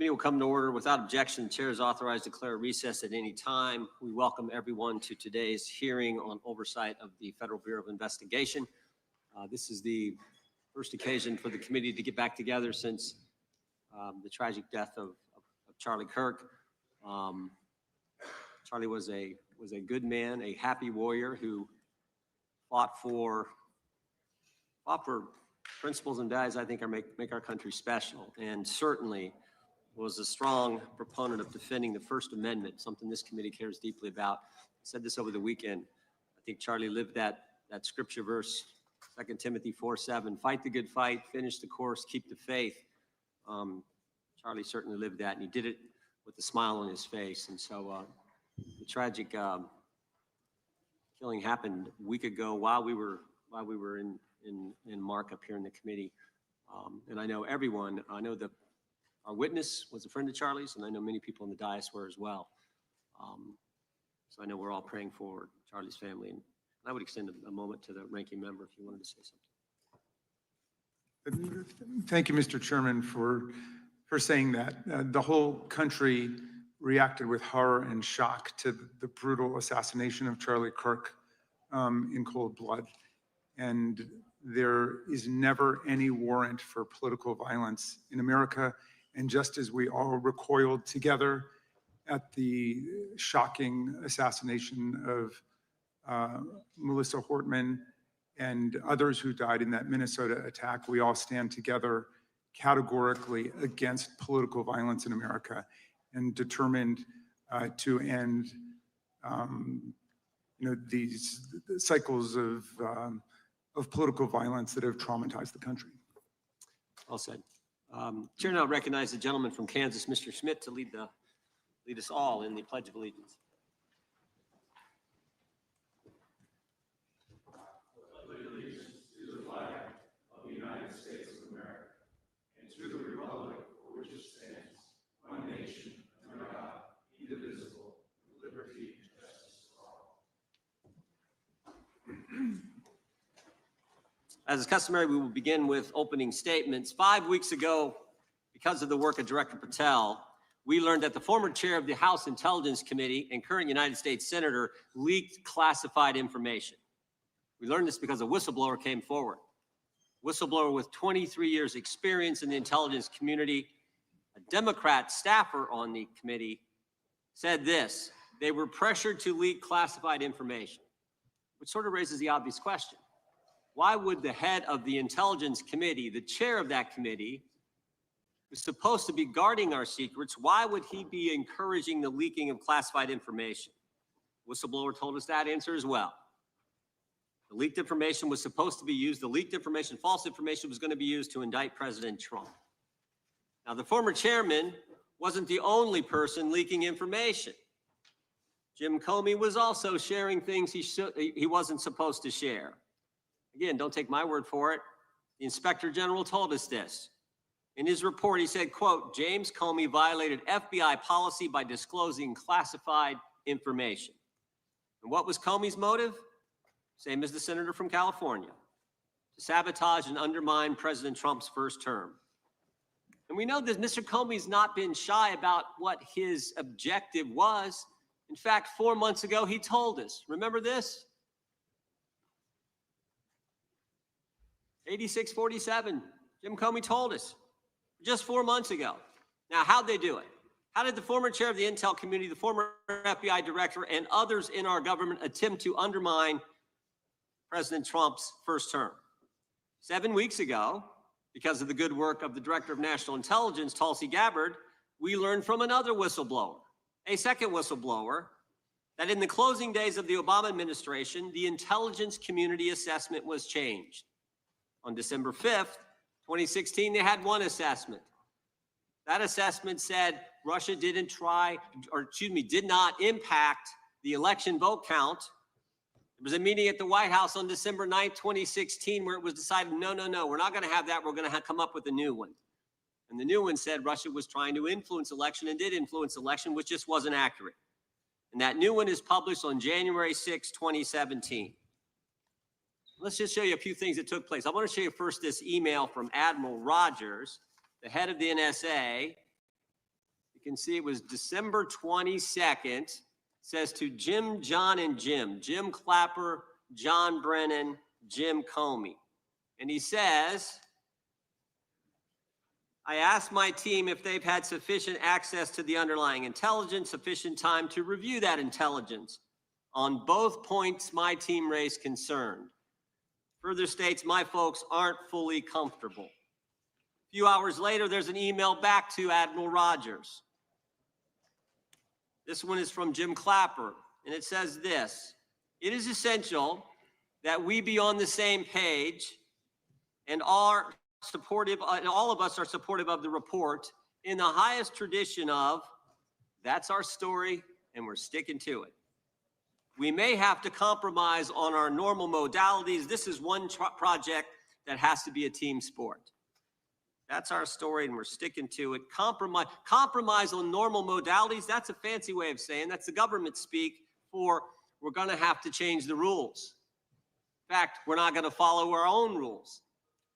Meeting will come to order. Without objection, the chair is authorized to declare a recess at any time. We welcome everyone to today's hearing on oversight of the Federal Bureau of Investigation. This is the first occasion for the committee to get back together since the tragic death of Charlie Kirk. Charlie was a good man, a happy warrior who fought for principles and values I think make our country special, and certainly was a strong proponent of defending the First Amendment, something this committee cares deeply about. I said this over the weekend. I think Charlie lived that scripture verse, 2 Timothy 4:7, fight the good fight, finish the course, keep the faith. Charlie certainly lived that, and he did it with a smile on his face. And so the tragic killing happened a week ago while we were in markup here in the committee. And I know our witness was a friend of Charlie's, and I know many people in the dais were as well. So I know we're all praying for Charlie's family. And I would extend a moment to the ranking member if you wanted to say something. Thank you, Mr. Chairman, for saying that. The whole country reacted with horror and shock to the brutal assassination of Charlie Kirk in cold blood. And there is never any warrant for political violence in America. And just as we all recoiled together at the shocking assassination of Melissa Hortman and others who died in that Minnesota attack, we all stand together categorically against political violence in America and determined to end these cycles of political violence that have traumatized the country. Well said. Chair now recognizes the gentleman from Kansas, Mr. Schmidt, to lead us all in the Pledge of Allegiance. As is customary, we will begin with opening statements. 5 weeks ago, because of the work of Director Patel, we learned that the former chair of the House Intelligence Committee and current United States Senator leaked classified information. We learned this because a whistleblower came forward. Whistleblower with 23 years experience in the intelligence community, a Democrat staffer on the committee, said this: they were pressured to leak classified information, which sort of raises the obvious question. Why would the head of the Intelligence Committee, the chair of that committee, who's supposed to be guarding our secrets, why would he be encouraging the leaking of classified information? Whistleblower told us that answer as well. The leaked information was supposed to be used, false information was going to be used to indict President Trump. Now, the former chairman wasn't the only person leaking information. Jim Comey was also sharing things he wasn't supposed to share. Again, don't take my word for it. The Inspector General told us this. In his report, he said, quote, James Comey violated FBI policy by disclosing classified information. And what was Comey's motive? Same as the senator from California: to sabotage and undermine President Trump's first term. And we know that Mr. Comey's not been shy about what his objective was. In fact, 4 months ago, he told us. Remember this? 8647, Jim Comey told us just 4 months ago. Now, how'd they do it? How did the former chair of the intel community, the former FBI director, and others in our government attempt to undermine President Trump's first term? 7 weeks ago, because of the good work of the Director of National Intelligence, Tulsi Gabbard, we learned from another whistleblower, a second whistleblower, that in the closing days of the Obama administration, the intelligence community assessment was changed. On December 5th, 2016, they had one assessment. That assessment said Russia did not impact the election vote count. There was a meeting at the White House on December 9th, 2016, where it was decided, no, we're not going to have that. We're going to come up with a new one. And the new one said Russia was trying to influence election and did influence election, which just wasn't accurate. And that new one is published on January 6, 2017. Let's just show you a few things that took place. I want to show you first this email from Admiral Rogers, the head of the NSA, can see it was December 22nd. It says to Jim, John, and Jim. Jim Clapper, John Brennan, Jim Comey. And he says, I asked my team if they've had sufficient access to the underlying intelligence, sufficient time to review that intelligence. On both points, my team raised concern. Further states, my folks aren't fully comfortable. A few hours later, there's an email back to Admiral Rogers. This one is from Jim Clapper, and it says this: it is essential that we be on the same page and are supportive, and all of us are supportive of the report in the highest tradition of, that's our story and we're sticking to it. We may have to compromise on our normal modalities. This is one project that has to be a team sport. That's our story and we're sticking to it. Compromise on normal modalities, that's a fancy way of saying, that's the government speak for we're gonna have to change the rules. In fact, we're not gonna follow our own rules.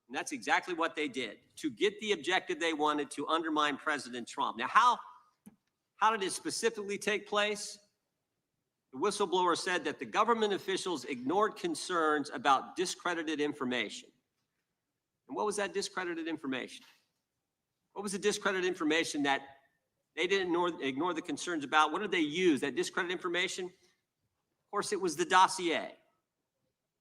And that's exactly what they did to get the objective they wanted, to undermine President Trump. Now, how did it specifically take place? The whistleblower said that the government officials ignored concerns about discredited information. And what was that discredited information? What was the discredited information that they didn't ignore the concerns about? What did they use, that discredited information? Of course, it was the dossier.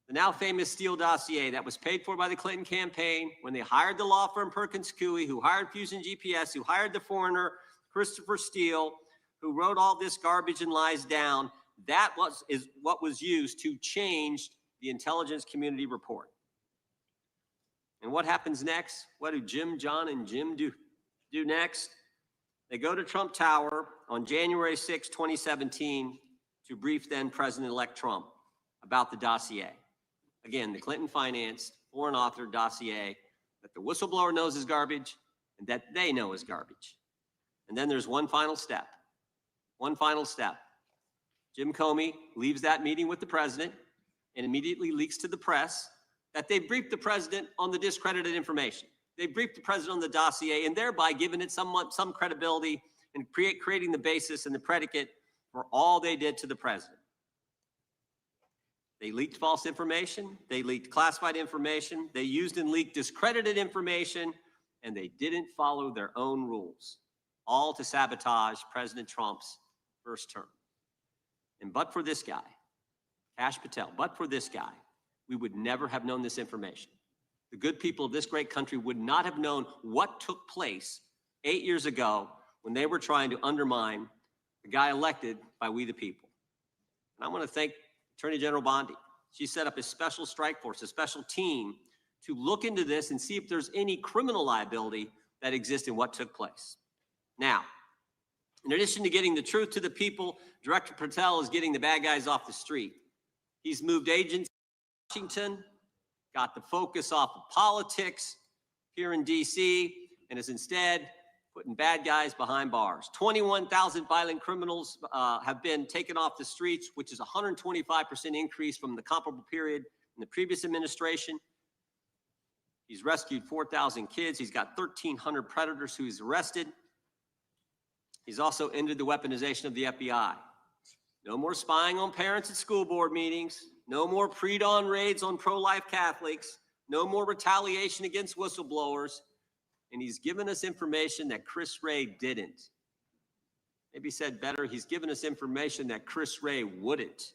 The now famous Steele dossier that was paid for by the Clinton campaign when they hired the law firm Perkins Coie, who hired Fusion GPS, who hired the foreigner Christopher Steele, who wrote all this garbage and lies down. That is what was used to change the intelligence community report. And what happens next? What do Jim, John, and Jim do next? They go to Trump Tower on January 6, 2017 to brief then President-elect Trump about the dossier. Again, the Clinton-financed, foreign-authored dossier that the whistleblower knows is garbage and that they know is garbage. And then there's one final step. One final step. Jim Comey leaves that meeting with the president and immediately leaks to the press that they briefed the president on the discredited information. They briefed the president on the dossier and thereby giving it some credibility and creating the basis and the predicate for all they did to the president. They leaked false information, they leaked classified information, they used and leaked discredited information, and they didn't follow their own rules, all to sabotage President Trump's first term. And but for this guy, Kash Patel, but for this guy, we would never have known this information. The good people of this great country would not have known what took place 8 years ago when they were trying to undermine the guy elected by we the people. And I want to thank Attorney General Bondi. She set up a special strike force, a special team to look into this and see if there's any criminal liability that exists in what took place. Now, in addition to getting the truth to the people, Director Patel is getting the bad guys off the street. He's moved agents to Washington, got the focus off of politics here in DC, and is instead putting bad guys behind bars. 21,000 violent criminals have been taken off the streets, which is a 125% increase from the comparable period in the previous administration. He's rescued 4,000 kids. He's got 1,300 predators who he's arrested. He's also ended the weaponization of the FBI. No more spying on parents at school board meetings. No more pre-dawn raids on pro-life Catholics. No more retaliation against whistleblowers. And he's given us information that Chris Wray didn't. Maybe said better, he's given us information that Chris Wray wouldn't.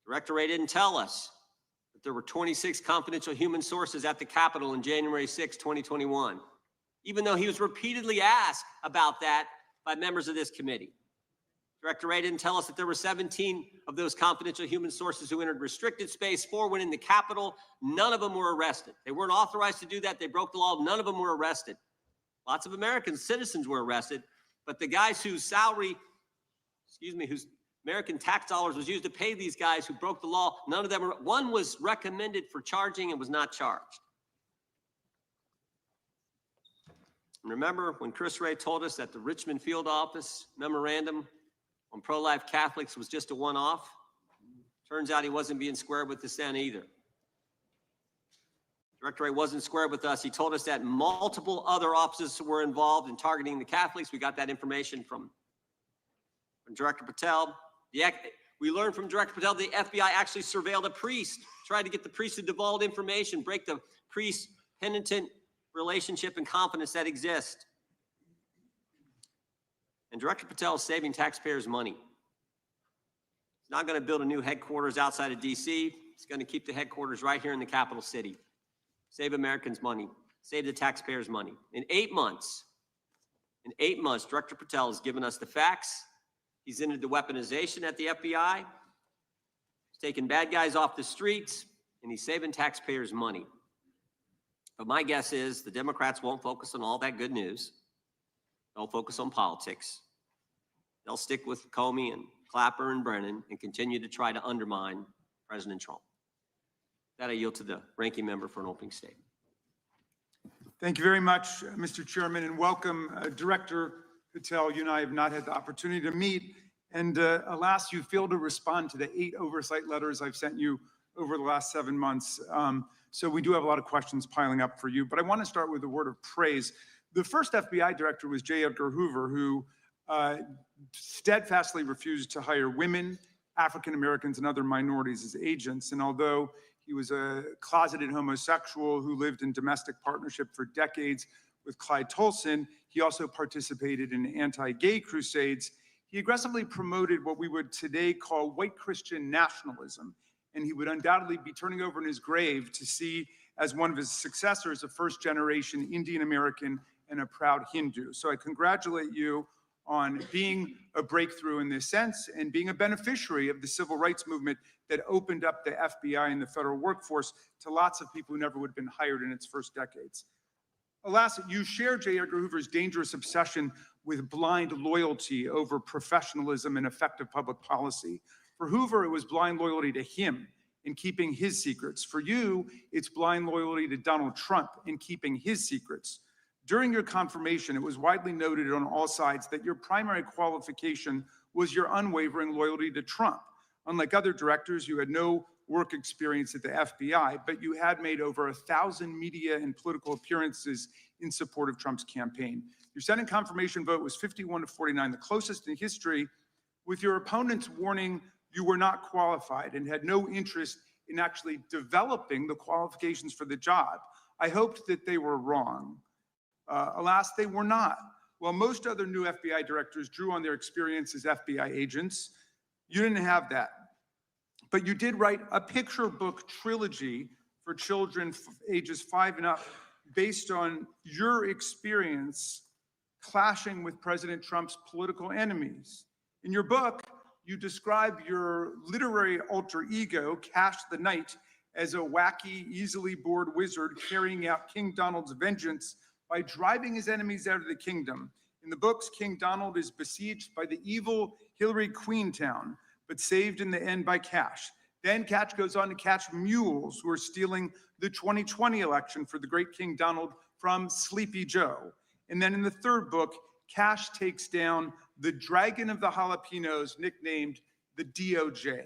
Director Wray didn't tell us that there were 26 confidential human sources at the Capitol on January 6, 2021, even though he was repeatedly asked about that by members of this committee. Director Wray didn't tell us that there were 17 of those confidential human sources who entered restricted space. 4 went in the Capitol. None of them were arrested. They weren't authorized to do that. They broke the law. None of them were arrested. Lots of American citizens were arrested, but the guys whose salary, whose American tax dollars was used to pay these guys who broke the law, none of them were. One was recommended for charging and was not charged. Remember when Chris Wray told us that the Richmond field office memorandum on pro-life Catholics was just a one-off? Turns out he wasn't being square with this then either. Director Wray wasn't square with us. He told us that multiple other officers were involved in targeting the Catholics. We got that information from Director Patel. We learned from Director Patel the FBI actually surveilled a priest, tried to get the priest to divulge information, break the priest-penitent relationship and confidence that exists. And Director Patel is saving taxpayers' money. He's not going to build a new headquarters outside of D.C. He's going to keep the headquarters right here in the capital city. Save Americans money, save the taxpayers money. In 8 months, Director Patel has given us the facts. He's ended the weaponization at the FBI. He's taking bad guys off the streets, and he's saving taxpayers money. But my guess is the Democrats won't focus on all that good news. They'll focus on politics. They'll stick with Comey and Clapper and Brennan and continue to try to undermine President Trump. That I yield to the ranking member for an opening statement. Thank you very much, Mr. Chairman, and welcome, Director Patel. You and I have not had the opportunity to meet, and alas, you failed to respond to the 8 oversight letters I've sent you over the last 7 months. So we do have a lot of questions piling up for you, but I want to start with a word of praise. The first FBI director was J. Edgar Hoover, who steadfastly refused to hire women, African Americans, and other minorities as agents. And although he was a closeted homosexual who lived in domestic partnership for decades with Clyde Tolson, he also participated in anti-gay crusades. He aggressively promoted what we would today call white Christian nationalism, and he would undoubtedly be turning over in his grave to see as one of his successors a first-generation Indian American and a proud Hindu. So I congratulate you on being a breakthrough in this sense and being a beneficiary of the civil rights movement that opened up the FBI and the federal workforce to lots of people who never would have been hired in its first decades. Alas, you share J. Edgar Hoover's dangerous obsession with blind loyalty over professionalism and effective public policy. For Hoover, it was blind loyalty to him in keeping his secrets. For you, it's blind loyalty to Donald Trump in keeping his secrets. During your confirmation, it was widely noted on all sides that your primary qualification was your unwavering loyalty to Trump. Unlike other directors, you had no work experience at the FBI, but you had made over 1,000 media and political appearances in support of Trump's campaign. Your Senate confirmation vote was 51-49, the closest in history, with your opponents warning you were not qualified and had no interest in actually developing the qualifications for the job. I hoped that they were wrong. Alas, they were not. While most other new FBI directors drew on their experience as FBI agents, you didn't have that. But you did write a picture book trilogy for children ages 5 and up based on your experience clashing with President Trump's political enemies. In your book, you describe your literary alter ego, Kash the Knight, as a wacky, easily bored wizard carrying out King Donald's vengeance by driving his enemies out of the kingdom. In the books, King Donald is besieged by the evil Hillary Queentown, but saved in the end by Kash. Then Kash goes on to catch mules who are stealing the 2020 election for the great King Donald from Sleepy Joe. And then in the third book, Kash takes down the dragon of the jalapenos, nicknamed the DOJ.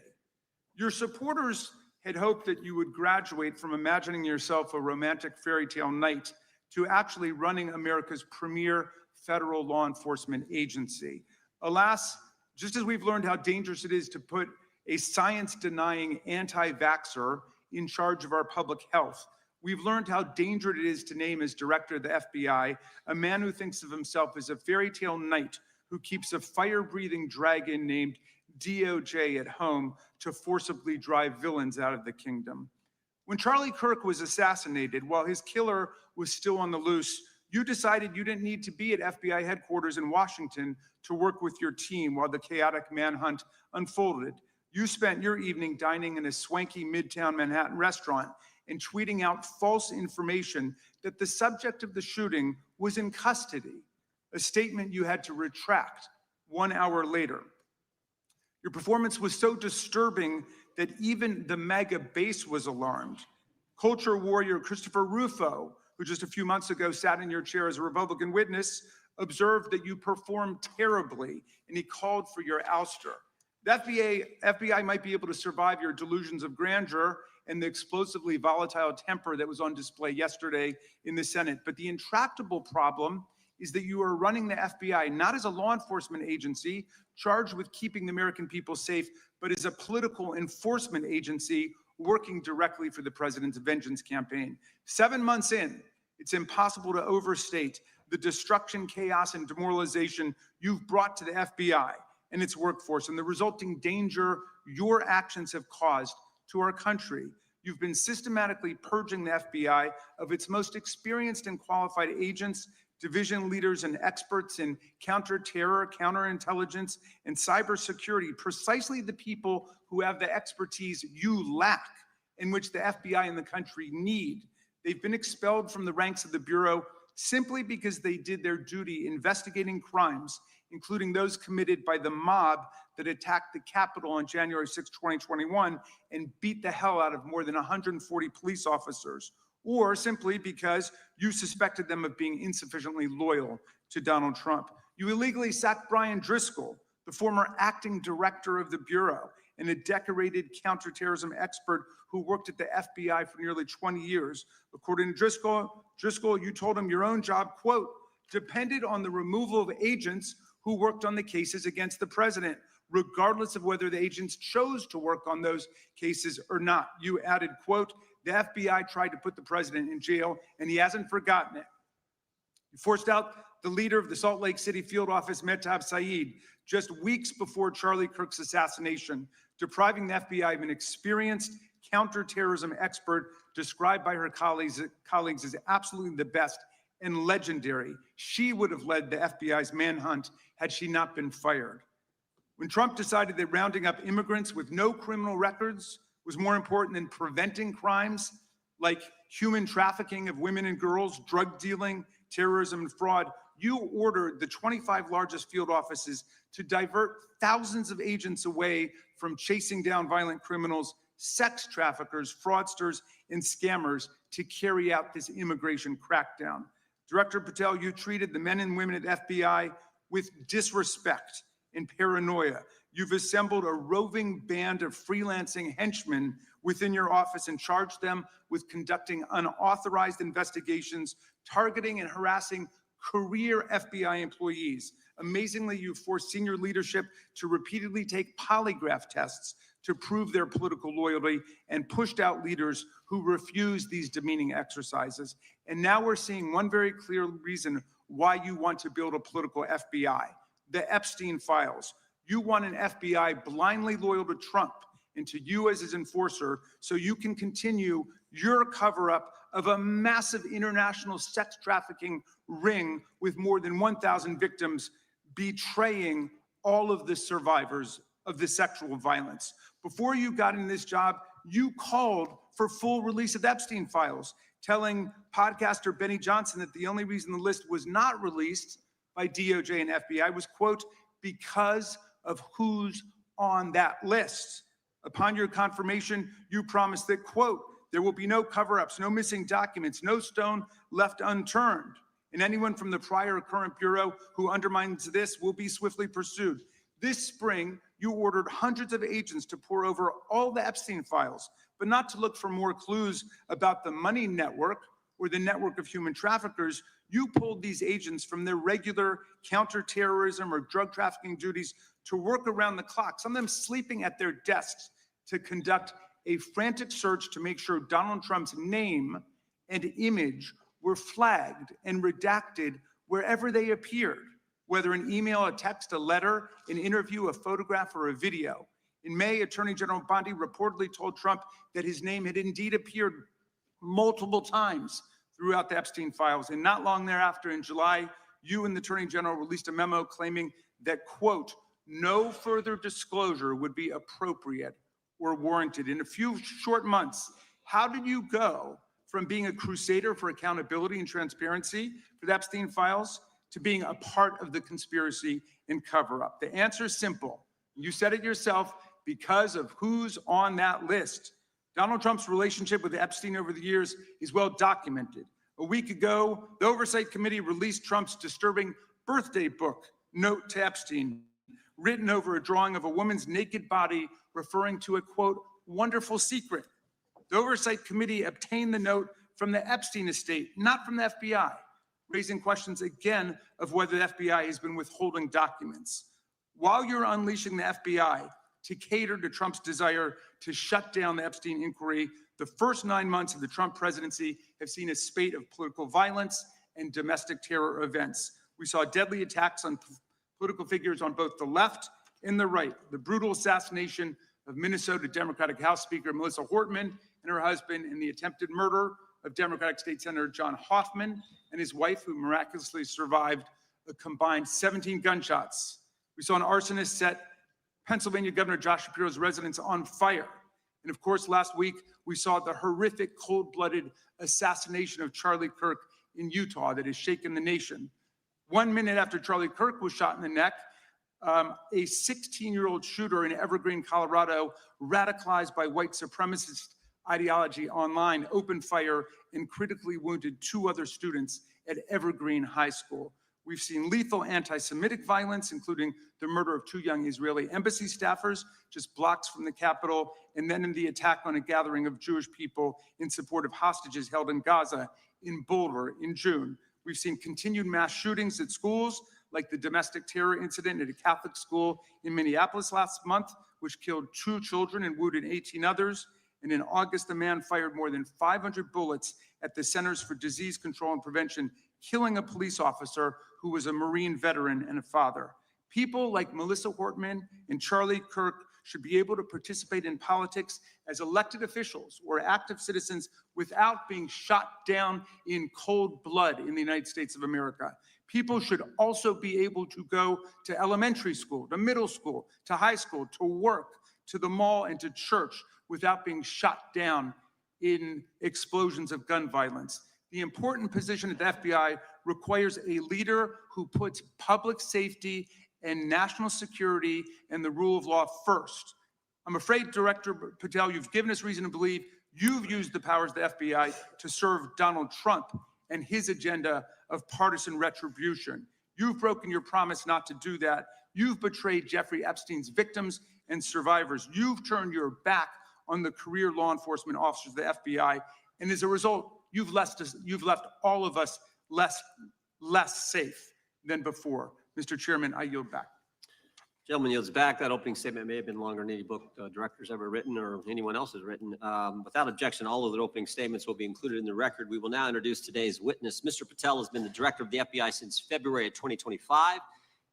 Your supporters had hoped that you would graduate from imagining yourself a romantic fairy tale knight to actually running America's premier federal law enforcement agency. Alas, just as we've learned how dangerous it is to put a science-denying anti-vaxxer in charge of our public health, we've learned how dangerous it is to name as director of the FBI a man who thinks of himself as a fairy tale knight who keeps a fire-breathing dragon named DOJ at home to forcibly drive villains out of the kingdom. When Charlie Kirk was assassinated, while his killer was still on the loose, you decided you didn't need to be at FBI headquarters in Washington to work with your team while the chaotic manhunt unfolded. You spent your evening dining in a swanky Midtown Manhattan restaurant and tweeting out false information that the subject of the shooting was in custody, a statement you had to retract 1 hour later. Your performance was so disturbing that even the MAGA base was alarmed. Culture warrior Christopher Rufo, who just a few months ago sat in your chair as a Republican witness, observed that you performed terribly, and he called for your ouster. The FBI might be able to survive your delusions of grandeur and the explosively volatile temper that was on display yesterday in the Senate. But the intractable problem is that you are running the FBI not as a law enforcement agency charged with keeping the American people safe, but as a political enforcement agency working directly for the president's vengeance campaign. 7 months in, it's impossible to overstate the destruction, chaos, and demoralization you've brought to the FBI and its workforce and the resulting danger your actions have caused to our country. You've been systematically purging the FBI of its most experienced and qualified agents, division leaders, and experts in counterterror, counterintelligence, and cybersecurity, precisely the people who have the expertise you lack and which the FBI and the country need. They've been expelled from the ranks of the Bureau simply because they did their duty investigating crimes, including those committed by the mob that attacked the Capitol on January 6, 2021, and beat the hell out of more than 140 police officers, or simply because you suspected them of being insufficiently loyal to Donald Trump. You illegally sacked Brian Driscoll, the former acting director of the Bureau, and a decorated counterterrorism expert who worked at the FBI for nearly 20 years. According to Driscoll, you told him your own job, quote, depended on the removal of agents who worked on the cases against the president, regardless of whether the agents chose to work on those cases or not. You added, quote, the FBI tried to put the president in jail, and he hasn't forgotten it. You forced out the leader of the Salt Lake City field office, Mehtab Saeed, just weeks before Charlie Kirk's assassination, depriving the FBI of an experienced counterterrorism expert described by her colleagues as absolutely the best and legendary. She would have led the FBI's manhunt had she not been fired. When Trump decided that rounding up immigrants with no criminal records was more important than preventing crimes like human trafficking of women and girls, drug dealing, terrorism, and fraud, you ordered the 25 largest field offices to divert thousands of agents away from chasing down violent criminals, sex traffickers, fraudsters, and scammers to carry out this immigration crackdown. Director Patel, you treated the men and women at FBI with disrespect and paranoia. You've assembled a roving band of freelancing henchmen within your office and charged them with conducting unauthorized investigations, targeting and harassing career FBI employees. Amazingly, you forced senior leadership to repeatedly take polygraph tests to prove their political loyalty and pushed out leaders who refused these demeaning exercises. And now we're seeing one very clear reason why you want to build a political FBI, the Epstein files. You want an FBI blindly loyal to Trump and to you as his enforcer so you can continue your cover-up of a massive international sex trafficking ring with more than 1,000 victims, betraying all of the survivors of the sexual violence. Before you got in this job, you called for full release of the Epstein files, telling podcaster Benny Johnson that the only reason the list was not released by DOJ and FBI was, quote, because of who's on that list. Upon your confirmation, you promised that, quote, there will be no cover-ups, no missing documents, no stone left unturned. And anyone from the prior or current Bureau who undermines this will be swiftly pursued. This spring, you ordered hundreds of agents to pore over all the Epstein files, but not to look for more clues about the money network or the network of human traffickers. You pulled these agents from their regular counterterrorism or drug trafficking duties to work around the clock, some of them sleeping at their desks, to conduct a frantic search to make sure Donald Trump's name and image were flagged and redacted wherever they appeared, whether an email, a text, a letter, an interview, a photograph, or a video. In May, Attorney General Bondi reportedly told Trump that his name had indeed appeared multiple times throughout the Epstein files. And not long thereafter, in July, you and the Attorney General released a memo claiming that, quote, no further disclosure would be appropriate or warranted. In a few short months, how did you go from being a crusader for accountability and transparency for the Epstein files to being a part of the conspiracy and cover-up? The answer is simple. You said it yourself, because of who's on that list. Donald Trump's relationship with Epstein over the years is well documented. A week ago, the Oversight Committee released Trump's disturbing birthday book, Note to Epstein, written over a drawing of a woman's naked body referring to a, quote, wonderful secret. The Oversight Committee obtained the note from the Epstein estate, not from the FBI, raising questions again of whether the FBI has been withholding documents. While you're unleashing the FBI to cater to Trump's desire to shut down the Epstein inquiry, the first 9 months of the Trump presidency have seen a spate of political violence and domestic terror events. We saw deadly attacks on political figures on both the left and the right. The brutal assassination of Minnesota Democratic House Speaker Melissa Hortman and her husband, and the attempted murder of Democratic State Senator John Hoffman and his wife, who miraculously survived a combined 17 gunshots. We saw an arsonist set Pennsylvania Governor Josh Shapiro's residence on fire. And of course, last week, we saw the horrific, cold-blooded assassination of Charlie Kirk in Utah that has shaken the nation. 1 minute after Charlie Kirk was shot in the neck, a 16-year-old shooter in Evergreen, Colorado, radicalized by white supremacist ideology online, opened fire and critically wounded 2 other students at Evergreen High School. We've seen lethal anti-Semitic violence, including the murder of 2 young Israeli embassy staffers just blocks from the Capitol, and then in the attack on a gathering of Jewish people in support of hostages held in Gaza in Boulder in June. We've seen continued mass shootings at schools, like the domestic terror incident at a Catholic school in Minneapolis last month, which killed 2 children and wounded 18 others. And in August, a man fired more than 500 bullets at the Centers for Disease Control and Prevention, killing a police officer who was a Marine veteran and a father. People like Melissa Hortman and Charlie Kirk should be able to participate in politics as elected officials or active citizens without being shot down in cold blood in the United States of America. People should also be able to go to elementary school, to middle school, to high school, to work, to the mall, and to church without being shot down in explosions of gun violence. The important position at the FBI requires a leader who puts public safety and national security and the rule of law first. I'm afraid, Director Patel, you've given us reason to believe you've used the powers of the FBI to serve Donald Trump and his agenda of partisan retribution. You've broken your promise not to do that. You've betrayed Jeffrey Epstein's victims and survivors. You've turned your back on the career law enforcement officers of the FBI. And as a result, you've left all of us less safe than before. Mr. Chairman, I yield back. Gentleman yields back. That opening statement may have been longer than any book director's ever written or anyone else has written. Without objection, all of the opening statements will be included in the record. We will now introduce today's witness. Mr. Patel has been the director of the FBI since February of 2025.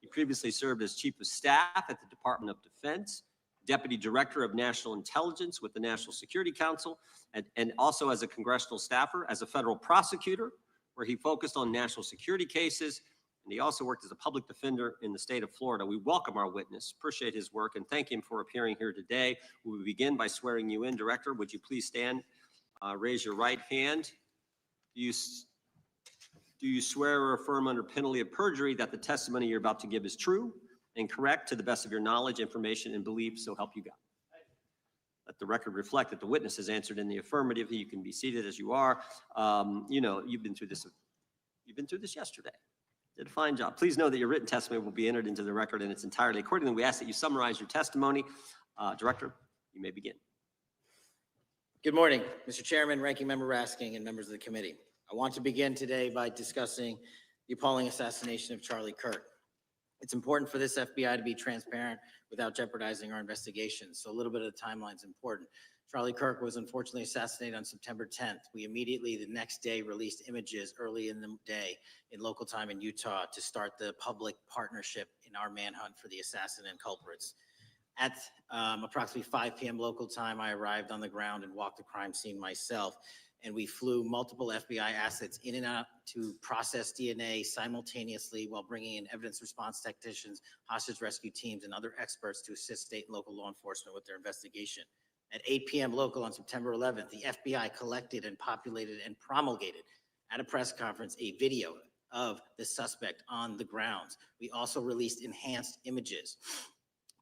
He previously served as chief of staff at the Department of Defense, deputy director of national intelligence with the National Security Council, and also as a congressional staffer, as a federal prosecutor, where he focused on national security cases. And he also worked as a public defender in the state of Florida. We welcome our witness, appreciate his work, and thank him for appearing here today. We will begin by swearing you in. Director, would you please stand, raise your right hand. Do you swear or affirm under penalty of perjury that the testimony you're about to give is true and correct to the best of your knowledge, information, and belief, so help you God? Let the record reflect that the witness has answered in the affirmative. You can be seated as you are. You know, you've been through this yesterday. Did a fine job. Please know that your written testimony will be entered into the record in its entirety. Accordingly, we ask that you summarize your testimony. Director, you may begin. Good morning, Mr. Chairman, Ranking Member Raskin, and members of the committee. I want to begin today by discussing the appalling assassination of Charlie Kirk. It's important for this FBI to be transparent without jeopardizing our investigation, so a little bit of the timeline is important. Charlie Kirk was unfortunately assassinated on September 10th. We immediately, the next day, released images early in the day in local time in Utah to start the public partnership in our manhunt for the assassin and culprits. At approximately 5 p.m. local time, I arrived on the ground and walked the crime scene myself, and we flew multiple FBI assets in and out to process DNA simultaneously while bringing in evidence response technicians, hostage rescue teams, and other experts to assist state and local law enforcement with their investigation. At 8 p.m. local on September 11th, the FBI collected and populated and promulgated at a press conference a video of the suspect on the grounds. We also released enhanced images.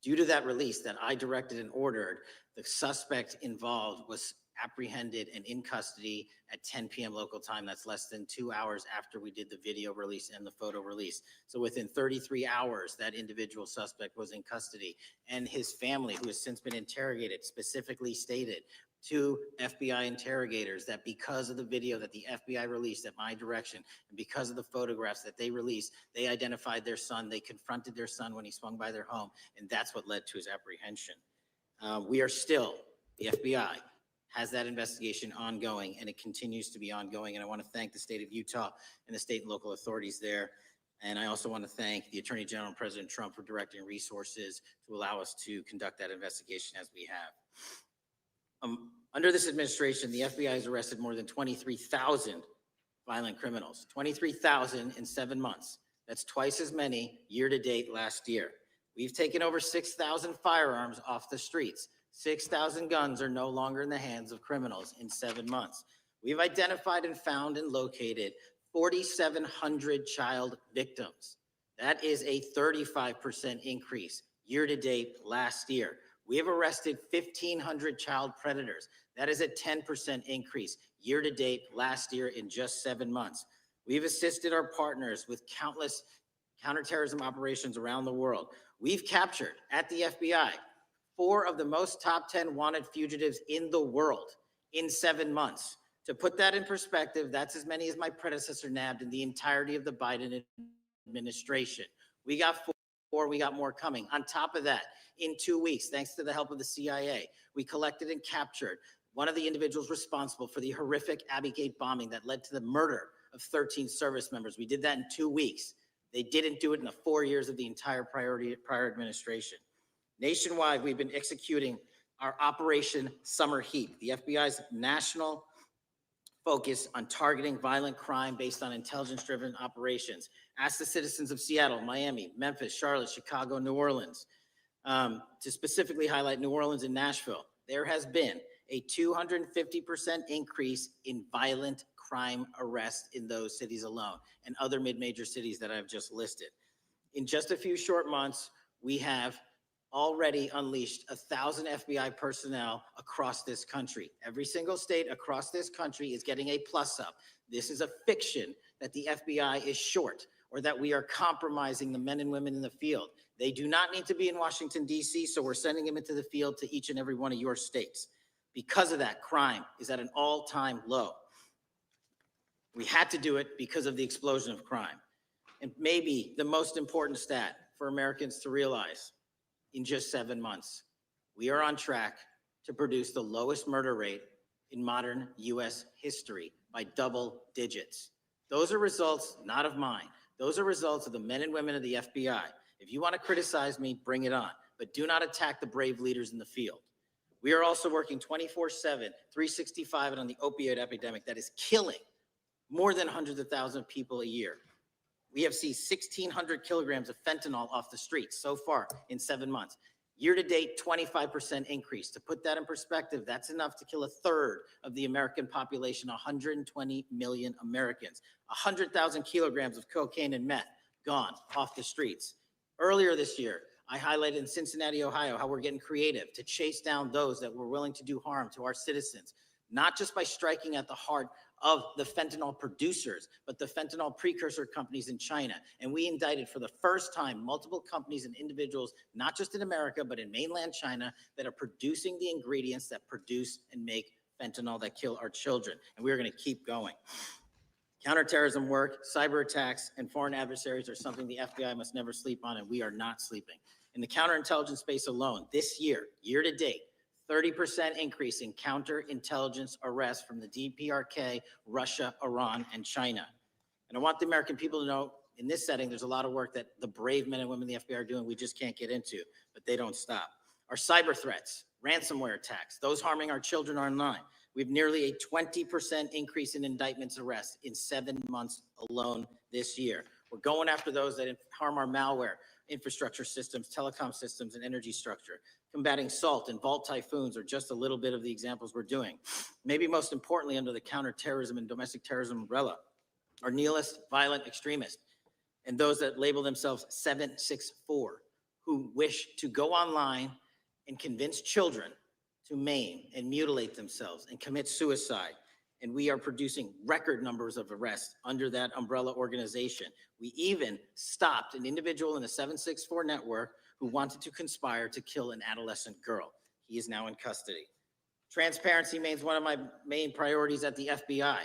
Due to that release that I directed and ordered, the suspect involved was apprehended and in custody at 10 p.m. local time. That's less than 2 hours after we did the video release and the photo release. So within 33 hours, that individual suspect was in custody, and his family, who has since been interrogated, specifically stated to FBI interrogators that because of the video that the FBI released at my direction, and because of the photographs that they released, they identified their son, they confronted their son when he swung by their home, and that's what led to his apprehension. We are still, the FBI has that investigation ongoing, and it continues to be ongoing, and I want to thank the state of Utah and the state and local authorities there. And I also want to thank the Attorney General and President Trump for directing resources to allow us to conduct that investigation as we have. Under this administration, the FBI has arrested more than 23,000 violent criminals, 23,000 in 7 months. That's twice as many year to date last year. We've taken over 6,000 firearms off the streets. 6,000 guns are no longer in the hands of criminals in 7 months. We've identified and found and located 4,700 child victims. That is a 35% increase year to date last year. We have arrested 1,500 child predators. That is a 10% increase year to date last year in just 7 months. We've assisted our partners with countless counterterrorism operations around the world. We've captured at the FBI 4 of the most top 10 wanted fugitives in the world in 7 months. To put that in perspective, that's as many as my predecessor nabbed in the entirety of the Biden administration. We got 4, we got more coming. On top of that, in 2 weeks, thanks to the help of the CIA, we collected and captured one of the individuals responsible for the horrific Abbey Gate bombing that led to the murder of 13 service members. We did that in 2 weeks. They didn't do it in the 4 years of the entire prior administration. Nationwide, we've been executing our Operation Summer Heat, the FBI's national focus on targeting violent crime based on intelligence-driven operations. Ask the citizens of Seattle, Miami, Memphis, Charlotte, Chicago, New Orleans. To specifically highlight New Orleans and Nashville, there has been a 250% increase in violent crime arrests in those cities alone, and other mid-major cities that I've just listed. In just a few short months, we have already unleashed 1,000 FBI personnel across this country. Every single state across this country is getting a plus up. This is a fiction that the FBI is short or that we are compromising the men and women in the field. They do not need to be in Washington, D.C., so we're sending them into the field to each and every one of your states. Because of that, crime is at an all-time low. We had to do it because of the explosion of crime. And maybe the most important stat for Americans to realize, in just 7 months, we are on track to produce the lowest murder rate in modern U.S. history by double digits. Those are results not of mine. Those are results of the men and women of the FBI. If you want to criticize me, bring it on, but do not attack the brave leaders in the field. We are also working 24/7, 365 on the opioid epidemic that is killing more than hundreds of thousands of people a year. We have seen 1,600 kilograms of fentanyl off the streets so far in 7 months. Year to date, 25% increase. To put that in perspective, that's enough to kill a third of the American population, 120 million Americans. 100,000 kilograms of cocaine and meth gone off the streets. Earlier this year, I highlighted in Cincinnati, Ohio, how we're getting creative to chase down those that were willing to do harm to our citizens, not just by striking at the heart of the fentanyl producers, but the fentanyl precursor companies in China. And we indicted for the first time multiple companies and individuals, not just in America, but in mainland China, that are producing the ingredients that produce and make fentanyl that kill our children. And we're going to keep going. Counterterrorism work, cyber attacks, and foreign adversaries are something the FBI must never sleep on, and we are not sleeping. In the counterintelligence space alone, this year, year to date, 30% increase in counterintelligence arrests from the DPRK, Russia, Iran, and China. And I want the American people to know, in this setting, there's a lot of work that the brave men and women in the FBI are doing we just can't get into, but they don't stop. Our cyber threats, ransomware attacks, those harming our children online. We have nearly a 20% increase in indictments arrests in 7 months alone this year. We're going after those that harm our malware, infrastructure systems, telecom systems, and energy structure. Combating SALT and Vault typhoons are just a little bit of the examples we're doing. Maybe most importantly, under the counterterrorism and domestic terrorism umbrella, are nihilist, violent extremists, and those that label themselves 764, who wish to go online and convince children to maim and mutilate themselves and commit suicide. And we are producing record numbers of arrests under that umbrella organization. We even stopped an individual in the 764 network who wanted to conspire to kill an adolescent girl. He is now in custody. Transparency remains one of my main priorities at the FBI.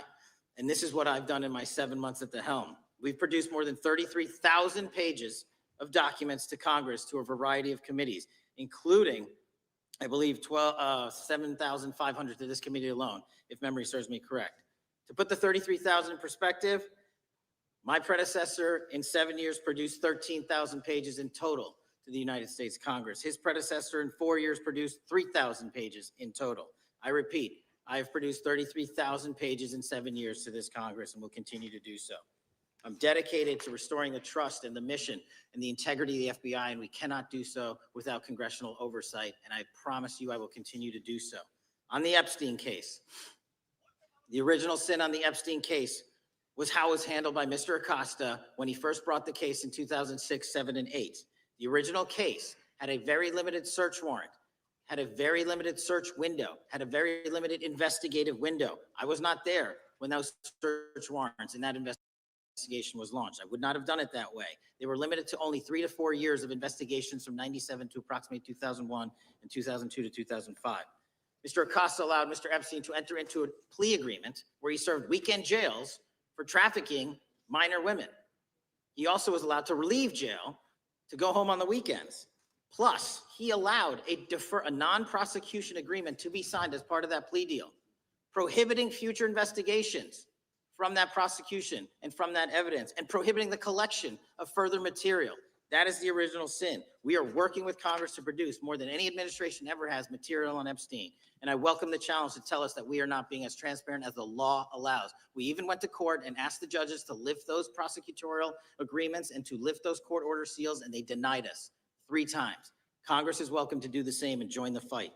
And this is what I've done in my 7 months at the helm. We've produced more than 33,000 pages of documents to Congress to a variety of committees, including, I believe, 7,500 to this committee alone, if memory serves me correct. To put the 33,000 in perspective, my predecessor in 7 years produced 13,000 pages in total to the United States Congress. His predecessor in 4 years produced 3,000 pages in total. I repeat, I have produced 33,000 pages in 7 years to this Congress and will continue to do so. I'm dedicated to restoring the trust and the mission and the integrity of the FBI, and we cannot do so without congressional oversight, and I promise you I will continue to do so. On the Epstein case, the original sin on the Epstein case was how it was handled by Mr. Acosta when he first brought the case in 2006, 7, and 8. The original case had a very limited search warrant, had a very limited search window, had a very limited investigative window. I was not there when those search warrants and that investigation was launched. I would not have done it that way. They were limited to only 3 to 4 years of investigations from 97 to approximately 2001 and 2002 to 2005. Mr. Acosta allowed Mr. Epstein to enter into a plea agreement where he served weekend jails for trafficking minor women. He also was allowed to relieve jail to go home on the weekends. Plus, he allowed a non-prosecution agreement to be signed as part of that plea deal, prohibiting future investigations from that prosecution and from that evidence, and prohibiting the collection of further material. That is the original sin. We are working with Congress to produce more than any administration ever has material on Epstein. And I welcome the challenge to tell us that we are not being as transparent as the law allows. We even went to court and asked the judges to lift those prosecutorial agreements and to lift those court order seals, and they denied us 3 times. Congress is welcome to do the same and join the fight.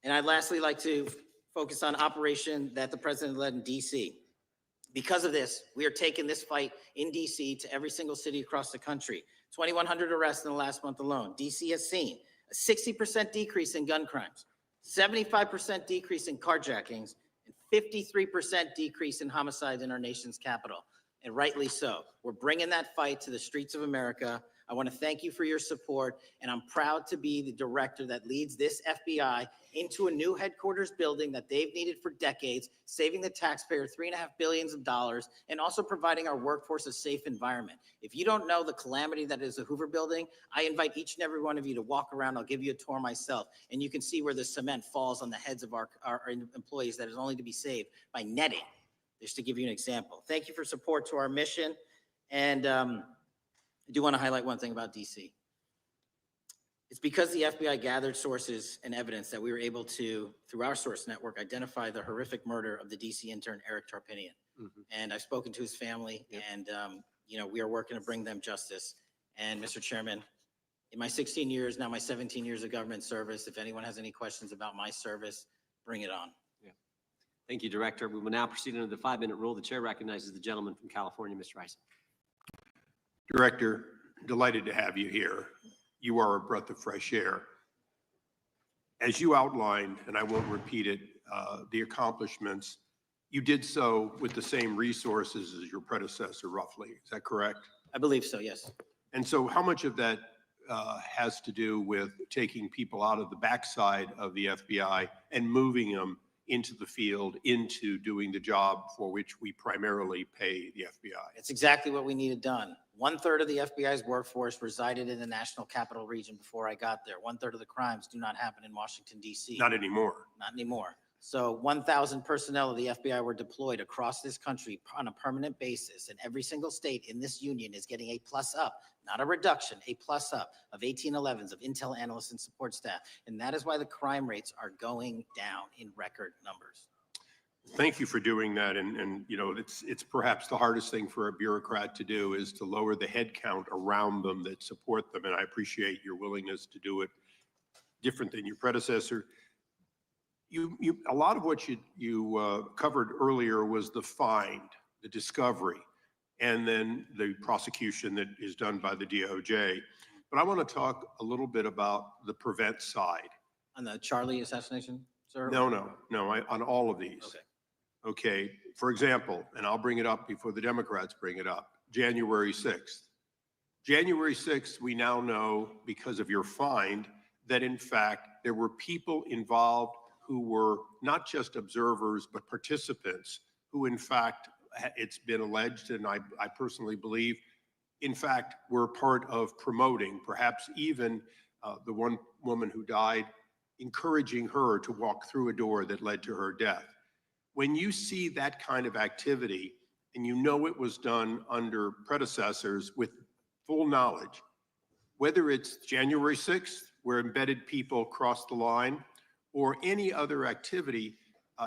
And I'd lastly like to focus on operation that the president led in DC. Because of this, we are taking this fight in DC to every single city across the country. 2,100 arrests in the last month alone. DC has seen a 60% decrease in gun crimes, 75% decrease in carjackings, and 53% decrease in homicides in our nation's capital. And rightly so. We're bringing that fight to the streets of America. I want to thank you for your support, and I'm proud to be the director that leads this FBI into a new headquarters building that they've needed for decades, saving the taxpayer $3.5 billion and also providing our workforce a safe environment. If you don't know the calamity that is the Hoover Building, I invite each and every one of you to walk around. I'll give you a tour myself, and you can see where the cement falls on the heads of our employees that is only to be saved by netting, just to give you an example. Thank you for support to our mission, and I do want to highlight one thing about DC. It's because the FBI gathered sources and evidence that we were able to, through our source network, identify the horrific murder of the DC intern, Eric Tarpinian. And I've spoken to his family, and we are working to bring them justice. And Mr. Chairman, in my 16 years, now my 17 years of government service, if anyone has any questions about my service, bring it on. Thank you, Director. We will now proceed under the 5-minute rule. The chair recognizes the gentleman from California, Mr. Rice. Director, delighted to have you here. You are a breath of fresh air. As you outlined, and I won't repeat it, the accomplishments, you did so with the same resources as your predecessor, roughly. Is that correct? I believe so, yes. And so how much of that has to do with taking people out of the backside of the FBI and moving them into the field, into doing the job for which we primarily pay the FBI? It's exactly what we needed done. 1/3 of the FBI's workforce resided in the National Capital Region before I got there. 1/3 of the crimes do not happen in Washington, D.C. Not anymore. Not anymore. So 1,000 personnel of the FBI were deployed across this country on a permanent basis, and every single state in this union is getting a plus up, not a reduction, a plus up of 1811s of intel analysts and support staff. And that is why the crime rates are going down in record numbers. Thank you for doing that. And it's perhaps the hardest thing for a bureaucrat to do is to lower the head count around them that support them. And I appreciate your willingness to do it different than your predecessor. A lot of what you covered earlier was the find, the discovery, and then the prosecution that is done by the DOJ. But I want to talk a little bit about the prevent side. On the Charlie assassination, sir? No, on all of these. Okay. Okay, for example, and I'll bring it up before the Democrats bring it up, January 6th. January 6th, we now know because of your find that in fact there were people involved who were not just observers, but participants who, in fact, it's been alleged, and I personally believe, in fact, were part of promoting, perhaps even the one woman who died, encouraging her to walk through a door that led to her death. When you see that kind of activity, and you know it was done under predecessors with full knowledge, whether it's January 6th, where embedded people crossed the line, or any other activity,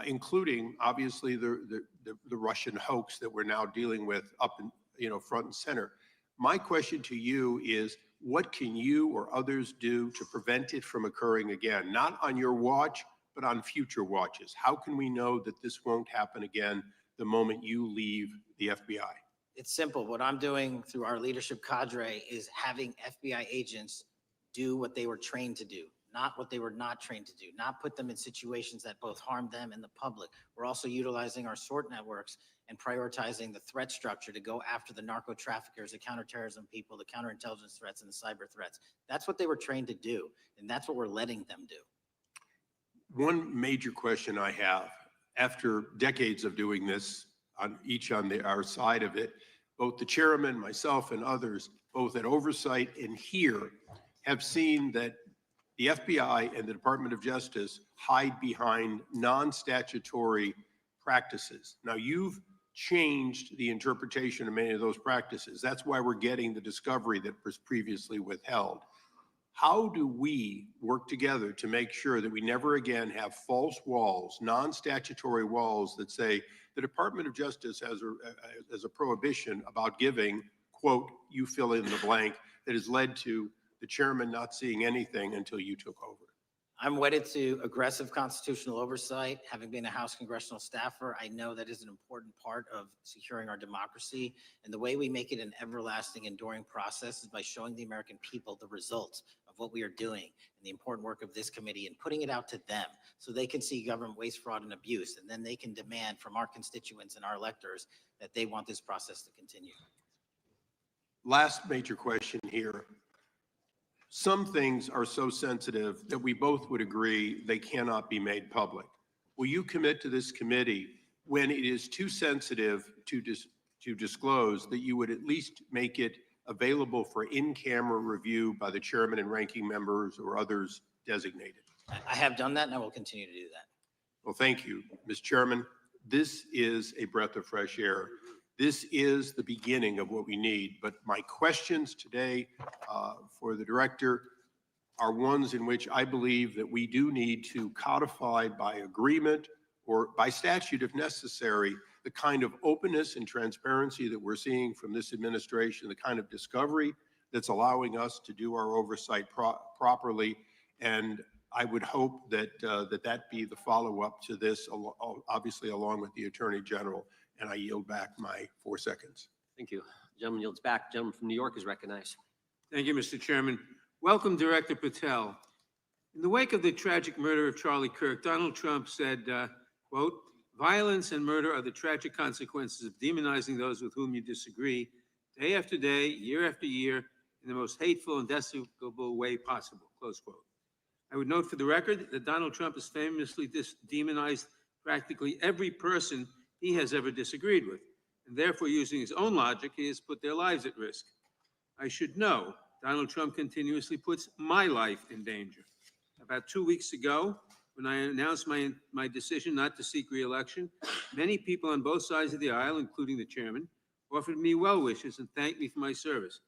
including obviously the Russian hoax that we're now dealing with up in, front and center. My question to you is, what can you or others do to prevent it from occurring again? Not on your watch, but on future watches. How can we know that this won't happen again the moment you leave the FBI? It's simple. What I'm doing through our leadership cadre is having FBI agents do what they were trained to do, not what they were not trained to do, not put them in situations that both harm them and the public. We're also utilizing our SORT networks and prioritizing the threat structure to go after the narco traffickers, the counterterrorism people, the counterintelligence threats, and the cyber threats. That's what they were trained to do, and that's what we're letting them do. One major question I have, after decades of doing this, on our side of it, both the chairman, myself, and others, both at oversight and here, have seen that the FBI and the Department of Justice hide behind non-statutory practices. Now, you've changed the interpretation of many of those practices. That's why we're getting the discovery that was previously withheld. How do we work together to make sure that we never again have false walls, non-statutory walls that say the Department of Justice has a prohibition about giving, quote, you fill in the blank, that has led to the chairman not seeing anything until you took over? I'm wedded to aggressive constitutional oversight. Having been a House congressional staffer, I know that is an important part of securing our democracy. And the way we make it an everlasting, enduring process is by showing the American people the results of what we are doing and the important work of this committee and putting it out to them so they can see government waste, fraud, and abuse. And then they can demand from our constituents and our electors that they want this process to continue. Last major question here. Some things are so sensitive that we both would agree they cannot be made public. Will you commit to this committee, when it is too sensitive to disclose, that you would at least make it available for in-camera review by the chairman and ranking members or others designated? I have done that and I will continue to do that. Well, thank you, Mr. Chairman. This is a breath of fresh air. This is the beginning of what we need. But my questions today for the director are ones in which I believe that we do need to codify by agreement or by statute if necessary, the kind of openness and transparency that we're seeing from this administration, the kind of discovery that's allowing us to do our oversight properly. And I would hope that that be the follow-up to this, obviously along with the Attorney General. And I yield back my 4 seconds. Thank you. Gentleman yields back. Gentleman from New York is recognized. Thank you, Mr. Chairman. Welcome, Director Patel. In the wake of the tragic murder of Charlie Kirk, Donald Trump said, quote, violence and murder are the tragic consequences of demonizing those with whom you disagree, day after day, year after year, in the most hateful and despicable way possible, close quote. I would note for the record that Donald Trump has famously demonized practically every person he has ever disagreed with, and therefore, using his own logic, he has put their lives at risk. I should know Donald Trump continuously puts my life in danger. About 2 weeks ago, when I announced my decision not to seek re-election, many people on both sides of the aisle, including the chairman, offered me well wishes and thanked me for my service.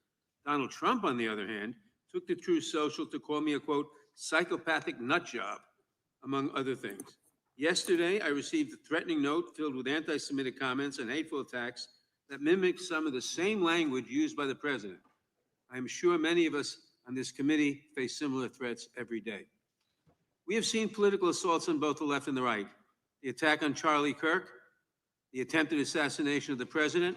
Donald Trump, on the other hand, took to Truth Social to call me a, quote, psychopathic nut job, among other things. Yesterday, I received a threatening note filled with anti-Semitic comments and hateful attacks that mimic some of the same language used by the president. I am sure many of us on this committee face similar threats every day. We have seen political assaults on both the left and the right. The attack on Charlie Kirk, the attempted assassination of the president,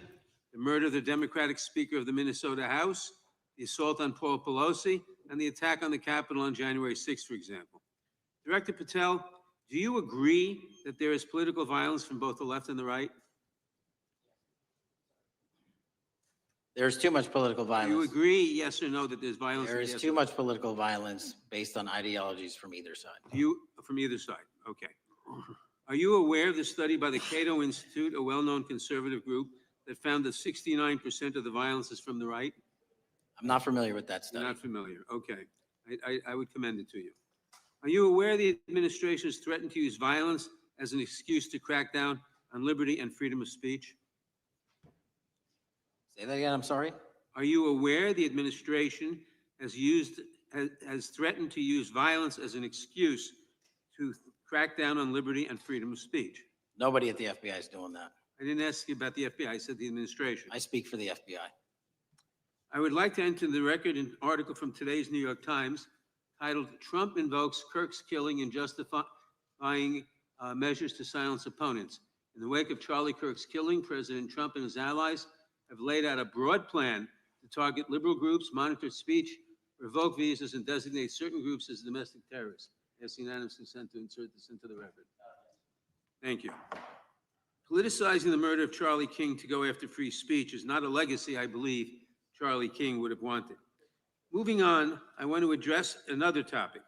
the murder of the Democratic Speaker of the Minnesota House, the assault on Paul Pelosi, and the attack on the Capitol on January 6th, for example. Director Patel, do you agree that there is political violence from both the left and the right? There's too much political Do violence. you agree, yes or no, that there's violence? There is too much political violence based on ideologies from either side. From either side. Okay. Are you aware of the study by the Cato Institute, a well-known conservative group, that found that 69% of the violence is from the right? I'm not familiar with that You're study. not familiar. Okay. I would commend it to you. Are you aware the administration has threatened to use violence as an excuse to crack down on liberty and freedom of speech? Say that again, I'm sorry? Are you aware the administration has threatened to use violence as an excuse to crack down on liberty and freedom of speech? Nobody at the FBI is doing that. I didn't ask you about the FBI, I said the administration. I speak for the FBI. I would like to enter the record an article from today's New York Times titled "Trump Invokes Kirk's Killing and Justifying Measures to Silence Opponents." In the wake of Charlie Kirk's killing, President Trump and his allies have laid out a broad plan to target liberal groups, monitor speech, revoke visas, and designate certain groups as domestic terrorists. Ask unanimous consent to insert this into the record. Thank you. Politicizing the murder of Charlie King to go after free speech is not a legacy I believe Charlie King would have wanted. Moving on, I want to address another topic.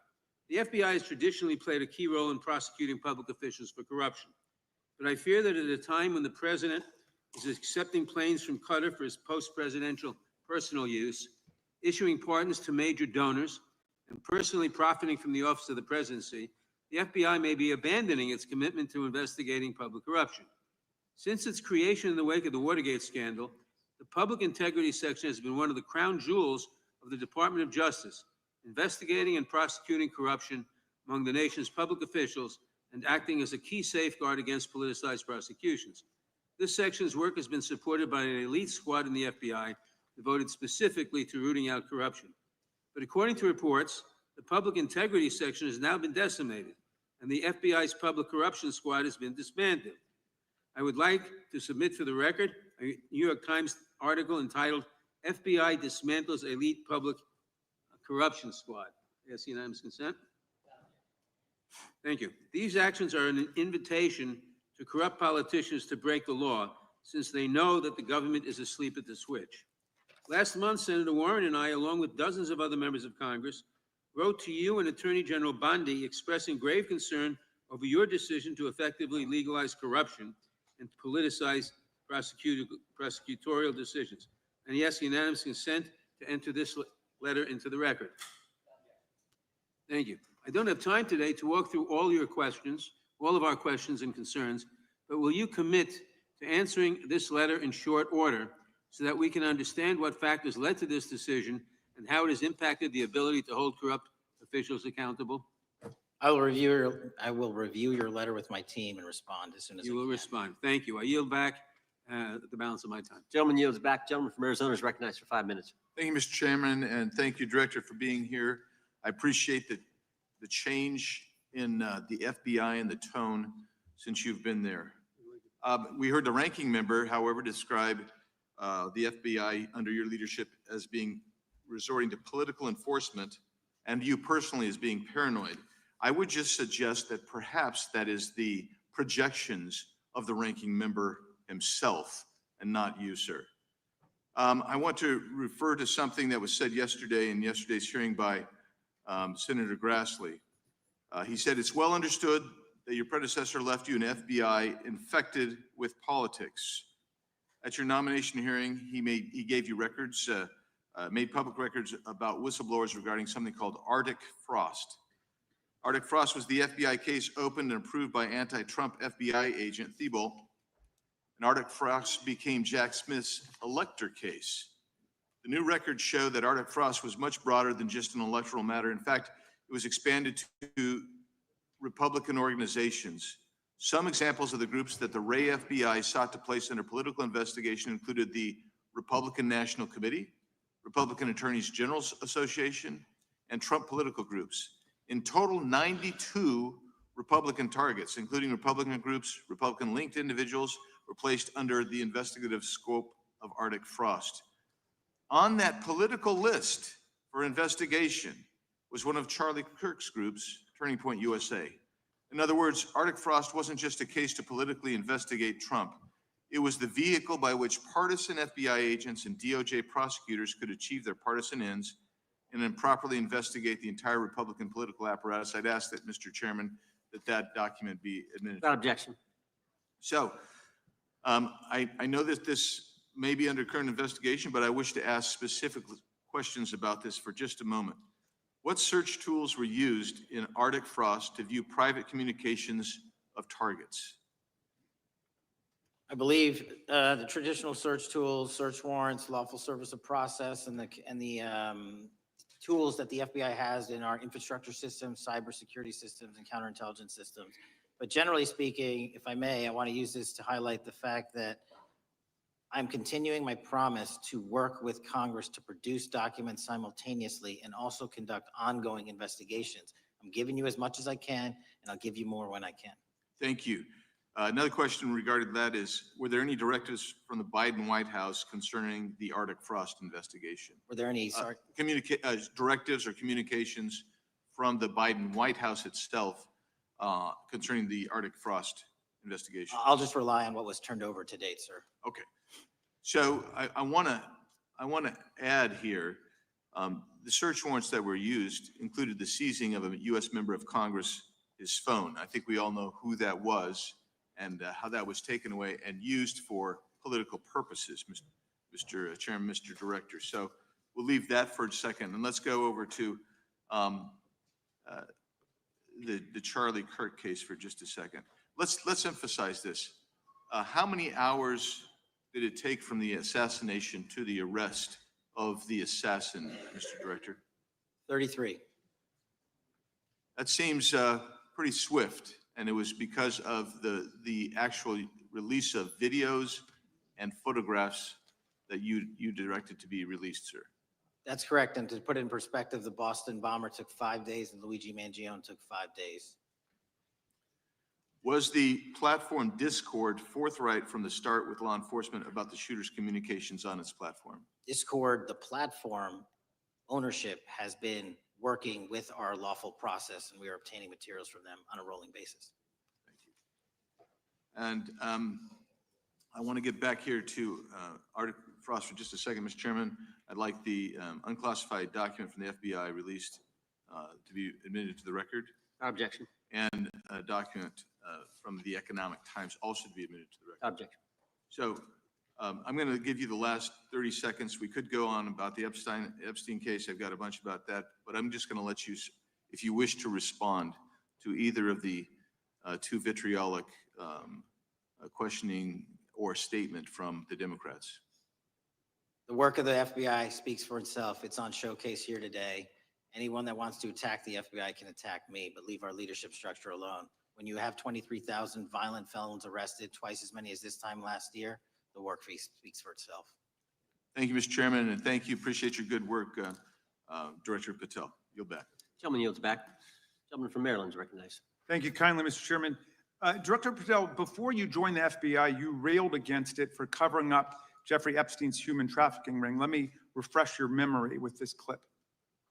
The FBI has traditionally played a key role in prosecuting public officials for corruption. But I fear that at a time when the president is accepting planes from Qatar for his post-presidential personal use, issuing pardons to major donors, and personally profiting from the office of the presidency, the FBI may be abandoning its commitment to investigating public corruption. Since its creation in the wake of the Watergate scandal, the Public Integrity Section has been one of the crown jewels of the Department of Justice, investigating and prosecuting corruption among the nation's public officials and acting as a key safeguard against politicized prosecutions. This section's work has been supported by an elite squad in the FBI devoted specifically to rooting out corruption. But according to reports, the Public Integrity Section has now been decimated, and the FBI's Public Corruption Squad has been disbanded. I would like to submit for the record a New York Times article entitled "FBI Dismantles Elite Public Corruption Squad." Ask unanimous consent. Thank you. These actions are an invitation to corrupt politicians to break the law, since they know that the government is asleep at the switch. Last month, Senator Warren and I, along with dozens of other members of Congress, wrote to you and Attorney General Bondi expressing grave concern over your decision to effectively legalize corruption and politicize prosecutorial decisions. And yes, unanimous consent to enter this letter into the record. Thank you. I don't have time today to walk through all your questions, all of our questions and concerns, but will you commit to answering this letter in short order so that we can understand what factors led to this decision and how it has impacted the ability to hold corrupt officials accountable? I will review your letter with my team and respond as soon as I You will can. respond. Thank you. I yield back the balance of my time. Gentleman yields back. Gentleman from Arizona is recognized for 5 minutes. Thank you, Mr. Chairman, and thank you, Director, for being here. I appreciate the change in the FBI and the tone since you've been there. We heard the ranking member, however, describe the FBI under your leadership as being resorting to political enforcement and you personally as being paranoid. I would just suggest that perhaps that is the projections of the ranking member himself and not you, sir. I want to refer to something that was said yesterday in yesterday's hearing by Senator Grassley. He said, "It's well understood that your predecessor left you an FBI infected with politics." At your nomination hearing, he gave you records, made public records about whistleblowers regarding something called Arctic Frost. Arctic Frost was the FBI case opened and approved by anti-Trump FBI agent Thibault. And Arctic Frost became Jack Smith's elector case. The new records show that Arctic Frost was much broader than just an electoral matter. In fact, it was expanded to Republican organizations. Some examples of the groups that the Ray FBI sought to place under political investigation included the Republican National Committee, Republican Attorneys General's Association, and Trump political groups. In total, 92 Republican targets, including Republican groups, Republican-linked individuals, were placed under the investigative scope of Arctic Frost. On that political list for investigation was one of Charlie Kirk's groups, Turning Point USA. In other words, Arctic Frost wasn't just a case to politically investigate Trump. It was the vehicle by which partisan FBI agents and DOJ prosecutors could achieve their partisan ends and improperly investigate the entire Republican political apparatus. I'd ask that, Mr. Chairman, that that document be administered. Without objection. So I know that this may be under current investigation, but I wish to ask specific questions about this for just a moment. What search tools were used in Arctic frost to view private communications of targets? I believe the traditional search tools, search warrants, lawful service of process, and the tools that the FBI has in our infrastructure systems, cybersecurity systems, and counterintelligence systems. But generally speaking, if I may, I want to use this to highlight the fact that I'm continuing my promise to work with Congress to produce documents simultaneously and also conduct ongoing investigations. I'm giving you as much as I can, and I'll give you more when I can. Thank you. Another question regarding that is, were there any directives from the Biden White House concerning the Arctic frost investigation? Were there any, sorry, Directives or communications from the Biden White House itself concerning the Arctic frost investigation? I'll just rely on what was turned over to date, sir. Okay. So I want to add here, the search warrants that were used included the seizing of a U.S. member of Congress, his phone. I think we all know who that was and how that was taken away and used for political purposes, Mr. Chairman, Mr. Director. So we'll leave that for a second, and let's go over to the Charlie Kirk case for just a second. Let's emphasize this. How many hours did it take from the assassination to the arrest of the assassin, Mr. Director? 33. That seems pretty swift, and it was because of the actual release of videos and photographs that you directed to be released, sir. That's correct. And to put it in perspective, the Boston bomber took 5 days and Luigi Mangione took 5 days. Was the platform Discord forthright from the start with law enforcement about the shooter's communications on its platform? Discord, the platform ownership, has been working with our lawful process, and we are obtaining materials from them on a rolling basis. Thank you. And I want to get back here to Arctic frost for just a second, Mr. Chairman. I'd like the unclassified document from the FBI released to be admitted to the record, Without objection. and a document from the Economic Times also to be admitted to the record. Without objection. So I'm going to give you the last 30 seconds. We could go on about the Epstein case. I've got a bunch about that, but I'm just going to let you, if you wish to respond to either of the two vitriolic questioning or statement from the Democrats. The work of the FBI speaks for itself. It's on showcase here today. Anyone that wants to attack the FBI can attack me, but leave our leadership structure alone. When you have 23,000 violent felons arrested, twice as many as this time last year, the work speaks for itself. Thank you, Mr. Chairman, and thank you. Appreciate your good work, Director Patel. Yield back. Gentleman yields back. Gentleman from Maryland is recognized. Thank you kindly, Mr. Chairman. Director Patel, before you joined the FBI, you railed against it for covering up Jeffrey Epstein's human trafficking ring. Let me refresh your memory with this clip.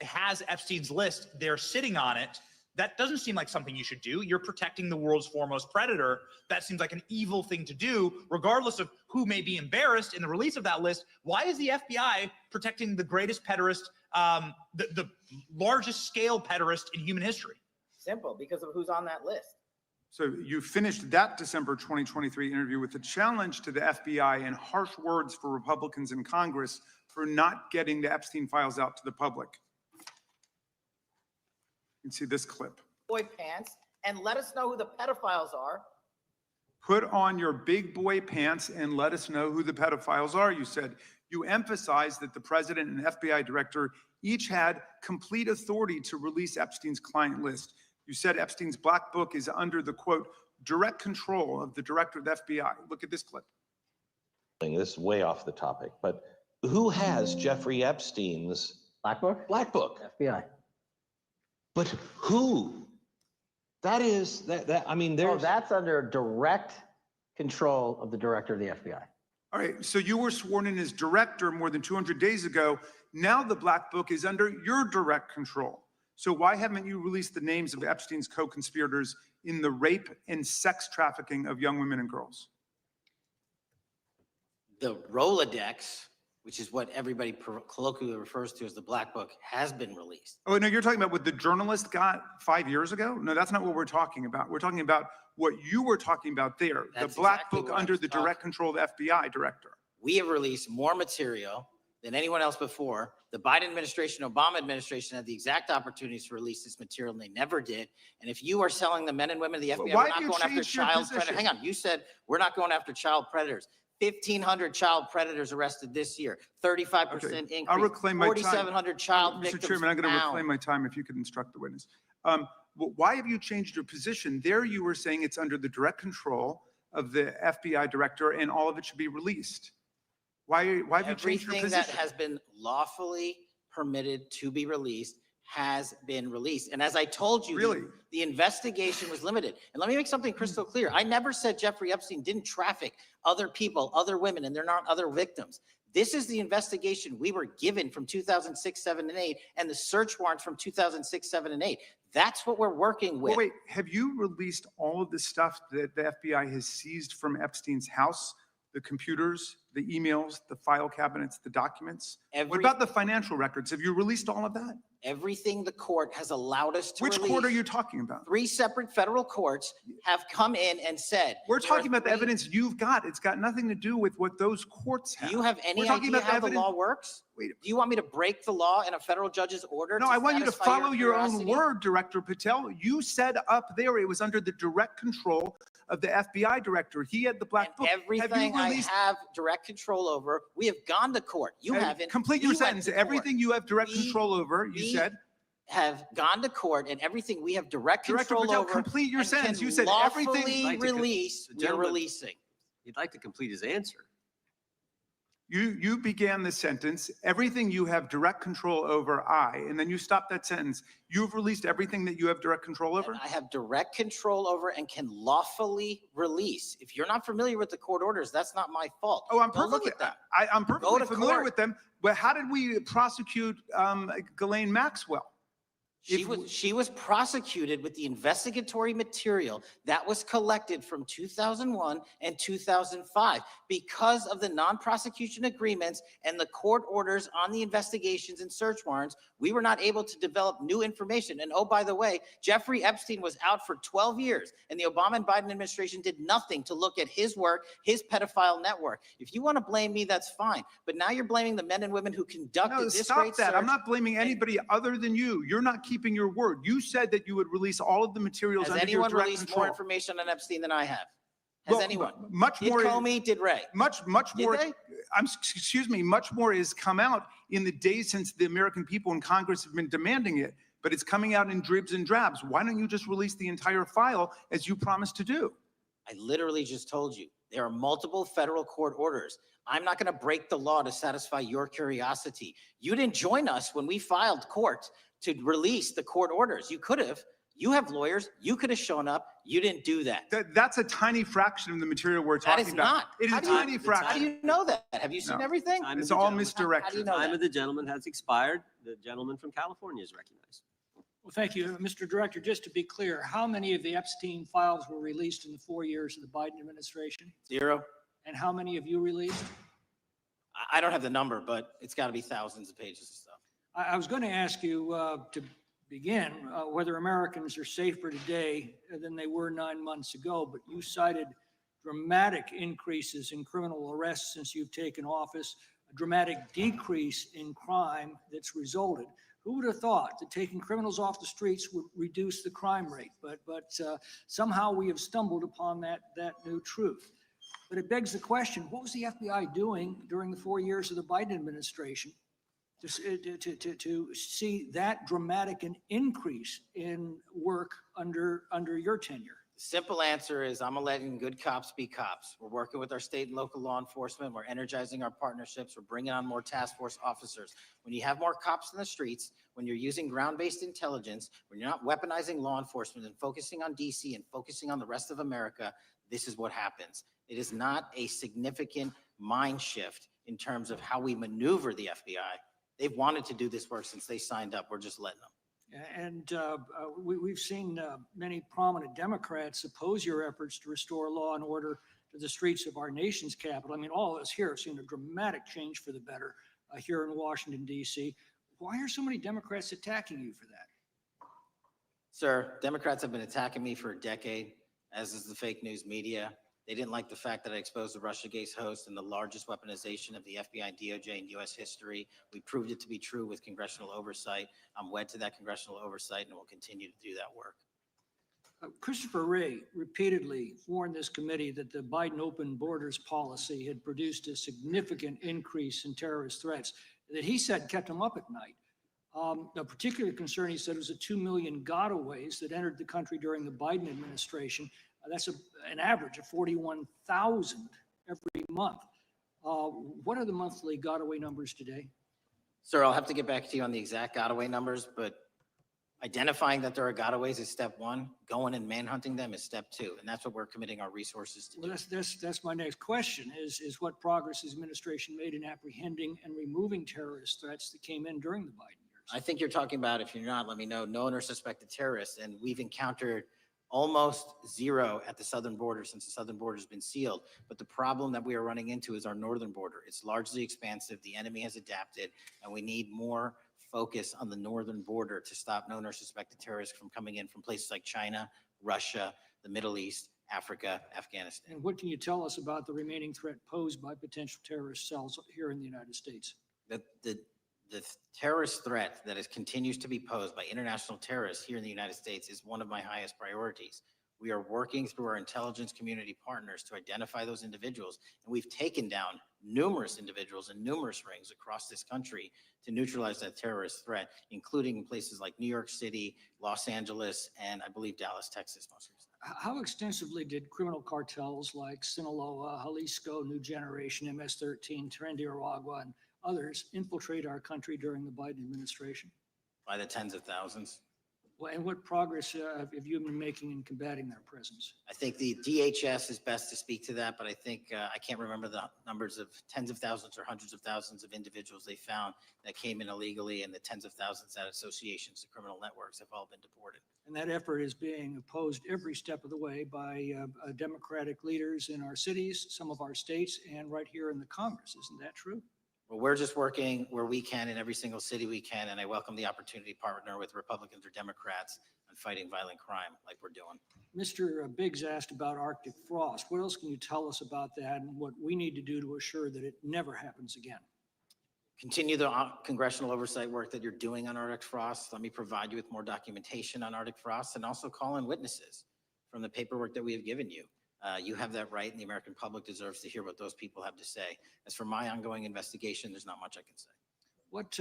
It has Epstein's list. They're sitting on it. That doesn't seem like something you should do. You're protecting the world's foremost predator. That seems like an evil thing to do, regardless of who may be embarrassed in the release of that list. Why is the FBI protecting the greatest pederast, the largest scale pederast in human history? Simple, because of who's on that list. So you finished that December 2023 interview with a challenge to the FBI and harsh words for Republicans in Congress for not getting the Epstein files out to the public. You can see this clip. Boy pants, and let us know who the pedophiles are. Put on your big boy pants and let us know who the pedophiles are, you said. You emphasized that the president and FBI director each had complete authority to release Epstein's client list. You said Epstein's black book is under the, quote, direct control of the director of the FBI. Look at this clip. This is way off the topic, but who has Jeffrey Epstein's Black Book? black book? FBI. But who? That is, I mean, Oh, there's, that's under direct control of the director of the FBI. All right, so you were sworn in as director more than 200 days ago. Now the black book is under your direct control. So why haven't you released the names of Epstein's co-conspirators in the rape and sex trafficking of young women and girls? The Rolodex which is what everybody colloquially refers to as the Black Book, has been released. Oh, no, you're talking about what the journalist got 5 years ago? No, that's not what we're talking about. We're talking about what you were talking about there, That's the Black exactly Book what I under was the direct control of the FBI director. We have released more material than anyone else before. The Biden administration, Obama administration had the exact opportunities to release this material, and they never did. And if you are selling the men and women of the FBI, Why we're have not you going after changed your child position? predators. Hang on, you said we're not going after child predators. 1,500 child predators arrested this year, 35% Okay, increase. I'll reclaim my time. 4,700 child Mr. victims Chairman, I'm going to found. reclaim my time if you could instruct the witness. Why have you changed your position? There you were saying it's under the direct control of the FBI director and all of it should be released. Why have you changed your Everything position? that has been lawfully permitted to be released has been released. And as I told you, Really? the investigation was limited. And let me make something crystal clear. I never said Jeffrey Epstein didn't traffic other people, other women, and they're not other victims. This is the investigation we were given from 2006, 7, and 8, and the search warrants from 2006, 7, and 8. That's what we're working with. Well, wait, have you released all of the stuff that the FBI has seized from Epstein's house? The computers, the emails, the file cabinets, the documents? What about the financial records? Have you released all of that? Everything the court has allowed us to Which release. court are you talking about? 3 separate federal courts have come in and said. We're there are talking about the 3 evidence you've got. It's got nothing to do with what those courts Do have. you have any We're talking idea about how the evidence- law works? Wait. Do you want me to break the law in a federal judge's order? No, I want you to satisfy follow your own curiosity? word, Director Patel. You said up there it was under the direct control of the FBI director. He had the Black Book. And everything I have direct control over, we have gone to court. You haven't. Complete We your went sentence. to court. Everything you have direct We- control over, you we said. Have gone to court, and everything we have direct Director control Patel, over. complete your and sentence. can You said everything- lawfully I'd like to release, the we're gentleman- releasing. He'd like to complete his answer. You began the sentence, everything you have direct control over, and then you stopped that sentence. You've released everything that you have direct control over? And I have direct control over and can lawfully release. If you're not familiar with the court orders, that's not my fault. Oh, I'm Go look perfectly, at them. I'm perfectly to familiar court. with them, but how did we prosecute Ghislaine Maxwell? She was prosecuted with the investigatory material that was collected from 2001 and 2005. Because of the non-prosecution agreements and the court orders on the investigations and search warrants, we were not able to develop new information. And oh, by the way, Jeffrey Epstein was out for 12 years, and the Obama and Biden administration did nothing to look at his work, his pedophile network. If you want to blame me, that's fine. But now you're blaming the men and women who conducted No, this stop great that. I'm search. not blaming anybody other than you. You're not keeping your word. You said that you would release all of the materials Has under your anyone direct released more control. information on Epstein than I have? Has Well, anyone? Much Did more. Comey, did Ray? Much Did more. they? Excuse me, much more has come out in the days since the American people and Congress have been demanding it, but it's coming out in dribs and drabs. Why don't you just release the entire file as you promised to do? I literally just told you, there are multiple federal court orders. I'm not going to break the law to satisfy your curiosity. You didn't join us when we filed court to release the court orders. You could have. You have lawyers. You could have shown up. You didn't do that. That's a tiny fraction of the material we're That talking is about. not. It is How a do you- tiny How fraction. do you know that? Have you seen No. everything? Time It's of the all gentleman- How do you misdirection. know Time that? of the gentleman has expired. The gentleman from California is recognized. Well, thank you. Mr. Director, just to be clear, how many of the Epstein files were released in the 4 years of the Biden administration? 0. And how many have you released? I don't have the number, but it's got to be thousands of pages of stuff. I was going to ask you to begin whether Americans are safer today than they were 9 months ago, but you cited dramatic increases in criminal arrests since you've taken office, a dramatic decrease in crime that's resulted. Who would have thought that taking criminals off the streets would reduce the crime rate? But somehow we have stumbled upon that new truth. But it begs the question, what was the FBI doing during the 4 years of the Biden administration to see that dramatic an increase in work under your tenure? The simple answer is I'm letting good cops be cops. We're working with our state and local law enforcement. We're energizing our partnerships. We're bringing on more task force officers. When you have more cops in the streets, when you're using ground-based intelligence, when you're not weaponizing law enforcement and focusing on DC and focusing on the rest of America, this is what happens. It is not a significant mind shift in terms of how we maneuver the FBI. They've wanted to do this work since they signed up. We're just letting them. And we've seen many prominent Democrats oppose your efforts to restore law and order to the streets of our nation's capital. I mean, all of us here have seen a dramatic change for the better here in Washington, D.C. Why are so many Democrats attacking you for that? Sir, Democrats have been attacking me for a decade, as is the fake news media. They didn't like the fact that I exposed the Russiagate host and the largest weaponization of the FBI, DOJ, and U.S. history. We proved it to be true with congressional oversight. I'm wed to that congressional oversight and will continue to do that work. Christopher Wray repeatedly warned this committee that the Biden open borders policy had produced a significant increase in terrorist threats that he said kept him up at night. A particular concern, he said, was the 2 million gotaways that entered the country during the Biden administration. That's an average of 41,000 every month. What are the monthly gotaway numbers today? Sir, I'll have to get back to you on the exact gotaway numbers, but identifying that there are gotaways is step one. Going and manhunting them is step two, and that's what we're committing our resources to do. Well, that's my next question is what progress has administration made in apprehending and removing terrorist threats that came in during the Biden years? I think you're talking about, if you're not, let me know, known or suspected terrorists, and we've encountered almost zero at the southern border since the southern border has been sealed. But the problem that we are running into is our northern border. It's largely expansive. The enemy has adapted, and we need more focus on the northern border to stop known or suspected terrorists from coming in from places like China, Russia, the Middle East, Africa, Afghanistan. And what can you tell us about the remaining threat posed by potential terrorist cells here in the United States? The terrorist threat that continues to be posed by international terrorists here in the United States is one of my highest priorities. We are working through our intelligence community partners to identify those individuals, and we've taken down numerous individuals in numerous rings across this country to neutralize that terrorist threat, including in places like New York City, Los Angeles, and I believe Dallas, Texas, most recently. How extensively did criminal cartels like Sinaloa, Jalisco, New Generation, MS-13, Tren de Aragua, and others infiltrate our country during the Biden administration? By the tens of thousands. Well, and what progress have you been making in combating their presence? I think the DHS is best to speak to that, but I think I can't remember the numbers of tens of thousands or hundreds of thousands of individuals they found that came in illegally, and the tens of thousands that associations to criminal networks have all been deported. And that effort is being opposed every step of the way by Democratic leaders in our cities, some of our states, and right here in the Congress. Isn't that true? Well, we're just working where we can in every single city we can, and I welcome the opportunity to partner with Republicans or Democrats on fighting violent crime like we're doing. Mr. Biggs asked about Arctic frost. What else can you tell us about that and what we need to do to assure that it never happens again? Continue the congressional oversight work that you're doing on Arctic frost. Let me provide you with more documentation on Arctic frost and also call in witnesses from the paperwork that we have given you. You have that right, and the American public deserves to hear what those people have to say. As for my ongoing investigation, there's not much I can say. What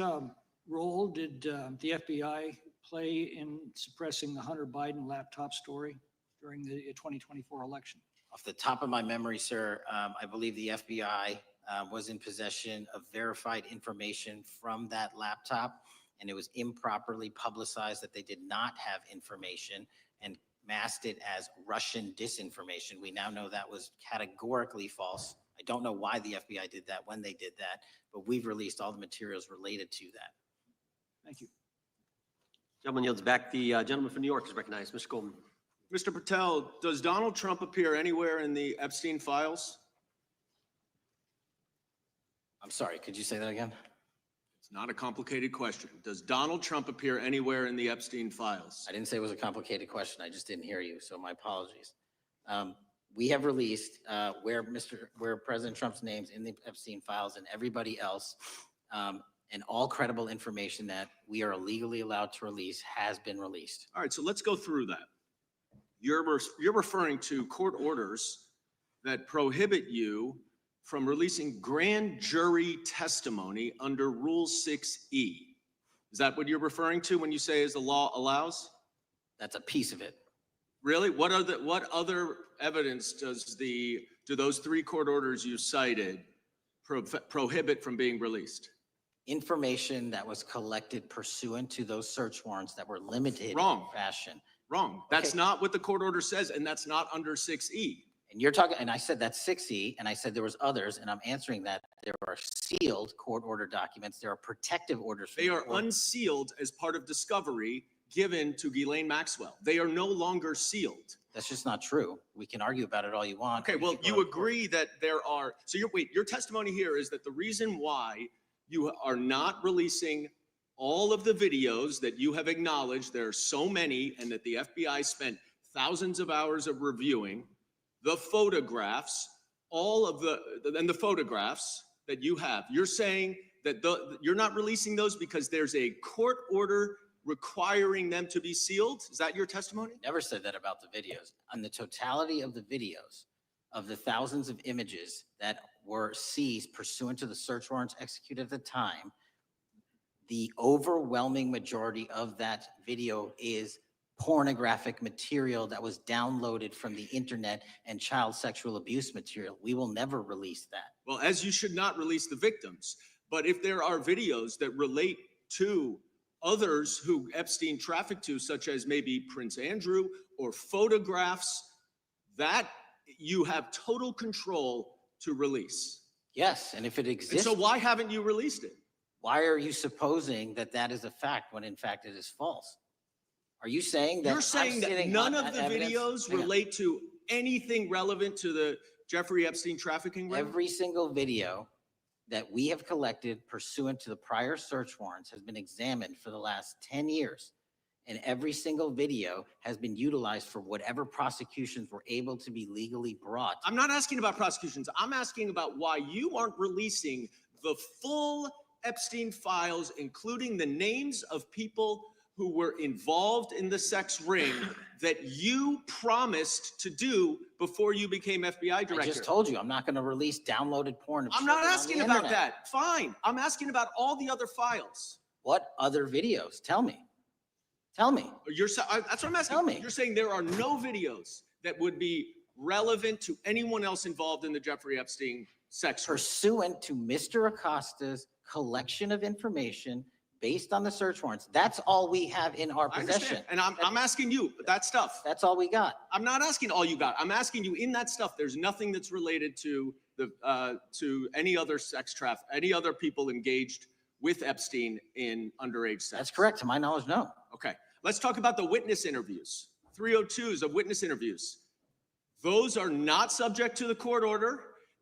role did the FBI play in suppressing the Hunter Biden laptop story during the 2024 election? Off the top of my memory, sir, I believe the FBI was in possession of verified information from that laptop, and it was improperly publicized that they did not have information and masked it as Russian disinformation. We now know that was categorically false. I don't know why the FBI did that, when they did that, but we've released all the materials related to that. Thank you. Gentleman yields back. The gentleman from New York is recognized. Mr. Goldman. Mr. Patel, does Donald Trump appear anywhere in the Epstein files? I'm sorry, could you say that again? It's not a complicated question. Does Donald Trump appear anywhere in the Epstein files? I didn't say it was a complicated question. I just didn't hear you, so my apologies. We have released where President Trump's name's in the Epstein files and everybody else, and all credible information that we are legally allowed to release has been released. All right, so let's go through that. You're referring to court orders that prohibit you from releasing grand jury testimony under Rule 6E. Is that what you're referring to when you say as the law allows? That's a piece of it. Really? What other evidence do those three court orders you cited prohibit from being released? Information that was collected pursuant to those search warrants that were limited Wrong. in fashion. Wrong. That's Okay. not what the court order says, and that's not under 6E. And you're talking, and I said that's 6E, and I said there was others, and I'm answering that there are sealed court order documents. There are protective orders. from They the are court. unsealed as part of discovery given to Ghislaine Maxwell. They are no longer sealed. That's just not true. We can argue about it all you want. Okay, but well, people you are- agree that there are, so your testimony here is that the reason why you are not releasing all of the videos that you have acknowledged, there are so many, and that the FBI spent thousands of hours of reviewing, the photographs, and the photographs that you have. You're saying that you're not releasing those because there's a court order requiring them to be sealed? Is that your testimony? Never said that about the videos. On the totality of the videos, of the thousands of images that were seized pursuant to the search warrants executed at the time, the overwhelming majority of that video is pornographic material that was downloaded from the internet and child sexual abuse material. We will never release that. Well, as you should not release the victims, but if there are videos that relate to others who Epstein trafficked to, such as maybe Prince Andrew, or photographs, that you have total control to release. Yes, and if it And exists, so why haven't you released it? why are you supposing that that is a fact when in fact it is false? Are you saying that? You're I'm saying that sitting none on of the that evidence? videos Hang on. relate to anything relevant to the Jeffrey Epstein trafficking ring? Every single video that we have collected pursuant to the prior search warrants has been examined for the last 10 years. And every single video has been utilized for whatever prosecutions were able to be legally brought. I'm not asking about prosecutions. I'm asking about why you aren't releasing the full Epstein files, including the names of people who were involved in the sex ring that you promised to do before you became FBI director. I just told you, I'm not going to release downloaded porn. of I'm not children on the asking about internet. that. Fine. I'm asking about all the other files. What other videos? Tell me. Tell me. That's what I'm asking. Tell me. You're saying there are no videos that would be relevant to anyone else involved in the Jeffrey Epstein sex ring. Pursuant to Mr. Acosta's collection of information based on the search warrants. That's all we have in our I possession. understand. And I'm asking you that stuff. That's all we got. I'm not asking all you got. I'm asking you in that stuff, there's nothing that's related to to any other sex traffic, any other people engaged with Epstein in underage sex. That's correct. To my knowledge, no. Okay. Let's talk about the witness interviews. 302s of witness interviews. Those are not subject to the court order.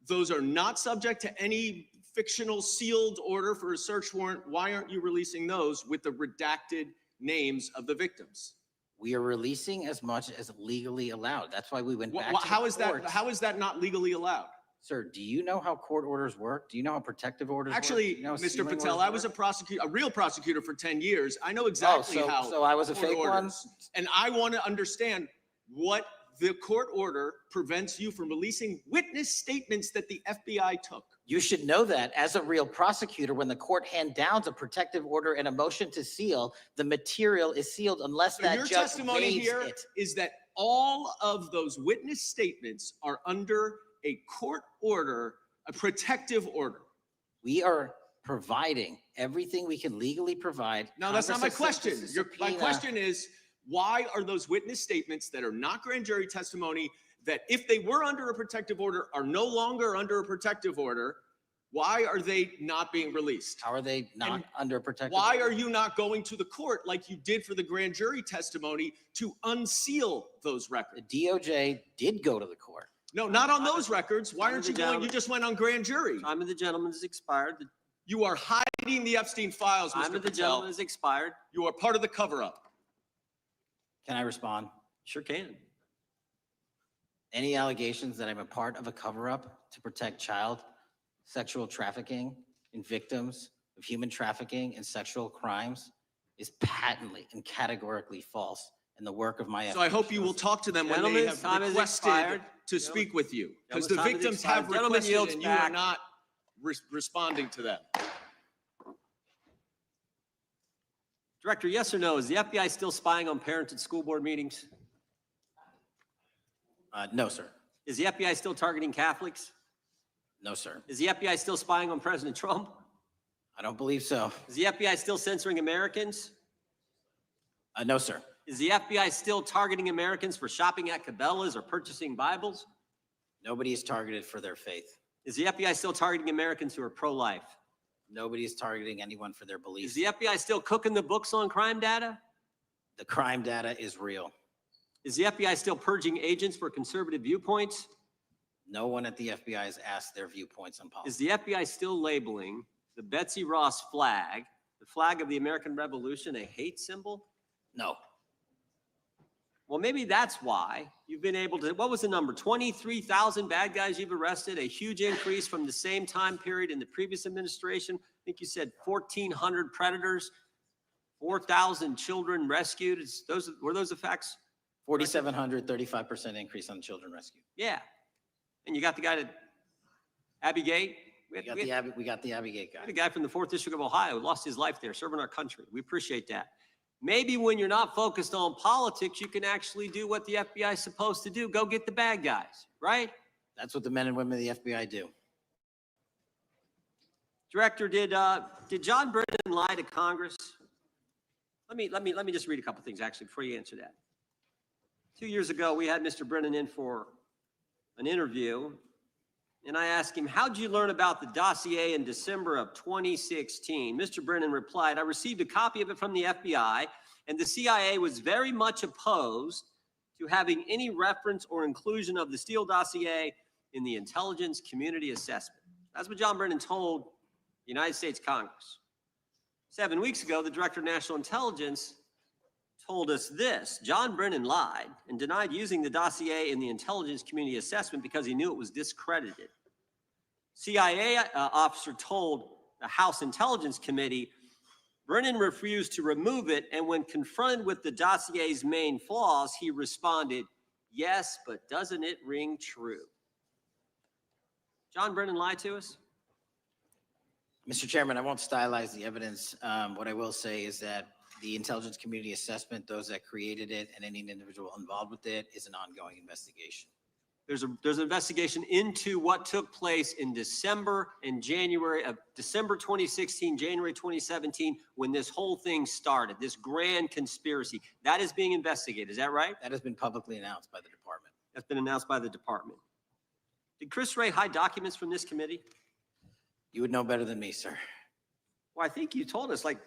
Those are not subject to any fictional sealed order for a search warrant. Why aren't you releasing those with the redacted names of the victims? We are releasing as much as legally allowed. That's why we went back to How the is that? courts. How is that not legally allowed? Sir, do you know how court orders work? Do you know how protective orders work? Do Actually, you know how Mr. sealing Patel, orders I was a work? prosecutor, a real prosecutor for 10 years. I know exactly so- how. so I was a court fake one? orders- And I want to understand what the court order prevents you from releasing witness statements that the FBI took. You should know that as a real prosecutor, when the court hand downs a protective order and a motion to seal, the material is sealed unless So that your judge testimony waives here it. is that all of those witness statements are under a court order, a protective order. We are providing everything we can legally provide. No, that's not my Congress has question. sent us a My subpoena. question is, why are those witness statements that are not grand jury testimony, that if they were under a protective order are no longer under a protective order, why are they not being released? How are they not And under protective? Why order? are you not going to the court like you did for the grand jury testimony to unseal those The records? DOJ did go to the court. No, not on those records. Why Time aren't of you the going? You gentleman. just went on grand jury. Time of the gentleman has expired. The You are hiding the Epstein files, time Mr. of the gentleman Patel. has expired. You are part of the cover-up. Can I respond? Sure can. Any allegations that I'm a part of a cover-up to protect child sexual trafficking and victims of human trafficking and sexual crimes is patently and categorically false in the work of my. So I hope you will talk to them when they Gentlemen's time have has requested expired. to speak with you. Because Gentlemen's the time has victims expired. have Gentleman requested yields and you are back. not responding to them. Director, yes or no? Is the FBI still spying on parents at school board meetings? No, sir. Is the FBI still targeting Catholics? No, sir. Is the FBI still spying on President Trump? I don't believe so. Is the FBI still censoring Americans? No, sir. Is the FBI still targeting Americans for shopping at Cabela's or purchasing Bibles? Nobody is targeted for their faith. Is the FBI still targeting Americans who are pro-life? Nobody is targeting anyone for their Is beliefs. the FBI still cooking the books on crime data? The crime data is real. Is the FBI still purging agents for conservative viewpoints? No one at the FBI has asked their viewpoints on Is policy. the FBI still labeling the Betsy Ross flag, the flag of the American Revolution, a hate symbol? No. Well, maybe that's why you've been able to, what was the number? 23,000 bad guys you've arrested, a huge increase from the same time period in the previous administration. I think you said 1,400 predators, 4,000 children rescued. Were those the facts? 4,700, 35% increase on children rescued. Yeah. And you got the guy that, Abbey Gate? We got the Abbey Gate guy. The guy from the 4th District of Ohio who lost his life there serving our country. We appreciate that. Maybe when you're not focused on politics, you can actually do what the FBI is supposed to do. Go get the bad guys, right? That's what the men and women of the FBI do. Director, did John Brennan lie to Congress? Let me just read a couple things actually before you answer that. 2 years ago, we had Mr. Brennan in for an interview, and I asked him, how'd you learn about the dossier in December of 2016? Mr. Brennan replied, I received a copy of it from the FBI, and the CIA was very much opposed to having any reference or inclusion of the Steele dossier in the intelligence community assessment. That's what John Brennan told the United States Congress. 7 weeks ago, the Director of National Intelligence told us this: John Brennan lied and denied using the dossier in the intelligence community assessment because he knew it was discredited. CIA officer told the House Intelligence Committee Brennan refused to remove it, and when confronted with the dossier's main flaws, he responded, yes, but doesn't it ring true? John Brennan lied to us? Mr. Chairman, I won't stylize the evidence. What I will say is that the intelligence community assessment, those that created it and any individual involved with it, is an ongoing investigation. There's an investigation into what took place in December and January of December 2016, January 2017, when this whole thing started, this grand conspiracy. That is being investigated. Is that right? That has been publicly announced by the department. That's been announced by the department. Did Chris Wray hide documents from this committee? You would know better than me, sir. Well, I think you told us like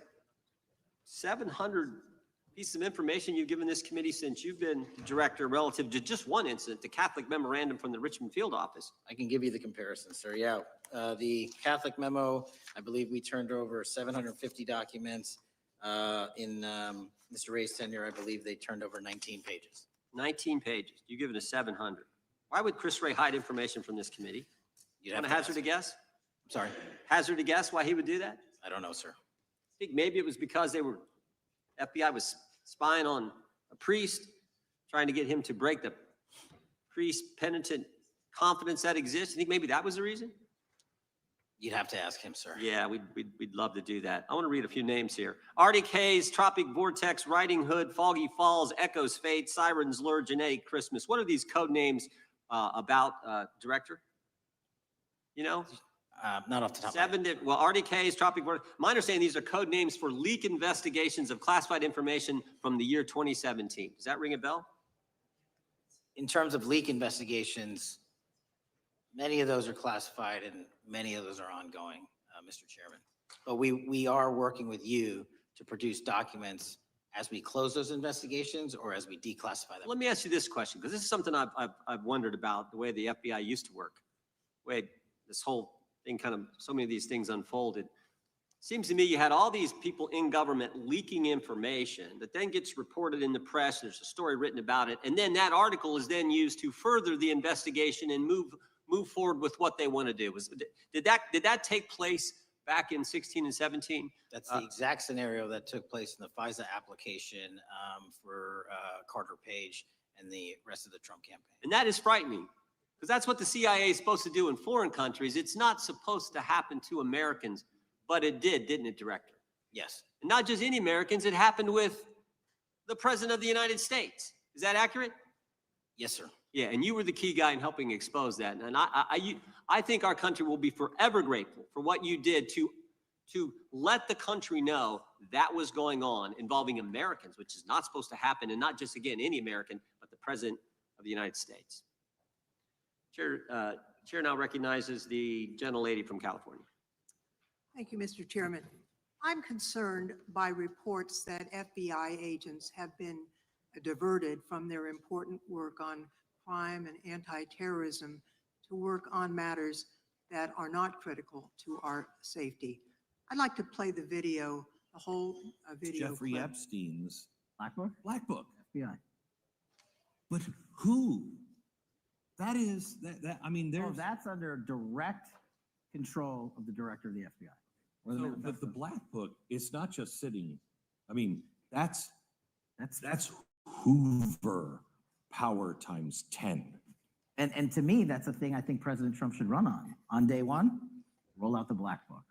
700 pieces of information you've given this committee since you've been director relative to just one incident, the Catholic memorandum from the Richmond field office. I can give you the comparison, sir. Yeah, the Catholic memo, I believe we turned over 750 documents. In Mr. Ray's tenure, I believe they turned over 19 pages. 19 pages. You've given us 700. Why would Chris Wray hide information from this committee? You'd Want have to to hazard ask. a guess? I'm sorry. Hazard a guess why he would do that? I don't know, sir. I think maybe it was because FBI was spying on a priest, trying to get him to break the priest penitent confidence that exists. You think maybe that was the reason? You'd have to ask him, sir. Yeah, we'd love to do that. I want to read a few names here. Arctic Haze, Tropic Vortex, Riding Hood, Foggy Falls, Echoes Fate, Sirens Lure, Genetic Christmas. What are these code names about, Director? You know? Not off the top of my head. Well, Arctic Haze, Tropic Vortex. My understanding, these are code names for leak investigations of classified information from the year 2017. Does that ring a bell? In terms of leak investigations, many of those are classified and many of those are ongoing, Mr. Chairman. But we are working with you to produce documents as we close those investigations or as we declassify them. Let me ask you this question, because this is something I've wondered about, the way the FBI used to work. The way this whole thing kind of, so many of these things unfolded. Seems to me you had all these people in government leaking information that then gets reported in the press. There's a story written about it. And then that article is then used to further the investigation and move forward with what they want to do. Did that take place back in 16 and 17? That's the exact scenario that took place in the FISA application for Carter Page and the rest of the Trump campaign. And that is frightening, because that's what the CIA is supposed to do in foreign countries. It's not supposed to happen to Americans, but it did, didn't it, Director? Yes. And not just any Americans, it happened with the President of the United States. Is that accurate? Yes, sir. Yeah, and you were the key guy in helping expose that. And I think our country will be forever grateful for what you did to let the country know that was going on involving Americans, which is not supposed to happen, and not just, again, any American, but the President of the United States. Chair now recognizes the gentlelady from California. Thank you, Mr. Chairman. I'm concerned by reports that FBI agents have been diverted from their important work on crime and anti-terrorism to work on matters that are not critical to our safety. I'd like to play the video, the whole video. Jeffrey clip. Epstein's Black Book? Black Book. FBI. But who? That is, I mean, Oh, there's, that's under direct control of the director of the FBI. Or the so, but manifesto. the Black Book, it's not just sitting, I mean, that's Hoover power times 10. And to me, that's a thing I think President Trump should run on day one, roll out the Black Book.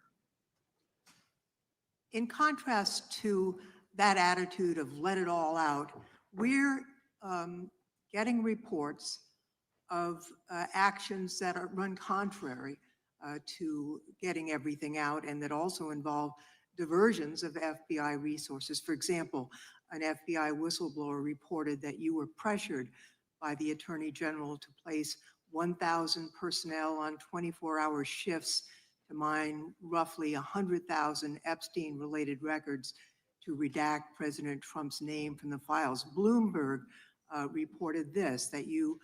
In contrast to that attitude of let it all out, we're getting reports of actions that run contrary to getting everything out and that also involve diversions of FBI resources. For example, an FBI whistleblower reported that you were pressured by the Attorney General to place 1,000 personnel on 24-hour shifts to mine roughly 100,000 Epstein-related records to redact President Trump's name from the files. Bloomberg reported this, that you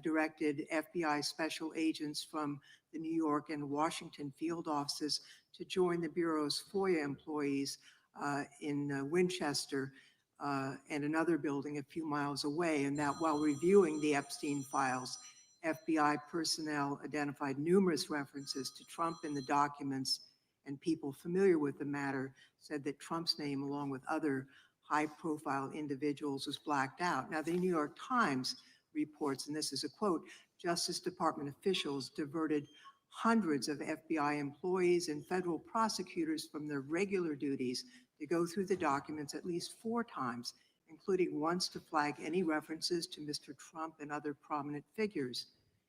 directed FBI special agents from the New York and Washington field offices to join the Bureau's FOIA employees in Winchester and another building a few miles away, and that while reviewing the Epstein files, FBI personnel identified numerous references to Trump in the documents, and people familiar with the matter said that Trump's name, along with other high-profile individuals, was blacked out. Now, the New York Times reports, and this is a quote, Justice Department officials diverted hundreds of FBI employees and federal prosecutors from their regular duties to go through the documents at least 4 times, including once to flag any references to Mr. Trump and other prominent figures.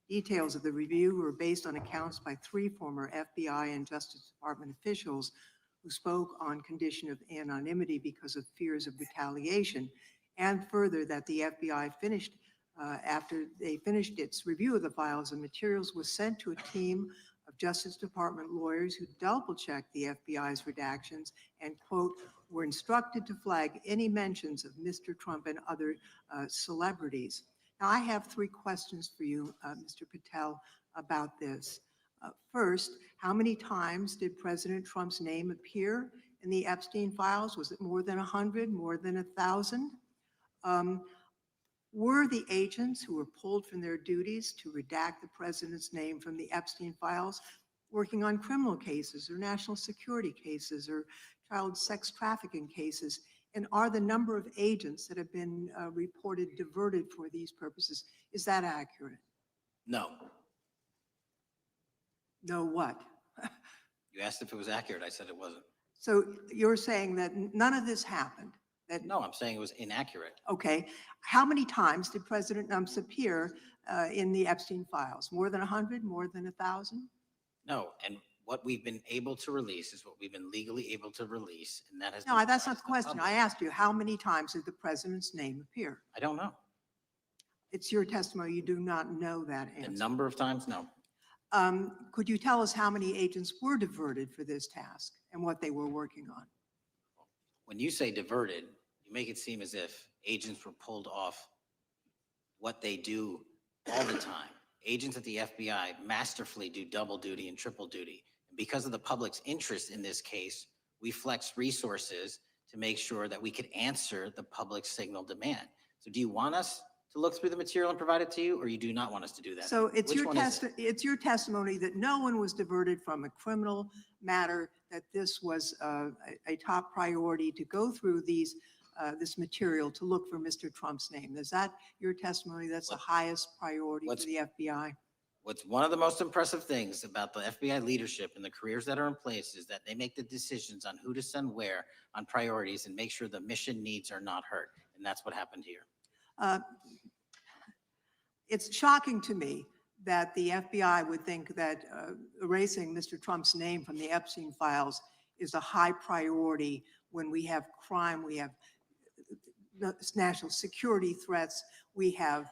Details of the review were based on accounts by 3 former FBI and Justice Department officials who spoke on condition of anonymity because of fears of retaliation, and further that the FBI finished after they finished its review of the files and materials was sent to a team of Justice Department lawyers who double-checked the FBI's redactions and, quote, were instructed to flag any mentions of Mr. Trump and other celebrities. Now, I have 3 questions for you, Mr. Patel, about this. First, how many times did President Trump's name appear in the Epstein files? Was it more than 100, more than 1,000? Were the agents who were pulled from their duties to redact the president's name from the Epstein files working on criminal cases or national security cases or child sex trafficking cases? And are the number of agents that have been reported diverted for these purposes, is that accurate? No. No what? You asked if it was accurate. I said it wasn't. So you're saying that none of this happened? That, No, I'm saying it was inaccurate. okay. How many times did President Trump appear in the Epstein files? More than 100, more than 1,000? No, and what we've been able to release is what we've been legally able to release, and that has. No, been that's not released the to question. I public. asked you, how many times did the president's name appear? I don't know. It's your testimony. You do not know that The answer. number of times, no. Could you tell us how many agents were diverted for this task and what they were working on? When you say diverted, you make it seem as if agents were pulled off what they do all the time. Agents at the FBI masterfully do double duty and triple duty. And because of the public's interest in this case, we flex resources to make sure that we could answer the public signal demand. So do you want us to look through the material and provide it to you, or you do not want us to do that? So it's Which your one is it? it's your testimony that no one was diverted from a criminal matter, that this was a top priority to go through this material to look for Mr. Trump's name. Is that your testimony? That's the highest priority for the FBI? What's one of the most impressive things about the FBI leadership and the careers that are in place is that they make the decisions on who to send where on priorities and make sure the mission needs are not hurt. And that's what happened here. It's shocking to me that the FBI would think that erasing Mr. Trump's name from the Epstein files is a high priority when we have crime, we have national security threats, we have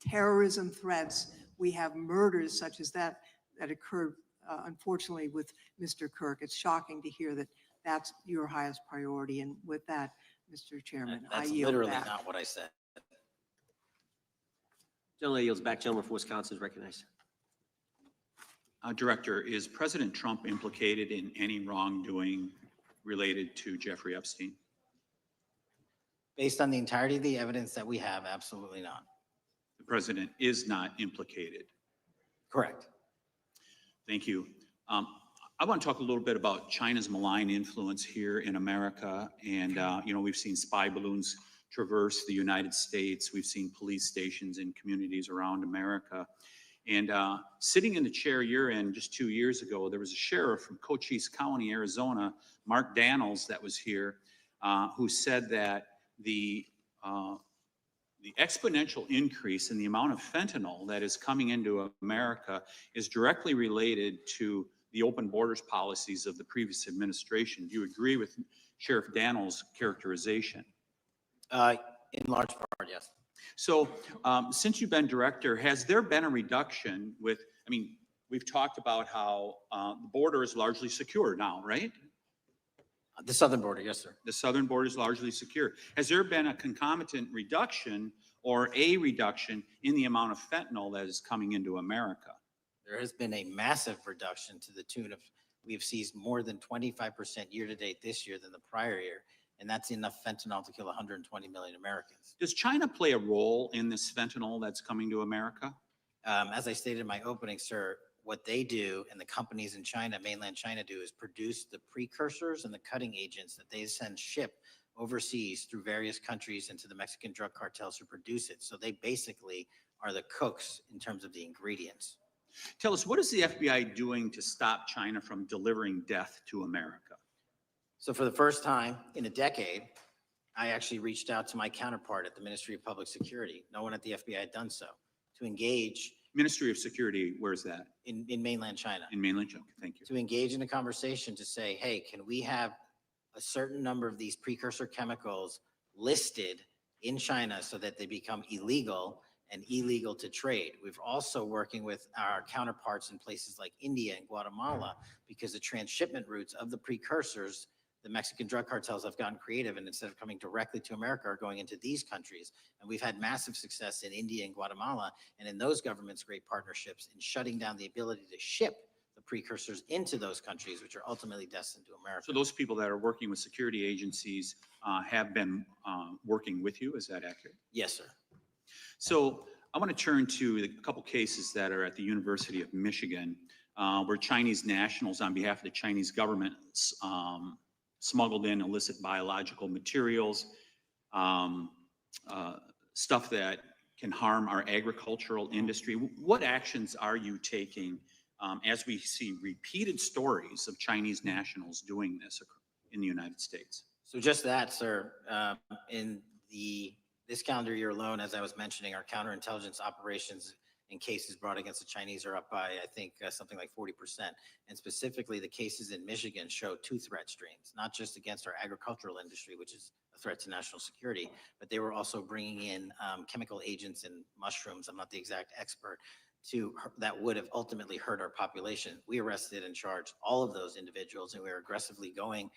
terrorism threats, we have murders such as that occurred unfortunately, with Mr. Kirk, it's shocking to hear that that's your highest priority. And with that, Mr. Chairman, I That's yield literally back. not what I said. Gentleman yields back. Gentleman from Wisconsin is recognized. Director, is President Trump implicated in any wrongdoing related to Jeffrey Epstein? Based on the entirety of the evidence that we have, absolutely not. The president is not implicated. Correct. Thank you. I want to talk a little bit about China's malign influence here in America. And, we've seen spy balloons traverse the United States. We've seen police stations in communities around America. And sitting in the chair you're in just 2 years ago, there was a sheriff from Cochise County, Arizona, Mark Daniels, that was here, who said that the exponential increase in the amount of fentanyl that is coming into America is directly related to the open borders policies of the previous administration. Do you agree with Sheriff Daniels' characterization? In large part, yes. So since you've been director, has there been a reduction with, we've talked about how the border is largely secure now, right? The southern border, yes, sir. The southern border is largely secure. Has there been a concomitant reduction or a reduction in the amount of fentanyl that is coming into America? There has been a massive reduction to the tune of, we've seized more than 25% year to date this year than the prior year. And that's enough fentanyl to kill 120 million Americans. Does China play a role in this fentanyl that's coming to America? As I stated in my opening, sir, what they do and the companies in China, mainland China do, is produce the precursors and the cutting agents that they send ship overseas through various countries into the Mexican drug cartels who produce it. So they basically are the cooks in terms of the ingredients. Tell us, what is the FBI doing to stop China from delivering death to America? So for the first time in a decade, I actually reached out to my counterpart at the Ministry of Public Security. No one at the FBI had done so, to engage. Ministry of Security, where's that? In mainland China. In mainland China, thank you. To engage in a conversation to say, hey, can we have a certain number of these precursor chemicals listed in China so that they become illegal and illegal to trade. We're also working with our counterparts in places like India and Guatemala because the transshipment routes of the precursors, the Mexican drug cartels have gotten creative, and instead of coming directly to America are going into these countries. And we've had massive success in India and Guatemala and in those governments' great partnerships in shutting down the ability to ship the precursors into those countries, which are ultimately destined to America. So those people that are working with security agencies have been working with you, is that accurate? Yes, sir. So I want to turn to a couple cases that are at the University of Michigan, where Chinese nationals on behalf of the Chinese government smuggled in illicit biological materials, stuff that can harm our agricultural industry. What actions are you taking as we see repeated stories of Chinese nationals doing this in the United States? So just that, sir, in this calendar year alone, as I was mentioning, our counterintelligence operations and cases brought against the Chinese are up by, I think, something like 40%. And specifically, the cases in Michigan show two threat streams, not just against our agricultural industry, which is a threat to national security, but they were also bringing in chemical agents and mushrooms. I'm not the exact expert that would have ultimately hurt our population. We arrested and charged all of those individuals, and we were aggressively going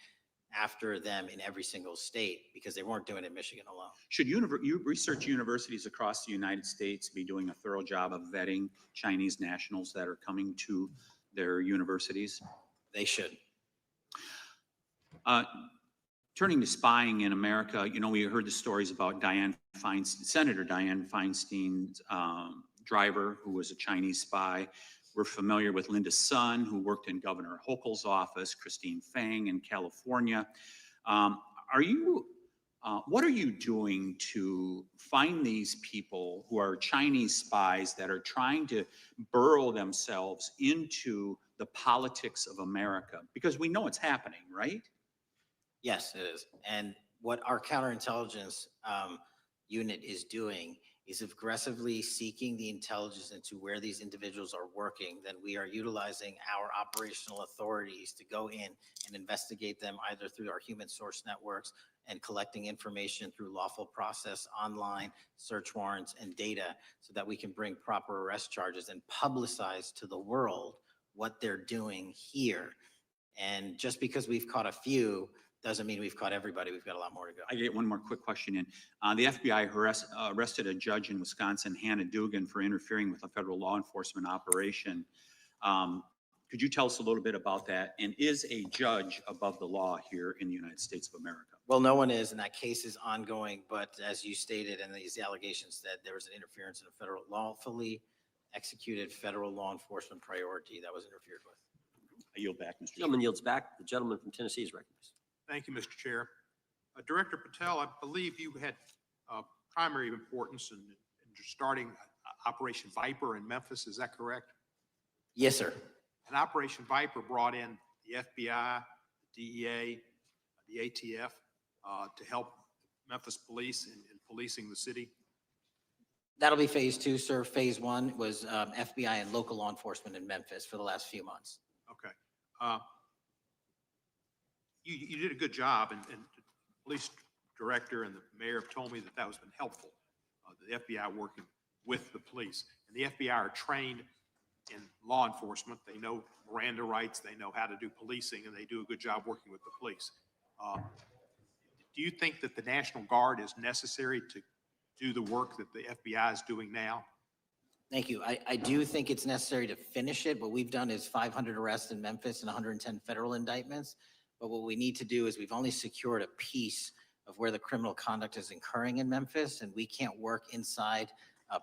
after them in every single state because they weren't doing it in Michigan alone. Should research universities across the United States be doing a thorough job of vetting Chinese nationals that are coming to their universities? They should. Turning to spying in America, we heard the stories about Senator Dianne Feinstein's driver, who was a Chinese spy. We're familiar with Linda's son, who worked in Governor Hochul's office, Christine Fang in California. What are you doing to find these people who are Chinese spies that are trying to burrow themselves into the politics of America? Because we know it's happening, right? Yes, it is. And what our counterintelligence unit is doing is aggressively seeking the intelligence into where these individuals are working. Then we are utilizing our operational authorities to go in and investigate them either through our human source networks and collecting information through lawful process, online search warrants and data so that we can bring proper arrest charges and publicize to the world what they're doing here. And just because we've caught a few doesn't mean we've caught everybody. We've got a lot more to go. I get one more quick question in. The FBI arrested a judge in Wisconsin, Hannah Dugan, for interfering with a federal law enforcement operation. Could you tell us a little bit about that? And is a judge above the law here in the United States of America? Well, no one is, and that case is ongoing, but as you stated, and these allegations that there was an interference in a federal lawfully executed federal law enforcement priority that was interfered with. I yield back, Mr. Chairman. Gentleman yields back. The gentleman from Tennessee is recognized. Thank you, Mr. Chair. Director Patel, I believe you had primary importance in starting Operation Viper in Memphis. Is that correct? Yes, sir. And Operation Viper brought in the FBI, the DEA, the ATF to help Memphis police in policing the city. That'll be phase two, sir. Phase one was FBI and local law enforcement in Memphis for the last few months. Okay. You did a good job, and the police director and the mayor have told me that that has been helpful. The FBI working with the police, and the FBI are trained in law enforcement. They know Miranda rights, they know how to do policing, and they do a good job working with the police. Do you think that the National Guard is necessary to do the work that the FBI is doing now? Thank you. I do think it's necessary to finish it. What we've done is 500 arrests in Memphis and 110 federal indictments. But what we need to do is we've only secured a piece of where the criminal conduct is occurring in Memphis, and we can't work inside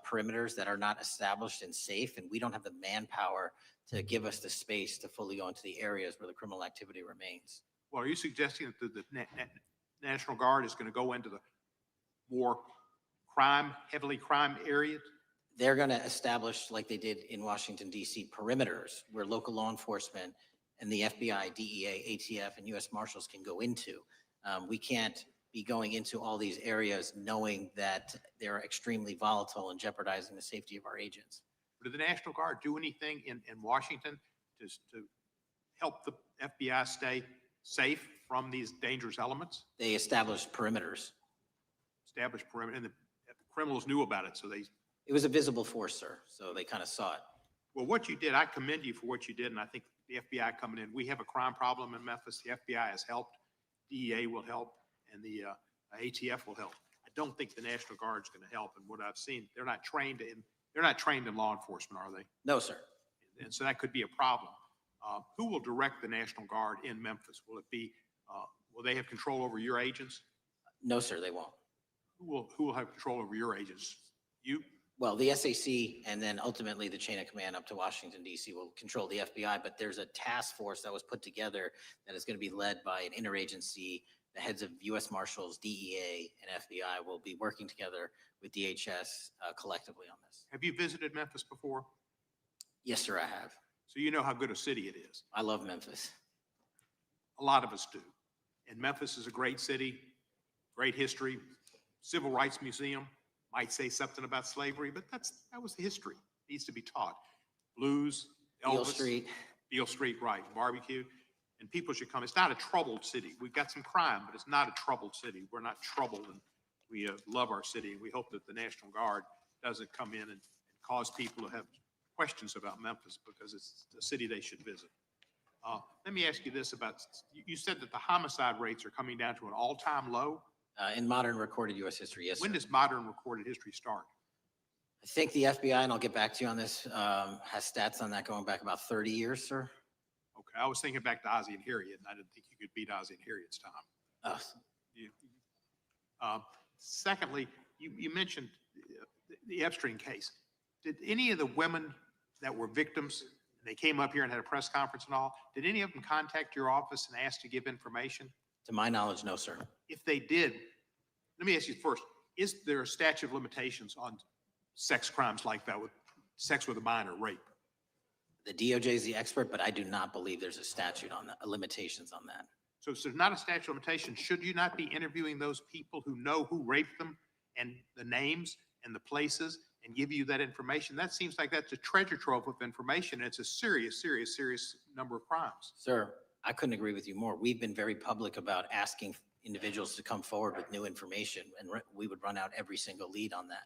perimeters that are not established and safe, and we don't have the manpower to give us the space to fully go into the areas where the criminal activity remains. Well, are you suggesting that the National Guard is going to go into the more heavily crime areas? They're going to establish, like they did in Washington, D.C., perimeters where local law enforcement and the FBI, DEA, ATF, and U.S. Marshals can go into. We can't be going into all these areas knowing that they're extremely volatile and jeopardizing the safety of our agents. Did the National Guard do anything in Washington to help the FBI stay safe from these dangerous elements? They established perimeters. Established perimeter, and the criminals knew about it, so they... It was a visible force, sir, so they kind of saw it. Well, what you did, I commend you for what you did, and I think the FBI coming in, we have a crime problem in Memphis. The FBI has helped, DEA will help, and the ATF will help. I don't think the National Guard is going to help, and what I've seen, they're not trained in law enforcement, are they? No, sir. And so that could be a problem. Who will direct the National Guard in Memphis? Will it be, will they have control over your agents? No, sir, they won't. Who will have control over your agents? You? Well, the SAC and then ultimately the chain of command up to Washington, D.C. will control the FBI, but there's a task force that was put together that is going to be led by an interagency. The heads of U.S. Marshals, DEA, and FBI will be working together with DHS collectively on this. Have you visited Memphis before? Yes, sir, I have. So you know how good a city it is. I love Memphis. A lot of us do. And Memphis is a great city, great history, civil rights museum. Might say something about slavery, but that was the history. It needs to be taught. Blues, Elvis. Beale Street. Beale Street, right. Barbecue. And people should come. It's not a troubled city. We've got some crime, but it's not a troubled city. We're not troubled, and we love our city. And we hope that the National Guard doesn't come in and cause people to have questions about Memphis, because it's a city they should visit. Let me ask you this about, you said that the homicide rates are coming down to an all-time low. In modern recorded U.S. history, yes, sir. When does modern recorded history start? I think the FBI, and I'll get back to you on this, has stats on that going back about 30 years, sir. Okay, I was thinking back to Ozzie and Harriet, and I didn't think you could beat Ozzie and Harriet's time. Secondly, you mentioned the Epstein case. Did any of the women that were victims, they came up here and had a press conference and all, did any of them contact your office and ask to give information? To my knowledge, no, sir. If they did, let me ask you first, is there a statute of limitations on sex crimes like that, with sex with a minor, rape? The DOJ is the expert, but I do not believe there's a statute on that, limitations on that. So if there's not a statute of limitations, should you not be interviewing those people who know who raped them and the names and the places and give you that information? That seems like that's a treasure trove of information. And it's a serious, serious, serious number of crimes. Sir, I couldn't agree with you more. We've been very public about asking individuals to come forward with new information, and we would run out every single lead on that.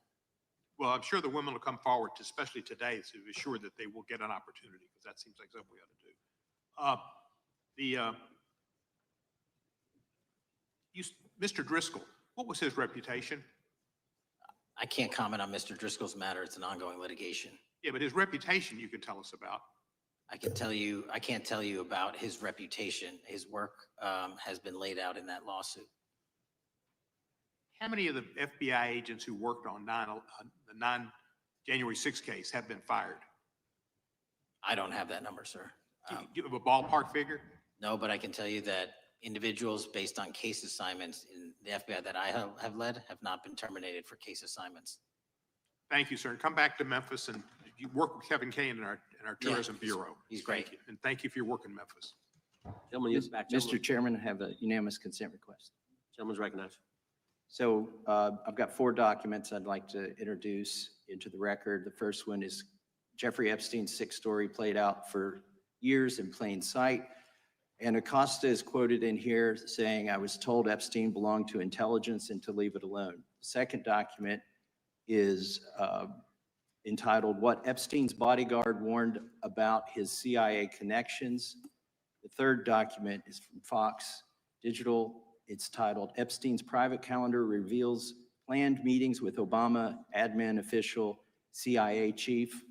Well, I'm sure the women will come forward, especially today, to be sure that they will get an opportunity, because that seems like something we ought to do. Mr. Driscoll, what was his reputation? I can't comment on Mr. Driscoll's matter. It's an ongoing litigation. Yeah, but his reputation you can tell us about. I can't tell you about his reputation. His work has been laid out in that lawsuit. How many of the FBI agents who worked on the January 6th case have been fired? I don't have that number, sir. Do you have a ballpark figure? No, but I can tell you that individuals based on case assignments in the FBI that I have led have not been terminated for case assignments. Thank you, sir. And come back to Memphis, and you work with Kevin Kane in our Tourism Bureau. He's great. Thank you. And thank you for your work in Memphis. Gentleman, yes, back. Mr. Chairman, I have a unanimous consent request. Gentleman's recognized. So I've got 4 documents I'd like to introduce into the record. The first one is Jeffrey Epstein's 6 story played out for years in plain sight. And Acosta is quoted in here saying, "I was told Epstein belonged to intelligence and to leave it alone." The second document is entitled, "What Epstein's Bodyguard Warned About His CIA Connections." The third document is from Fox Digital. It's titled, "Epstein's Private Calendar Reveals Planned Meetings with Obama Admin Official CIA Chief."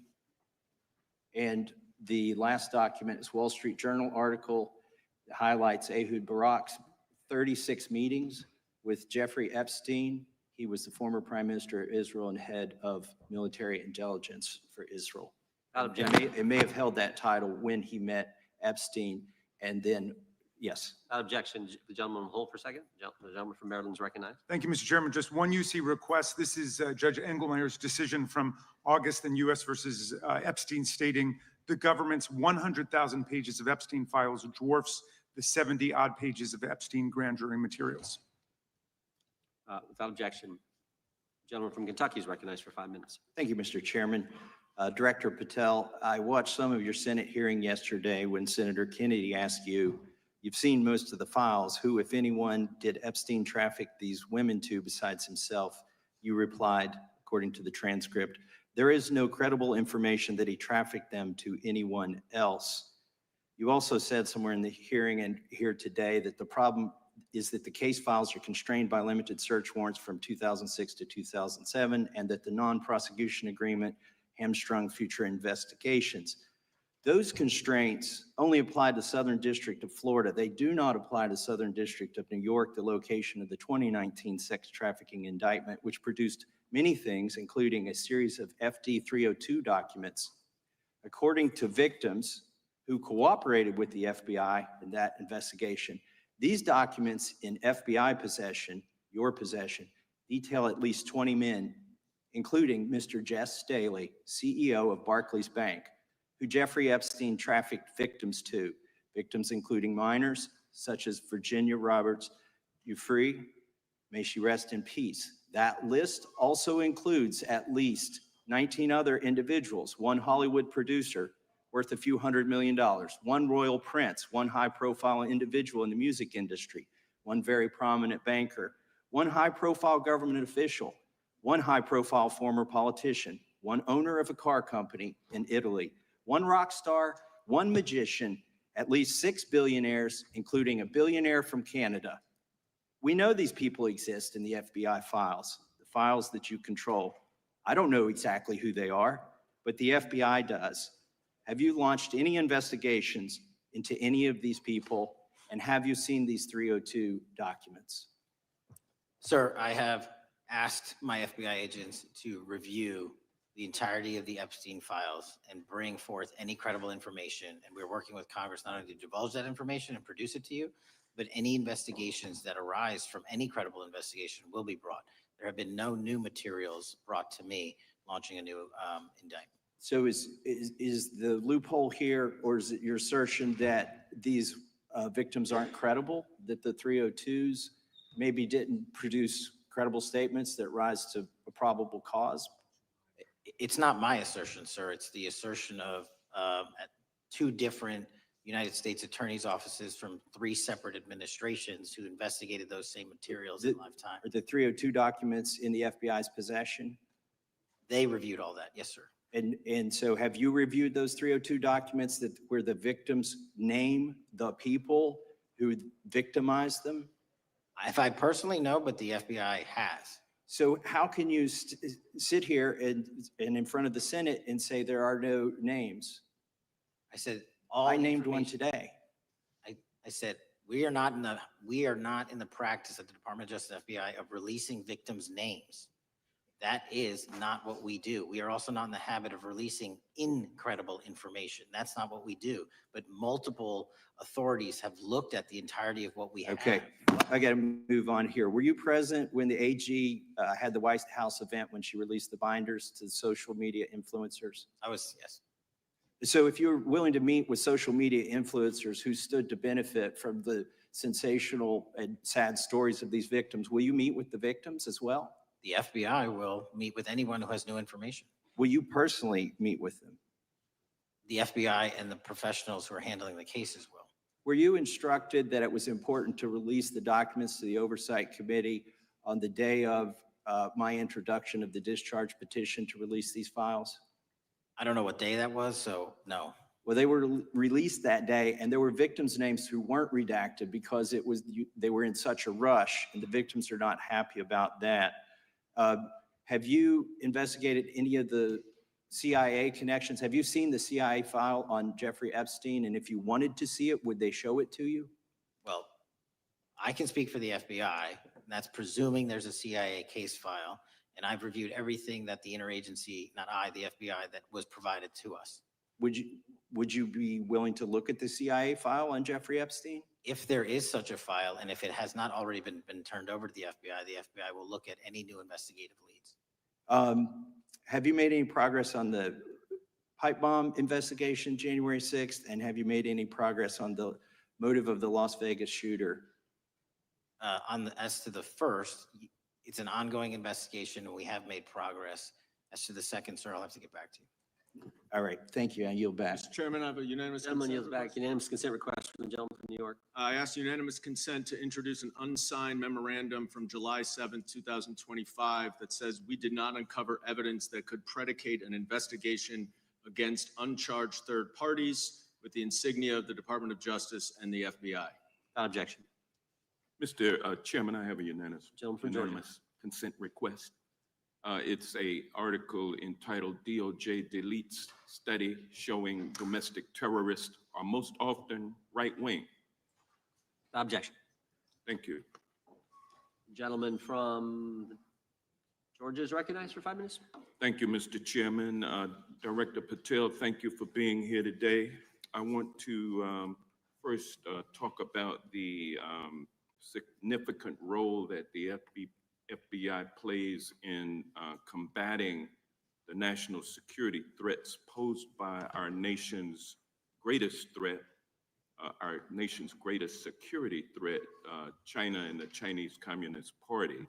And the last document is Wall Street Journal article that highlights Ehud Barak's 36 meetings with Jeffrey Epstein. He was the former Prime Minister of Israel and head of military intelligence for Israel. It may have held that title when he met Epstein, and then, yes. Without objection, the gentleman will hold for a second. The gentleman from Maryland is recognized. Thank you, Mr. Chairman. Just one UC request. This is Judge Engelmeyer's decision from August in U.S. versus Epstein, stating the government's 100,000 pages of Epstein files dwarfs the 70-odd pages of Epstein grand jury materials. Without objection, the gentleman from Kentucky is recognized for 5 minutes. Thank you, Mr. Chairman. Director Patel, I watched some of your Senate hearing yesterday when Senator Kennedy asked you, "You've seen most of the files. Who, if anyone, did Epstein traffic these women to besides himself?" You replied, according to the transcript, "There is no credible information that he trafficked them to anyone else." You also said somewhere in the hearing and here today that the problem is that the case files are constrained by limited search warrants from 2006 to 2007, and that the non-prosecution agreement hamstrung future investigations. Those constraints only apply to Southern District of Florida. They do not apply to Southern District of New York, the location of the 2019 sex trafficking indictment, which produced many things, including a series of FD 302 documents. According to victims who cooperated with the FBI in that investigation, these documents in FBI possession, your possession, detail at least 20 men, including Mr. Jess Staley, CEO of Barclays Bank, who Jeffrey Epstein trafficked victims to, victims including minors such as Virginia Roberts Giuffre, may she rest in peace. That list also includes at least 19 other individuals, one Hollywood producer worth a few $100 million, one royal prince, one high-profile individual in the music industry, one very prominent banker, one high-profile government official, one high-profile former politician, one owner of a car company in Italy, one rock star, one magician, at least 6 billionaires, including a billionaire from Canada. We know these people exist in the FBI files, the files that you control. I don't know exactly who they are, but the FBI does. Have you launched any investigations into any of these people, and have you seen these 302 documents? Sir, I have asked my FBI agents to review the entirety of the Epstein files and bring forth any credible information. And we're working with Congress not only to divulge that information and produce it to you, but any investigations that arise from any credible investigation will be brought. There have been no new materials brought to me launching a new indictment. So is the loophole here, or is it your assertion that these victims aren't credible, that the 302s maybe didn't produce credible statements that rise to a probable cause? It's not my assertion, sir. It's the assertion of 2 different United States attorneys' offices from 3 separate administrations who investigated those same materials in lifetime. Are the 302 documents in the FBI's possession? They reviewed all that. Yes, sir. And so have you reviewed those 302 documents that where the victims name the people who victimized them? If I personally know, but the FBI has. So how can you sit here and in front of the Senate and say there are no names? I said, all I named one information- today. I said, we are not in the practice at the Department of Justice FBI of releasing victims' names. That is not what we do. We are also not in the habit of releasing incredible information. That's not what we do. But multiple authorities have looked at the entirety of what we have. Okay, I got to move on here. Were you present when the AG had the White House event when she released the binders to social media influencers? I was, yes. So if you're willing to meet with social media influencers who stood to benefit from the sensational and sad stories of these victims, will you meet with the victims as well? The FBI will meet with anyone who has new information. Will you personally meet with them? The FBI and the professionals who are handling the cases will. Were you instructed that it was important to release the documents to the Oversight Committee on the day of my introduction of the discharge petition to release these files? I don't know what day that was, so no. Well, they were released that day, and there were victims' names who weren't redacted because they were in such a rush, and the victims are not happy about that. Have you investigated any of the CIA connections? Have you seen the CIA file on Jeffrey Epstein? And if you wanted to see it, would they show it to you? Well, I can speak for the FBI, and that's presuming there's a CIA case file. And I've reviewed everything that the interagency, not I, the FBI, that was provided to us. Would you be willing to look at the CIA file on Jeffrey Epstein? If there is such a file, and if it has not already been turned over to the FBI will look at any new investigative leads. Have you made any progress on the pipe bomb investigation January 6th? And have you made any progress on the motive of the Las Vegas shooter? As to the first, it's an ongoing investigation, and we have made progress. As to the second, sir, I'll have to get back to you. All right, thank you. I yield back. Mr. Chairman, I have a unanimous Gentleman consent yields back. request. Unanimous consent request from the gentleman from New York. I ask unanimous consent to introduce an unsigned memorandum from July 7th, 2025 that says we did not uncover evidence that could predicate an investigation against uncharged third parties with the insignia of the Department of Justice and the FBI. Without objection. Mr. Chairman, I have a unanimous Gentleman from Georgia. consent request. It's a article entitled DOJ Deletes Study Showing Domestic Terrorists Are Most Often Right-Wing. Without objection. Thank you. Gentleman from Georgia is recognized for 5 minutes. Thank you, Mr. Chairman. Director Patel, thank you for being here today. I want to first talk about the significant role that the FBI plays in combating the national security threats posed by our nation's greatest threat, our nation's greatest security threat, China and the Chinese Communist Party.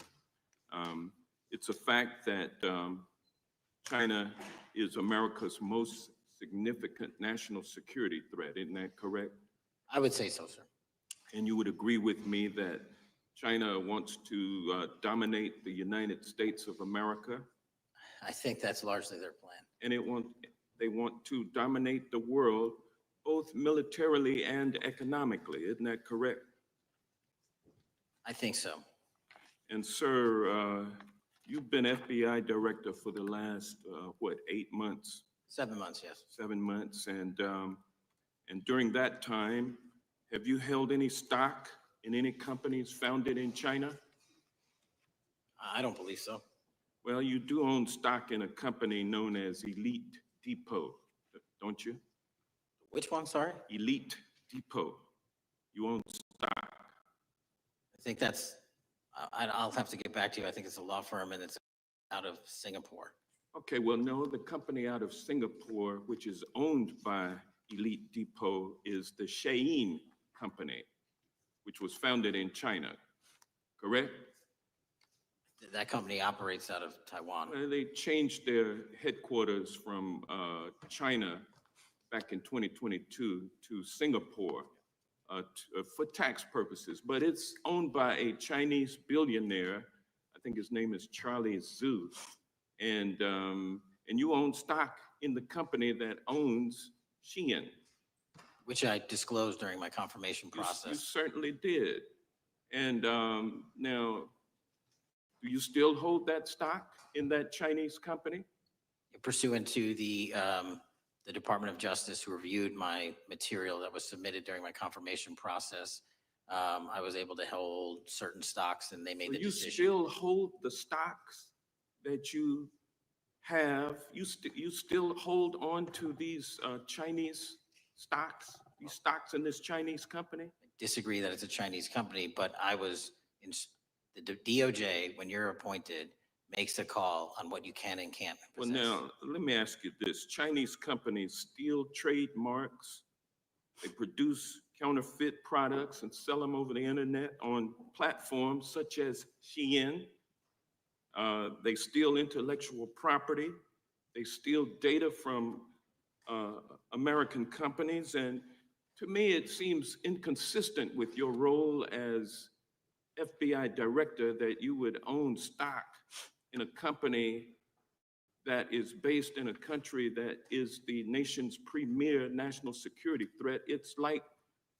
It's a fact that China is America's most significant national security threat, isn't that correct? I would say so, sir. And you would agree with me that China wants to dominate the United States of America? I think that's largely their plan. And they want to dominate the world, both militarily and economically, isn't that correct? I think so. And sir, you've been FBI director for the last, 8 months? 7 months, yes. 7 months, and during that time, have you held any stock in any companies founded in China? I don't believe so. Well, you do own stock in a company known as Elite Depot, don't you? Which one, sorry? Elite Depot. You own stock. I think that's, I'll have to get back to you. I think it's a law firm and it's out of Singapore. Okay, well, no, the company out of Singapore, which is owned by Elite Depot, is the Shein Company, which was founded in China, correct? That company operates out of Taiwan. Well, they changed their headquarters from China back in 2022 to Singapore for tax purposes, but it's owned by a Chinese billionaire. I think his name is Charlie Zhu. and you own stock in the company that owns Shein. Which I disclosed during my confirmation You process. certainly did. And now, do you still hold that stock in that Chinese company? Pursuant to the Department of Justice, who reviewed my material that was submitted during my confirmation process, I was able to hold certain stocks, and they made the You decision. still hold the stocks that you have? You still hold on to these Chinese stocks, these stocks in this Chinese company? Disagree that it's a Chinese company, but I was in the DOJ, when you're appointed, makes a call on what you can and can't Well, possess. now, let me ask you this. Chinese companies steal trademarks. They produce counterfeit products and sell them over the internet on platforms such as Shein. They steal intellectual property. They steal data from American companies. And to me, it seems inconsistent with your role as FBI director that you would own stock in a company that is based in a country that is the nation's premier national security threat. It's like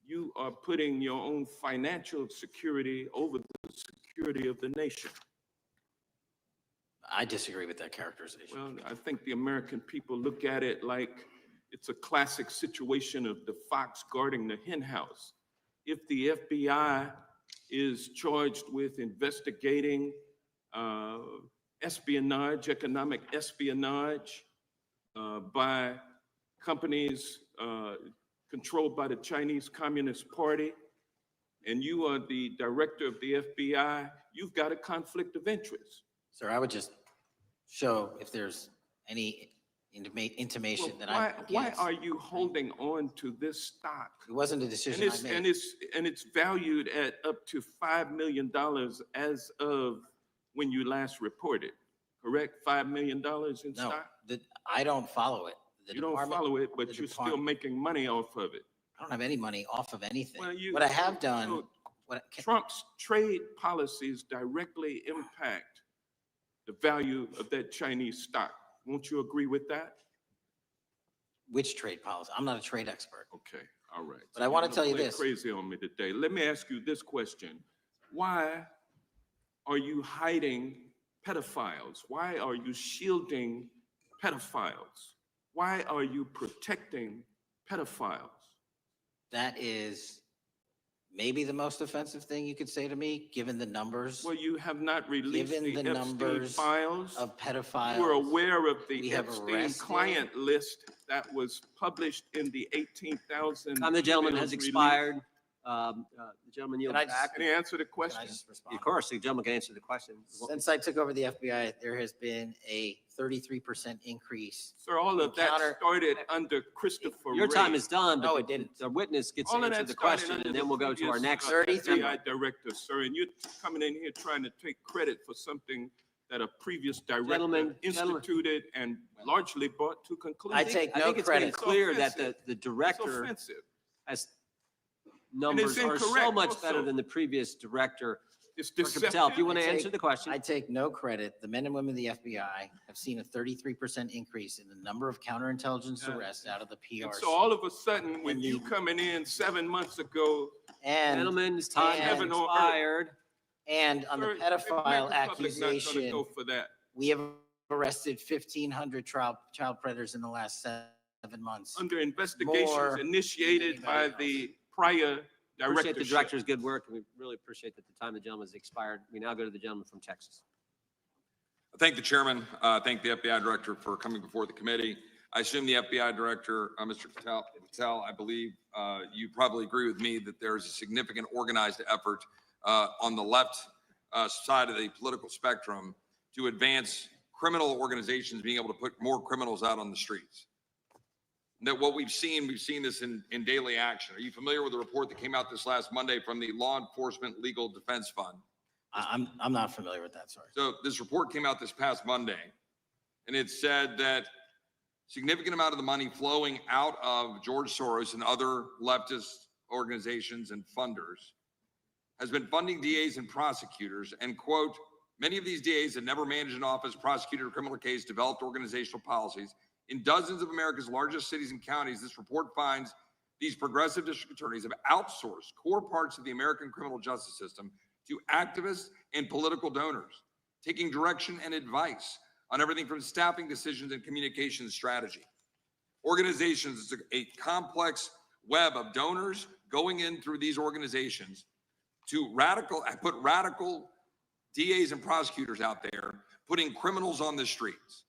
you are putting your own financial security over the security of the nation. I disagree with that characterization. Well, I think the American people look at it like it's a classic situation of the fox guarding the hen house. If the FBI is charged with investigating espionage, economic espionage by companies controlled by the Chinese Communist Party, and you are the director of the FBI, you've got a conflict of interest. Sir, I would just show if there's any intimation that I'm Why are you holding on to this stock? It wasn't a decision I made. And it's valued at up to $5 million as of when you last reported, correct? $5 million in No, stock? I don't follow it. You don't follow it, but you're still making money off of it. I don't have any money off of anything. Well, What I have done, Trump's trade policies directly impact the value of that Chinese stock. Won't you agree with that? which trade policy? I'm not a trade expert. Okay, all right. But I want to You're tell you gonna play this. Crazy on me today. Let me ask you this question. Why are you hiding pedophiles? Why are you shielding pedophiles? Why are you protecting pedophiles? That is maybe the most offensive thing you could say to me, given the numbers. Well, you have not released Given the the Epstein numbers files. of pedophiles. We're aware of we the have Epstein arrested- client list that was published in the 18,000. Time the gentleman has emails released. expired. The gentleman yields Can I just- back. Can you answer the Can question? I just respond? Of course, the gentleman can answer the question. Since I took over the FBI, there has been a 33% increase. Sir, all of that Encounter- started under Christopher Your time Wray. is done. No, but it didn't. The witness gets to All of answer that the started question, under and the then we'll go to our previous, next. 33 FBI director, sir, and you're coming in here trying to take credit for something that a previous director Gentlemen, instituted and largely brought to conclusion. I take I no think it's been credit. clear that offensive. the It's director offensive. has numbers are so incorrect much also. better than the previous director. It's Dr. Patel, if you deceptive. want to I answer take- the question. I take no credit. The men and women of the FBI have seen a 33% increase in the number of counterintelligence Yeah. arrests out of the And PRC. so all of a sudden, with And you the- coming in 7 months ago, And, Gentlemen's time has and- expired. and on the sir, pedophile American public not gonna accusation, go for that. we have arrested 1,500 child predators in the last 7 months. Under investigations More initiated by anybody the prior Appreciate the directorship. director's good work, and we really appreciate that the time the gentleman has expired. We now go to the gentleman from Texas. I thank the chairman, thank the FBI director for coming before the committee. I assume the FBI director, Mr. Patel, I believe you probably agree with me that there is a significant organized effort on the left side of the political spectrum to advance criminal organizations being able to put more criminals out on the streets. That what we've seen this in daily action. Are you familiar with the report that came out this last Monday from the Law Enforcement Legal Defense Fund? I'm not familiar with that, sorry. So this report came out this past Monday, and it said that significant amount of the money flowing out of George Soros and other leftist organizations and funders has been funding DAs and prosecutors and, quote, Many of these DAs have never managed an office, prosecuted a criminal case, developed organizational policies. In dozens of America's largest cities and counties, this report finds these progressive district attorneys have outsourced core parts of the American criminal justice system to activists and political donors, taking direction and advice on everything from staffing decisions and communications strategy. Organizations is a complex web of donors going in through these organizations to put radical DAs and prosecutors out there, putting criminals on the streets.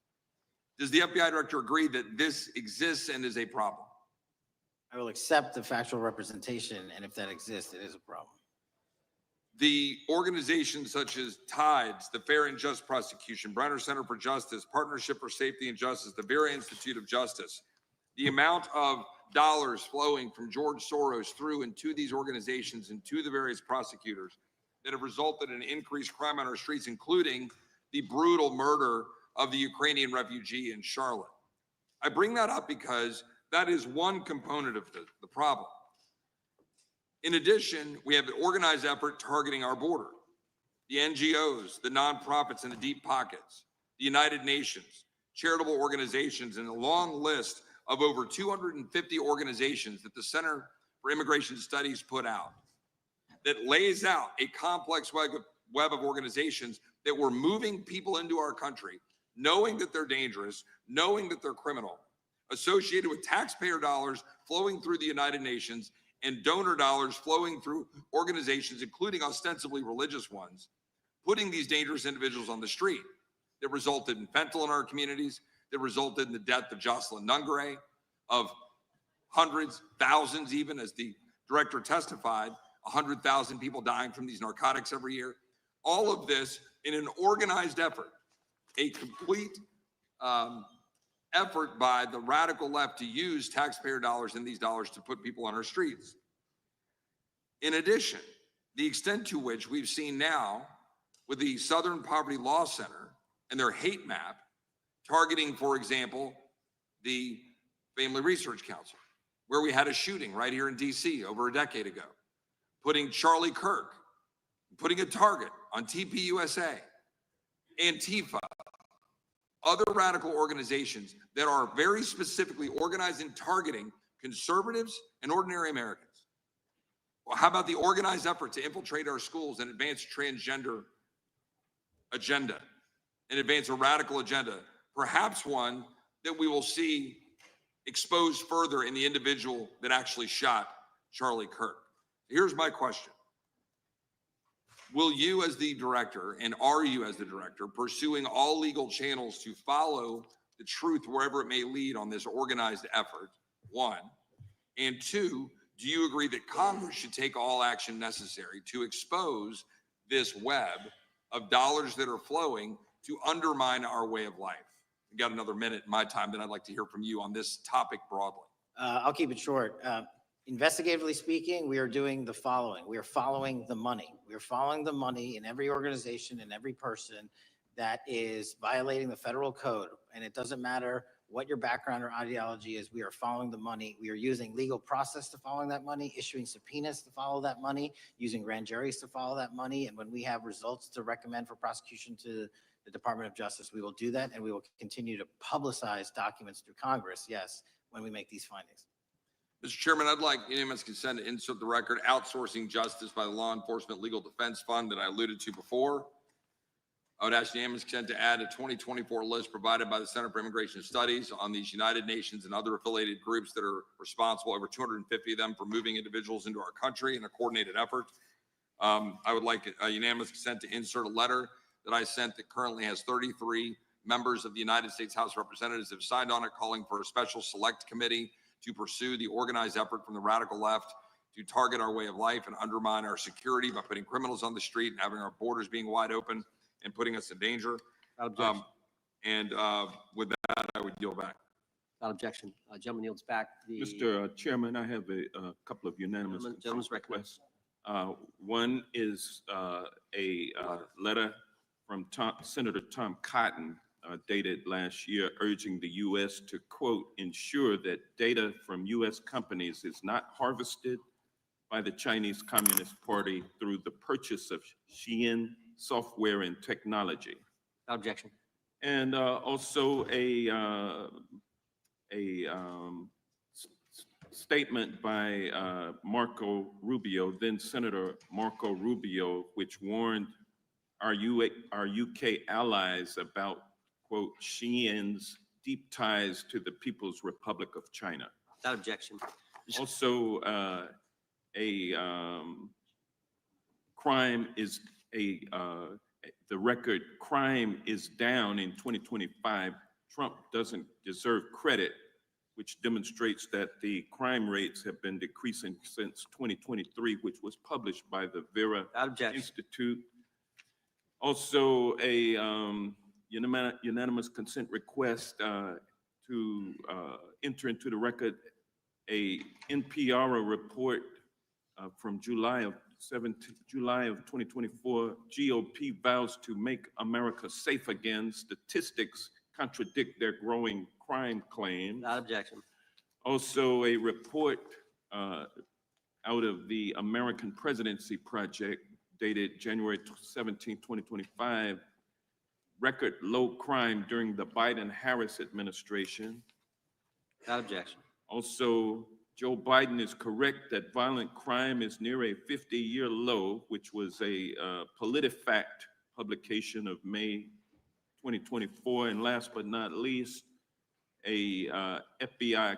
Does the FBI director agree that this exists and is a problem? I will accept the factual representation, and if that exists, it is a problem. The organizations such as TIDES, the Fair and Just Prosecution, Brenner Center for Justice, Partnership for Safety and Justice, the Vera Institute of Justice, the amount of dollars flowing from George Soros through and to these organizations and to the various prosecutors that have resulted in increased crime on our streets, including the brutal murder of the Ukrainian refugee in Charlotte. I bring that up because that is one component of the problem. In addition, we have an organized effort targeting our border. The NGOs, the nonprofits and the deep pockets, the United Nations, charitable organizations, and a long list of over 250 organizations that the Center for Immigration Studies put out that lays out a complex web of organizations that were moving people into our country, knowing that they're dangerous, knowing that they're criminal, associated with taxpayer dollars flowing through the United Nations and donor dollars flowing through organizations, including ostensibly religious ones, putting these dangerous individuals on the street that resulted in fentanyl in our communities, that resulted in the death of Jocelyn Nungare, of hundreds, thousands even, as the director testified, 100,000 people dying from these narcotics every year. All of this in an organized effort, a complete effort by the radical left to use taxpayer dollars and these dollars to put people on our streets. In addition, the extent to which we've seen now with the Southern Poverty Law Center and their hate map targeting, for example, the Family Research Council, where we had a shooting right here in DC over a decade ago, putting Charlie Kirk, putting a target on TPUSA, Antifa, other radical organizations that are very specifically organized in targeting conservatives and ordinary Americans. Well, how about the organized effort to infiltrate our schools and advance transgender agenda and advance a radical agenda, perhaps one that we will see exposed further in the individual that actually shot Charlie Kirk? Here's my question. Will you as the director, and are you as the director, pursuing all legal channels to follow the truth wherever it may lead on this organized effort, one? And two, do you agree that Congress should take all action necessary to expose this web of dollars that are flowing to undermine our way of life? We got another minute in my time that I'd like to hear from you on this topic broadly. I'll keep it short. Investigatively speaking, we are doing the following. We are following the money. We are following the money in every organization and every person that is violating the federal code. And it doesn't matter what your background or ideology is. We are following the money. We are using legal process to following that money, issuing subpoenas to follow that money, using grand juries to follow that money. And when we have results to recommend for prosecution to the Department of Justice, we will do that. And we will continue to publicize documents through Congress, yes, when we make these findings. Mr. Chairman, I'd like unanimous consent to insert the record outsourcing justice by the Law Enforcement Legal Defense Fund that I alluded to before. I would ask unanimous consent to add a 2024 list provided by the Center for Immigration Studies on these United Nations and other affiliated groups that are responsible, over 250 of them, for moving individuals into our country in a coordinated effort. I would like a unanimous consent to insert a letter that I sent that currently has 33 members of the United States House of Representatives have signed on it, calling for a special select committee to pursue the organized effort from the radical left to target our way of life and undermine our security by putting criminals on the street and having our borders being wide open and putting us in danger. With that, I would yield back. Without objection. Gentleman yields back. Mr. Chairman, I have a couple of unanimous Gentleman's requests. One is a letter from Senator Tom Cotton, dated last year, urging the U.S. to, quote, ensure that data from U.S. companies is not harvested by the Chinese Communist Party through the purchase of Xi'an software and technology. Objection. And also statement by Marco Rubio, then Senator Marco Rubio, which warned our UK allies about, quote, Xi'an's deep ties to the People's Republic of China. Without objection. Also, the record crime is down in 2025. Trump doesn't deserve credit, which demonstrates that the crime rates have been decreasing since 2023, which was published by the Vera Institute. Also, a unanimous consent request to enter into the record a NPR report from July of 2024. GOP vows to make America safe again. Statistics contradict their growing crime claims. Without objection. Also, a report out of the American Presidency Project dated January 17, 2025, record low crime during the Biden-Harris administration. Without objection. Also, Joe Biden is correct that violent crime is near a 50-year low, which was a PolitiFact publication of May 2024. And last but not least, a FBI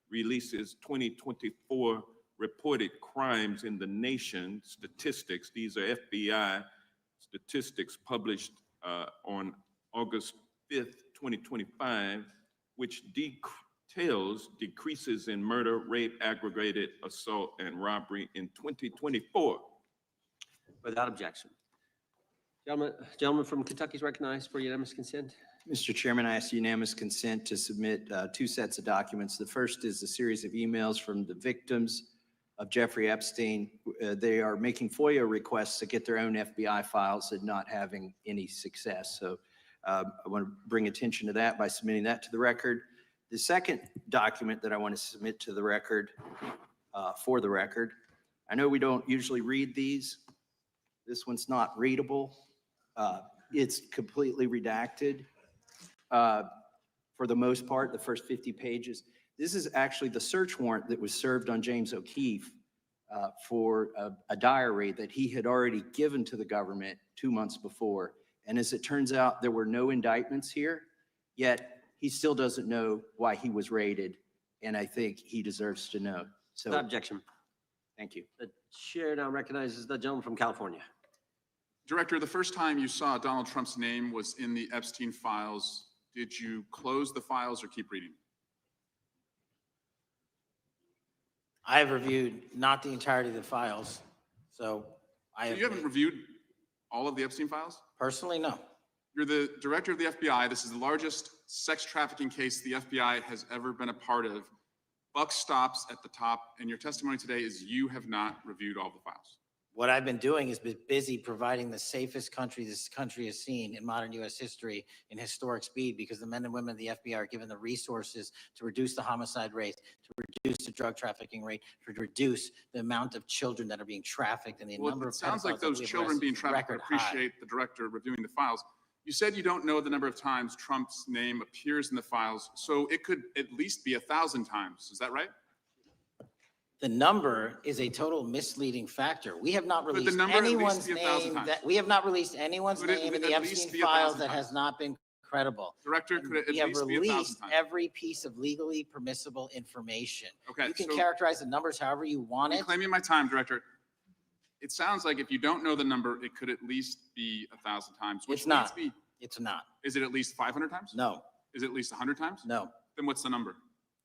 releases 2024 reported crimes in the nation statistics. These are FBI statistics published on August 5th, 2025, which details decreases in murder, rape, aggravated assault, and robbery in 2024. Without objection. Gentleman from Kentucky is recognized for unanimous consent. Mr. Chairman, I ask unanimous consent to submit two sets of documents. The first is a series of emails from the victims of Jeffrey Epstein. They are making FOIA requests to get their own FBI files and not having any success. So I want to bring attention to that by submitting that to the record. The second document that I want to submit to the record, for the record, I know we don't usually read these. This one's not readable. It's completely redacted. For the most part, the first 50 pages. This is actually the search warrant that was served on James O'Keefe for a diary that he had already given to the government 2 months before. And as it turns out, there were no indictments here, yet he still doesn't know why he was raided. And I think he deserves to know. So, Without objection. thank you. The chair now recognizes the gentleman from California. Director, the first time you saw Donald Trump's name was in the Epstein files. Did you close the files or keep reading? I have reviewed not the entirety of the files, so I have. You haven't reviewed all of the Epstein files? Personally, no. You're the director of the FBI. This is the largest sex trafficking case the FBI has ever been a part of. Buck stops at the top, and your testimony today is you have not reviewed all the files. What I've been doing is been busy providing the safest country this country has seen in modern U.S. history in historic speed, because the men and women of the FBI are given the resources to reduce the homicide rate, to reduce the drug trafficking rate, to reduce the amount of children that are being trafficked, and the number of It sounds like pedophiles that those we have children arrested being is trafficked. I record high. appreciate the director reviewing the files. You said you don't know the number of times Trump's name appears in the files, so it could at least be 1,000 times. Is that right? The number is a total misleading factor. We have not Could the released number at least anyone's be 1,000 name times? that, we have not released anyone's Could it name in the at least Epstein be files 1,000 that times? has not been credible. Director, And could it we at have least be 1,000 released times? every piece of legally permissible information. Okay, You can so- characterize the numbers however you want it. Reclaiming my time, Director. It sounds like if you don't know the number, it could at least be 1,000 times. Which It's not. leads me- It's not. Is it at least 500 times? No, Is it at least 100 times? no. Then what's the number?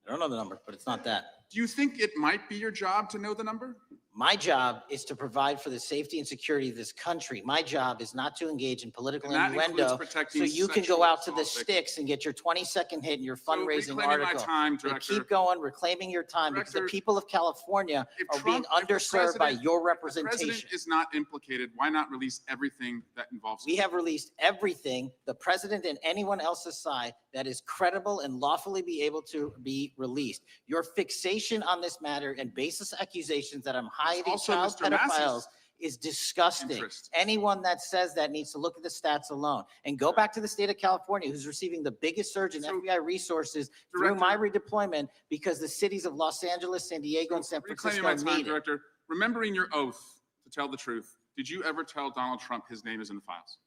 I don't know the number, but it's not that. Do you think it might be your job to know the number? My job is to provide for the safety and security of this country. My job is not to engage in political And that includes innuendo, protecting so you can sexual go out to the assault victims. sticks and get your 20-second hit in your So fundraising reclaiming my article. time, So Director. keep going, reclaiming your time, because the Director, people of California If are being Trump- if the underserved by president- your if the president representation. is not implicated, why not release everything that involves We him? have released everything, the president and anyone else's side, that is credible and lawfully be able to be released. Your fixation on this matter and baseless accusations that I'm hiding Also child Mr. Massey's- pedophiles is disgusting. Interest. Anyone that says that needs to look at the stats alone and go back to the state of California, who's receiving the biggest surge in So, FBI resources through my redeployment because the cities of Los Angeles, San Diego, and San Reclaiming Francisco my time, need it. Director, remembering your oath to tell the truth, did you ever tell Donald Trump his name is in the files?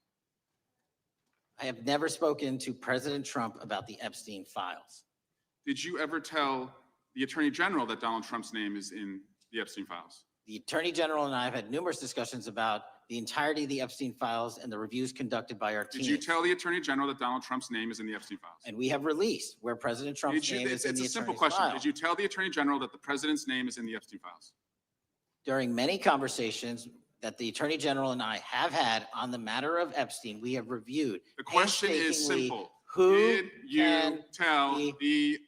I have never spoken to President Trump about the Epstein files. Did you ever tell the Attorney General that Donald Trump's name is in the Epstein files? The Attorney General and I have had numerous discussions about the entirety of the Epstein files and the reviews conducted by our team. Did you tell the Attorney General that Donald Trump's name is in the Epstein files? And we have released where President Trump's name is in the It's a simple attorney's question. file. Did you tell the Attorney General that the President's name is in the Epstein files? During many conversations that the Attorney General and I have had on the matter of Epstein, we have reviewed. The question is painstakingly simple. Who Did you can tell be- the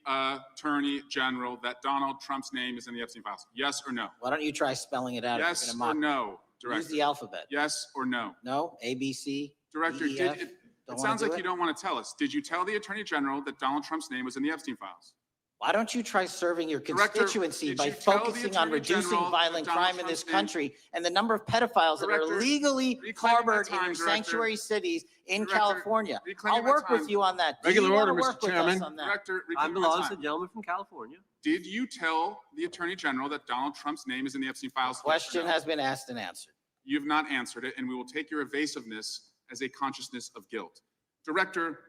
Attorney General that Donald Trump's name is in the Epstein files? Yes or no? Why don't you try spelling it out? if Yes you're gonna or mock me? no, Director? Use the alphabet. Yes or no? No, A, B, C, Director, D, E, F? it Don't wanna sounds do like it? you don't want to tell us. Did you tell the Attorney General that Donald Trump's name was in the Epstein files? Why don't you try serving your Director, constituency did by you tell the focusing on Attorney reducing General violent that Donald crime in this Trump's name- country and the number of pedophiles that are Director, legally reclaiming my harbored in time, your Director. sanctuary cities in Director, California? reclaiming I'll my work with time. you on that. Do Regular you wanna order, Mr. work with us Chairman. on that? Director, Time reclaiming my belongs to the time. gentleman from California. Did you tell the Attorney General that Donald Trump's name is in the Epstein files? Yes or Question no? has been asked and answered. You've not answered it, and we will take your evasiveness as a consciousness of guilt. Director,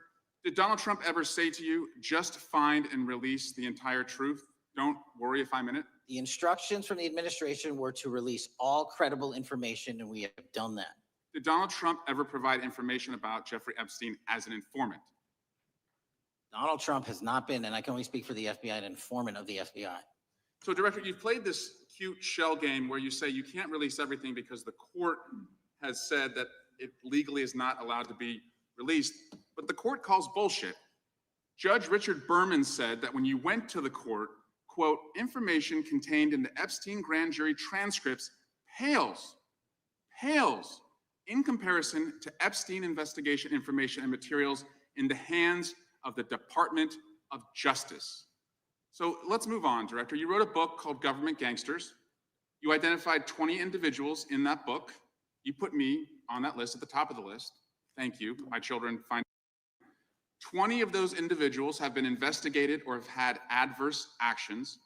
did Donald Trump ever say to you, just find and release the entire truth? Don't worry if I'm in it. The instructions from the administration were to release all credible information, and we have done that. Did Donald Trump ever provide information about Jeffrey Epstein as an informant? Donald Trump has not been, and I can only speak for the FBI, an informant of the FBI. So, Director, you've played this cute shell game where you say you can't release everything because the court has said that it legally is not allowed to be released, but the court calls bullshit. Judge Richard Berman said that when you went to the court, quote, information contained in the Epstein grand jury transcripts pales in comparison to Epstein investigation information and materials in the hands of the Department of Justice. So let's move on, Director. You wrote a book called Government Gangsters. You identified 20 individuals in that book. You put me on that list at the top of the list. Thank you. My children find 20 of those individuals have been investigated or have had adverse actions.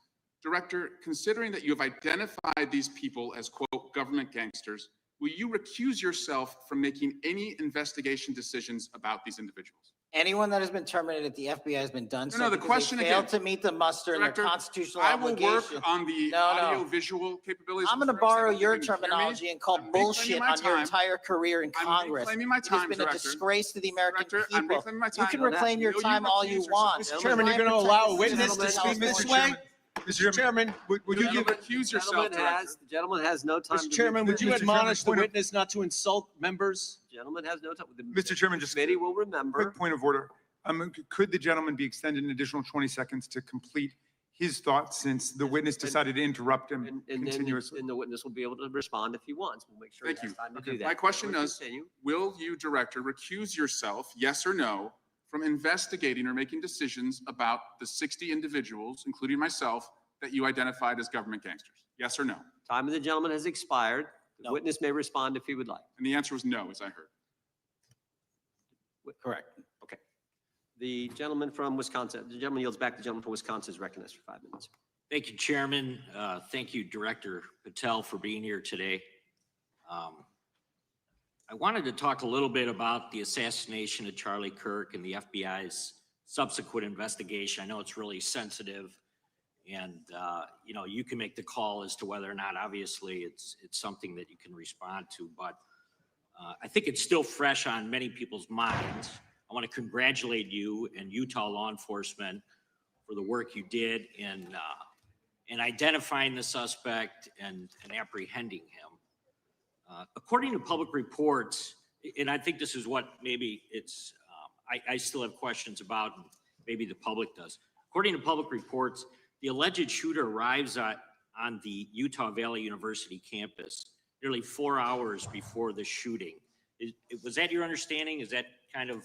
Director, considering that you have identified these people as, quote, government gangsters, will you recuse yourself from making any investigation decisions about these individuals? Anyone that has been terminated at the FBI has been done so No, the because question they failed again. to meet the muster in their Director, constitutional I will obligation. work on the No, no. audio-visual capabilities. I'm going to for folks that borrow don't your even hear me. terminology and call I'm reclaiming bullshit my on your time. entire career in I'm Congress. reclaiming my It has time, been a Director. disgrace to the American Director, I'm people. reclaiming my You time. can Will reclaim your you time all recuse you yourself? want. Mr. Chairman, you're going to allow a witness to speak this way? Mr. Chairman, would you You'll give, recuse yourself, Director. The gentleman has no time. Mr. Chairman, would you Mr. Chairman, admonish the point of- witness not to insult members? Gentleman has no time. Mr. Chairman, just Committee will remember. quick point of order. Could the gentleman be extended an additional 20 seconds to complete his thoughts since the witness decided to interrupt him And then continuously? the witness will be able to respond if he wants. We'll make sure he Thank has you. time to Okay. do that. My question We'll is, continue. will you, Director, recuse yourself, yes or no, from investigating or making decisions about the 60 individuals, including myself, that you identified as government gangsters? Yes or no? Time of the gentleman has expired. The No. witness may respond if he would like. And the answer was no, as I heard. Correct. Okay. The gentleman from Wisconsin, the gentleman yields back. The gentleman from Wisconsin is recognized for 5 minutes. Thank you, Chairman. Thank you, Director Patel, for being here today. I wanted to talk a little bit about the assassination of Charlie Kirk and the FBI's subsequent investigation. I know it's really sensitive, and you know, you can make the call as to whether or not, obviously, it's something that you can respond to, but I think it's still fresh on many people's minds. I want to congratulate you and Utah law enforcement for the work you did in identifying the suspect and apprehending him. According to public reports, and I think this is what maybe it's, I still have questions about, and maybe the public does. According to public reports, the alleged shooter arrives on the Utah Valley University campus nearly 4 hours before the shooting. Was that your understanding? Is that kind of?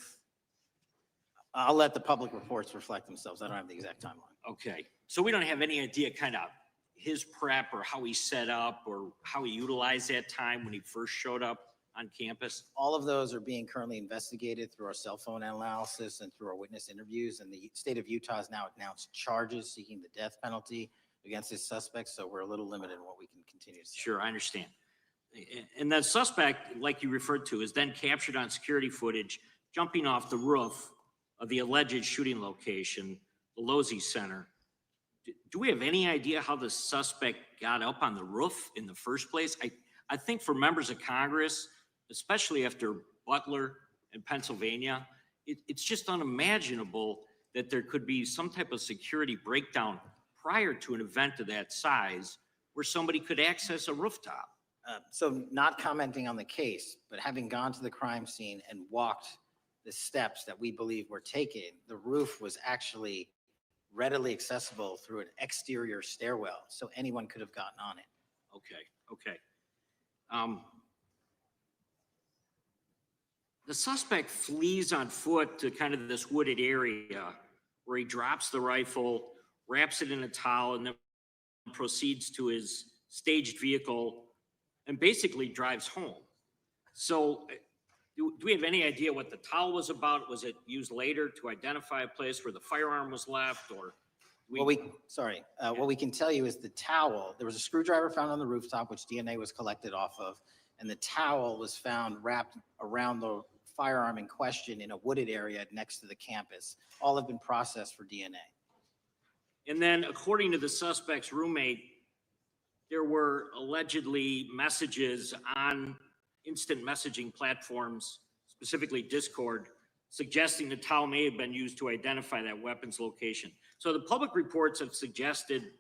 I'll let the public reports reflect themselves. I don't have the exact timeline. Okay, so we don't have any idea kind of his prep or how he set up or how he utilized that time when he first showed up on campus? All of those are being currently investigated through our cell phone analysis and through our witness interviews. And the state of Utah has now announced charges seeking the death penalty against his suspects. So we're a little limited in what we can continue to say. Sure, I understand. And that suspect, like you referred to, is then captured on security footage jumping off the roof of the alleged shooting location, the Losey Center. Do we have any idea how the suspect got up on the roof in the first place? I think for members of Congress, especially after Butler and Pennsylvania, it's just unimaginable that there could be some type of security breakdown prior to an event of that size where somebody could access a rooftop. So not commenting on the case, but having gone to the crime scene and walked the steps that we believe were taken, the roof was actually readily accessible through an exterior stairwell, so anyone could have gotten on it. Okay. The suspect flees on foot to kind of this wooded area where he drops the rifle, wraps it in a towel, and then proceeds to his staged vehicle and basically drives home. So do we have any idea what the towel was about? Was it used later to identify a place where the firearm was left, or? What we can tell you is the towel, there was a screwdriver found on the rooftop, which DNA was collected off of, and the towel was found wrapped around the firearm in question in a wooded area next to the campus. All have been processed for DNA. And then, according to the suspect's roommate, there were allegedly messages on instant messaging platforms, specifically Discord, suggesting the towel may have been used to identify that weapon's location. So the public reports have suggested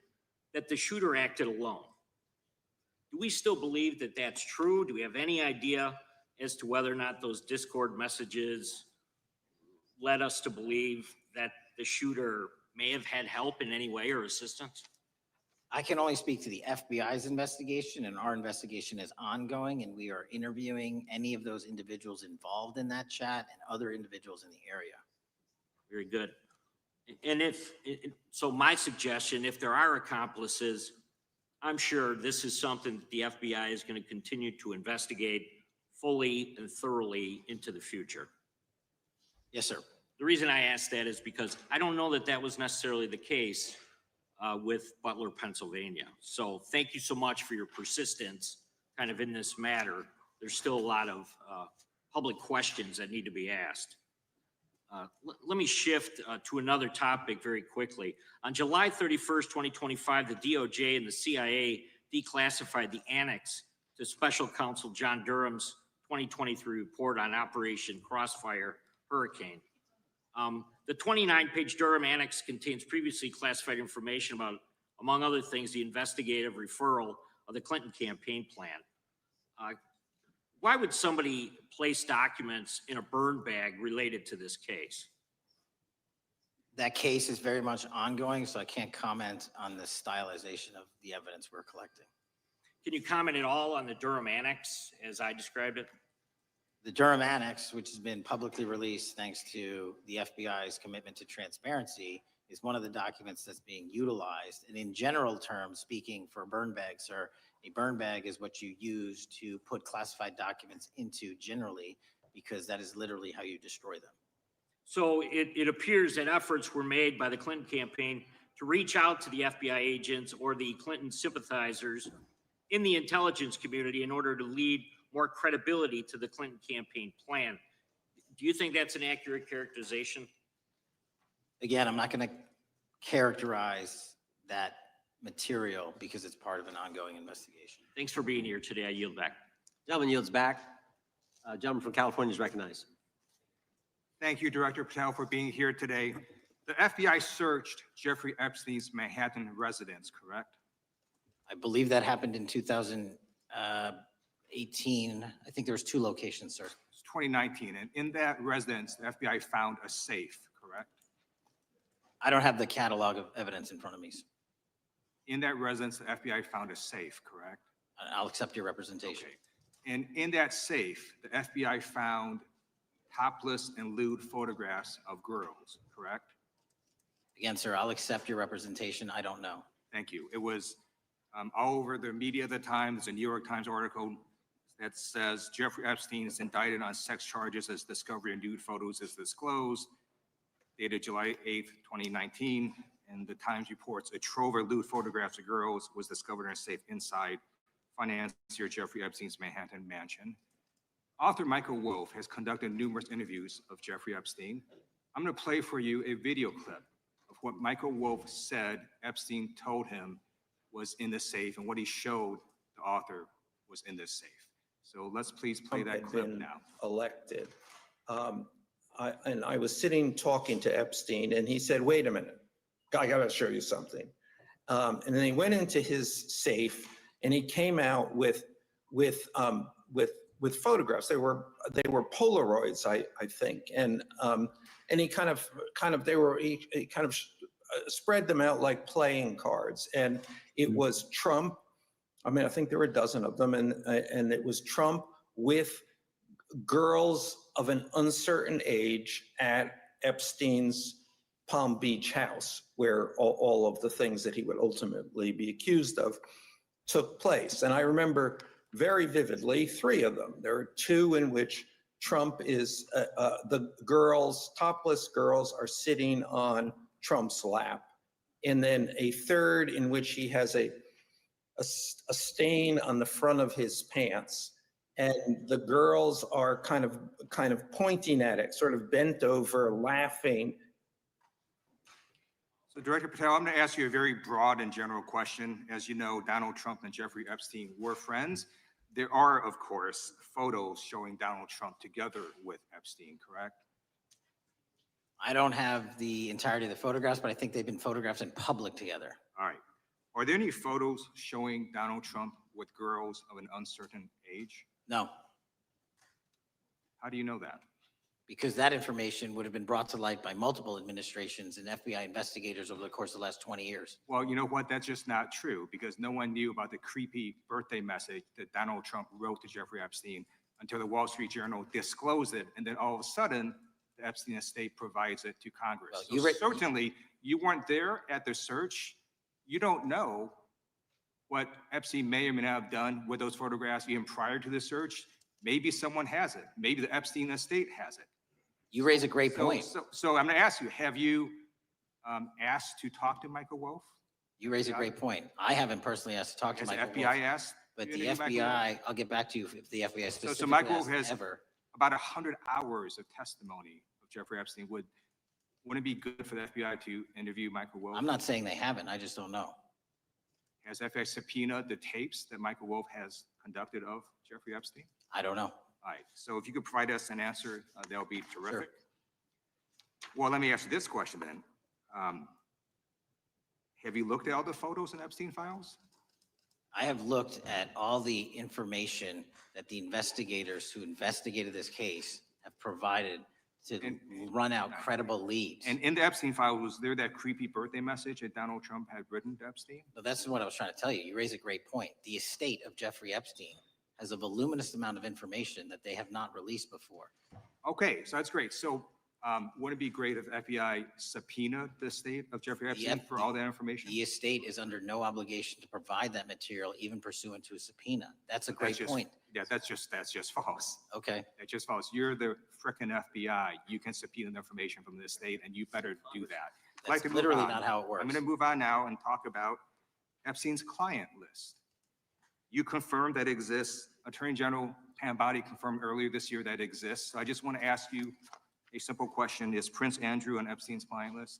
that the shooter acted alone. Do we still believe that that's true? Do we have any idea as to whether or not those Discord messages led us to believe that the shooter may have had help in any way or assistance? I can only speak to the FBI's investigation, and our investigation is ongoing, and we are interviewing any of those individuals involved in that chat and other individuals in the area. Very good. And so my suggestion, if there are accomplices, I'm sure this is something that the FBI is going to continue to investigate fully and thoroughly into the future. Yes, sir. The reason I ask that is because I don't know that that was necessarily the case with Butler, Pennsylvania. So thank you so much for your persistence kind of in this matter. There's still a lot of public questions that need to be asked. Let me shift to another topic very quickly. On July 31st, 2025, the DOJ and the CIA declassified the annex to Special Counsel John Durham's 2023 report on Operation Crossfire Hurricane. The 29-page Durham Annex contains previously classified information about, among other things, the investigative referral of the Clinton campaign plan. Why would somebody place documents in a burn bag related to this case? That case is very much ongoing, so I can't comment on the stylization of the evidence we're collecting. Can you comment at all on the Durham Annex as I described it? The Durham Annex, which has been publicly released thanks to the FBI's commitment to transparency, is one of the documents that's being utilized. And in general terms, speaking for a burn bag, sir, a burn bag is what you use to put classified documents into generally, because that is literally how you destroy them. So it appears that efforts were made by the Clinton campaign to reach out to the FBI agents or the Clinton sympathizers in the intelligence community in order to lead more credibility to the Clinton campaign plan. Do you think that's an accurate characterization? Again, I'm not going to characterize that material because it's part of an ongoing investigation. Thanks for being here today. I yield back. Gentleman yields back. Gentleman from California is recognized. Thank you, Director Patel, for being here today. The FBI searched Jeffrey Epstein's Manhattan residence, correct? I believe that happened in 2018. I think there was 2 locations, sir. It's 2019, and in that residence, the FBI found a safe, correct? I don't have the catalog of evidence in front of me, sir. In that residence, the FBI found a safe, correct? I'll accept your representation. Okay. And in that safe, the FBI found topless and lewd photographs of girls, correct? Again, sir, I'll accept your representation. I don't know. Thank you. It was All over the media at the time, there's a New York Times article that says Jeffrey Epstein is indicted on sex charges as discovery of nude photos is disclosed, dated July 8th, 2019. And the Times reports a trove of lewd photographs of girls was discovered in a safe inside financier Jeffrey Epstein's Manhattan mansion. Author Michael Wolff has conducted numerous interviews of Jeffrey Epstein. I'm going to play for you a video clip of what Michael Wolff said Epstein told him was in the safe and what he showed the author was in this safe. So let's please play that clip now. Elected. And I was sitting talking to Epstein and he said, wait a minute, I gotta show you something. And then he went into his safe and he came out with photographs. They were Polaroids, I think. And he he kind of spread them out like playing cards. And it was Trump. I mean, I think there were a dozen of them. And it was Trump with girls of an uncertain age at Epstein's Palm Beach house, where all of the things that he would ultimately be accused of took place. And I remember very vividly 3 of them. There are 2 in which Trump is, the girls, topless girls are sitting on Trump's lap. And then a 3rd in which he has a stain on the front of his pants. And the girls are kind of pointing at it, sort of bent over, laughing. So Director Patel, I'm going to ask you a very broad and general question. As you know, Donald Trump and Jeffrey Epstein were friends. There are, of course, photos showing Donald Trump together with Epstein, correct? I don't have the entirety of the photographs, but I think they've been photographed in public together. All right. Are there any photos showing Donald Trump with girls of an uncertain age? No. How do you know that? Because that information would have been brought to light by multiple administrations and FBI investigators over the course of the last 20 years. Well, you know what? That's just not true because no one knew about the creepy birthday message that Donald Trump wrote to Jeffrey Epstein until the Wall Street Journal disclosed it. And then all of a sudden, the Epstein estate provides it to Congress. Well, so certainly, you weren't there at the search. You don't know what Epstein may or may not have done with those photographs even prior to the search. Maybe someone has it. Maybe the Epstein estate has it. You raise a great point. So I'm going to ask you, have you asked to talk to Michael Wolff? You raise a great point. I haven't personally asked to talk to Has Michael the FBI Wolff, asked? but you the to Michael Wolff? FBI, I'll get back to you if the FBI specifically So Michael Wolff asked has ever. about 100 hours of testimony of Jeffrey Epstein. Wouldn't it be good for the FBI to interview Michael Wolff? I'm not saying they haven't, I just don't know. Has FBI subpoenaed the tapes that Michael Wolff has conducted of Jeffrey Epstein? I don't know. All right, so if you could provide us an answer, that would be terrific. Well, let me ask you this question then. Have you looked at all the photos in Epstein files? I have looked at all the information that the investigators who investigated this case have provided to run out credible leads. And in the Epstein file, was there that creepy birthday message that Donald Trump had written to Epstein? No, that's what I was trying to tell you. You raise a great point. The estate of Jeffrey Epstein has a voluminous amount of information that they have not released before. Okay, so that's great. So wouldn't it be great if FBI subpoenaed the estate of Jeffrey Epstein for all that information? The estate is under no obligation to provide that material, even pursuant to a subpoena. That's a great point. Yeah, that's just false. Okay. That's just false. You're the frickin' FBI. You can subpoena the information from the estate, and you better do that. I'd like That's to move literally on. not how it works. I'm going to move on now and talk about Epstein's client list. You confirmed that exists. Attorney General Pam Bondi confirmed earlier this year that exists. So I just want to ask you a simple question. Is Prince Andrew on Epstein's client list?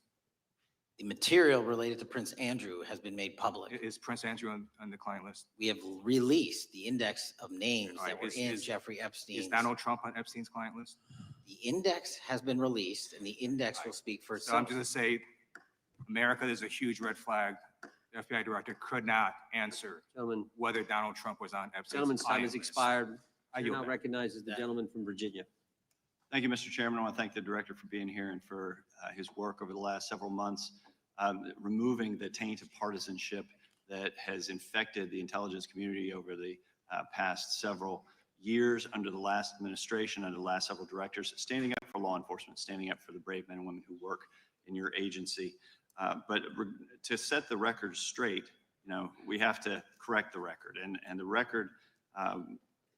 The material related to Prince Andrew has been made public. Is Prince Andrew on the client list? We have released the index of names All right, that were in Jeffrey Epstein's. Is Donald Trump on Epstein's client list? The index has been released, and the index will speak for So I'm itself. just going to say, America is a huge red flag. The FBI director could not answer whether Donald Trump was on Epstein's Gentleman's time client has list. expired. I Chair yield now back. recognizes the gentleman from Virginia. Thank you, Mr. Chairman. I want to thank the director for being here and for his work over the last several months, removing the taint of partisanship that has infected the intelligence community over the past several years under the last administration, under the last several directors, standing up for law enforcement, standing up for the brave men and women who work in your agency. But to set the record straight, we have to correct the record. And the record,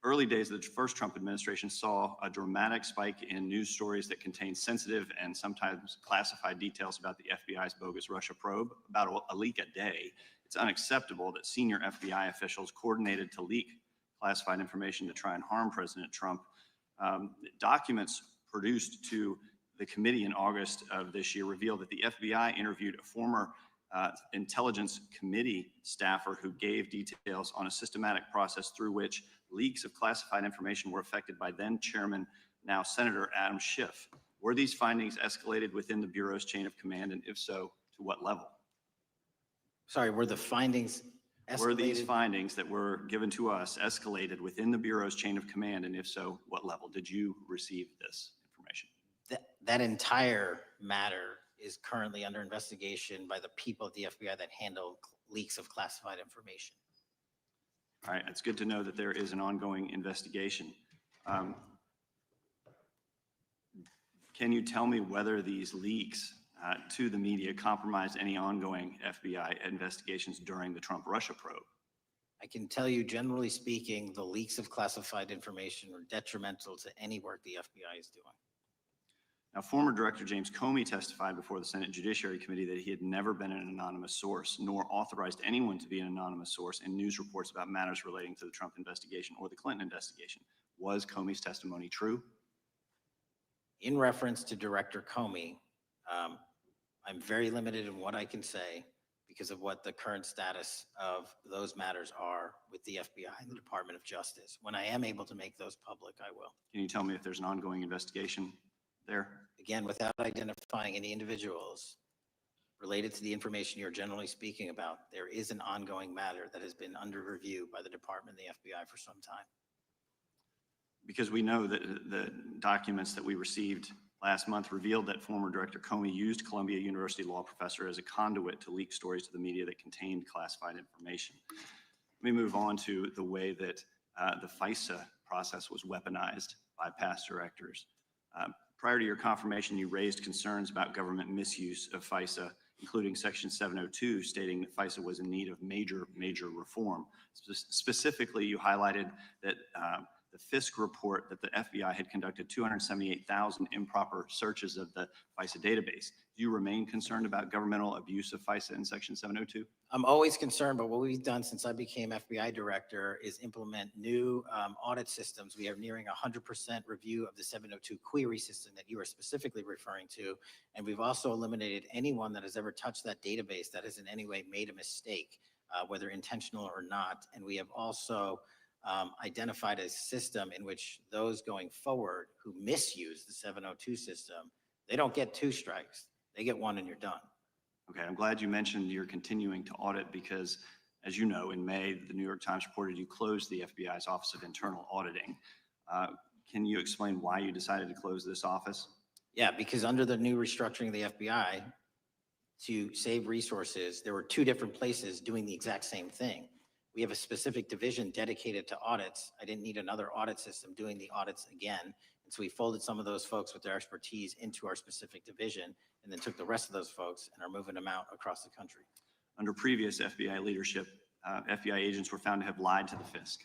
early days of the first Trump administration saw a dramatic spike in news stories that contained sensitive and sometimes classified details about the FBI's bogus Russia probe, about a leak a day. It's unacceptable that senior FBI officials coordinated to leak classified information to try and harm President Trump. Documents produced to the committee in August of this year revealed that the FBI interviewed a former intelligence committee staffer who gave details on a systematic process through which leaks of classified information were affected by then Chairman, now Senator Adam Schiff. Were these findings escalated within the Bureau's chain of command, and if so, to what level? Sorry, were the findings escalated? Were these findings that were given to us escalated within the Bureau's chain of command, and if so, what level? Did you receive this information? That entire matter is currently under investigation by the people at the FBI that handle leaks of classified information. All right, it's good to know that there is an ongoing investigation. Can you tell me whether these leaks to the media compromised any ongoing FBI investigations during the Trump-Russia probe? I can tell you, generally speaking, the leaks of classified information were detrimental to any work the FBI is doing. Now, former Director James Comey testified before the Senate Judiciary Committee that he had never been an anonymous source, nor authorized anyone to be an anonymous source in news reports about matters relating to the Trump investigation or the Clinton investigation. Was Comey's testimony true? In reference to Director Comey, I'm very limited in what I can say because of what the current status of those matters are with the FBI and the Department of Justice. When I am able to make those public, I will. Can you tell me if there's an ongoing investigation there? Again, without identifying any individuals related to the information you're generally speaking about, there is an ongoing matter that has been under review by the Department and the FBI for some time. Because we know that the documents that we received last month revealed that former Director Comey used Columbia University law professor as a conduit to leak stories to the media that contained classified information. Let me move on to the way that the FISA process was weaponized by past directors. Prior to your confirmation, you raised concerns about government misuse of FISA, including Section 702, stating that FISA was in need of major reform. Specifically, you highlighted that the FISA report that the FBI had conducted 278,000 improper searches of the FISA database. Do you remain concerned about governmental abuse of FISA in Section 702? I'm always concerned, but what we've done since I became FBI director is implement new audit systems. We are nearing 100% review of the 702 query system that you are specifically referring to. And we've also eliminated anyone that has ever touched that database that has in any way made a mistake, whether intentional or not. And we have also identified a system in which those going forward who misuse the 702 system, they don't get 2 strikes. They get 1 and you're done. Okay, I'm glad you mentioned you're continuing to audit because, as you know, in May, the New York Times reported you closed the FBI's Office of Internal Auditing. Can you explain why you decided to close this office? Yeah, because under the new restructuring of the FBI, to save resources, there were 2 different places doing the exact same thing. We have a specific division dedicated to audits. I didn't need another audit system doing the audits again. And so we folded some of those folks with their expertise into our specific division and then took the rest of those folks and are moving them out across the country. Under previous FBI leadership, FBI agents were found to have lied to the FISC.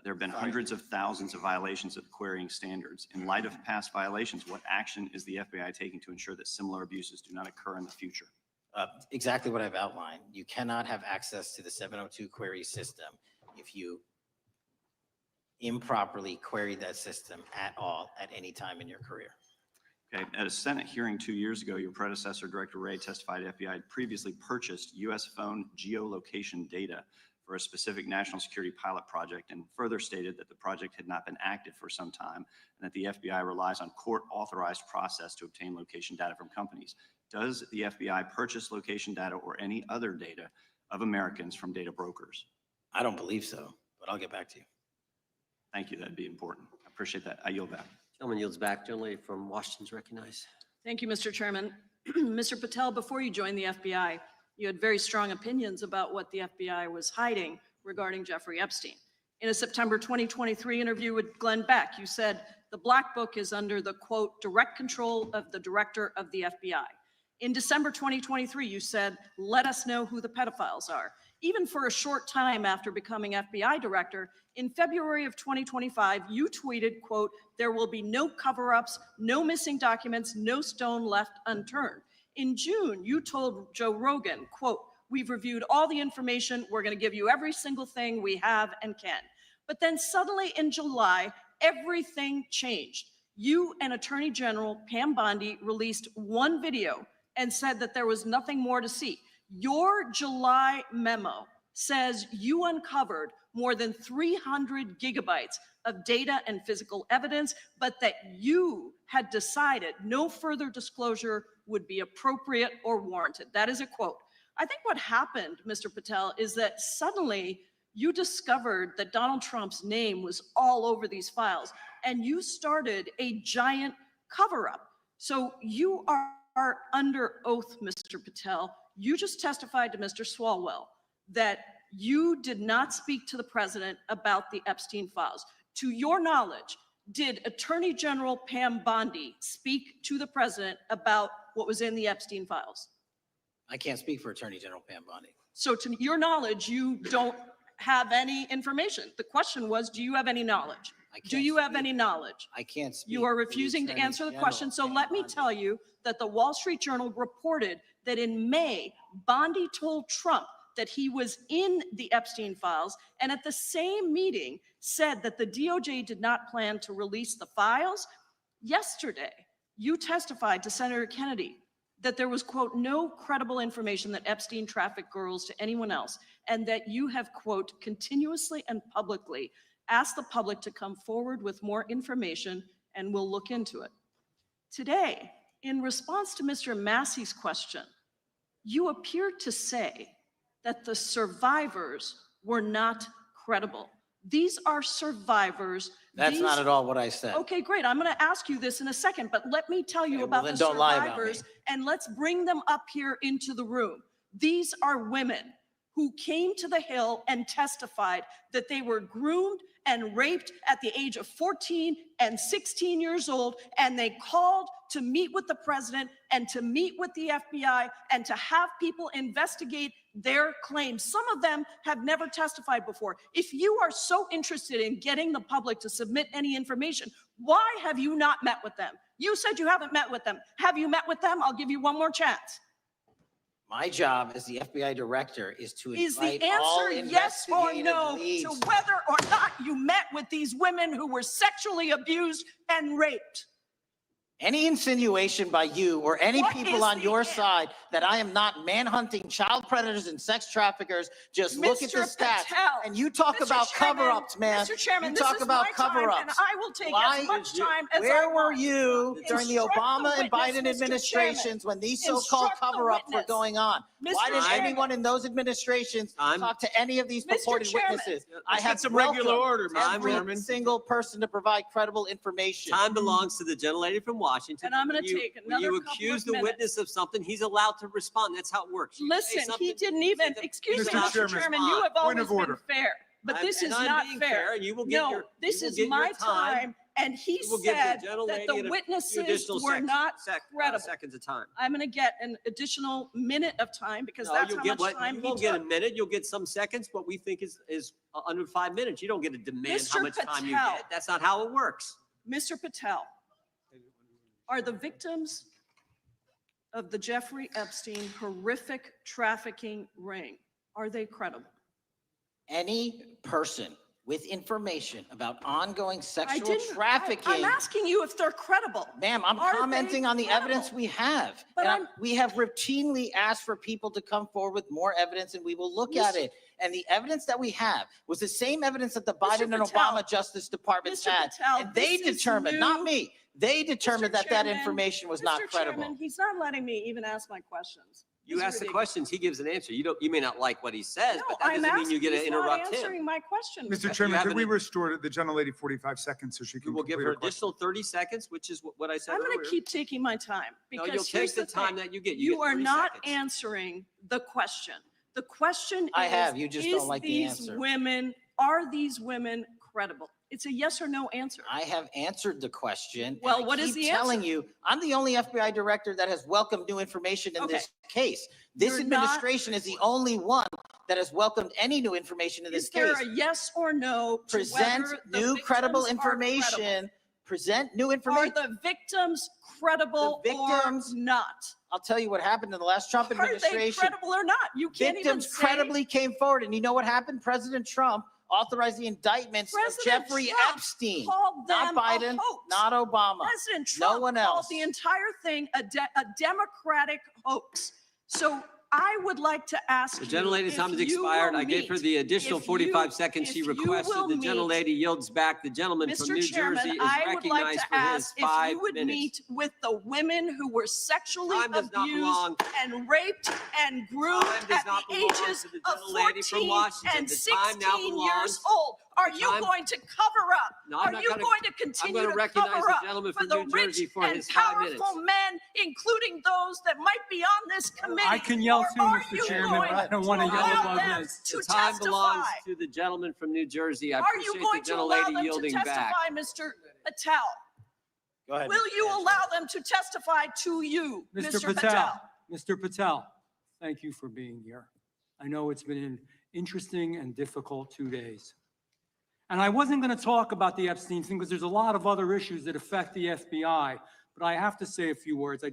There have been hundreds of thousands of violations of querying standards. In light of past violations, what action is the FBI taking to ensure that similar abuses do not occur in the future? Exactly what I've outlined. You cannot have access to the 702 query system if you improperly queried that system at all at any time in your career. Okay, at a Senate hearing 2 years ago, your predecessor, Director Wray, testified FBI had previously purchased U.S. phone geolocation data for a specific national security pilot project and further stated that the project had not been active for some time and that the FBI relies on court-authorized process to obtain location data from companies. Does the FBI purchase location data or any other data of Americans from data brokers? I don't believe so, but I'll get back to you. Thank you. That'd be important. I appreciate that. I yield back. Gentleman yields back. Gentleman from Washington's recognized. Thank you, Mr. Chairman. Mr. Patel, before you joined the FBI, you had very strong opinions about what the FBI was hiding regarding Jeffrey Epstein. In a September 2023 interview with Glenn Beck, you said the Black Book is under the, quote, direct control of the director of the FBI. In December 2023, you said, let us know who the pedophiles are. even for a short time after becoming FBI director, in February of 2025, you tweeted, quote, "There will be no cover-ups, no missing documents, no stone left unturned." In June, you told Joe Rogan, quote, "We've reviewed all the information. We're going to give you every single thing we have and can." But then suddenly in July, everything changed. You and Attorney General Pam Bondi released one video and said that there was nothing more to see. Your July memo says you uncovered more than 300 gigabytes of data and physical evidence, but that you had decided no further disclosure would be appropriate or warranted. That is a quote. I think what happened, Mr. Patel, is that suddenly you discovered that Donald Trump's name was all over these files, and you started a giant cover-up. So you are under oath, Mr. Patel. You just testified to Mr. Swalwell that you did not speak to the president about the Epstein files. To your knowledge, did Attorney General Pam Bondi speak to the president about what was in the Epstein files? I can't speak for Attorney General Pam Bondi. So to your knowledge, you don't have any information. The question was, do you have any knowledge? Do you have any knowledge? I can't speak. You are for the refusing to Attorney answer the General question. So Pam let me Bondi. tell you that the Wall Street Journal reported that in May, Bondi told Trump that he was in the Epstein files, and at the same meeting said that the DOJ did not plan to release the files. Yesterday, you testified to Senator Kennedy that there was, quote, "no credible information that Epstein trafficked girls to anyone else," and that you have, quote, "continuously and publicly asked the public to come forward with more information and we'll look into it." Today, in response to Mr. Massey's question, you appear to say that the survivors were not credible. These are survivors. That's not at all what I said. Okay, great. I'm going to ask you this in a second, but let me tell you Okay, about well, the then don't lie about survivors, me. and let's bring them up here into the room. These are women who came to the Hill and testified that they were groomed and raped at the age of 14 and 16 years old, and they called to meet with the president and to meet with the FBI and to have people investigate their claims. Some of them have never testified before. If you are so interested in getting the public to submit any information, why have you not met with them? You said you haven't met with them. Have you met with them? I'll give you one more chance. My job as the FBI director is to Is invite the all answer yes or investigative no leads. to whether or not you met with these women who were sexually abused and raped? Any insinuation by you or any What people is on the your an- side that I am not manhunting child predators and sex traffickers, just look at the Mr. stats. Patel, And you talk Mr. about Chairman, cover-ups, man. Mr. Chairman, You this talk is about my time, cover-ups. and I will take Why- as much time as I Where were want. you during the Instruct the Obama and witness, Biden Mr. administrations Chairman. when these so-called Instruct the cover-ups were witness. going on? Mr. Why didn't Chairman. anyone in those administrations talk to any of these Mr. purported Chairman. witnesses? I Let's get have some regular welcomed order, Mr. every Chairman. single person to provide credible information. Time belongs to the gentlelady from Washington. And I'm gonna When you- take when another you couple accuse of the minutes. witness of something, he's allowed to respond. That's how it works. You say Listen, he something, didn't even, excuse me, Mr. Mr. Chairman, Chairman, you have point always of been order. fair, but this is I'm not being fair. and you will get No, your, this you will is get your my time, and he You will give said the that gentlelady the a few witnesses additional were not credible. seconds of time. I'm gonna get an additional minute of time because No, that's you'll how get much what, time you he won't get a took. minute, you'll get some seconds, what we think is under 5 minutes. You don't get to demand how Mr. much time you Patel. get. That's not how it works. Mr. Patel, are the victims of the Jeffrey Epstein horrific trafficking ring, are they credible? Any person with information about ongoing I sexual didn't, trafficking. I'm asking you if they're credible. Ma'am, I'm Are they commenting on the credible? evidence we have. But And we have routinely asked for people to come forward with more evidence and we will look at Mr. it. And the evidence that we have was the same evidence that the Mr. Biden and Patel, Obama Justice Departments Mr. had. Patel, And they this is determined, not new. me, they determined Mr. that that Chairman, information was Mr. not credible. Chairman, he's not letting me even ask my questions. You This is ask the ridiculous. questions, he gives an answer. You may not like what he says, No, but that I'm doesn't mean you asking, get to he's not interrupt him. answering my question. Mr. You Chairman, have could we an- restore the gentlelady 45 seconds so she We can will give complete her her question? additional 30 seconds, which is what I said I'm earlier. gonna keep taking my time No, because you'll take here's the the time thing. that you get. You get are 30 not seconds. answering the question. The question I is, have, you just don't is like the these answer. women, are these women credible? It's a yes or no answer. I have answered the question. and Well, I what is keep the telling answer? you, I'm the only FBI director that has welcomed new information in Okay. this case. This You're administration is the only one that has welcomed any new information in this Is there case. a yes or no to Present whether the new credible victims are credible? information. Present new Are information. the victims credible The victims- or not? I'll tell you what happened in the last Trump Are they administration. credible or not? You can't even Victims say. credibly came forward, and you know what happened? President Trump authorized the indictments of President Jeffrey Trump Epstein, called not them a Biden, hoax. not Obama. President No Trump one called else. the entire thing a Democratic hoax. So I would like to ask The you gentlelady's if time has you expired. will I gave her meet- the additional if you- 45 seconds she if you requested. will The meet- gentlelady yields back. The gentleman from Mr. New Chairman, Jersey is I would like recognized to for his ask if 5 you would minutes. meet with the women who were sexually Time does not belong. abused and raped and groomed Time does at not the belong ages to the of gentlelady from 14 Washington. and The time now 16 belongs- years old. Are you time- going to cover up? No, I'm Are not you gonna- going to I'm continue gonna to recognize cover the up gentleman for from the New rich Jersey for and his 5 minutes. powerful men, including those that might be on this committee? I can yell Or too, are Mr. you Chairman. going I don't want to to yell allow above them this. to The time belongs testify? to the gentleman from New Jersey. I Are appreciate you the going to allow gentlelady them to yielding back. testify, Mr. Patel? Go ahead. Will you allow them to testify to you, Mr. Patel, Mr. Patel, thank you for being here. I know it's been an interesting and difficult 2 days. And I wasn't going to talk about the Epstein thing because there's a lot of other issues that affect the FBI, but I have to say a few words.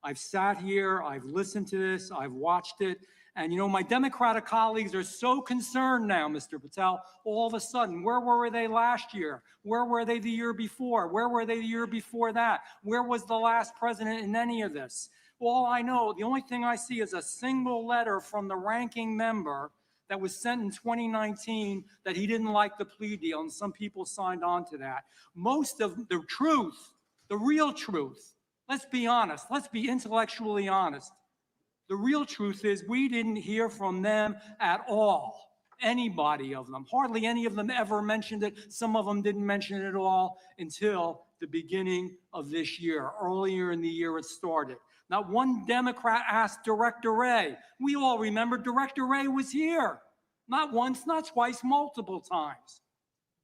I've sat here, I've listened to this, I've watched it, and you know, my Democratic colleagues are so concerned now, Mr. Patel, all of a sudden. Where were they last year? Where were they the year before? Where were they the year before that? Where was the last president in any of this? All I know, the only thing I see is a single letter from the ranking member that was sent in 2019 that he didn't like the plea deal, and some people signed on to that. Most of the truth, the real truth, let's be honest, let's be intellectually honest. The real truth is we didn't hear from them at all, anybody of them. Hardly any of them ever mentioned it. Some of them didn't mention it at all until the beginning of this year. Earlier in the year it started. Not one Democrat asked Director Wray. We all remember Director Wray was here. Not once, not twice, multiple times.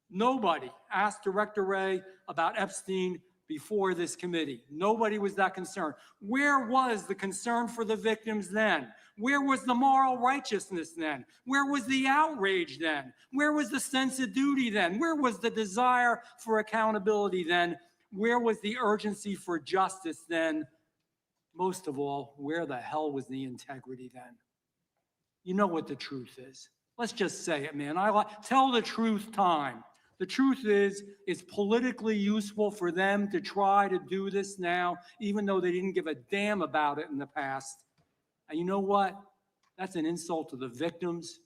Nobody asked Director Wray about Epstein before this committee. Nobody was that concerned. Where was the concern for the victims then? Where was the moral righteousness then? Where was the outrage then? Where was the sense of duty then? Where was the desire for accountability then? Where was the urgency for justice then? Most of all, where the hell was the integrity then? You know what the truth is. Let's just say it, man. Tell the truth time. The truth is, it's politically useful for them to try to do this now, even though they didn't give a damn about it in the past. And you know what? That's an insult to the victims,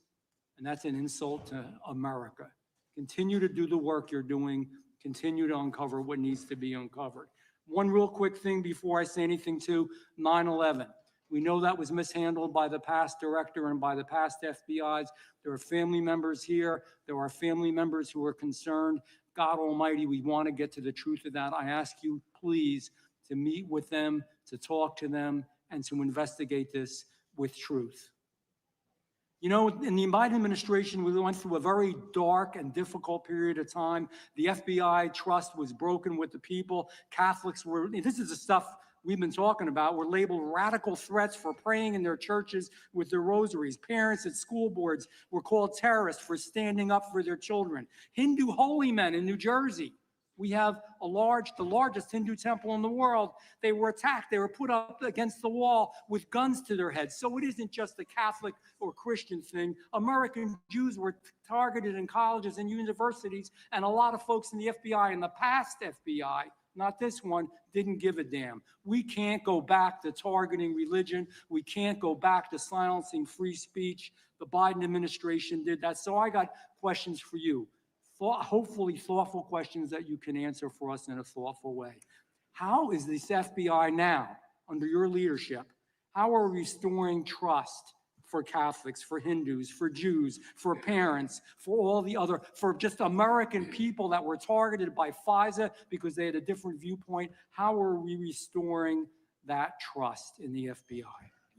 and that's an insult to America. Continue to do the work you're doing. Continue to uncover what needs to be uncovered. One real quick thing before I say anything to 9/11. We know that was mishandled by the past director and by the past FBIs. There are family members here. There are family members who are concerned. God Almighty, we want to get to the truth of that. I ask you, please, to meet with them, to talk to them, and to investigate this with truth. You know, in the Biden administration, we went through a very dark and difficult period of time. The FBI trust was broken with the people. Catholics were, this is the stuff we've been talking about, were labeled radical threats for praying in their churches with their rosaries. Parents at school boards were called terrorists for standing up for their children. Hindu holy men in New Jersey. We have the largest Hindu temple in the world. They were attacked. They were put up against the wall with guns to their heads. So it isn't just a Catholic or Christian thing. American Jews were targeted in colleges and universities, and a lot of folks in the FBI, in the past FBI, not this one, didn't give a damn. We can't go back to targeting religion. We can't go back to silencing free speech. The Biden administration did that. So I got questions for you. Hopefully thoughtful questions that you can answer for us in a thoughtful way. How is this FBI now, under your leadership, how are we restoring trust for Catholics, for Hindus, for Jews, for parents, for all the other, for just American people that were targeted by FISA because they had a different viewpoint? How are we restoring that trust in the FBI?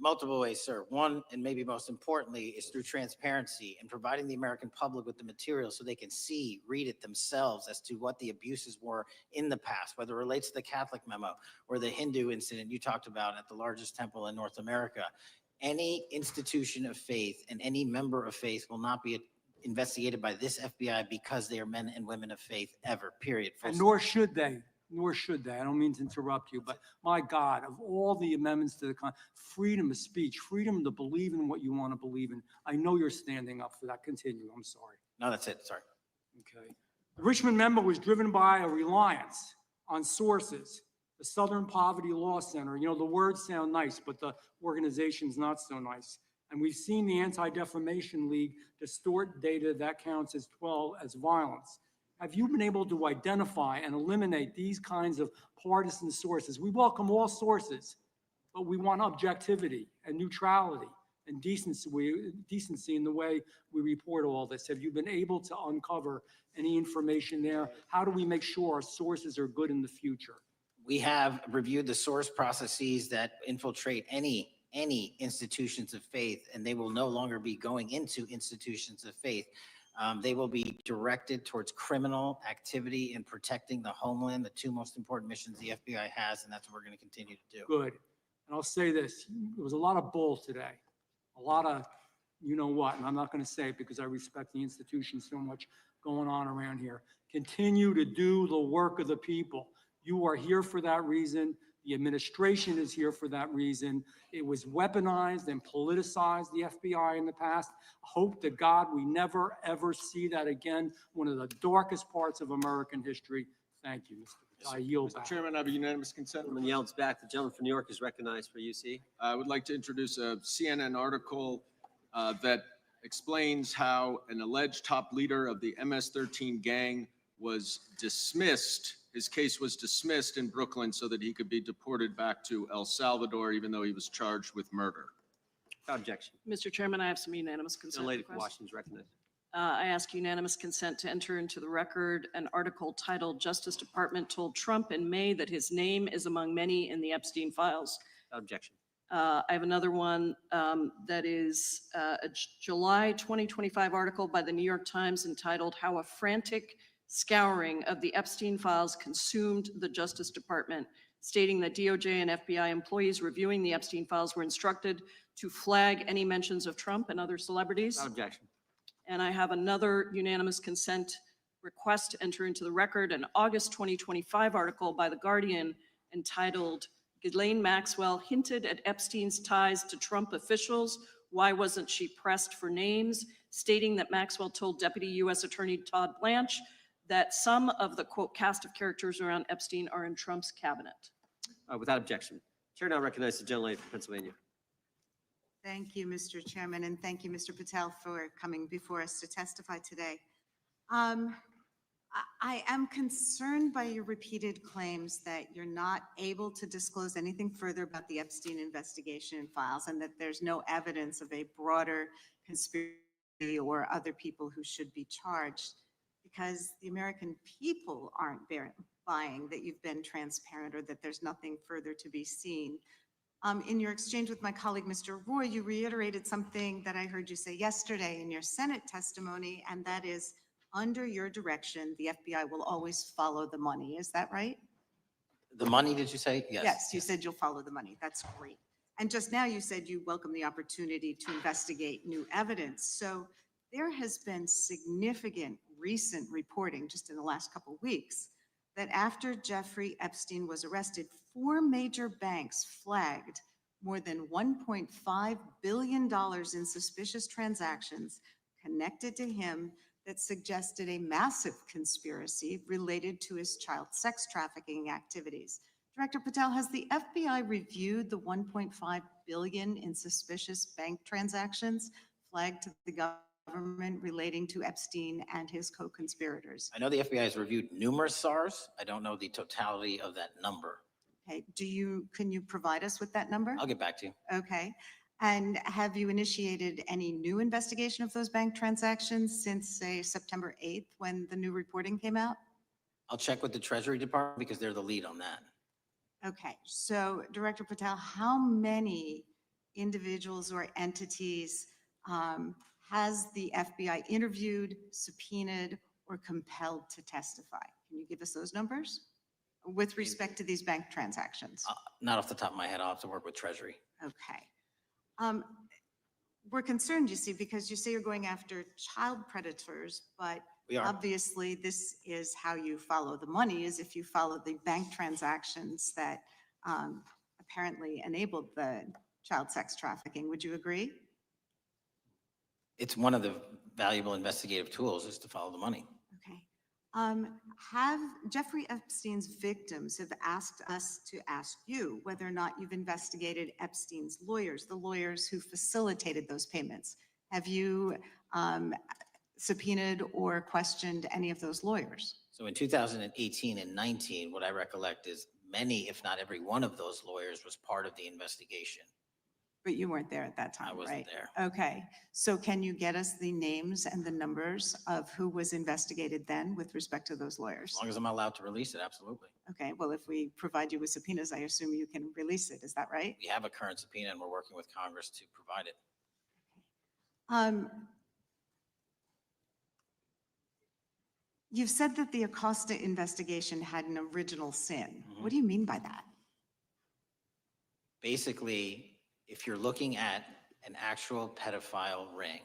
Multiple ways, sir. One, and maybe most importantly, is through transparency and providing the American public with the material so they can see, read it themselves as to what the abuses were in the past, whether it relates to the Catholic memo or the Hindu incident you talked about at the largest temple in North America. any institution of faith and any member of faith will not be investigated by this FBI because they are men and women of faith ever, period. Full And stop. nor should they, nor should they. I don't mean to interrupt you, but my God, of all the amendments to the freedom of speech, freedom to believe in what you want to believe in. I know you're standing up for that. Continue. I'm sorry. No, that's it. Sorry. Okay. The Richmond memo was driven by a reliance on sources. The Southern Poverty Law Center, you know, the words sound nice, but the organization's not so nice. And we've seen the Anti-Defamation League distort data that counts as violence. Have you been able to identify and eliminate these kinds of partisan sources? We welcome all sources, but we want objectivity and neutrality and decency in the way we report all this. Have you been able to uncover any information there? How do we make sure our sources are good in the future? We have reviewed the source processes that infiltrate any institutions of faith, and they will no longer be going into institutions of faith. They will be directed towards criminal activity and protecting the homeland, the two most important missions the FBI has, and that's what we're going to continue to do. Good. And I'll say this, there was a lot of bull today, a lot of you know what, and I'm not going to say it because I respect the institution so much going on around here. Continue to do the work of the people. You are here for that reason. The administration is here for that reason. It was weaponized and politicized, the FBI in the past. Hope to God we never, ever see that again. One of the darkest parts of American history. Thank you, Mr. I yield back. Mr. Chairman, I have a unanimous consent. Gentleman yields back. The gentleman from New York is recognized for UC. I would like to introduce a CNN article that explains how an alleged top leader of the MS-13 gang was dismissed. His case was dismissed in Brooklyn so that he could be deported back to El Salvador, even though he was charged with murder. Without objection. Mr. Chairman, I have some unanimous The consent lady from requests. Washington is recognized. I ask unanimous consent to enter into the record an article titled "Justice Department Told Trump in May that his name is among many in the Epstein files." Without objection. I have another one that is a July 2025 article by the New York Times entitled "How a Frantic Scouring of the Epstein Files Consumed the Justice Department," stating that DOJ and FBI employees reviewing the Epstein files were instructed to flag any mentions of Trump and other celebrities. Without objection. And I have another unanimous consent request to enter into the record an August 2025 article by The Guardian entitled "Ghislaine Maxwell Hinted at Epstein's Ties to Trump Officials. Why Wasn't She Pressed for Names?" stating that Maxwell told Deputy U.S. Attorney Todd Blanche that some of the, quote, cast of characters around Epstein are in Trump's cabinet. Without objection. Chair now recognizes the gentlelady from Pennsylvania. Thank you, Mr. Chairman, and thank you, Mr. Patel, for coming before us to testify today. I am concerned by your repeated claims that you're not able to disclose anything further about the Epstein investigation and files, and that there's no evidence of a broader conspiracy or other people who should be charged, because the American people aren't buying that you've been transparent or that there's nothing further to be seen. In your exchange with my colleague, Mr. Roy, you reiterated something that I heard you say yesterday in your Senate testimony, and that is, under your direction, the FBI will always follow the money. Is that right? The money, did you say? Yes. Yes, you said you'll follow the money. That's great. And just now you said you welcome the opportunity to investigate new evidence. So there has been significant recent reporting just in the last couple of weeks that after Jeffrey Epstein was arrested, 4 major banks flagged more than $1.5 billion in suspicious transactions connected to him that suggested a massive conspiracy related to his child sex trafficking activities. Director Patel, has the FBI reviewed the $1.5 billion in suspicious bank transactions flagged to the government relating to Epstein and his co-conspirators? I know the FBI has reviewed numerous SARs. I don't know the totality of that number. Okay, can you provide us with that number? I'll get back to you. Okay. And have you initiated any new investigation of those bank transactions since, say, September 8th, when the new reporting came out? I'll check with the Treasury Department because they're the lead on that. Okay, so Director Patel, how many individuals or entities has the FBI interviewed, subpoenaed, or compelled to testify? Can you give us those numbers with respect to these bank transactions? Not off the top of my head. I'll have to work with Treasury. Okay. We're concerned, you see, because you say you're going after child predators, but We are. obviously this is how you follow the money, is if you follow the bank transactions that apparently enabled the child sex trafficking. Would you agree? It's one of the valuable investigative tools is to follow the money. Okay. Have Jeffrey Epstein's victims have asked us to ask you whether or not you've investigated Epstein's lawyers, the lawyers who facilitated those payments. Have you subpoenaed or questioned any of those lawyers? So in 2018 and 19, what I recollect is many, if not every one of those lawyers was part of the investigation. But you weren't there at that time, I right? wasn't there. Okay. So can you get us the names and the numbers of who was investigated then with respect to those lawyers? As long as I'm allowed to release it, absolutely. Okay. Well, if we provide you with subpoenas, I assume you can release it. Is that right? We have a current subpoena and we're working with Congress to provide it. You've said that the Acosta investigation had an original sin. What do you mean by that? Basically, if you're looking at an actual pedophile ring,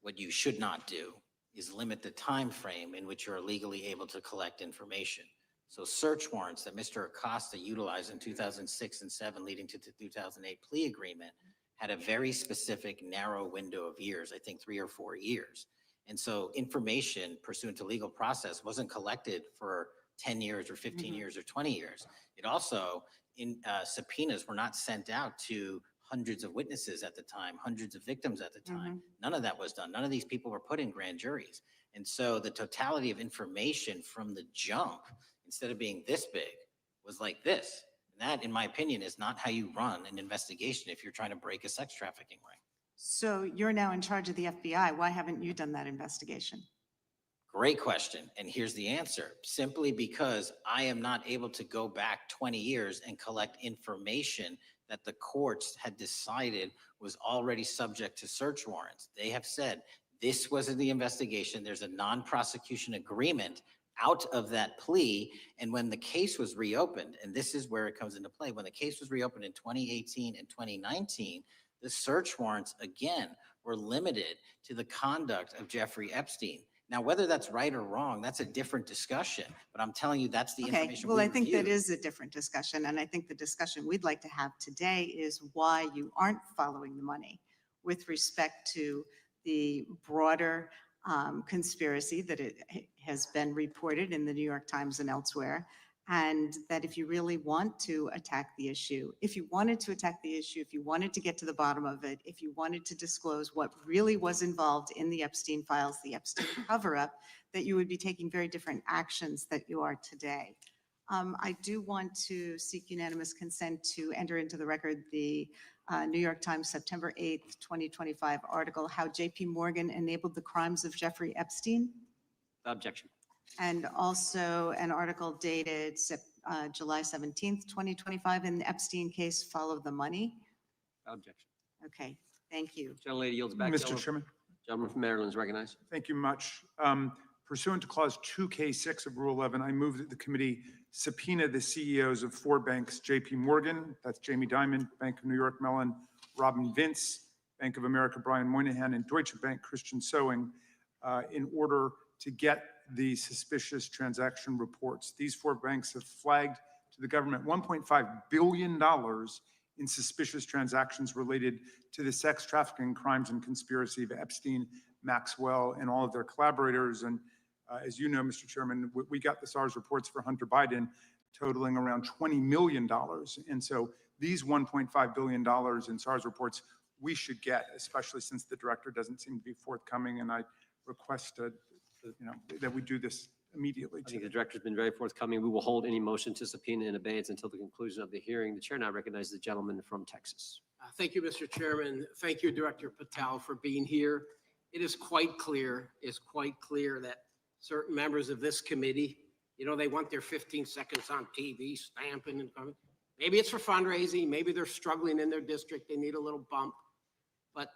what you should not do is limit the time frame in which you're legally able to collect information. So search warrants that Mr. Acosta utilized in 2006 and 7 leading to the 2008 plea agreement had a very specific narrow window of years, I think 3 or 4 years. And so information pursuant to legal process wasn't collected for 10 years or 15 years or 20 years. It also, subpoenas were not sent out to hundreds of witnesses at the time, hundreds of victims at the time. None of that was done. None of these people were put in grand juries. And so the totality of information from the jump, instead of being this big, was like this. And that, in my opinion, is not how you run an investigation if you're trying to break a sex trafficking ring. So you're now in charge of the FBI. Why haven't you done that investigation? Great question. And here's the answer. Simply because I am not able to go back 20 years and collect information that the courts had decided was already subject to search warrants. They have said this wasn't the investigation. There's a non-prosecution agreement out of that plea. And when the case was reopened, and this is where it comes into play, when the case was reopened in 2018 and 2019, the search warrants, again, were limited to the conduct of Jeffrey Epstein. Now, whether that's right or wrong, that's a different discussion, but I'm telling you, that's the Okay, information well, we I think that reviewed. is a different discussion, and I think the discussion we'd like to have today is why you aren't following the money with respect to the broader conspiracy that it has been reported in the New York Times and elsewhere, and that if you really want to attack the issue, if you wanted to attack the issue, if you wanted to get to the bottom of it, if you wanted to disclose what really was involved in the Epstein files, the Epstein cover-up, that you would be taking very different actions that you are today. I do want to seek unanimous consent to enter into the record the New York Times September 8th, 2025 article, How J.P. Morgan Enabled the Crimes of Jeffrey Epstein. Objection. And also an article dated July 17th, 2025, in the Epstein case, Follow the Money. Objection. Okay, thank you. Gentlelady yields back. Mr. Chairman. Gentleman from Maryland is recognized. Thank you much. Pursuant to Clause 2K6 of Rule 11, I move that the committee subpoena the CEOs of 4 banks, JP Morgan, that's Jamie Dimon, Bank of New York Mellon, Robin Vince, Bank of America, Brian Moynihan, and Deutsche Bank, Christian Sowing, in order to get the suspicious transaction reports. These 4 banks have flagged to the government $1.5 billion in suspicious transactions related to the sex trafficking crimes and conspiracy of Epstein, Maxwell, and all of their collaborators. And as you know, Mr. Chairman, we got the SARS reports for Hunter Biden totaling around $20 million. And so these $1.5 billion in SARS reports we should get, especially since the director doesn't seem to be forthcoming. And I request that we do this immediately. I think the director's been very forthcoming. We will hold any motion to subpoena in abeyance until the conclusion of the hearing. The chair now recognizes the gentleman from Texas. Thank you, Mr. Chairman. Thank you, Director Patel, for being here. It is quite clear that certain members of this committee, they want their 15 seconds on TV, stamping and coming. Maybe it's for fundraising. Maybe they're struggling in their district. They need a little bump. But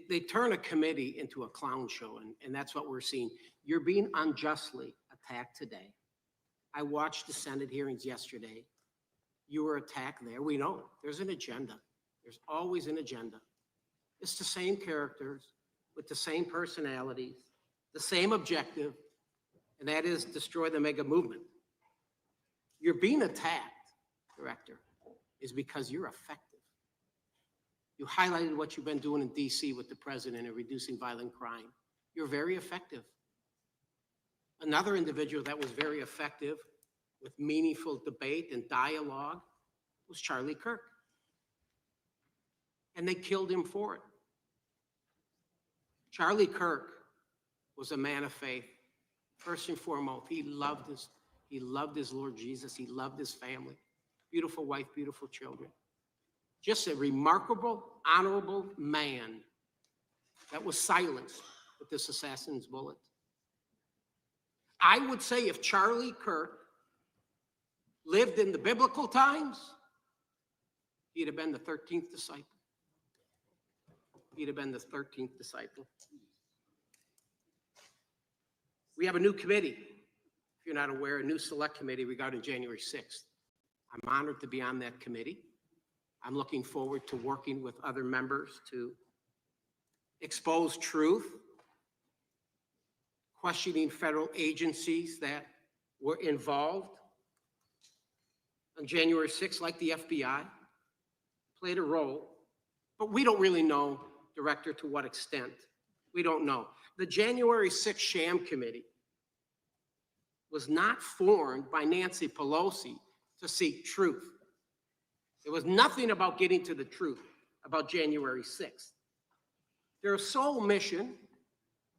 they turn a committee into a clown show, and that's what we're seeing. You're being unjustly attacked today. I watched the Senate hearings yesterday. You were attacked there. We know there's an agenda. There's always an agenda. It's the same characters with the same personalities, the same objective, and that is destroy the mega movement. You're being attacked, Director, is because you're effective. You highlighted what you've been doing in DC with the president and reducing violent crime. You're very effective. Another individual that was very effective with meaningful debate and dialogue was Charlie Kirk. And they killed him for it. Charlie Kirk was a man of faith. First and foremost, he loved his Lord Jesus. He loved his family. Beautiful wife, beautiful children. Just a remarkable, honorable man that was silenced with this assassin's bullet. I would say if Charlie Kirk lived in the biblical times, he'd have been the 13th disciple. He'd have been the 13th disciple. We have a new committee, if you're not aware, a new select committee regarding January 6th. I'm honored to be on that committee. I'm looking forward to working with other members to expose truth, questioning federal agencies that were involved on January 6th, like the FBI, played a role, but we don't really know, Director, to what extent. We don't know. The January 6th sham committee was not formed by Nancy Pelosi to seek truth. There was nothing about getting to the truth about January 6th. Their sole mission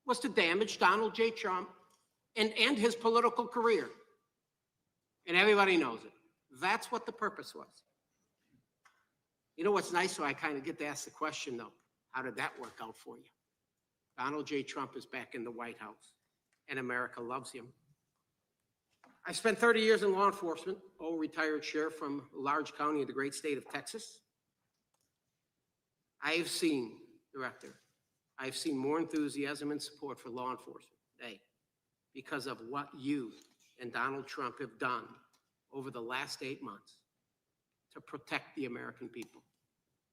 was to damage Donald J. Trump and end his political career. And everybody knows it. That's what the purpose was. You know what's nice, so I kind of get to ask the question, though, how did that work out for you? Donald J. Trump is back in the White House, and America loves him. I spent 30 years in law enforcement, retired sheriff from a large county in the great state of Texas. I have seen, Director, I've seen more enthusiasm and support for law enforcement today because of what you and Donald Trump have done over the last 8 months to protect the American people.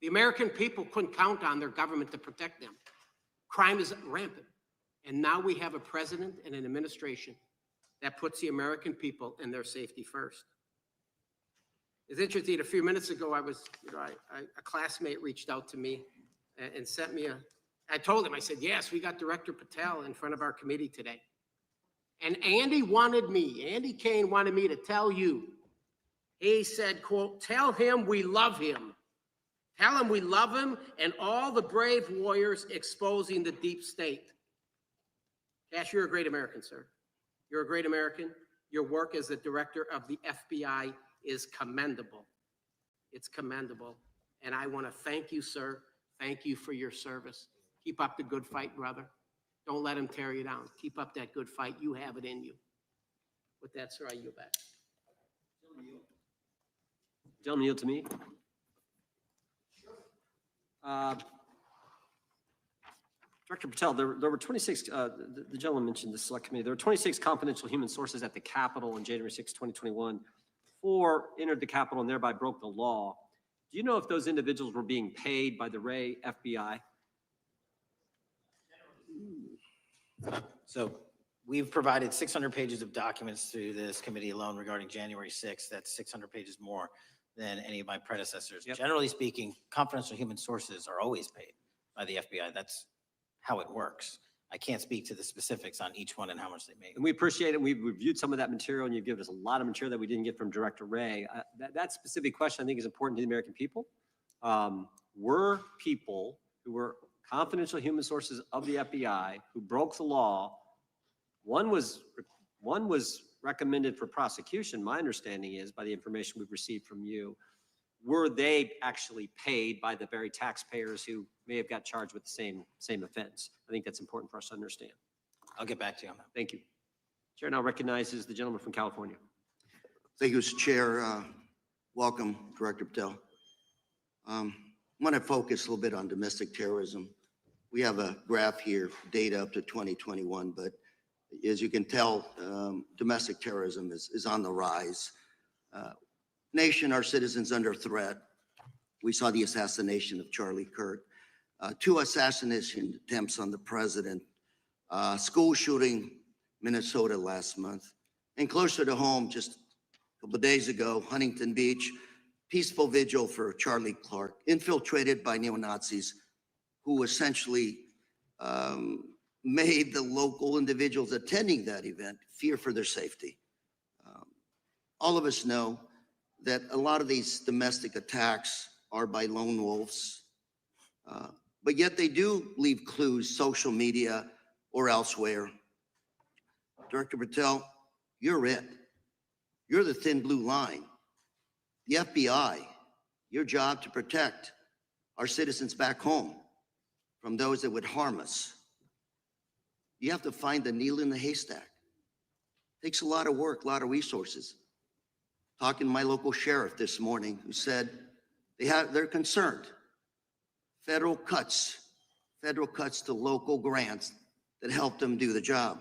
The American people couldn't count on their government to protect them. Crime is rampant. And now we have a president and an administration that puts the American people and their safety first. It's interesting, a few minutes ago, a classmate reached out to me and sent me I told him, I said, yes, we got Director Patel in front of our committee today. And Andy Kane wanted me to tell you, he said, quote, tell him we love him. Tell him we love him and all the brave warriors exposing the deep state. Cash, you're a great American, sir. You're a great American. Your work as the director of the FBI is commendable. It's commendable. And I want to thank you, sir. Thank you for your service. Keep up the good fight, brother. Don't let him tear you down. Keep up that good fight. You have it in you. With that, sir, I yield back. Gentlemen, yield to me. Director Patel, there were 26, the gentleman mentioned the select committee, there were 26 confidential human sources at the Capitol on January 6, 2021. 4 entered the Capitol and thereby broke the law. Do you know if those individuals were being paid by the Ray FBI? So we've provided 600 pages of documents to this committee alone regarding January 6th. That's 600 pages more than any of my predecessors. Yep. Generally speaking, confidential human sources are always paid by the FBI. That's how it works. I can't speak to the specifics on each one and how much they make. And we appreciate it. We've reviewed some of that material and you've given us a lot of material that we didn't get from Director Ray. That specific question I think is important to the American people. Were people who were confidential human sources of the FBI who broke the law, one was recommended for prosecution, my understanding is, by the information we've received from you. Were they actually paid by the very taxpayers who may have got charged with the same offense? I think that's important for us to understand. I'll get back to you on that. Thank you. Chair now recognizes the gentleman from California. Thank you, Mr. Chair. Welcome, Director Patel. I want to focus a little bit on domestic terrorism. We have a graph here, data up to 2021, but as you can tell, domestic terrorism is on the rise. Nation, our citizens under threat. we saw the assassination of Charlie Kirk, two assassination attempts on the president, school shooting, Minnesota last month, and closer to home, just a couple of days ago, Huntington Beach, peaceful vigil for Charlie Clark, infiltrated by neo-Nazis who essentially made the local individuals attending that event fear for their safety. All of us know that a lot of these domestic attacks are by lone wolves, but yet they do leave clues, social media or elsewhere. Director Patel, you're it. You're the thin blue line. The FBI, your job to protect our citizens back home from those that would harm us. You have to find the needle in the haystack. Takes a lot of work, a lot of resources. Talking to my local sheriff this morning, who said they're concerned. Federal cuts to local grants that help them do the job.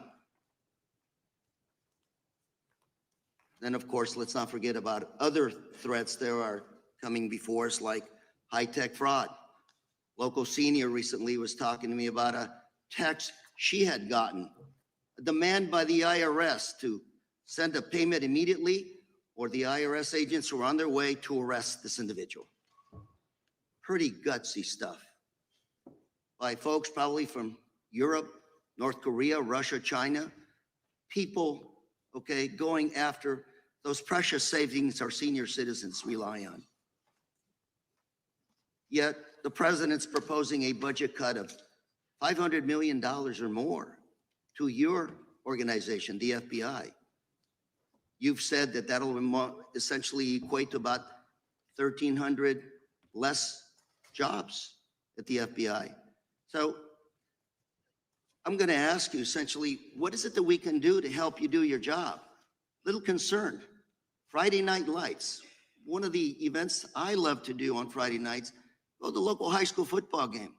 Then, of course, let's not forget about other threats that are coming before us, like high-tech fraud. Local senior recently was talking to me about a text she had gotten, a demand by the IRS to send a payment immediately, or the IRS agents were on their way to arrest this individual. Pretty gutsy stuff by folks probably from Europe, North Korea, Russia, China, people, okay, going after those precious savings our senior citizens rely on. Yet the president's proposing a budget cut of $500 million or more to your organization, the FBI. You've said that that'll essentially equate to about 1,300 less jobs at the FBI. So I'm going to ask you essentially, what is it that we can do to help you do your job? Little concerned. Friday night lights. One of the events I love to do on Friday nights, go to the local high school football game.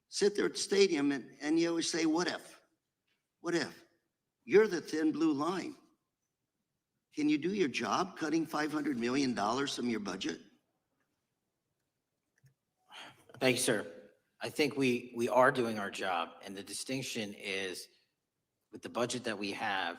Sit there at the stadium and you always say, what if? What if? You're the thin blue line. Can you do your job cutting $500 million from your budget? Thank you, sir. I think we are doing our job, and the distinction is with the budget that we have,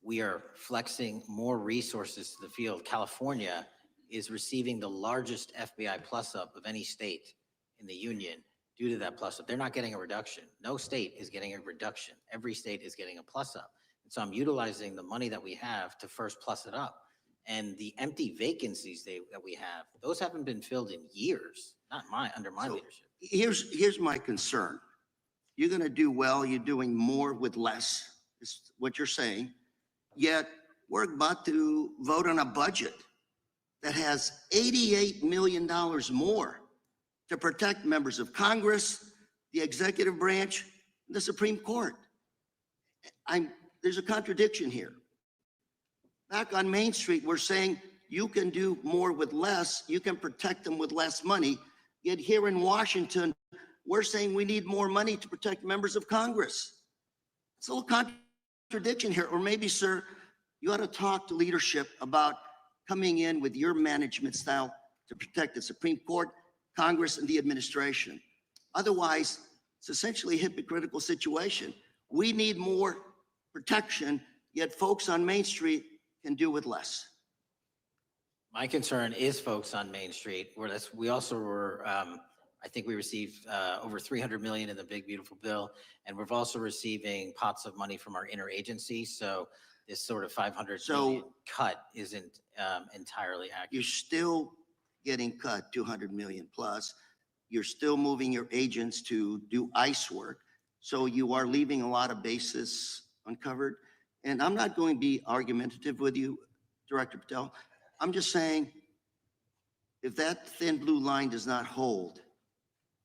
we are flexing more resources to the field. California is receiving the largest FBI plus-up of any state in the union due to that plus-up. They're not getting a reduction. No state is getting a reduction. Every state is getting a plus-up. And so I'm utilizing the money that we have to first plus it up. And the empty vacancies that we have, those haven't been filled in years, not under my leadership. Here's my concern. You're going to do well. You're doing more with less, is what you're saying. Yet we're about to vote on a budget that has $88 million more to protect members of Congress, the executive branch, and the Supreme Court. There's a contradiction here. Back on Main Street, we're saying you can do more with less, you can protect them with less money. Yet here in Washington, we're saying we need more money to protect members of Congress. It's a little contradiction here. Or maybe, sir, you ought to talk to leadership about coming in with your management style to protect the Supreme Court, Congress, and the administration. Otherwise, it's essentially a hypocritical situation. We need more protection, yet folks on Main Street can do with less. My concern is folks on Main Street. We also were, I think we received over $300 million in the big beautiful bill, and we're also receiving pots of money from our interagency. So this sort of $500 million cut isn't entirely accurate. You're still getting cut $200 million plus. You're still moving your agents to do ICE work. So you are leaving a lot of bases uncovered. And I'm not going to be argumentative with you, Director Patel. I'm just saying, if that thin blue line does not hold,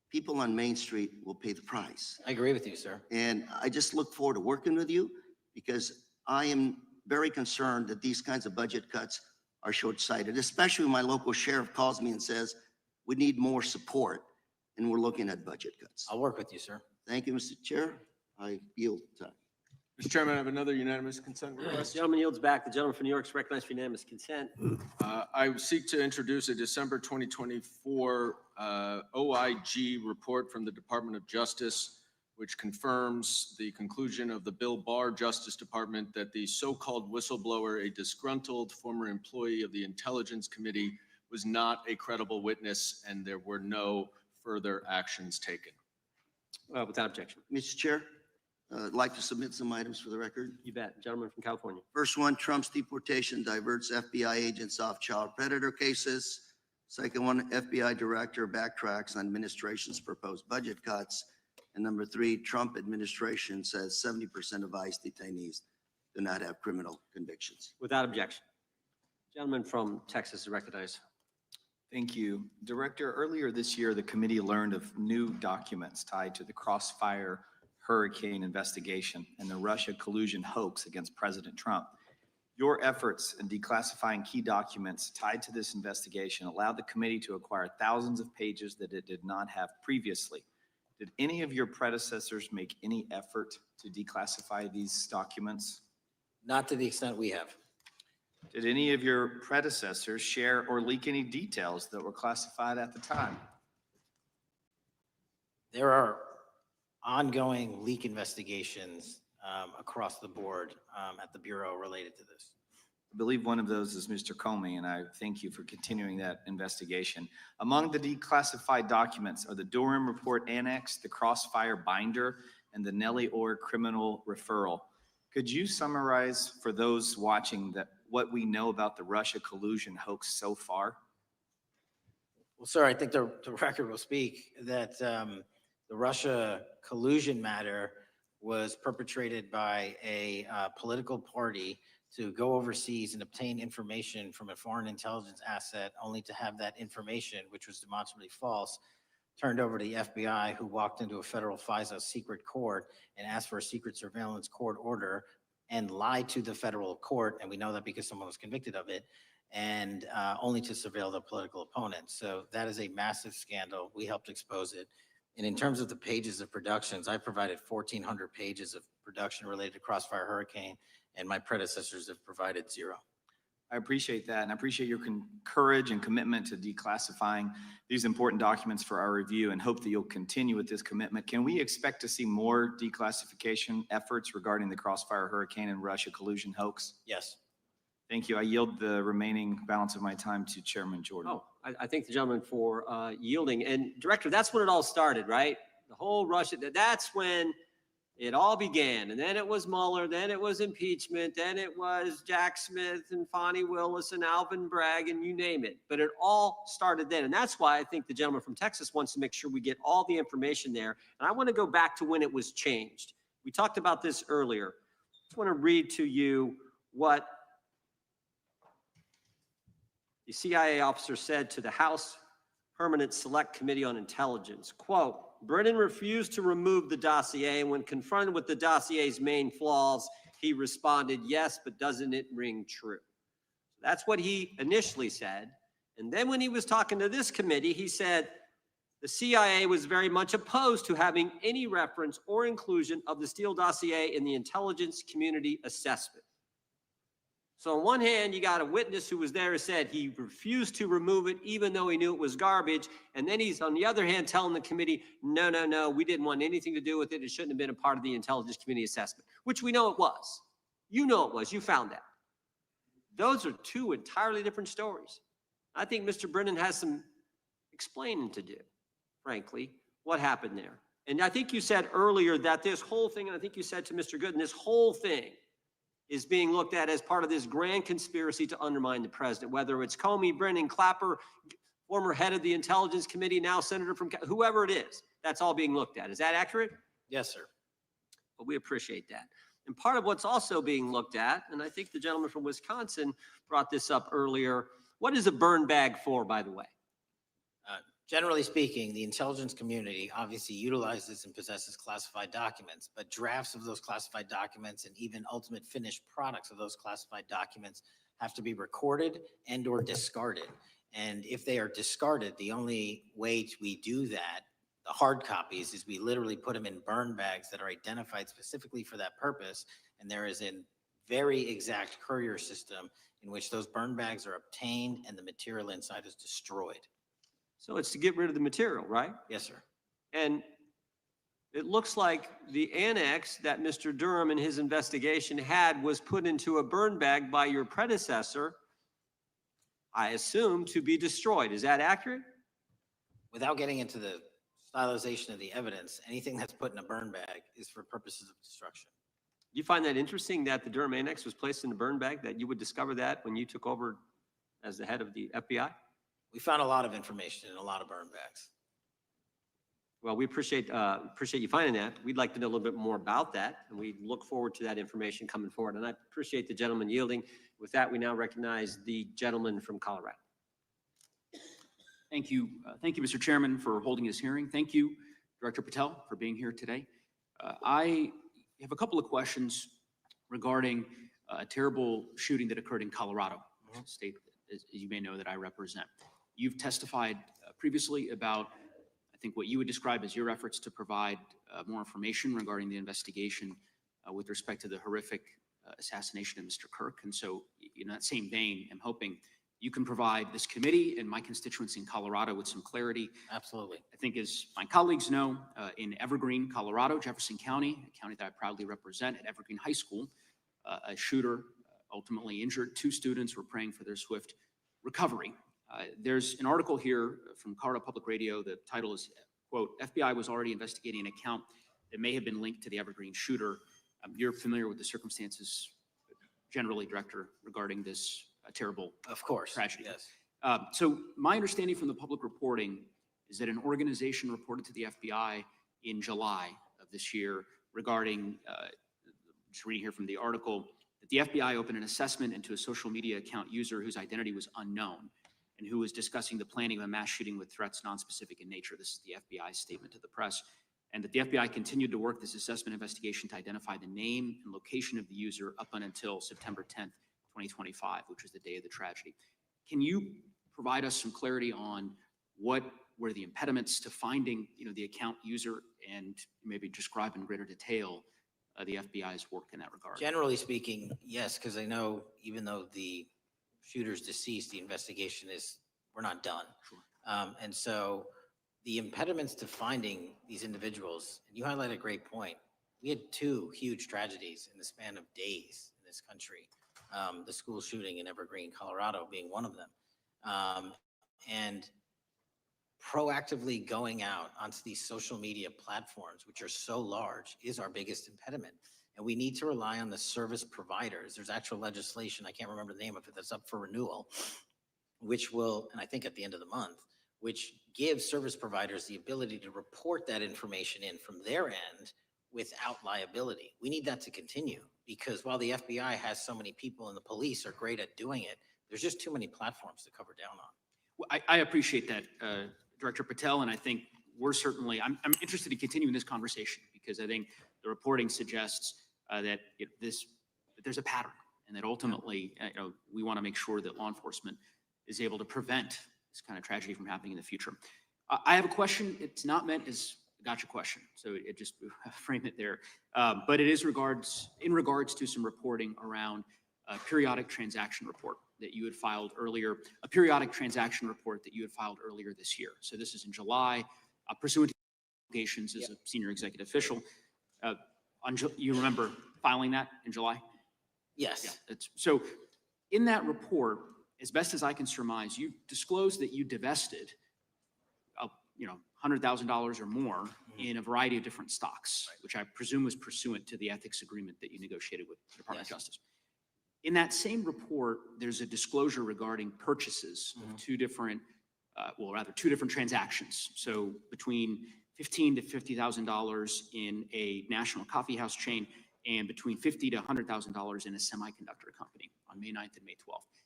people on Main Street will pay the price. I agree with you, sir. And I just look forward to working with you, because I am very concerned that these kinds of budget cuts are short-sighted, especially when my local sheriff calls me and says, we need more support, and we're looking at budget cuts. I'll work with you, sir. Thank you, Mr. Chair. I yield time. Mr. Chairman, I have another unanimous consent request. Gentleman yields back. The gentleman from New York is recognized for unanimous consent. I seek to introduce a December 2024 OIG report from the Department of Justice, which confirms the conclusion of the Bill Barr Justice Department that the so-called whistleblower, a disgruntled former employee of the Intelligence Committee, was not a credible witness and there were no further actions taken. Without objection. Mr. Chair, I'd like to submit some items for the record. You bet. Gentleman from California. First one, Trump's deportation diverts FBI agents off child predator cases. Second one, FBI director backtracks on administration's proposed budget cuts. And number three, Trump administration says 70% of ICE detainees do not have criminal convictions. Without objection. Gentleman from Texas is recognized. Thank you. Director, earlier this year, the committee learned of new documents tied to the Crossfire Hurricane investigation and the Russia collusion hoax against President Trump. Your efforts in declassifying key documents tied to this investigation allowed the committee to acquire thousands of pages that it did not have previously. Did any of your predecessors make any effort to declassify these documents? Not to the extent we have. Did any of your predecessors share or leak any details that were classified at the time? There are ongoing leak investigations across the board at the Bureau related to this. I believe one of those is Mr. Comey, and I thank you for continuing that investigation. Among the declassified documents are the Durham Report Annex, the Crossfire Binder, and the Nellie Orr Criminal Referral. Could you summarize for those watching that what we know about the Russia collusion hoax so far? Well, sir, I think the record will speak that the Russia collusion matter was perpetrated by a political party to go overseas and obtain information from a foreign intelligence asset, only to have that information, which was demonstrably false, turned over to the FBI, who walked into a federal FISA secret court and asked for a secret surveillance court order and lied to the federal court, and we know that because someone was convicted of it, and only to surveil the political opponent. So that is a massive scandal. We helped expose it. And in terms of the pages of productions, I provided 1,400 pages of production related to Crossfire Hurricane, and my predecessors have provided 0. I appreciate that, and I appreciate your courage and commitment to declassifying these important documents for our review, and hope that you'll continue with this commitment. Can we expect to see more declassification efforts regarding the Crossfire Hurricane and Russia collusion hoax? Yes. Thank you. I yield the remaining balance of my time to Chairman Jordan. Oh, I thank the gentleman for yielding. And Director, that's when it all started, right? The whole Russia, that's when it all began. And then it was Mueller, then it was impeachment, then it was Jack Smith and Fonnie Willis and Alvin Bragg and you name it. But it all started then. And that's why I think the gentleman from Texas wants to make sure we get all the information there. And I want to go back to when it was changed. We talked about this earlier. I just want to read to you what the CIA officer said to the House Permanent Select Committee on Intelligence. Quote, Brennan refused to remove the dossier, and when confronted with the dossier's main flaws, he responded, yes, but doesn't it ring true? That's what he initially said. And then when he was talking to this committee, he said the CIA was very much opposed to having any reference or inclusion of the Steele dossier in the intelligence community assessment. So on one hand, you got a witness who was there who said he refused to remove it even though he knew it was garbage. And then he's on the other hand telling the committee, no, we didn't want anything to do with it. It shouldn't have been a part of the intelligence community assessment, which we know it was. You know it was. You found that. Those are two entirely different stories. I think Mr. Brennan has some explaining to do, frankly, what happened there. And I think you said earlier that this whole thing, and I think you said to Mr. Gooden, this whole thing is being looked at as part of this grand conspiracy to undermine the president, whether it's Comey, Brennan, Clapper, former head of the Intelligence Committee, now senator from, whoever it is, that's all being looked at. Is that accurate? Yes, sir. Well, we appreciate that. And part of what's also being looked at, and I think the gentleman from Wisconsin brought this up earlier, what is a burn bag for, by the way? Generally speaking, the intelligence community obviously utilizes and possesses classified documents, but drafts of those classified documents and even ultimate finished products of those classified documents have to be recorded and or discarded. And if they are discarded, the only way we do that, the hard copies, is we literally put them in burn bags that are identified specifically for that purpose. And there is a very exact courier system in which those burn bags are obtained and the material inside is destroyed. So it's to get rid of the material, right? Yes, sir. And it looks like the annex that Mr. Durham in his investigation had was put into a burn bag by your predecessor, I assume, to be destroyed. Is that accurate? Without getting into the stylization of the evidence, anything that's put in a burn bag is for purposes of destruction. Do you find that interesting that the Durham annex was placed in a burn bag, that you would discover that when you took over as the head of the FBI? We found a lot of information in a lot of burn bags. Well, we appreciate you finding that. We'd like to know a little bit more about that, and we look forward to that information coming forward. And I appreciate the gentleman yielding. With that, we now recognize the gentleman from Colorado. Thank you. Thank you, Mr. Chairman, for holding this hearing. Thank you, Director Patel, for being here today. I have a couple of questions regarding a terrible shooting that occurred in Colorado, a state, as you may know, that I represent. You've testified previously about, I think, what you would describe as your efforts to provide more information regarding the investigation with respect to the horrific assassination of Mr. Kirk. And so, in that same vein, I'm hoping you can provide this committee and my constituents in Colorado with some clarity. Absolutely. I think, as my colleagues know, in Evergreen, Colorado, Jefferson County, a county that I proudly represent, at Evergreen High School, a shooter ultimately injured 2 students. We're praying for their swift recovery. There's an article here from Colorado Public Radio. The title is, quote, FBI was already investigating an account that may have been linked to the Evergreen shooter. You're familiar with the circumstances generally, Director, regarding this terrible tragedy. Yes. So my understanding from the public reporting is that an organization reported to the FBI in July of this year regarding, just reading here from the article, that the FBI opened an assessment into a social media account user whose identity was unknown and who was discussing the planning of a mass shooting with threats nonspecific in nature. This is the FBI's statement to the press. And that the FBI continued to work this assessment investigation to identify the name and location of the user up until September 10th, 2025, which was the day of the tragedy. Can you provide us some clarity on what were the impediments to finding, the account user, and maybe describe in greater detail the FBI's work in that regard? Generally speaking, yes, because I know even though the shooter's deceased, the investigation we're not done. Sure. And so the impediments to finding these individuals, and you highlight a great point. We had 2 huge tragedies in the span of days in this country. The school shooting in Evergreen, Colorado being one of them. And proactively going out onto these social media platforms, which are so large, is our biggest impediment. And we need to rely on the service providers. There's actual legislation, I can't remember the name of it, that's up for renewal, which will, and I think at the end of the month, which gives service providers the ability to report that information in from their end without liability. We need that to continue, because while the FBI has so many people and the police are great at doing it, there's just too many platforms to cover down on. Well, I appreciate that, Director Patel, and I think we're certainly, I'm interested in continuing this conversation, because I think the reporting suggests that there's a pattern, and that ultimately, we want to make sure that law enforcement is able to prevent this kind of tragedy from happening in the future. I have a question. It's not meant as a gotcha question, so it just frame it there. But it is in regards to some reporting around a periodic transaction report that you had filed earlier, this year. So this is in July, pursuant to obligations as a senior executive official. You remember filing that in July? Yes. Yeah, so in that report, as best as I can surmise, you disclosed that you divested $100,000 or more in a variety of different stocks, which I presume was pursuant to the ethics agreement that you negotiated with the Department of Justice. In that same report, there's a disclosure regarding purchases of 2 different transactions. So between $15,000 to $50,000 in a national coffee house chain, and between $50,000 to $100,000 in a semiconductor company on May 9th and May 12th.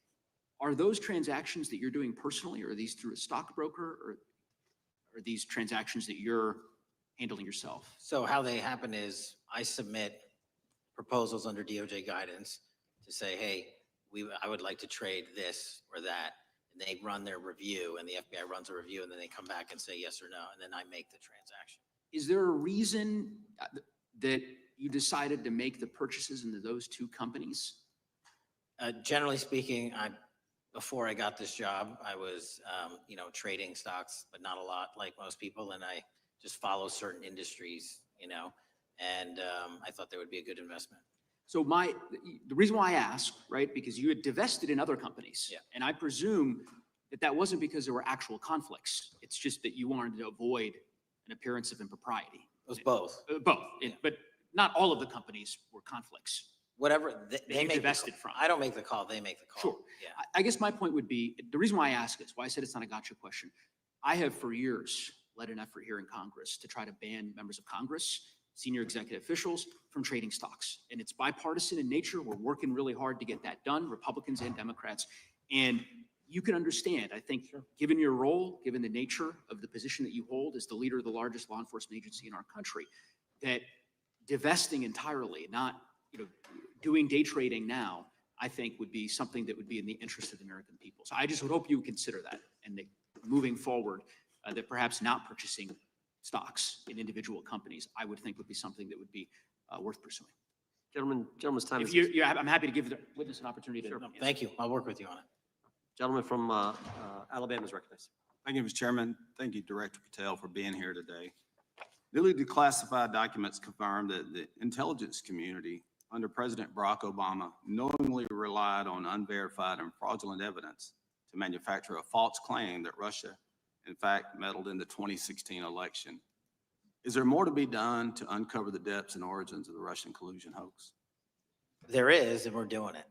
Are those transactions that you're doing personally, or are these through a stockbroker, or are these transactions that you're handling yourself? So how they happen is I submit proposals under DOJ guidance to say, hey, I would like to trade this or that. And they run their review, and the FBI runs a review, and then they come back and say yes or no, and then I make the transaction. Is there a reason that you decided to make the purchases into those two companies? Generally speaking, before I got this job, I was, trading stocks, but not a lot like most people. And I just follow certain industries, and I thought there would be a good investment. So the reason why I ask, right, because you had divested in other companies. Yeah. And I presume that wasn't because there were actual conflicts. It's just that you wanted to avoid an appearance of impropriety. It was both. Both, but not all of the companies were conflicts. Whatever they you make divested from. I don't make the call, they make the call. Sure. Yeah. I guess my point would be, the reason why I ask is, why I said it's not a gotcha question. I have for years led an effort here in Congress to try to ban members of Congress, senior executive officials from trading stocks. And it's bipartisan in nature. We're working really hard to get that done, Republicans and Democrats. And you can understand, I think, given your role, given the nature of the position that you hold as the leader of the largest law enforcement agency in our country, that divesting entirely, not doing day trading now, I think would be something that would be in the interest of the American people. So I just would hope you would consider that, and that moving forward, that perhaps not purchasing stocks in individual companies, I would think would be something that would be worth pursuing. Gentleman's time is. I'm happy to give the witness an opportunity to. No, thank you. I'll work with you on it. Gentleman from Alabama is recognized. Thank you, Mr. Chairman. Thank you, Director Patel, for being here today. Newly declassified documents confirm that the intelligence community under President Barack Obama knowingly relied on unverified and fraudulent evidence to manufacture a false claim that Russia, in fact, meddled in the 2016 election. Is there more to be done to uncover the depths and origins of the Russian collusion hoax? There is, and we're doing it.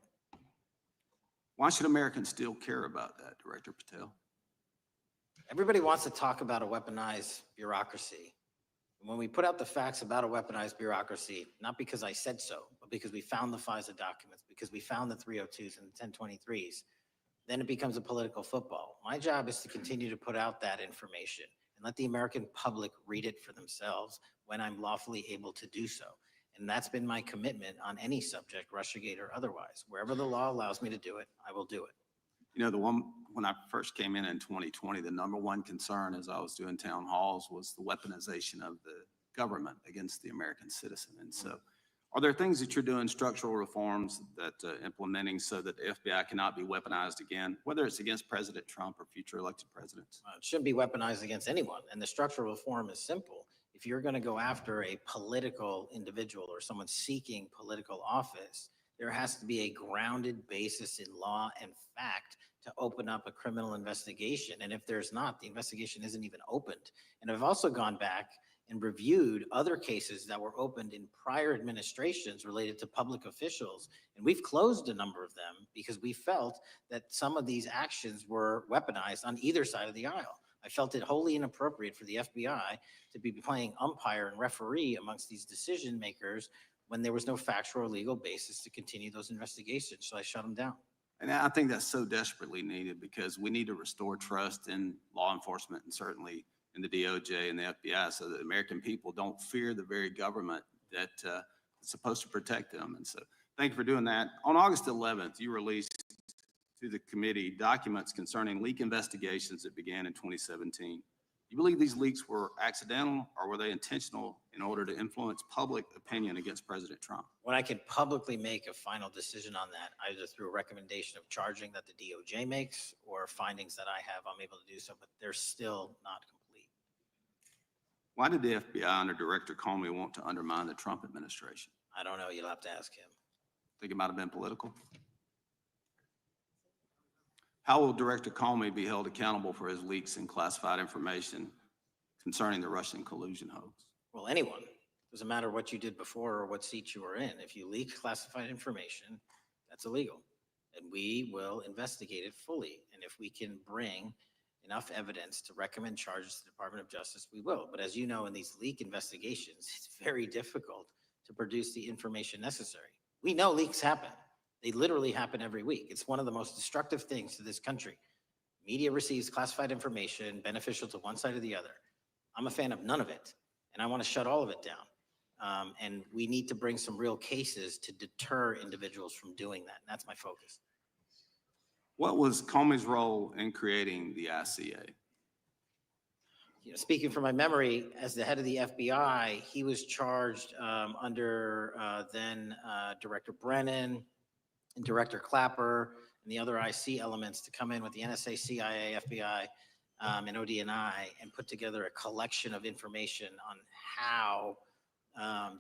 Why should Americans still care about that, Director Patel? Everybody wants to talk about a weaponized bureaucracy. When we put out the facts about a weaponized bureaucracy, not because I said so, but because we found the FISA documents, because we found the 302s and the 1023s, then it becomes a political football. My job is to continue to put out that information and let the American public read it for themselves when I'm lawfully able to do so. And that's been my commitment on any subject, Russiagate or otherwise. Wherever the law allows me to do it, I will do it. When I first came in 2020, the number one concern as I was doing town halls was the weaponization of the government against the American citizen. And so are there things that you're doing, structural reforms that implementing so that the FBI cannot be weaponized again, whether it's against President Trump or future elected presidents? It shouldn't be weaponized against anyone. And the structural reform is simple. If you're going to go after a political individual or someone seeking political office, there has to be a grounded basis in law and fact to open up a criminal investigation. And if there's not, the investigation isn't even opened. And I've also gone back and reviewed other cases that were opened in prior administrations related to public officials. And we've closed a number of them because we felt that some of these actions were weaponized on either side of the aisle. I felt it wholly inappropriate for the FBI to be playing umpire and referee amongst these decision makers when there was no factual or legal basis to continue those investigations. So I shut them down. And I think that's so desperately needed because we need to restore trust in law enforcement and certainly in the DOJ and the FBI so that the American people don't fear the very government that is supposed to protect them. And so thank you for doing that. On August 11th, you released to the committee documents concerning leak investigations that began in 2017. You believe these leaks were accidental or were they intentional in order to influence public opinion against President Trump? When I could publicly make a final decision on that, either through a recommendation of charging that the DOJ makes or findings that I have, I'm able to do so, but they're still not complete. Why did the FBI under Director Comey want to undermine the Trump administration? I don't know. You'll have to ask him. Think it might have been political? How will Director Comey be held accountable for his leaks and classified information concerning the Russian collusion hoax? Well, anyone. Doesn't matter what you did before or what seat you were in. If you leak classified information, that's illegal. And we will investigate it fully. And if we can bring enough evidence to recommend charges to the Department of Justice, we will. But as you know, in these leak investigations, it's very difficult to produce the information necessary. We know leaks happen. They literally happen every week. It's one of the most destructive things to this country. Media receives classified information beneficial to one side or the other. I'm a fan of none of it, and I want to shut all of it down. And we need to bring some real cases to deter individuals from doing that. And that's my focus. What was Comey's role in creating the ICA? speaking from my memory, as the head of the FBI, he was charged under then Director Brennan and Director Clapper and the other IC elements to come in with the NSA, CIA, FBI, and ODNI and put together a collection of information on how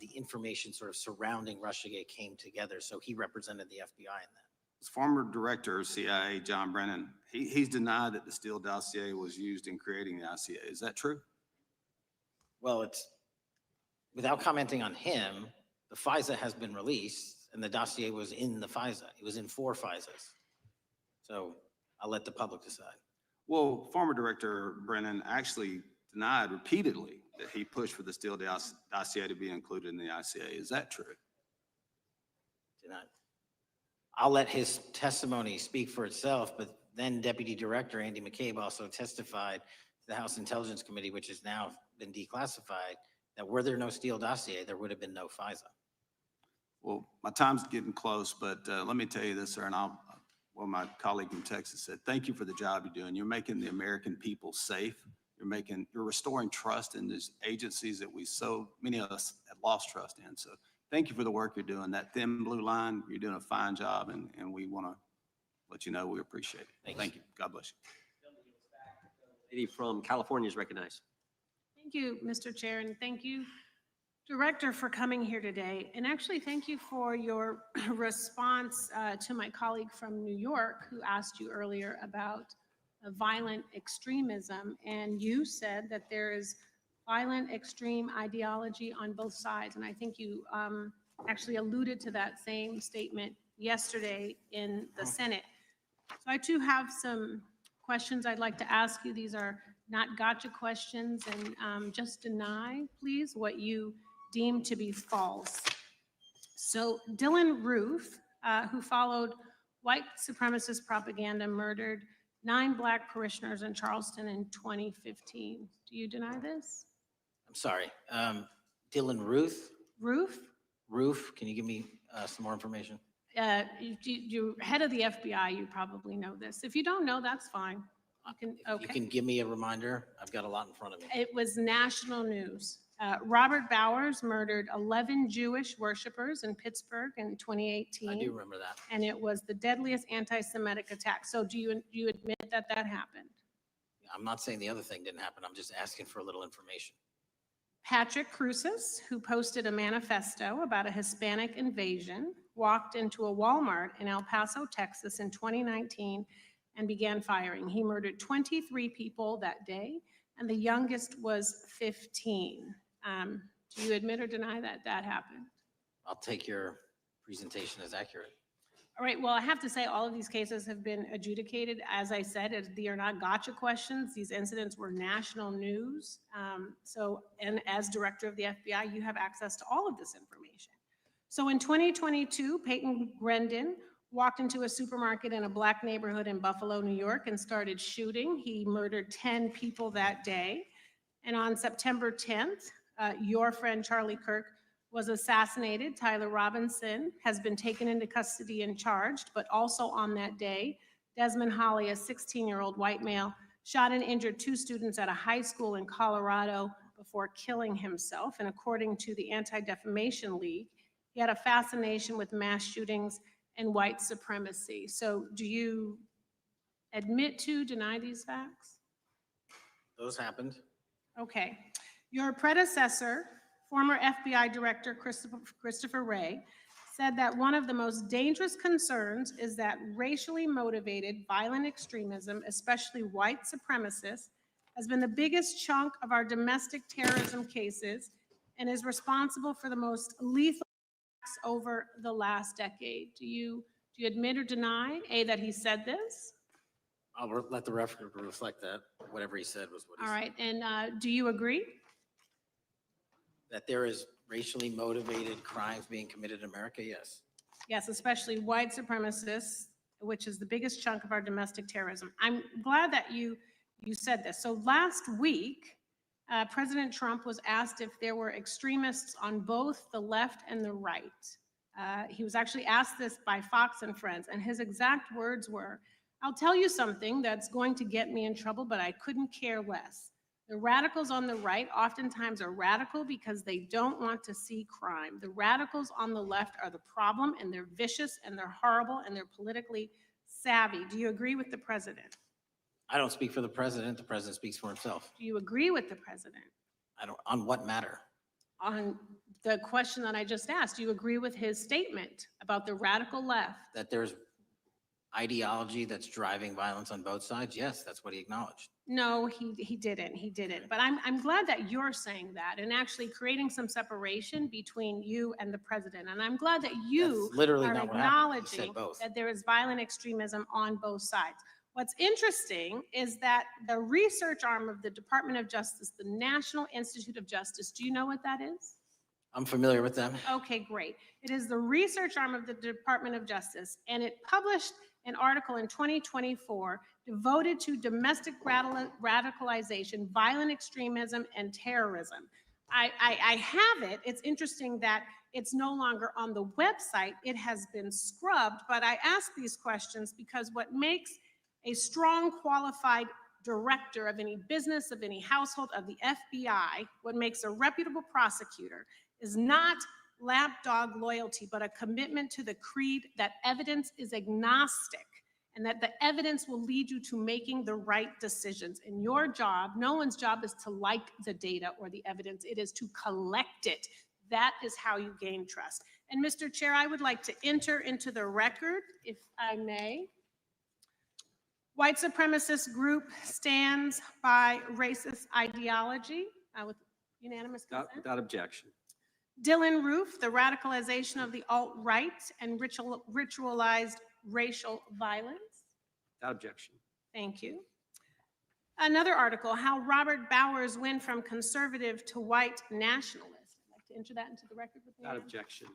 the information sort of surrounding Russiagate came together. So he represented the FBI in that. Former Director of CIA, John Brennan, he's denied that the Steele dossier was used in creating the ICA. Is that true? Well, it's, without commenting on him, the FISA has been released and the dossier was in the FISA. It was in 4 FISAs. So I'll let the public decide. Well, former Director Brennan actually denied repeatedly that he pushed for the Steele dossier to be included in the ICA. Is that true? Denied. I'll let his testimony speak for itself, but then Deputy Director Andy McCabe also testified to the House Intelligence Committee, which has now been declassified, that were there no Steele dossier, there would have been no FISA. Well, my time's getting close, but let me tell you this, sir, and my colleague from Texas said, thank you for the job you're doing. You're making the American people safe. You're restoring trust in these agencies that so many of us have lost trust in. So thank you for the work you're doing. That thin blue line, you're doing a fine job, and we want to let you know we appreciate it. Thank you. God bless you. Lady from California is recognized. Thank you, Mr. Chair, and thank you, Director, for coming here today. And actually, thank you for your response to my colleague from New York who asked you earlier about violent extremism. And you said that there is violent extreme ideology on both sides. And I think you actually alluded to that same statement yesterday in the Senate. So I too have some questions I'd like to ask you. These are not gotcha questions, and just deny, please, what you deem to be false. So Dylan Roof, who followed white supremacist propaganda, murdered 9 Black parishioners in Charleston in 2015. Do you deny this? I'm sorry, Dylan Ruth? Roof? Roof, can you give me some more information? You're head of the FBI, you probably know this. If you don't know, that's fine. You can give me a reminder. I've got a lot in front of me. It was national news. Robert Bowers murdered 11 Jewish worshipers in Pittsburgh in 2018. I do remember that. And it was the deadliest anti-Semitic attack. So do you admit that that happened? I'm not saying the other thing didn't happen. I'm just asking for a little information. Patrick Cruces, who posted a manifesto about a Hispanic invasion, walked into a Walmart in El Paso, Texas in 2019 and began firing. He murdered 23 people that day, and the youngest was 15. Do you admit or deny that that happened? I'll take your presentation as accurate. All right, well, I have to say all of these cases have been adjudicated. As I said, they are not gotcha questions. These incidents were national news. And as director of the FBI, you have access to all of this information. So in 2022, Peyton Grendon walked into a supermarket in a Black neighborhood in Buffalo, New York, and started shooting. He murdered 10 people that day. And on September 10th, your friend Charlie Kirk was assassinated. Tyler Robinson has been taken into custody and charged, but also on that day, Desmond Holley, a 16-year-old white male, shot and injured 2 students at a high school in Colorado before killing himself. And according to the Anti-Defamation League, he had a fascination with mass shootings and white supremacy. So do you admit to, deny these facts? Those happened. Okay. Your predecessor, former FBI Director Christopher Wray, said that one of the most dangerous concerns is that racially motivated violent extremism, especially white supremacists, has been the biggest chunk of our domestic terrorism cases and is responsible for the most lethal acts over the last decade. Do you admit or deny, A, that he said this? I'll let the record reflect that. Whatever he said was what he All said. right, and do you agree? That there is racially motivated crimes being committed in America, yes. Yes, especially white supremacists, which is the biggest chunk of our domestic terrorism. I'm glad that you said this. So last week, President Trump was asked if there were extremists on both the left and the right. He was actually asked this by Fox and Friends, and his exact words were, "I'll tell you something that's going to get me in trouble, but I couldn't care less. The radicals on the right oftentimes are radical because they don't want to see crime. The radicals on the left are the problem, and they're vicious, and they're horrible, and they're politically savvy. Do you agree with the president? I don't speak for the president speaks for himself. Do you agree with the president? I don't, on what matter? On the question that I just asked, do you agree with his statement about the radical left? That there's ideology that's driving violence on both sides? Yes, that's what he acknowledged. No, he didn't. But I'm glad that you're saying that and actually creating some separation between you and the president. And I'm glad that you That's literally are not what happened. He said acknowledging both. that there is violent extremism on both sides. What's interesting is that the research arm of the Department of Justice, the National Institute of Justice, do you know what that is? I'm familiar with them. Okay, great. It is the research arm of the Department of Justice, and it published an article in 2024 devoted to domestic radicalization, violent extremism, and terrorism. I have it. It's interesting that it's no longer on the website. It has been scrubbed, but I ask these questions because what makes a strong, qualified director of any business, of any household, of the FBI, what makes a reputable prosecutor is not lapdog loyalty, but a commitment to the creed that evidence is agnostic and that the evidence will lead you to making the right decisions. In your job, no one's job is to like the data or the evidence. It is to collect it. That is how you gain trust. And Mr. Chair, I would like to enter into the record, if I may. White supremacist group stands by racist ideology with unanimous consent. Without objection. Dylan Roof, the radicalization of the alt-right and ritualized racial violence. Without objection. Thank you. Another article, how Robert Bowers went from conservative to white nationalist. I'd like to enter that into the record with me. Without objection.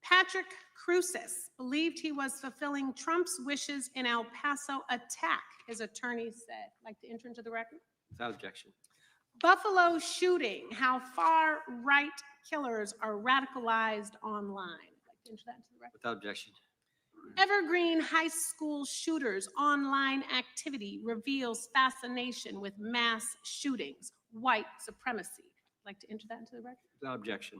Patrick Cruces believed he was fulfilling Trump's wishes in El Paso attack, his attorney said. I'd like to enter into the record. Without objection. Buffalo shooting, how far-right killers are radicalized online. I'd like to enter that into the record. Without objection. Evergreen High School shooters online activity reveals fascination with mass shootings, white supremacy. I'd like to enter that into the record. Without objection.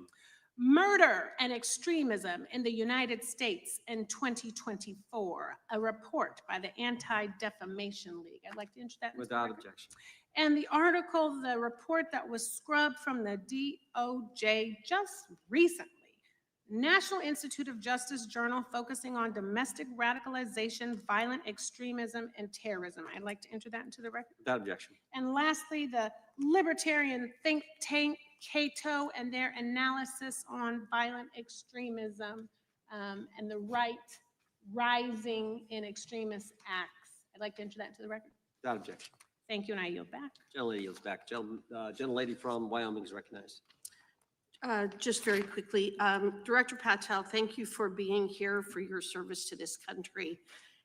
Murder and extremism in the United States in 2024, a report by the Anti-Defamation League. I'd like to enter that into the Without record. objection. And the article, the report that was scrubbed from the DOJ just recently, National Institute of Justice Journal focusing on domestic radicalization, violent extremism, and terrorism. I'd like to enter that into the record. Without objection. And lastly, the libertarian think tank Cato and their analysis on violent extremism and the right rising in extremist acts. I'd like to enter that into the record. Without objection. Thank you, and I yield back. Gentlelady yields back. Gentlelady from Wyoming is recognized. Just very quickly, Director Patel, thank you for being here, for your service to this country,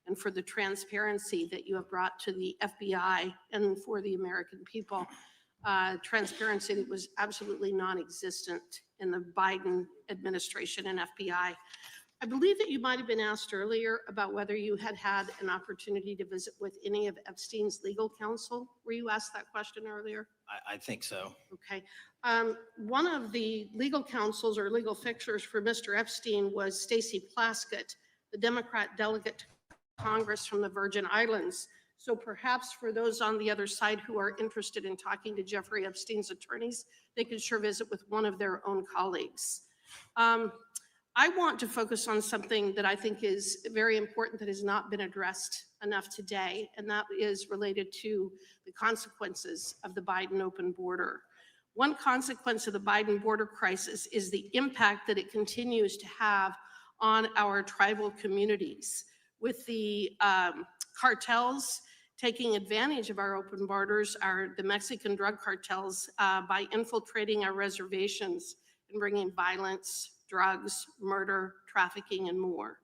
and for the transparency that you have brought to the FBI and for the American people. Transparency that was absolutely non-existent in the Biden administration and FBI. I believe that you might have been asked earlier about whether you had had an opportunity to visit with any of Epstein's legal counsel. Were you asked that question earlier? I think so. Okay. One of the legal counsels or legal fixers for Mr. Epstein was Stacey Plaskett, the Democrat delegate to Congress from the Virgin Islands. So perhaps for those on the other side who are interested in talking to Jeffrey Epstein's attorneys, they could sure visit with one of their own colleagues. I want to focus on something that I think is very important that has not been addressed enough today, and that is related to the consequences of the Biden open border. One consequence of the Biden border crisis is the impact that it continues to have on our tribal communities, with the cartels taking advantage of our open borders, the Mexican drug cartels, by infiltrating our reservations and bringing violence, drugs, murder, trafficking, and more.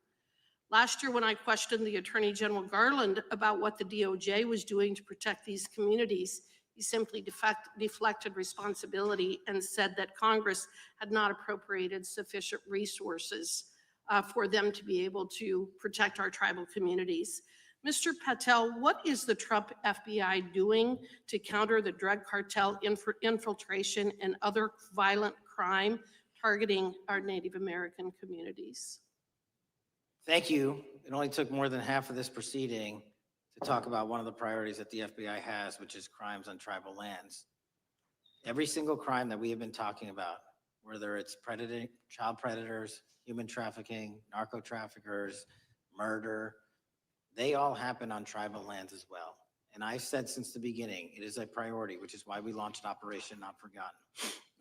Last year, when I questioned the Attorney General Garland about what the DOJ was doing to protect these communities, he simply deflected responsibility and said that Congress had not appropriated sufficient resources for them to be able to protect our tribal communities. Mr. Patel, what is the Trump FBI doing to counter the drug cartel infiltration and other violent crime targeting our Native American communities? Thank you. It only took more than half of this proceeding to talk about one of the priorities that the FBI has, which is crimes on tribal lands. Every single crime that we have been talking about, whether it's child predators, human trafficking, narco traffickers, murder, they all happen on tribal lands as well. And I've said since the beginning, it is a priority, which is why we launched Operation Not Forgotten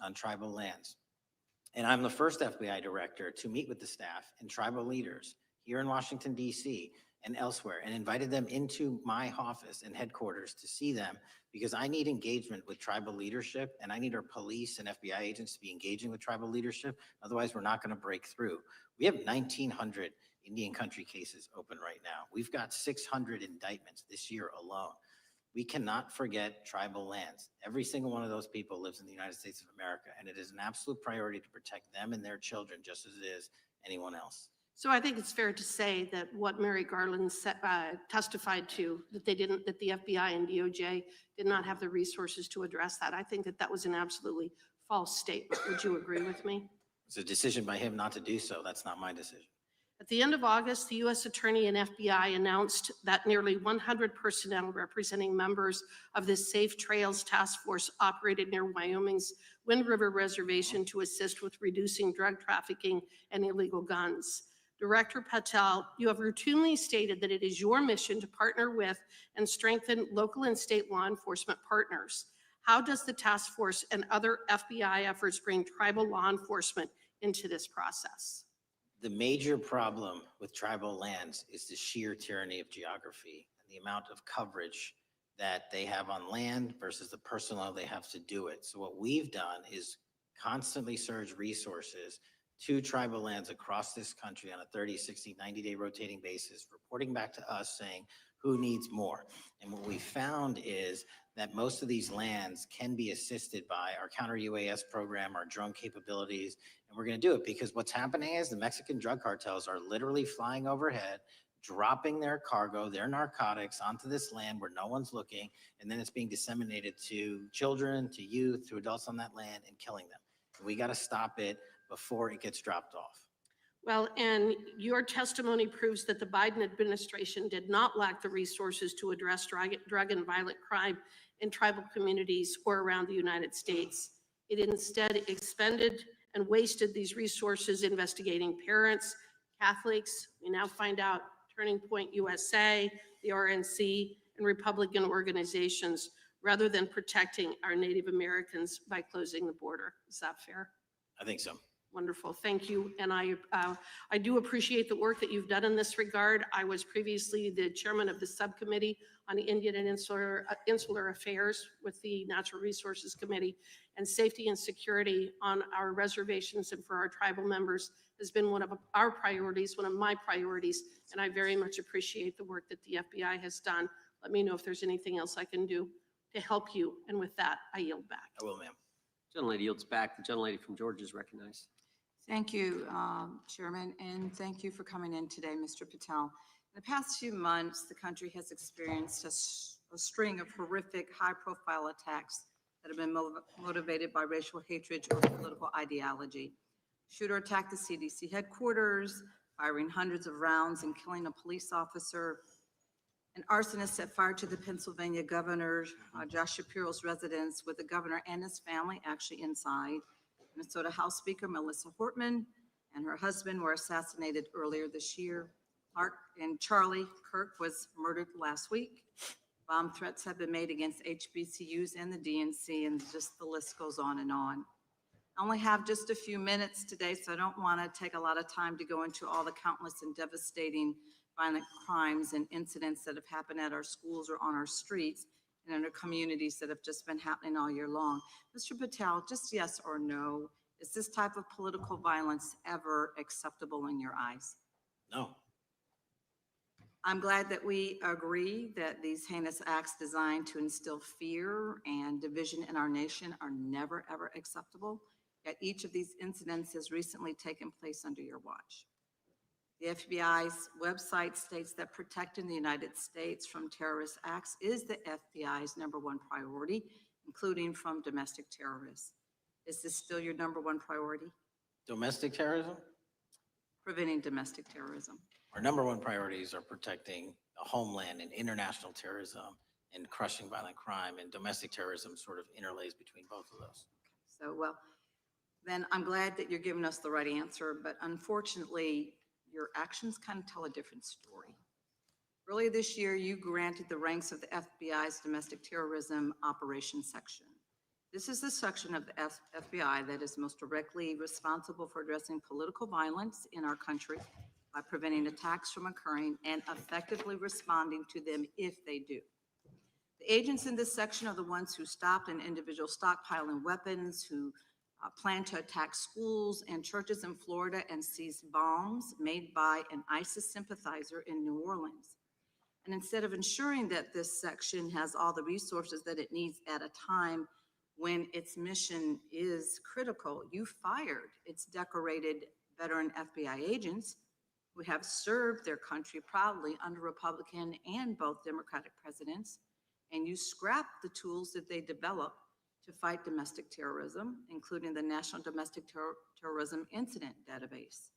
on tribal lands. And I'm the first FBI director to meet with the staff and tribal leaders here in Washington, D.C. and elsewhere, and invited them into my office and headquarters to see them, because I need engagement with tribal leadership, and I need our police and FBI agents to be engaging with tribal leadership. Otherwise, we're not going to break through. We have 1,900 Indian country cases open right now. We've got 600 indictments this year alone. We cannot forget tribal lands. Every single one of those people lives in the United States of America, and it is an absolute priority to protect them and their children just as it is anyone else. So I think it's fair to say that what Mary Garland testified to, that the FBI and DOJ did not have the resources to address that. I think that that was an absolutely false statement. Would you agree with me? It's a decision by him not to do so. That's not my decision. At the end of August, the U.S. Attorney and FBI announced that nearly 100 personnel representing members of the Safe Trails Task Force operated near Wyoming's Wind River Reservation to assist with reducing drug trafficking and illegal guns. Director Patel, you have routinely stated that it is your mission to partner with and strengthen local and state law enforcement partners. How does the task force and other FBI efforts bring tribal law enforcement into this process? The major problem with tribal lands is the sheer tyranny of geography and the amount of coverage that they have on land versus the personnel they have to do it. So what we've done is constantly surge resources to tribal lands across this country on a 30, 60, 90-day rotating basis, reporting back to us saying who needs more. And what we found is that most of these lands can be assisted by our counter-UAS program, our drone capabilities, and we're going to do it because what's happening is the Mexican drug cartels are literally flying overhead, dropping their cargo, their narcotics onto this land where no one's looking, and then it's being disseminated to children, to youth, to adults on that land and killing them. And we got to stop it before it gets dropped off. Well, and your testimony proves that the Biden administration did not lack the resources to address drug and violent crime in tribal communities or around the United States. It instead expended and wasted these resources investigating parents, Catholics. We now find out Turning Point USA, the RNC, and Republican organizations, rather than protecting our Native Americans by closing the border. Is that fair? I think so. Wonderful, thank you. And I do appreciate the work that you've done in this regard. I was previously the chairman of the subcommittee on the Indian and Insular Affairs with the Natural Resources Committee, and safety and security on our reservations and for our tribal members has been one of our priorities, one of my priorities, and I very much appreciate the work that the FBI has done. Let me know if there's anything else I can do to help you, and with that, I yield back. I will, ma'am. Gentlelady yields back. The gentlelady from Georgia is recognized. Thank you, Chairman, and thank you for coming in today, Mr. Patel. In the past few months, the country has experienced a string of horrific, high-profile attacks that have been motivated by racial hatred or political ideology. Shooter attacked the CDC headquarters, firing hundreds of rounds and killing a police officer. An arsonist set fire to the Pennsylvania governor, Josh Shapiro's residence, with the governor and his family actually inside. Minnesota House Speaker Melissa Hortman and her husband were assassinated earlier this year. Mark and Charlie Kirk was murdered last week. Bomb threats have been made against HBCUs and the DNC, and just the list goes on and on. I only have just a few minutes today, so I don't want to take a lot of time to go into all the countless and devastating violent crimes and incidents that have happened at our schools or on our streets and in our communities that have just been happening all year long. Mr. Patel, just yes or no, is this type of political violence ever acceptable in your eyes? No. I'm glad that we agree that these heinous acts designed to instill fear and division in our nation are never, ever acceptable. Yet each of these incidents has recently taken place under your watch. The FBI's website states that protecting the United States from terrorist acts is the FBI's #1 priority, including from domestic terrorists. Is this still your #1 priority? Domestic terrorism? Preventing domestic terrorism. Our #1 priorities are protecting the homeland and international terrorism and crushing violent crime, and domestic terrorism sort of interlays between both of those. So, well, then I'm glad that you're giving us the right answer, but unfortunately, your actions kind of tell a different story. Earlier this year, you granted the ranks of the FBI's Domestic Terrorism Operations Section. This is the section of the FBI that is most directly responsible for addressing political violence in our country by preventing attacks from occurring and effectively responding to them if they do. The agents in this section are the ones who stopped an individual stockpiling weapons, who plan to attack schools and churches in Florida and seize bombs made by an ISIS sympathizer in New Orleans. And instead of ensuring that this section has all the resources that it needs at a time when its mission is critical, you fired its decorated veteran FBI agents who have served their country proudly under Republican and both Democratic presidents, and you scrapped the tools that they developed to fight domestic terrorism, including the National Domestic Terrorism Incident Database.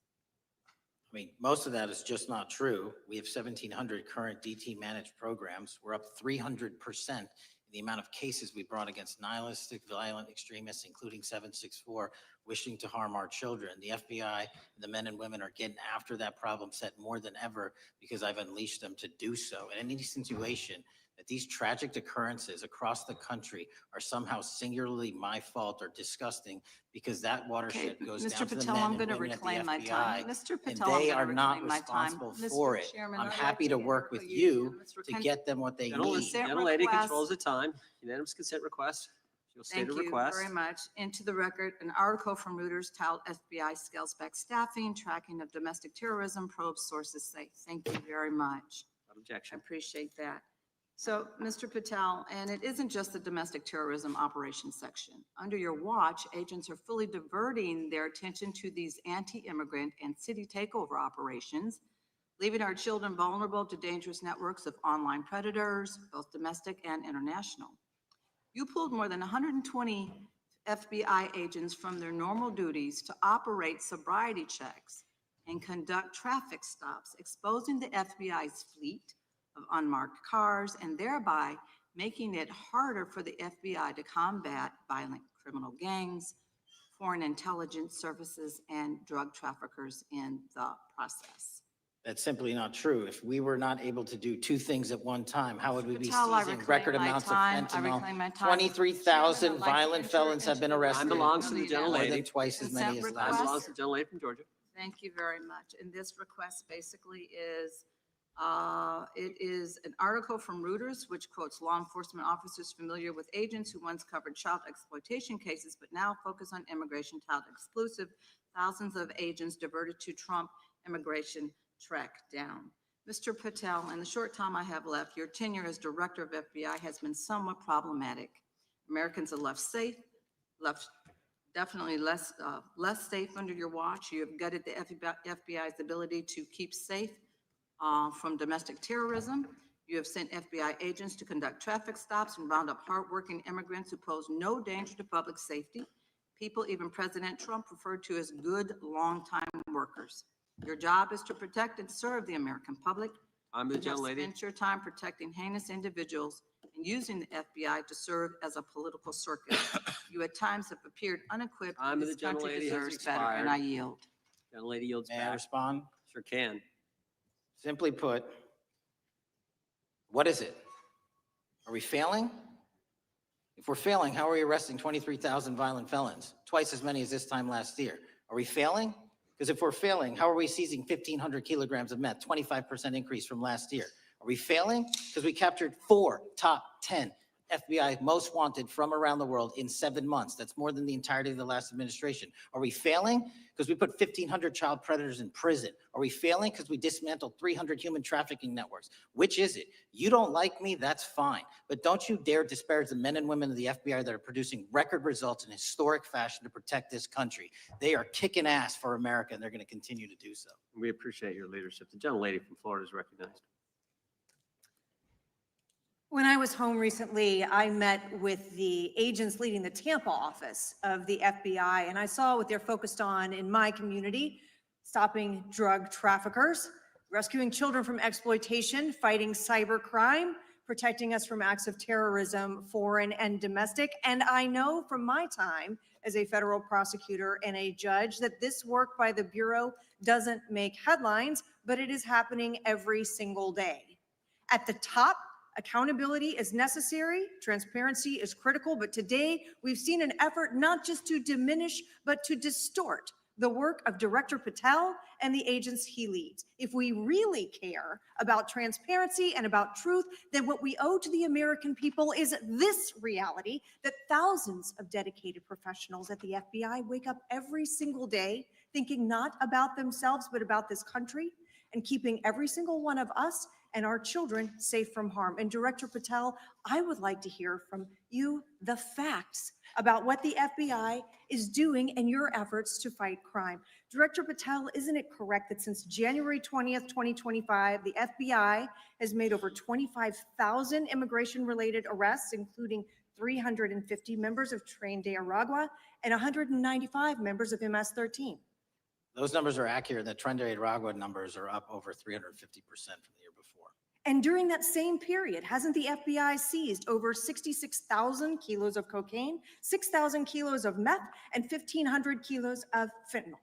I mean, most of that is just not true. We have 1,700 current DT managed programs. We're up 300% in the amount of cases we brought against nihilistic, violent extremists, including 764, wishing to harm our children. The FBI and the men and women are getting after that problem set more than ever because I've unleashed them to do so. And any insinuation that these tragic occurrences across the country are somehow singularly my fault or disgusting because that watershed goes Mr. down to the Patel, men I'm and going to women at the reclaim my time. FBI, Mr. and Patel, I'm they going are to not reclaim my time. responsible Mr. for it. Chairman, I'm I'd happy like to work with interrupt you Mr. to Con- get them what they Gentle- need. Consent Gentlelady request. controls the time. Unanimous consent request. She'll state Thank her you request. very much. Into the record, an article from Reuters titled FBI Scales Back Staffing, Tracking of Domestic Terrorism, Probes Sources Say. Thank you very much. Without I objection. appreciate that. So, Mr. Patel, and it isn't just the domestic terrorism operations section. Under your watch, agents are fully diverting their attention to these anti-immigrant and city takeover operations, leaving our children vulnerable to dangerous networks of online predators, both domestic and international. You pulled more than 120 FBI agents from their normal duties to operate sobriety checks and conduct traffic stops, exposing the FBI's fleet of unmarked cars and thereby making it harder for the FBI to combat violent criminal gangs, foreign intelligence services, and drug traffickers in the process. That's simply not true. If we were not able to do two things at one time, how would we be Patel, I seizing reclaim record my amounts of time. I fentanyl? reclaim my time. 23,000 Chairman, I'd like to violent enter felons have into been the arrested. Time belongs to the Consent More gentlelady. than twice as many as request. Time last. belongs to the gentlelady from Georgia. Thank you very much. And this request basically is, it is an article from Reuters, which quotes law enforcement officers familiar with agents who once covered child exploitation cases, but now focus on immigration child exclusive. Thousands of agents diverted to Trump immigration track down. Mr. Patel, in the short time I have left, your tenure as director of FBI has been somewhat problematic. Americans are left safe, definitely less safe under your watch. You have gutted the FBI's ability to keep safe from domestic terrorism. You have sent FBI agents to conduct traffic stops and round up hardworking immigrants who pose no danger to public safety. People even President Trump referred to as good, long-time workers. Your job is to protect and serve the American public. I'm the You have gentlelady. spent your time protecting heinous individuals and using the FBI to serve as a political circus. You at times have appeared unequipped. I'm This the country gentlelady has deserves better, and I expired. yield. Gentlelady yields May I back. respond? Sure can. Simply put, what is it? Are we failing? If we're failing, how are we arresting 23,000 violent felons? Twice as many as this time last year. Are we failing? Because if we're failing, how are we seizing 1,500 kilograms of meth, 25% increase from last year? Are we failing? Because we captured 4 top 10 FBI most wanted from around the world in 7 months. That's more than the entirety of the last administration. Are we failing? Because we put 1,500 child predators in prison. Are we failing? Because we dismantled 300 human trafficking networks. Which is it? You don't like me? That's fine. But don't you dare disparage the men and women of the FBI that are producing record results in historic fashion to protect this country. They are kicking ass for America, and they're going to continue to do so. We appreciate your leadership. The gentlelady from Florida is recognized. When I was home recently, I met with the agents leading the Tampa office of the FBI, and I saw what they're focused on in my community: stopping drug traffickers, rescuing children from exploitation, fighting cybercrime, protecting us from acts of terrorism, foreign and domestic. And I know from my time as a federal prosecutor and a judge that this work by the Bureau doesn't make headlines, but it is happening every single day. At the top, accountability is necessary, transparency is critical, but today we've seen an effort not just to diminish, but to distort the work of Director Patel and the agents he leads. If we really care about transparency and about truth, then what we owe to the American people is this reality: that thousands of dedicated professionals at the FBI wake up every single day thinking not about themselves, but about this country, and keeping every single one of us and our children safe from harm. And Director Patel, I would like to hear from you the facts about what the FBI is doing and your efforts to fight crime. Director Patel, isn't it correct that since January 20th, 2025, the FBI has made over 25,000 immigration-related arrests, including 350 members of Tren de Aragua and 195 members of MS-13? Those numbers are accurate. The Tren de Aragua numbers are up over 350% from the year before. And during that same period, hasn't the FBI seized over 66,000 kilos of cocaine, 6,000 kilos of meth, and 1,500 kilos of fentanyl?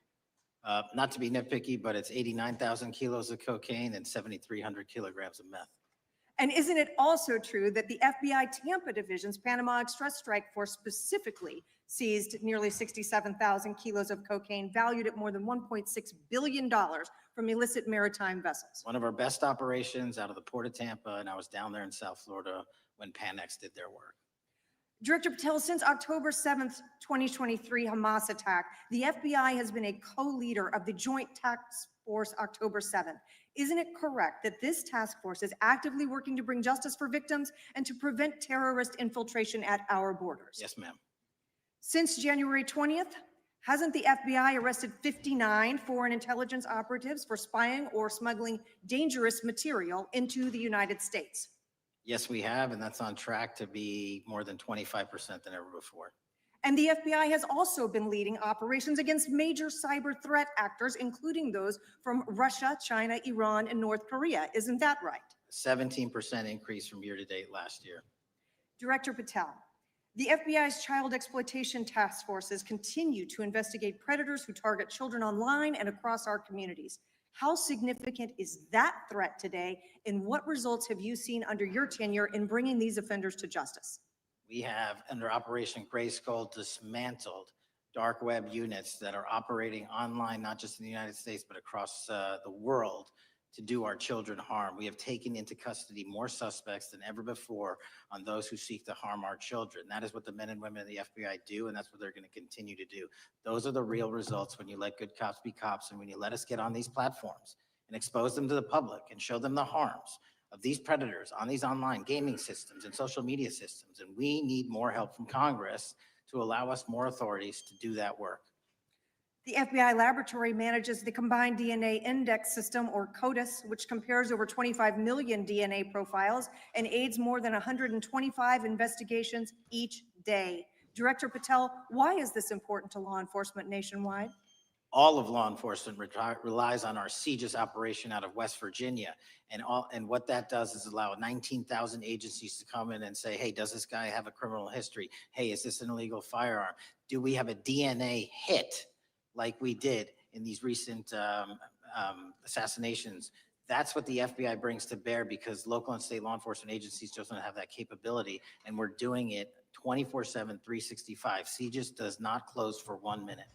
Not to be nitpicky, but it's 89,000 kilos of cocaine and 7,300 kilograms of meth. And isn't it also true that the FBI Tampa Division's Panama Express Strike Force specifically seized nearly 67,000 kilos of cocaine valued at more than $1.6 billion from illicit maritime vessels? One of our best operations out of the Port of Tampa, and I was down there in South Florida when Panex did their work. Director Patel, since October 7th, 2023 Hamas attack, the FBI has been a co-leader of the Joint Task Force October 7th. Isn't it correct that this task force is actively working to bring justice for victims and to prevent terrorist infiltration at our borders? Yes, ma'am. Since January 20th, hasn't the FBI arrested 59 foreign intelligence operatives for spying or smuggling dangerous material into the United States? Yes, we have, and that's on track to be more than 25% than ever before. And the FBI has also been leading operations against major cyber threat actors, including those from Russia, China, Iran, and North Korea. Isn't that right? 17% increase from year to date last year. Director Patel, the FBI's child exploitation task forces continue to investigate predators who target children online and across our communities. How significant is that threat today, and what results have you seen under your tenure in bringing these offenders to justice? We have, under Operation Grayskull, dismantled dark web units that are operating online, not just in the United States, but across the world, to do our children harm. We have taken into custody more suspects than ever before on those who seek to harm our children. That is what the men and women of the FBI do, and that's what they're going to continue to do. Those are the real results when you let good cops be cops, and when you let us get on these platforms and expose them to the public and show them the harms of these predators on these online gaming systems and social media systems. And we need more help from Congress to allow us more authorities to do that work. The FBI laboratory manages the Combined DNA Index System, or CODIS, which compares over 25 million DNA profiles and aids more than 125 investigations each day. Director Patel, why is this important to law enforcement nationwide? All of law enforcement relies on our CJIS operation out of West Virginia. And what that does is allow 19,000 agencies to come in and say, hey, does this guy have a criminal history? Hey, is this an illegal firearm? Do we have a DNA hit like we did in these recent assassinations? That's what the FBI brings to bear, because local and state law enforcement agencies just don't have that capability. And we're doing it 24/7, 365. CJIS does not close for 1 minute.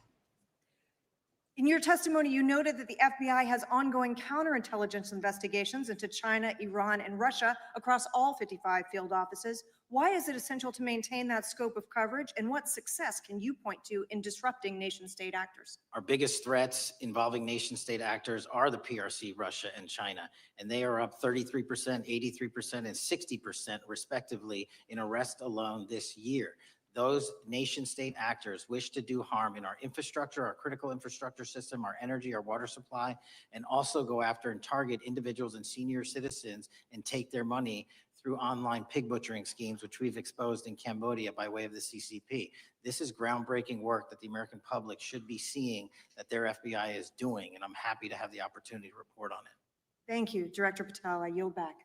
In your testimony, you noted that the FBI has ongoing counterintelligence investigations into China, Iran, and Russia across all 55 field offices. Why is it essential to maintain that scope of coverage, and what success can you point to in disrupting nation-state actors? Our biggest threats involving nation-state actors are the PRC, Russia, and China, and they are up 33%, 83%, and 60% respectively in arrest alone this year. Those nation-state actors wish to do harm in our infrastructure, our critical infrastructure system, our energy, our water supply, and also go after and target individuals and senior citizens and take their money through online pig butchering schemes, which we've exposed in Cambodia by way of the CCP. This is groundbreaking work that the American public should be seeing that their FBI is doing, and I'm happy to have the opportunity to report on it. Thank you, Director Patel. I yield back.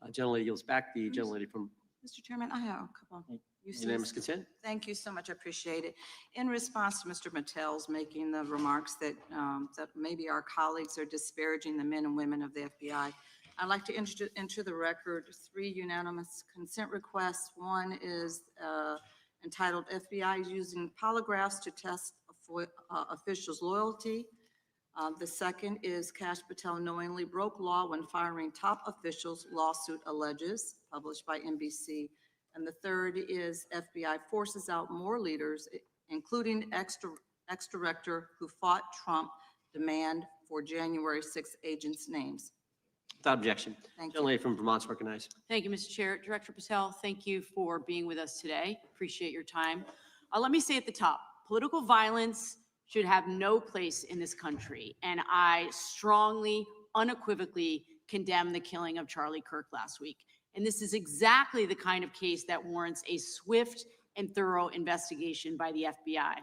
Gentlelady yields back. The gentlelady from Mr. Chairman, I have a couple. unanimous consent. Thank you so much. I appreciate it. In response to Mr. Patel's making the remarks that, that maybe our colleagues are disparaging the men and women of the FBI, I'd like to enter the record 3 unanimous consent requests. One is entitled FBI is using polygraphs to test officials' loyalty. The second is Kash Patel knowingly broke law when firing top officials, lawsuit alleges, published by NBC. And the third is FBI forces out more leaders, including ex-director who fought Trump, demand for January 6th agents' names. Without objection. Thank you. Gentlelady from Vermont's recognized. Thank you, Mr. Chair. Director Patel, thank you for being with us today. Appreciate your time. Let me say at the top, political violence should have no place in this country, and I strongly, unequivocally condemn the killing of Charlie Kirk last week. And this is exactly the kind of case that warrants a swift and thorough investigation by the FBI.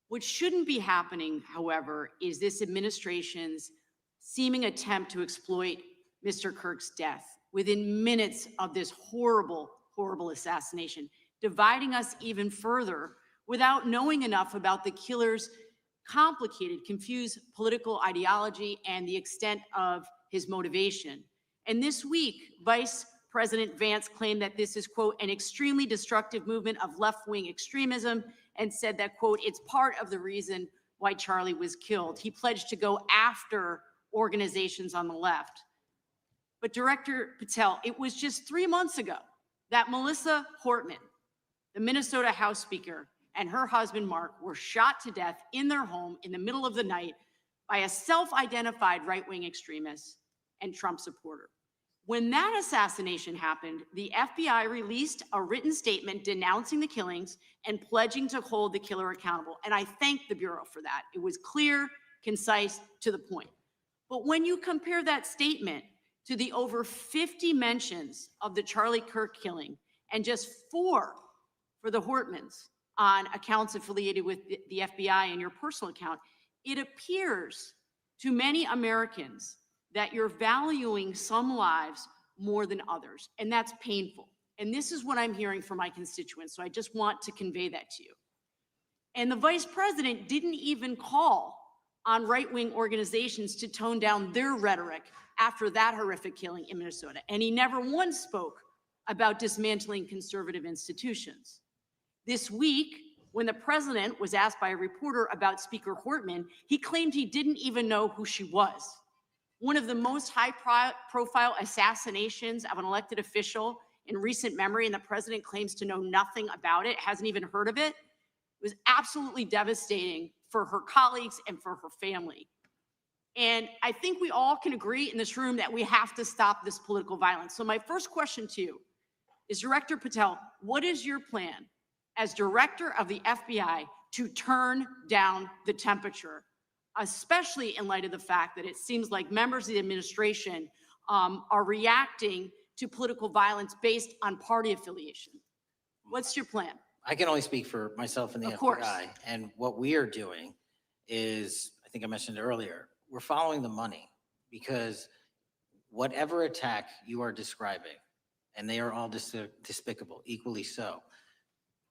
What shouldn't be happening, however, is this administration's seeming attempt to exploit Mr. Kirk's death within minutes of this horrible, horrible assassination, dividing us even further without knowing enough about the killer's complicated, confused political ideology and the extent of his motivation. And this week, Vice President Vance claimed that this is, quote, an extremely destructive movement of left-wing extremism, and said that, quote, it's part of the reason why Charlie was killed. He pledged to go after organizations on the left. But Director Patel, it was just 3 months ago that Melissa Hortman, the Minnesota House Speaker, and her husband, Mark, were shot to death in their home in the middle of the night by a self-identified right-wing extremist and Trump supporter. When that assassination happened, the FBI released a written statement denouncing the killings and pledging to hold the killer accountable. And I thank the Bureau for that. It was clear, concise, to the point. But when you compare that statement to the over 50 mentions of the Charlie Kirk killing and just 4 for the Hortmans on accounts affiliated with the FBI and your personal account, it appears to many Americans that you're valuing some lives more than others, and that's painful. And this is what I'm hearing from my constituents, so I just want to convey that to you. And the Vice President didn't even call on right-wing organizations to tone down their rhetoric after that horrific killing in Minnesota, and he never once spoke about dismantling conservative institutions. This week, when the president was asked by a reporter about Speaker Hortman, he claimed he didn't even know who she was. One of the most high-profile assassinations of an elected official in recent memory, and the president claims to know nothing about it, hasn't even heard of it. It was absolutely devastating for her colleagues and for her family. And I think we all can agree in this room that we have to stop this political violence. So my first question to you is, Director Patel, what is your plan as director of the FBI to turn down the temperature, especially in light of the fact that it seems like members of the administration are reacting to political violence based on party affiliation? What's your plan? I can only speak for myself and the Of course. FBI. And what we are doing is, I think I mentioned earlier, we're following the money, because whatever attack you are describing, and they are all despicable, equally so,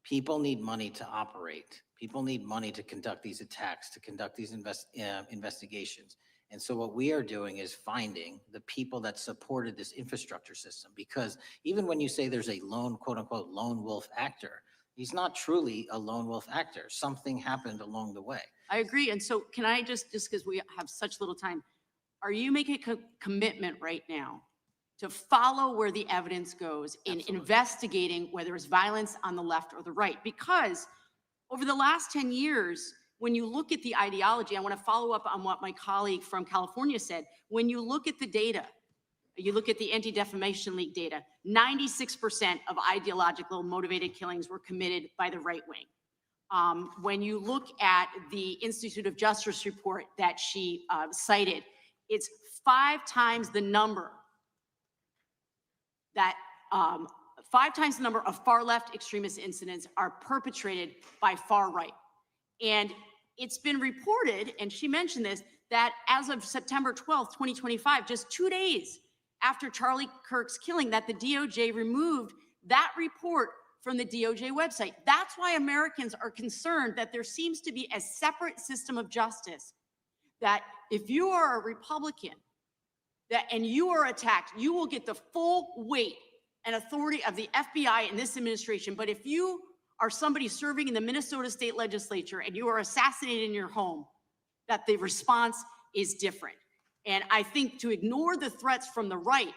people need money to operate. People need money to conduct these attacks, to conduct these investigations. And so what we are doing is finding the people that supported this infrastructure system, because even when you say there's a lone, quote unquote, lone wolf actor, He's not truly a lone wolf actor. Something happened along the way. I agree. And so can I just because we have such little time, are you making a commitment right now to follow where the evidence goes in investigating whether it's violence on the left or the right? Because over the last 10 years, when you look at the ideology, I want to follow up on what my colleague from California said. When you look at the data, you look at the Anti-Defamation League data, 96% of ideological motivated killings were committed by the right wing. When you look at the Institute of Justice report that she cited, it's 5 times the number that 5 times the number of far left extremist incidents are perpetrated by far right. And it's been reported, and she mentioned this, that as of September 12th, 2025, just 2 days after Charlie Kirk's killing, that the DOJ removed that report from the DOJ website. That's why Americans are concerned that there seems to be a separate system of justice, that if you are a Republican and you are attacked, you will get the full weight and authority of the FBI in this administration. But if you are somebody serving in the Minnesota State Legislature and you are assassinated in your home, that the response is different. And I think to ignore the threats from the right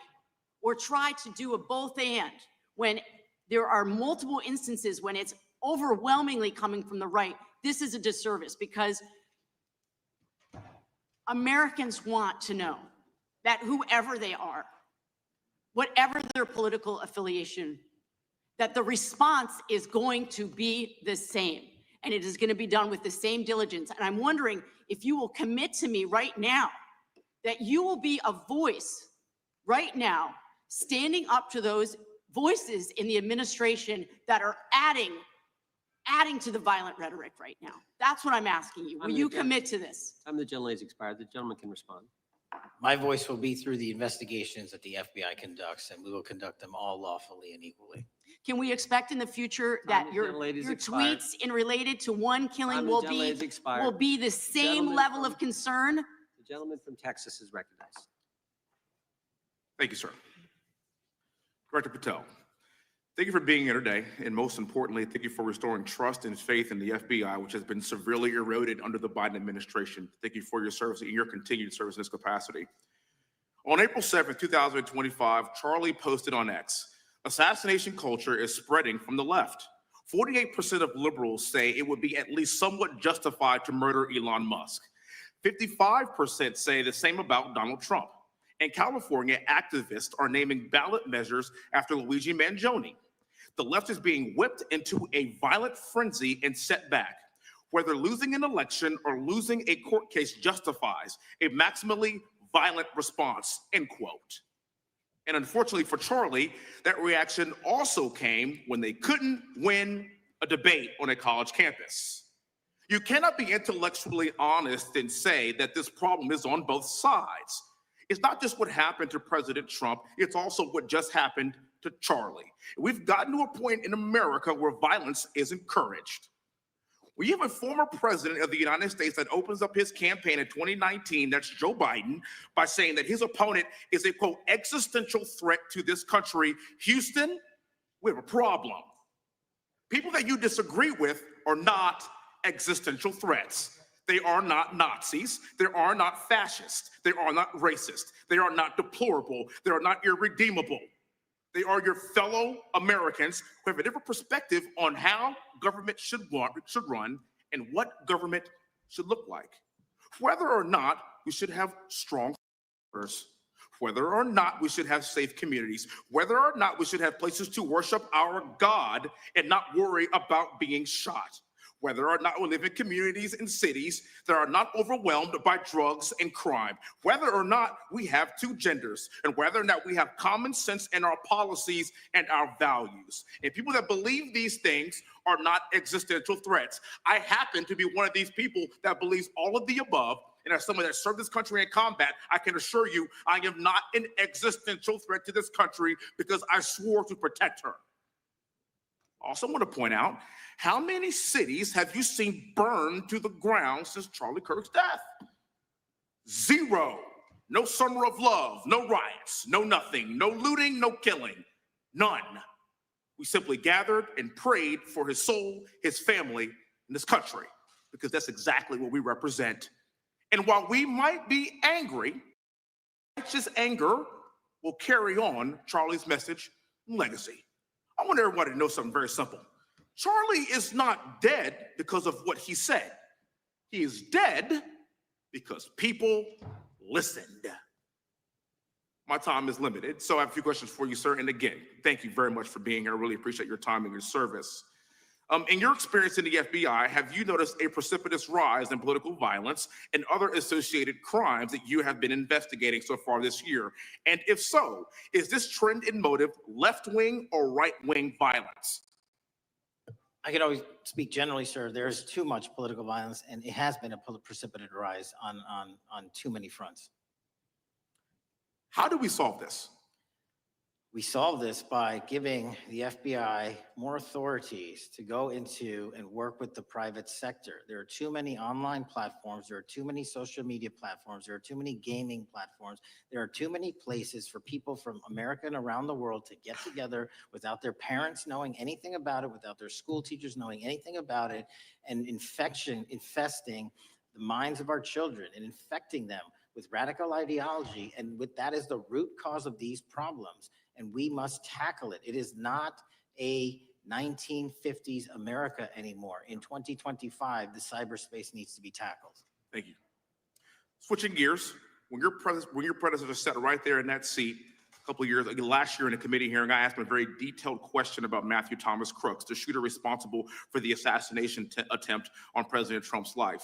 or try to do a both and when there are multiple instances when it's overwhelmingly coming from the right, this is a disservice, because Americans want to know that whoever they are, whatever their political affiliation, that the response is going to be the same, and it is going to be done with the same diligence. And I'm wondering if you will commit to me right now that you will be a voice right now standing up to those voices in the administration that are adding to the violent rhetoric right now. That's what I'm asking you. Will you commit to this? Time the gentlelady's expired. The gentleman can respond. My voice will be through the investigations that the FBI conducts, and we will conduct them all lawfully and equally. Can we expect in the future that your tweets in related to one killing will be the same level of concern? The gentleman from Texas is recognized. Thank you, sir. Director Patel, thank you for being here today, and most importantly, thank you for restoring trust and faith in the FBI, which has been severely eroded under the Biden administration. Thank you for your service and your continued service in this capacity. On April 7th, 2025, Charlie posted on X, "Assassination culture is spreading from the left. 48% of liberals say it would be at least somewhat justified to murder Elon Musk. 55% say the same about Donald Trump. And California activists are naming ballot measures after Luigi Mangione. The left is being whipped into a violent frenzy and set back. Whether losing an election or losing a court case justifies a maximally violent response," end quote. And unfortunately for Charlie, that reaction also came when they couldn't win a debate on a college campus. You cannot be intellectually honest and say that this problem is on both sides. It's not just what happened to President Trump, it's also what just happened to Charlie. We've gotten to a point in America where violence is encouraged. We have a former president of the United States that opens up his campaign in 2019, that's Joe Biden, by saying that his opponent is a, quote, existential threat to this country. Houston, we have a problem. People that you disagree with are not existential threats. They are not Nazis. They are not fascists. They are not racist. They are not deplorable. They are not irredeemable. They are your fellow Americans who have a different perspective on how government should run and what government should look like. Whether or not we should have strong borders, whether or not we should have safe communities, whether or not we should have places to worship our God and not worry about being shot, whether or not we live in communities and cities that are not overwhelmed by drugs and crime, whether or not we have two genders, and whether or not we have common sense in our policies and our values. And people that believe these things are not existential threats. I happen to be one of these people that believes all of the above, and as someone that served this country in combat, I can assure you I am not an existential threat to this country because I swore to protect her. I also want to point out, how many cities have you seen burned to the ground since Charlie Kirk's death? 0. No summer of love, no riots, no nothing, no looting, no killing, none. We simply gathered and prayed for his soul, his family, and this country, because that's exactly what we represent. And while we might be angry, righteous anger will carry on Charlie's message and legacy. I want everybody to know something very simple. Charlie is not dead because of what he said. He is dead because people listened. My time is limited, so I have a few questions for you, sir. And again, thank you very much for being here. I really appreciate your time and your service. In your experience in the FBI, have you noticed a precipitous rise in political violence and other associated crimes that you have been investigating so far this year? And if so, is this trend in motive left-wing or right-wing violence? I can always speak generally, sir. There's too much political violence, and it has been a precipitate rise on too many fronts. How do we solve this? We solve this by giving the FBI more authorities to go into and work with the private sector. There are too many online platforms. There are too many social media platforms. There are too many gaming platforms. There are too many places for people from America and around the world to get together without their parents knowing anything about it, without their school teachers knowing anything about it, and infesting the minds of our children and infecting them with radical ideology. And with that is the root cause of these problems. And we must tackle it. It is not a 1950s America anymore. In 2025, the cyberspace needs to be tackled. Thank you. Switching gears, when your predecessor sat right there in that seat a couple of years, last year in a committee hearing, I asked him a very detailed question about Matthew Thomas Crooks, the shooter responsible for the assassination attempt on President Trump's life.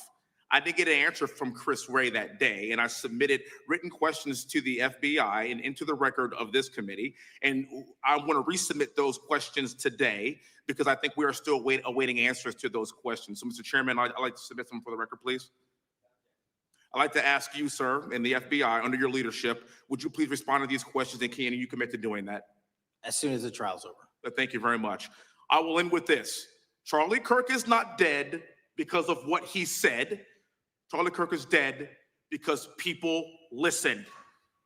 I didn't get an answer from Chris Wray that day, and I submitted written questions to the FBI and into the record of this committee. And I want to resubmit those questions today because I think we are still awaiting answers to those questions. So, Mr. Chairman, I'd like to submit them for the record, please. I'd like to ask you, sir, and the FBI, under your leadership, would you please respond to these questions, and can you commit to doing that? As soon as the trial's over. Thank you very much. I will end with this. Charlie Kirk is not dead because of what he said. Charlie Kirk is dead because people listened.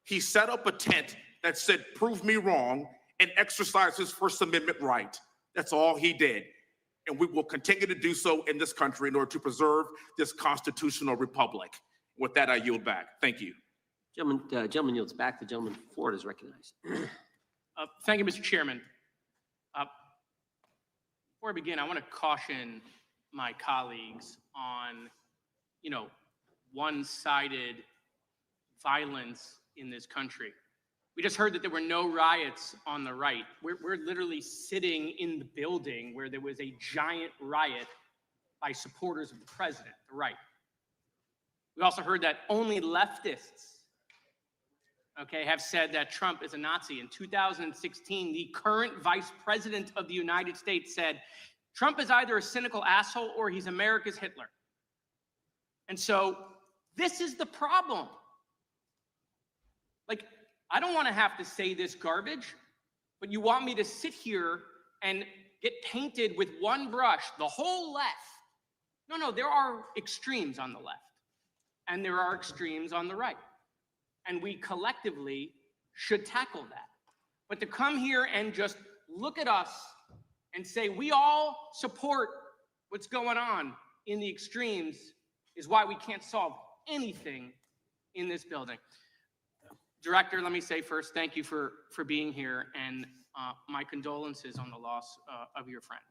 He set up a tent that said, "Prove me wrong," and exercised his First Amendment right. That's all he did. And we will continue to do so in this country in order to preserve this constitutional republic. With that, I yield back. Thank you. Gentleman yields back. The gentleman for it is recognized. Thank you, Mr. Chairman. Before I begin, I want to caution my colleagues on one-sided violence in this country. We just heard that there were no riots on the right. We're literally sitting in the building where there was a giant riot by supporters of the president, the right. We also heard that only leftists, have said that Trump is a Nazi. In 2016, the current vice president of the United States said, Trump is either a cynical asshole or he's America's Hitler. And so this is the problem. I don't want to have to say this garbage, but you want me to sit here and get painted with one brush, the whole left. No, there are extremes on the left, and there are extremes on the right. And we collectively should tackle that. But to come here and just look at us and say we all support what's going on in the extremes is why we can't solve anything in this building. Director, let me say first, thank you for being here, and my condolences on the loss of your friend.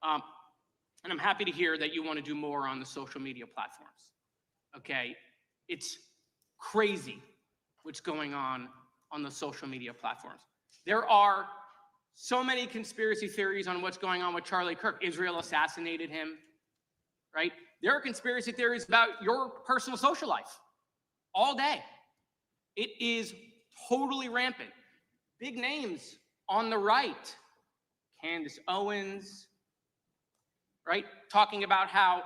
And I'm happy to hear that you want to do more on the social media platforms. It's crazy what's going on the social media platforms. There are so many conspiracy theories on what's going on with Charlie Kirk. Israel assassinated him, right? There are conspiracy theories about your personal social life all day. It is totally rampant. Big names on the right, Candace Owens, right? Talking about how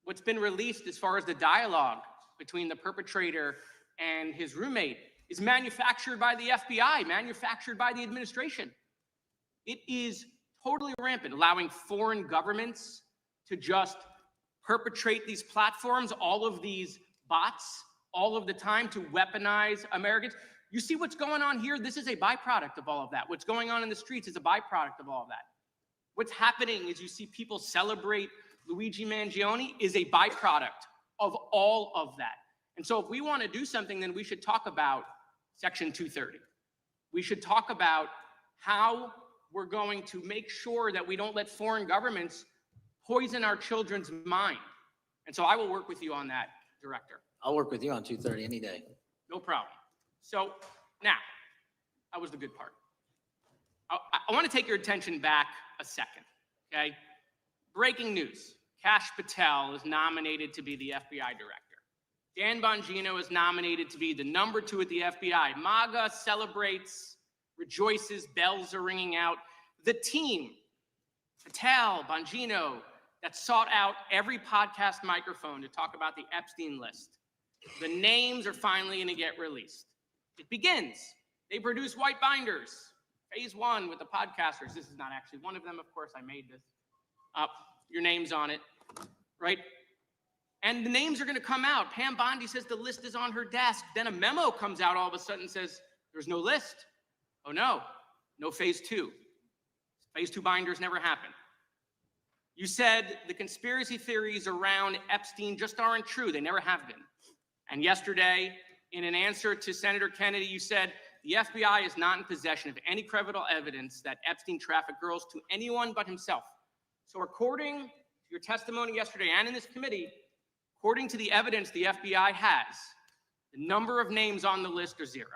what's been released as far as the dialogue between the perpetrator and his roommate is manufactured by the FBI, manufactured by the administration. It is totally rampant, allowing foreign governments to just perpetrate these platforms, all of these bots, all of the time to weaponize Americans. You see what's going on here? This is a byproduct of all of that. What's going on in the streets is a byproduct of all of that. What's happening is you see people celebrate Luigi Mangione is a byproduct of all of that. And so if we want to do something, then we should talk about Section 230. We should talk about how we're going to make sure that we don't let foreign governments poison our children's mind. And so I will work with you on that, Director. I'll work with you on 230 any day. No problem. So now, that was the good part. I want to take your attention back a second, okay? Breaking news. Kash Patel is nominated to be the FBI director. Dan Bongino is nominated to be the number 2 at the FBI. MAGA celebrates, rejoices, bells are ringing out. The team, Patel, Bongino, that sought out every podcast microphone to talk about the Epstein list. The names are finally going to get released. It begins. They produce white binders. Phase 1 with the podcasters. This is not actually one of them, of course. I made this up. Your name's on it, right? And the names are going to come out. Pam Bondi says the list is on her desk. Then a memo comes out all of a sudden and says, there's no list. Oh, no. No phase 2. Phase 2 binders never happened. You said the conspiracy theories around Epstein just aren't true. They never have been. And yesterday, in an answer to Senator Kennedy, you said the FBI is not in possession of any credible evidence that Epstein trafficked girls to anyone but himself. So according to your testimony yesterday and in this committee, according to the evidence the FBI has, the number of names on the list are 0.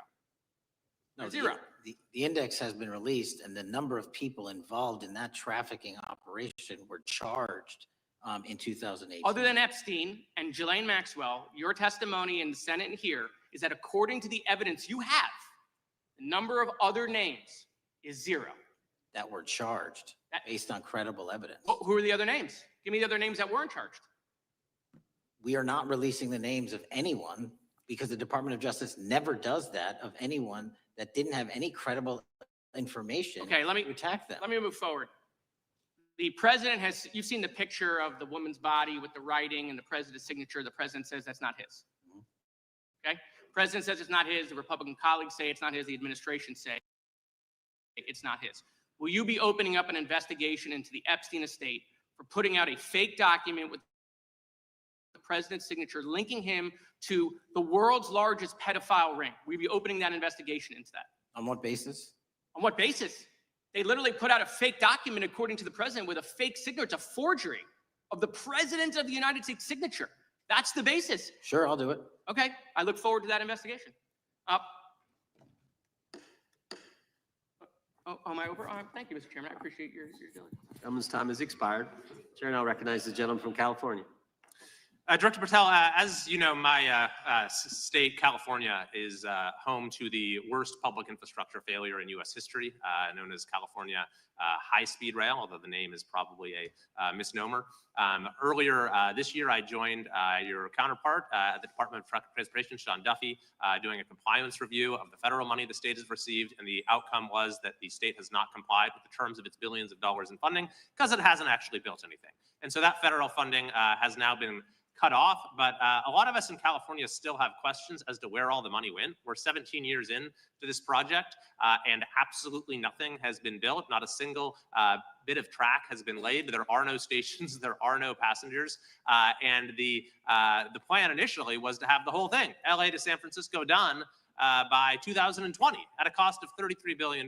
No, Zero. The index has been released, and the number of people involved in that trafficking operation were charged in 2018. Other than Epstein and Ghislaine Maxwell, your testimony in the Senate and here is that according to the evidence you have, the number of other names is 0. That were charged based on credible evidence. Well, who are the other names? Give me the other names that weren't charged. We are not releasing the names of anyone because the Department of Justice never does that, of anyone that didn't have any credible information Okay, to attack them. Let me move forward. The president has, you've seen the picture of the woman's body with the writing and the president's signature. The president says that's not his. Okay? President says it's not his. The Republican colleagues say it's not his. The administration say it's not his. Will you be opening up an investigation into the Epstein estate for putting out a fake document with the president's signature linking him to the world's largest pedophile ring? Will you be opening that investigation into that? On what basis? On what basis? They literally put out a fake document, according to the president, with a fake signature. It's a forgery of the president of the United States signature. That's the basis. Sure, I'll do it. Okay, I look forward to that investigation. Am I over? Thank you, Mr. Chairman. I appreciate your diligence. Gentleman's time has expired. Chair now recognizes the gentleman from California. Director Patel, as you know, my state, California, is home to the worst public infrastructure failure in U.S. history, known as California High-Speed Rail, although the name is probably a misnomer. Earlier this year, I joined your counterpart at the Department of Transportation, Sean Duffy, doing a compliance review of the federal money the state has received, and the outcome was that the state has not complied with the terms of its billions of dollars in funding because it hasn't actually built anything. And so that federal funding has now been cut off, but a lot of us in California still have questions as to where all the money went. We're 17 years in to this project, and absolutely nothing has been built. Not a single bit of track has been laid. There are no stations, there are no passengers, and the plan initially was to have the whole thing, LA to San Francisco, done by 2020 at a cost of $33 billion.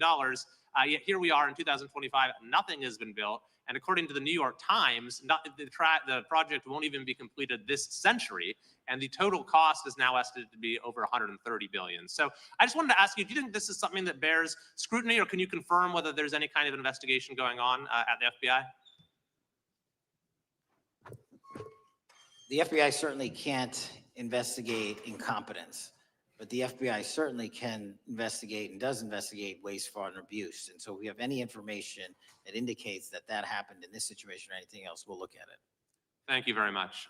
Yet here we are in 2025, nothing has been built. And according to the New York Times, the project won't even be completed this century, and the total cost is now estimated to be over $130 billion. So I just wanted to ask you, do you think this is something that bears scrutiny, or can you confirm whether there's any kind of investigation going on at the FBI? The FBI certainly can't investigate incompetence, but the FBI certainly can investigate and does investigate waste, fraud, and abuse. And so if we have any information that indicates that that happened in this situation or anything else, we'll look at it. Thank you very much.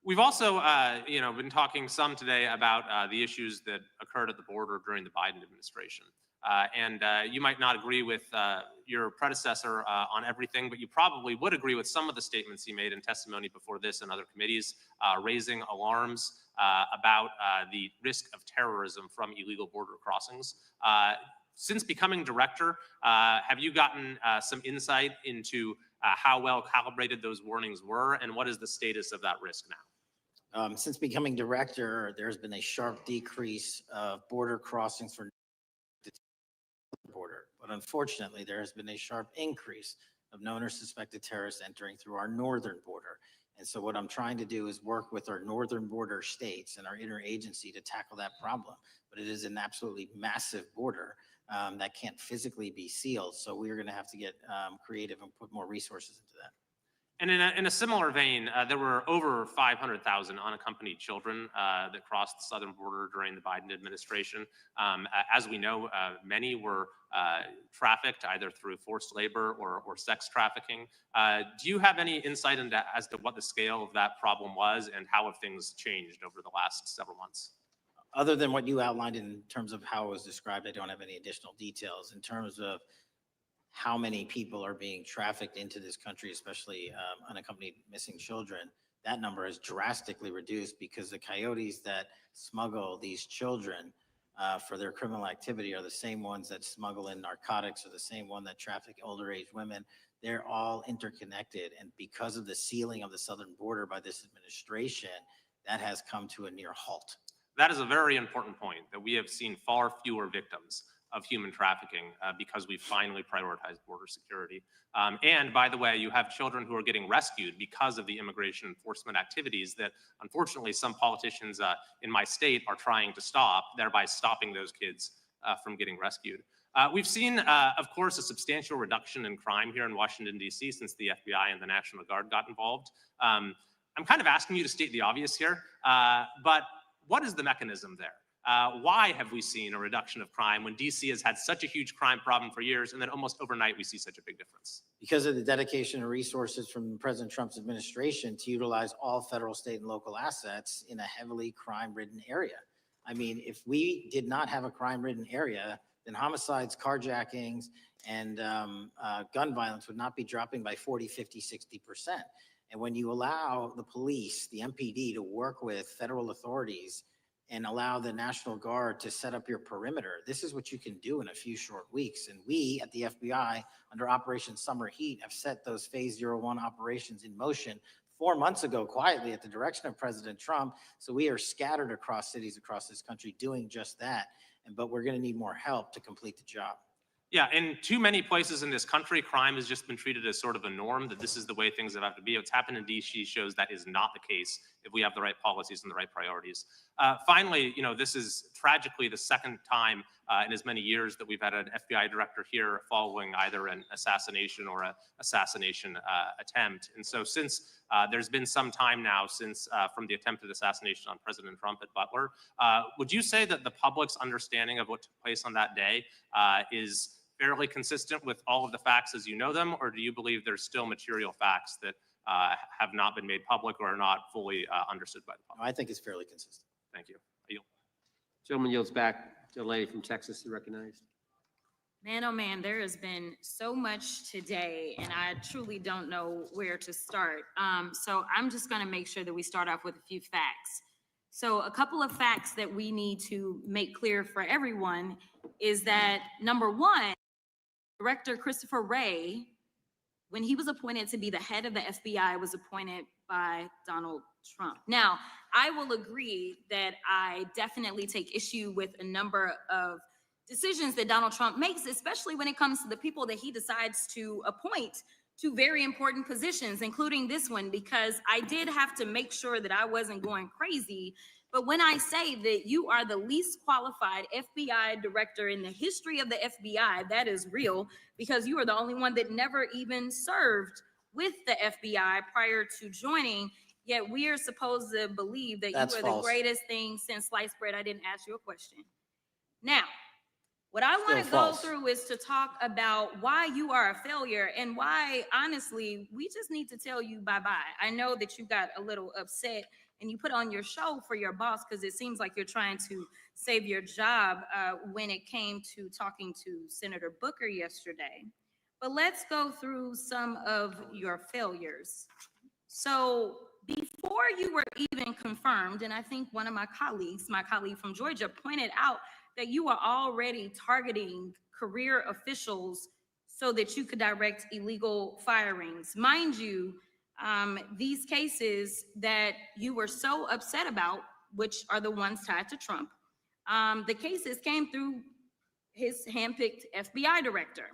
We've also, been talking some today about the issues that occurred at the border during the Biden administration. And you might not agree with your predecessor on everything, but you probably would agree with some of the statements he made in testimony before this and other committees, raising alarms about the risk of terrorism from illegal border crossings. Since becoming director, have you gotten some insight into how well calibrated those warnings were, and what is the status of that risk now? Since becoming director, there's been a sharp decrease of border crossings for the border. But unfortunately, there has been a sharp increase of known or suspected terrorists entering through our northern border. And so what I'm trying to do is work with our northern border states and our interagency to tackle that problem. But it is an absolutely massive border that can't physically be sealed. So we're going to have to get creative and put more resources into that. And in a similar vein, there were over 500,000 unaccompanied children that crossed the southern border during the Biden administration. As we know, many were trafficked either through forced labor or sex trafficking. Do you have any insight into as to what the scale of that problem was and how have things changed over the last several months? Other than what you outlined in terms of how it was described, I don't have any additional details. In terms of how many people are being trafficked into this country, especially unaccompanied missing children, that number is drastically reduced because the coyotes that smuggle these children for their criminal activity are the same ones that smuggle in narcotics, or the same one that traffic older age women. They're all interconnected. And because of the sealing of the southern border by this administration, that has come to a near halt. That is a very important point, that we have seen far fewer victims of human trafficking because we've finally prioritized border security. And by the way, you have children who are getting rescued because of the immigration enforcement activities that unfortunately some politicians in my state are trying to stop, thereby stopping those kids from getting rescued. We've seen, of course, a substantial reduction in crime here in Washington, D.C. since the FBI and the National Guard got involved. I'm kind of asking you to state the obvious here, but what is the mechanism there? Why have we seen a reduction of crime when DC has had such a huge crime problem for years, and then almost overnight we see such a big difference? Because of the dedication and resources from President Trump's administration to utilize all federal, state, and local assets in a heavily crime-ridden area. I mean, if we did not have a crime-ridden area, then homicides, carjackings, and gun violence would not be dropping by 40, 50, 60%. And when you allow the police, the MPD, to work with federal authorities and allow the National Guard to set up your perimeter, this is what you can do in a few short weeks. And we at the FBI, under Operation Summer Heat, have set those Phase 01 operations in motion 4 months ago, quietly at the direction of President Trump. So we are scattered across cities across this country doing just that. But we're going to need more help to complete the job. Yeah, in too many places in this country, crime has just been treated as sort of a norm, that this is the way things have to be. What's happened in DC shows that is not the case if we have the right policies and the right priorities. Finally, you know, this is tragically the second time in as many years that we've had an FBI director here following either an assassination or an assassination attempt. And so since there's been some time now since from the attempted assassination on President Trump at Butler, would you say that the public's understanding of what took place on that day is fairly consistent with all of the facts as you know them, or do you believe there's still material facts that have not been made public or are not fully understood by the public? I think it's fairly consistent. Thank you. I yield. Gentleman yields back to the lady from Texas to recognized. Man, oh man, there has been so much today, and I truly don't know where to start. So I'm just going to make sure that we start off with a few facts. So a couple of facts that we need to make clear for everyone is that, number one, Director Christopher Wray, when he was appointed to be the head of the FBI, was appointed by Donald Trump. Now, I will agree that I definitely take issue with a number of decisions that Donald Trump makes, especially when it comes to the people that he decides to appoint to very important positions, including this one, because I did have to make sure that I wasn't going crazy. But when I say that you are the least qualified FBI director in the history of the FBI, that is real, because you are the only one that never even served with the FBI prior to joining. Yet we are supposed to believe that That's you are false. the greatest thing since sliced bread. I didn't ask you a question. Now, what I want to Still go false. through is to talk about why you are a failure and why, honestly, we just need to tell you bye-bye. I know that you got a little upset and you put on your show for your boss because it seems like you're trying to save your job when it came to talking to Senator Booker yesterday. But let's go through some of your failures. So before you were even confirmed, and I think one of my colleague from Georgia, pointed out that you were already targeting career officials so that you could direct illegal firings. Mind you, these cases that you were so upset about, which are the ones tied to Trump, the cases came through his handpicked FBI director.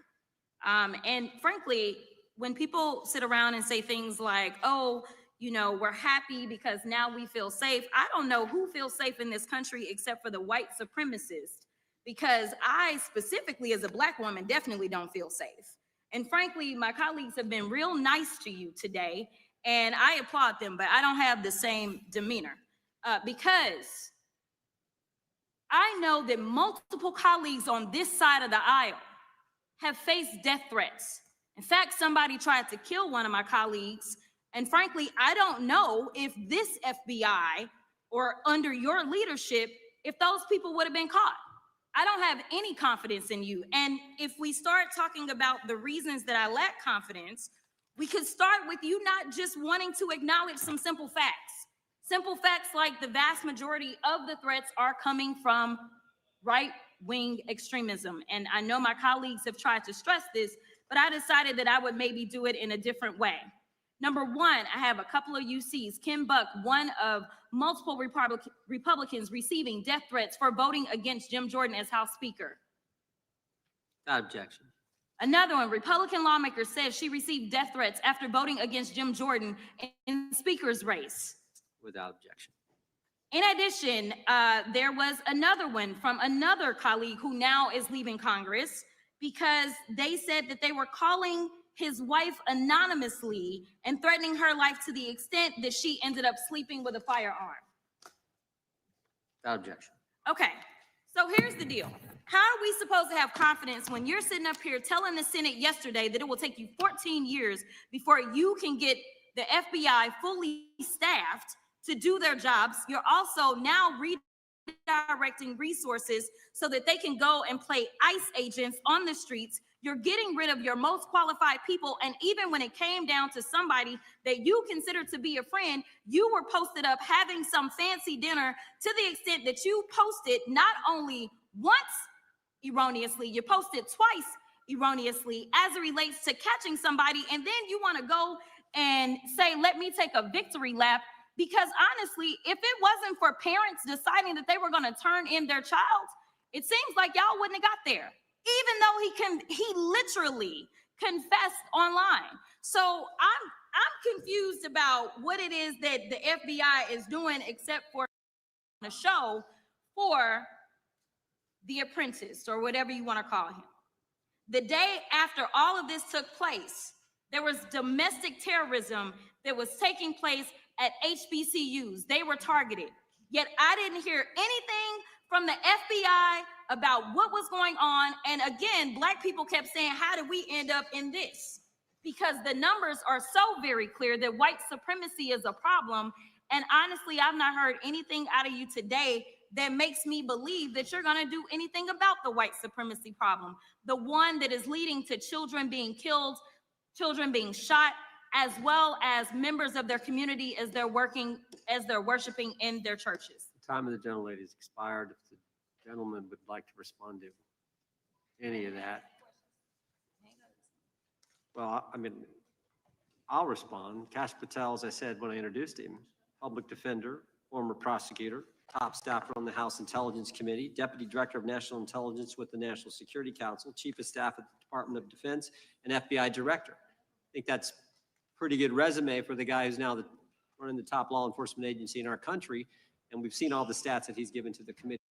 And frankly, when people sit around and say things like, oh, you know, we're happy because now we feel safe, I don't know who feels safe in this country except for the white supremacists, because I specifically as a Black woman definitely don't feel safe. And frankly, my colleagues have been real nice to you today, and I applaud them, but I don't have the same demeanor because I know that multiple colleagues on this side of the aisle have faced death threats. In fact, somebody tried to kill one of my colleagues. And frankly, I don't know if this FBI or under your leadership, if those people would have been caught. I don't have any confidence in you. And if we start talking about the reasons that I lack confidence, we could start with you not just wanting to acknowledge some simple facts. Simple facts like the vast majority of the threats are coming from right-wing extremism. And I know my colleagues have tried to stress this, but I decided that I would maybe do it in a different way. Number one, I have a couple of UCs. Kim Buck, one of multiple Republicans receiving death threats for voting against Jim Jordan as House Speaker. Without objection. Another one, Republican lawmaker says she received death threats after voting against Jim Jordan in the Speaker's race. Without objection. In addition, there was another one from another colleague who now is leaving Congress because they said that they were calling his wife anonymously and threatening her life to the extent that she ended up sleeping with a firearm. Without objection. Okay, so here's the deal. How are we supposed to have confidence when you're sitting up here telling the Senate yesterday that it will take you 14 years before you can get the FBI fully staffed to do their jobs? You're also now redirecting resources so that they can go and play ICE agents on the streets. You're getting rid of your most qualified people. And even when it came down to somebody that you consider to be a friend, you were posted up having some fancy dinner to the extent that you posted not only once erroneously, you posted twice erroneously as it relates to catching somebody. And then you want to go and say, let me take a victory lap. Because honestly, if it wasn't for parents deciding that they were going to turn in their child, it seems like y'all wouldn't have got there. Even though he literally confessed online. So I'm confused about what it is that the FBI is doing except for a show for The Apprentice or whatever you want to call him. The day after all of this took place, there was domestic terrorism that was taking place at HBCUs. They were targeted. Yet I didn't hear anything from the FBI about what was going on. And again, Black people kept saying, how did we end up in this? Because the numbers are so very clear that white supremacy is a problem. And honestly, I've not heard anything out of you today that makes me believe that you're going to do anything about the white supremacy problem. The one that is leading to children being killed, children being shot, as well as members of their community as they're worshiping in their churches. The time of the gentlelady has expired. If the gentleman would like to respond to any of that. Well, I mean, I'll respond. Kash Patel, as I said when I introduced him, public defender, former prosecutor, top staffer on the House Intelligence Committee, Deputy Director of National Intelligence with the National Security Council, Chief of Staff at the Department of Defense, and FBI Director. I think that's a pretty good resume for the guy who's now running the top law enforcement agency in our country. And we've seen all the stats that he's given to the committee.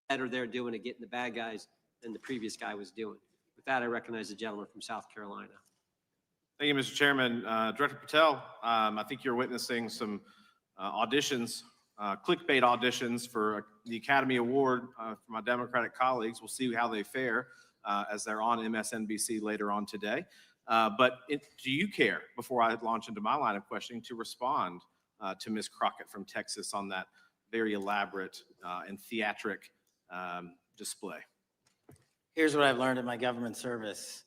Better they're doing at getting the bad guys than the previous guy was doing. With that, I recognize the gentleman from South Carolina. Thank you, Mr. Chairman. Director Patel, I think you're witnessing some auditions, clickbait auditions for the Academy Award for my Democratic colleagues. We'll see how they fare as they're on MSNBC later on today. But do you care, before I launch into my line of questioning, to respond to Ms. Crockett from Texas on that very elaborate and theatric display. Here's what I've learned in my government service.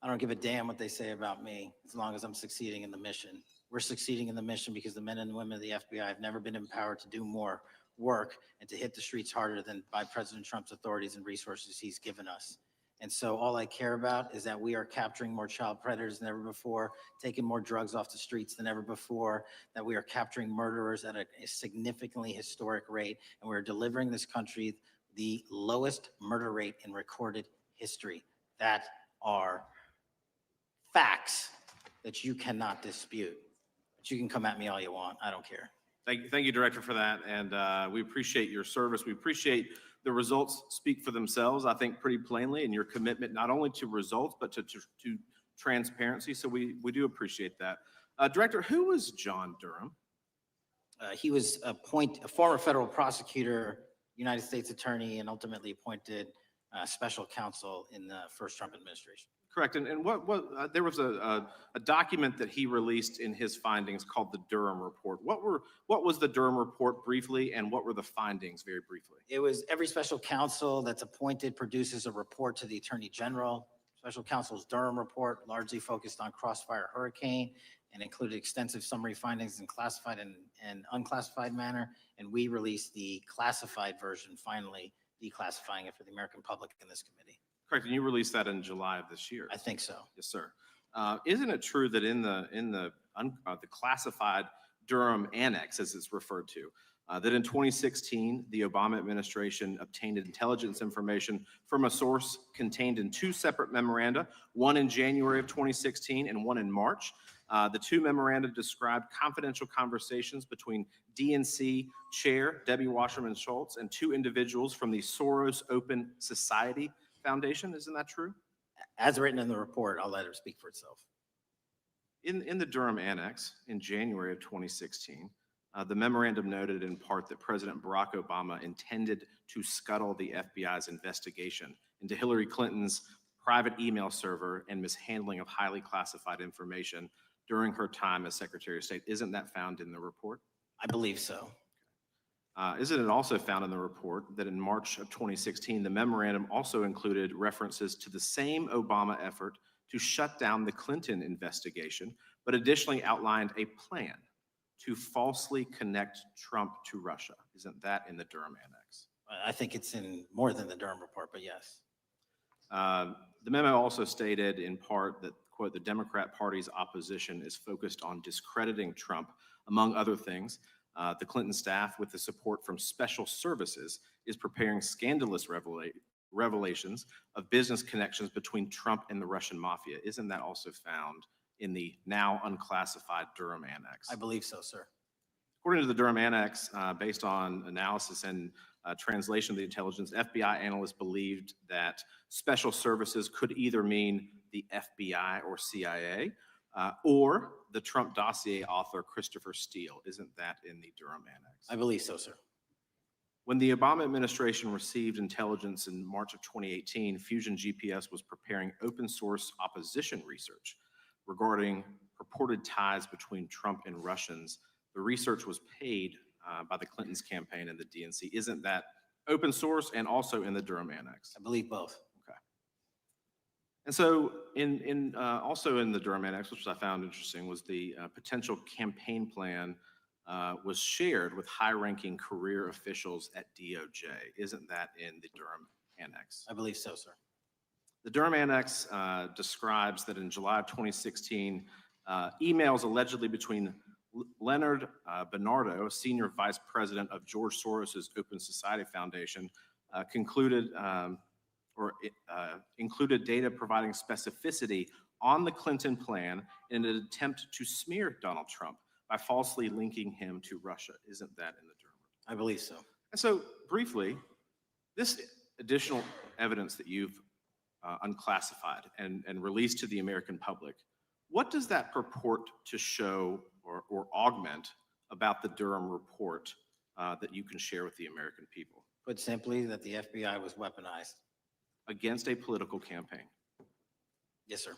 I don't give a damn what they say about me as long as I'm succeeding in the mission. We're succeeding in the mission because the men and women of the FBI have never been empowered to do more work and to hit the streets harder than by President Trump's authorities and resources he's given us. And so all I care about is that we are capturing more child predators than ever before, taking more drugs off the streets than ever before, that we are capturing murderers at a significantly historic rate, and we're delivering this country the lowest murder rate in recorded history. That are facts that you cannot dispute. But you can come at me all you want. I don't care. Thank you, Director, for that. And we appreciate your service. We appreciate the results speak for themselves, I think, pretty plainly, and your commitment not only to results, but to transparency. So we do appreciate that. Director, who was John Durham? He was a former federal prosecutor, United States attorney, and ultimately appointed special counsel in the first Trump administration. Correct. And there was a document that he released in his findings called the Durham Report. What was the Durham Report briefly, and what were the findings very briefly? It was every special counsel that's appointed produces a report to the Attorney General. Special counsel's Durham Report largely focused on Crossfire Hurricane and included extensive summary findings in classified and unclassified manner. And we released the classified version, finally declassifying it for the American public in this committee. Correct. And you released that in July of this year. I think so. Yes, sir. Isn't it true that in the classified Durham Annex, as it's referred to, that in 2016, the Obama administration obtained intelligence information from a source contained in two separate memoranda, one in January of 2016 and one in March. The two memoranda described confidential conversations between DNC Chair Debbie Wasserman Schultz and two individuals from the Soros Open Society Foundation. Isn't that true? As written in the report, I'll let it speak for itself. In the Durham Annex in January of 2016, the memorandum noted in part that President Barack Obama intended to scuttle the FBI's investigation into Hillary Clinton's private email server and mishandling of highly classified information during her time as Secretary of State. Isn't that found in the report? I believe so. Isn't it also found in the report that in March of 2016, the memorandum also included references to the same Obama effort to shut down the Clinton investigation, but additionally outlined a plan to falsely connect Trump to Russia? Isn't that in the Durham Annex? I think it's in more than the Durham Report, but yes. The memo also stated in part that, quote, the Democrat Party's opposition is focused on discrediting Trump, among other things. The Clinton staff, with the support from special services, is preparing scandalous revelations of business connections between Trump and the Russian mafia. Isn't that also found in the now unclassified Durham Annex? I believe so, sir. According to the Durham Annex, based on analysis and translation of the intelligence, FBI analysts believed that special services could either mean the FBI or CIA, or the Trump dossier author Christopher Steele. Isn't that in the Durham Annex? I believe so, sir. When the Obama administration received intelligence in March of 2018, Fusion GPS was preparing open source opposition research regarding purported ties between Trump and Russians. The research was paid by the Clintons campaign and the DNC. Isn't that open source and also in the Durham Annex? I believe both. Okay. And so also in the Durham Annex, which I found interesting, was the potential campaign plan was shared with high-ranking career officials at DOJ. Isn't that in the Durham Annex? I believe so, sir. The Durham Annex describes that in July of 2016, emails allegedly between Leonard Bernardo, senior vice president of George Soros's Open Society Foundation, included data providing specificity on the Clinton plan in an attempt to smear Donald Trump by falsely linking him to Russia. Isn't that in the Durham? I believe so. And so briefly, this additional evidence that you've unclassified and released to the American public, what does that purport to show or augment about the Durham Report that you can share with the American people? Put simply, that the FBI was weaponized. Against a political campaign. Yes, sir.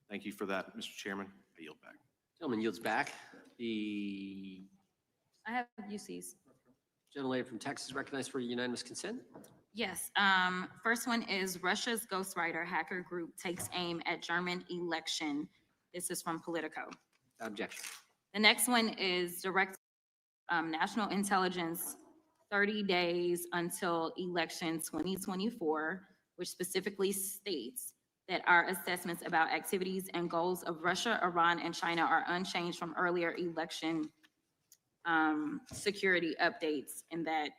Thank you for that, Mr. Chairman. I yield back. Gentleman yields back. I have UCs. Gentlelady from Texas recognized for unanimous consent. Yes, first one is Russia's ghostwriter hacker group takes aim at German election. This is from Politico. Objection. The next one is direct national intelligence 30 days until election 2024, which specifically states that our assessments about activities and goals of Russia, Iran, and China are unchanged from earlier election security updates, and that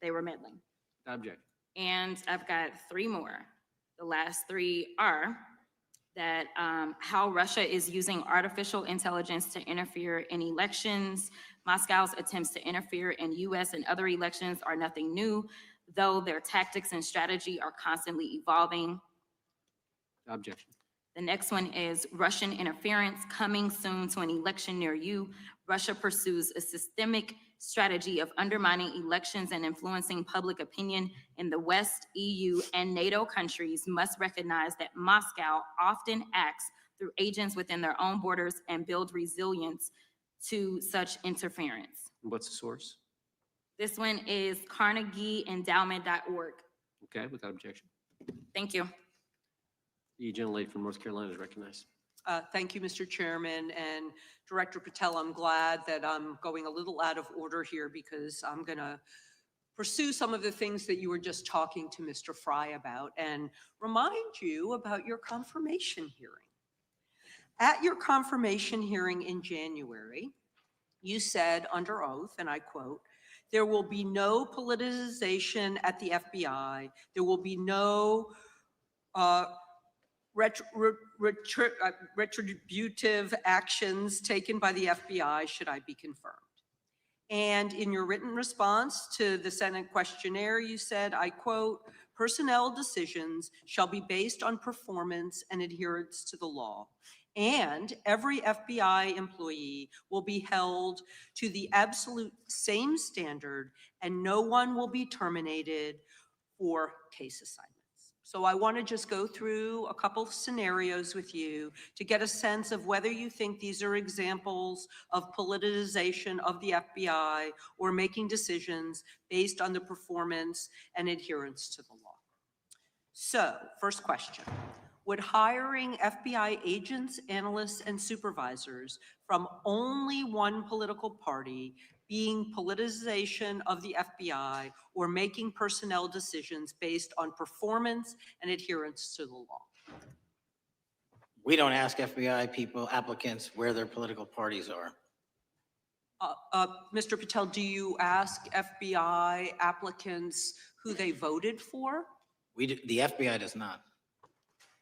they were meddling. Object. And I've got three more. The last three are that how Russia is using artificial intelligence to interfere in elections. Moscow's attempts to interfere in US and other elections are nothing new, though their tactics and strategy are constantly evolving. Objection. The next one is Russian interference coming soon to an election near you. Russia pursues a systemic strategy of undermining elections and influencing public opinion in the West. EU and NATO countries must recognize that Moscow often acts through agents within their own borders and build resilience to such interference. What's the source? This one is carnegieendowment.org. Okay, without objection. Thank you. The gentlelady from North Carolina is recognized. Thank you, Mr. Chairman, and Director Patel. I'm glad that I'm going a little out of order here because I'm going to pursue some of the things that you were just talking to Mr. Fry about and remind you about your confirmation hearing. At your confirmation hearing in January, you said under oath, and I quote, "There will be no politicization at the FBI. There will be no retributive actions taken by the FBI should I be confirmed." And in your written response to the Senate questionnaire, you said, I quote, "Personnel decisions shall be based on performance and adherence to the law. And every FBI employee will be held to the absolute same standard and no one will be terminated for case assignments." So I want to just go through a couple of scenarios with you to get a sense of whether you think these are examples of politicization of the FBI or making decisions based on the performance and adherence to the law. So, first question. Would hiring FBI agents, analysts, and supervisors from only one political party being politicization of the FBI or making personnel decisions based on performance and adherence to the law? We don't ask FBI people, applicants, where their political parties are. Mr. Patel, do you ask FBI applicants who they voted for? The FBI does not.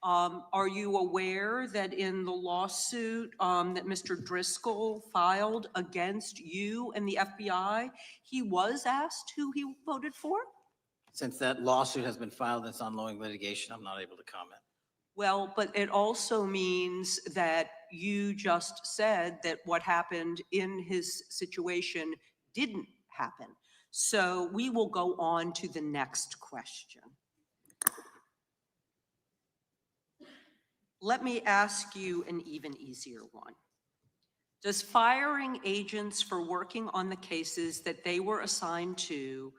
Are you aware that in the lawsuit that Mr. Driscoll filed against you and the FBI, he was asked who he voted for? Since that lawsuit has been filed, it's ongoing litigation, I'm not able to comment. Well, but it also means that you just said that what happened in his situation didn't happen. So we will go on to the next question. Let me ask you an even easier one. Does firing agents for working on the cases that they were assigned to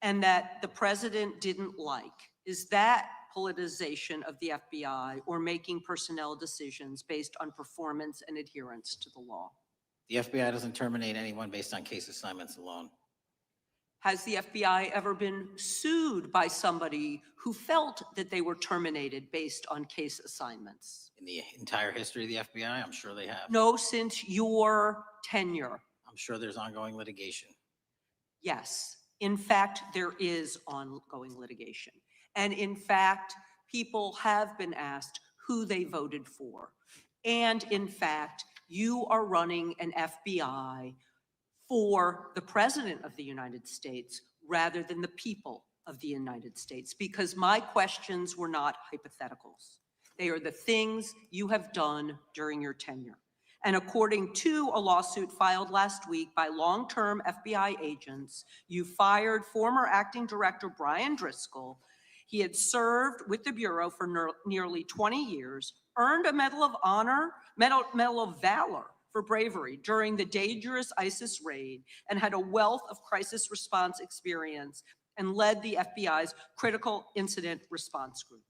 and that the president didn't like, is that politicization of the FBI or making personnel decisions based on performance and adherence to the law? The FBI doesn't terminate anyone based on case assignments alone. Has the FBI ever been sued by somebody who felt that they were terminated based on case assignments? In the entire history of the FBI, I'm sure they have. No, since your tenure. I'm sure there's ongoing litigation. Yes, in fact, there is ongoing litigation. And in fact, people have been asked who they voted for. And in fact, you are running an FBI for the President of the United States rather than the people of the United States, because my questions were not hypotheticals. They are the things you have done during your tenure. And according to a lawsuit filed last week by long-term FBI agents, you fired former acting director Brian Driscoll. He had served with the Bureau for nearly 20 years, earned a Medal of Honor, Medal of Valor for bravery during the dangerous ISIS raid and had a wealth of crisis response experience and led the FBI's critical incident response group.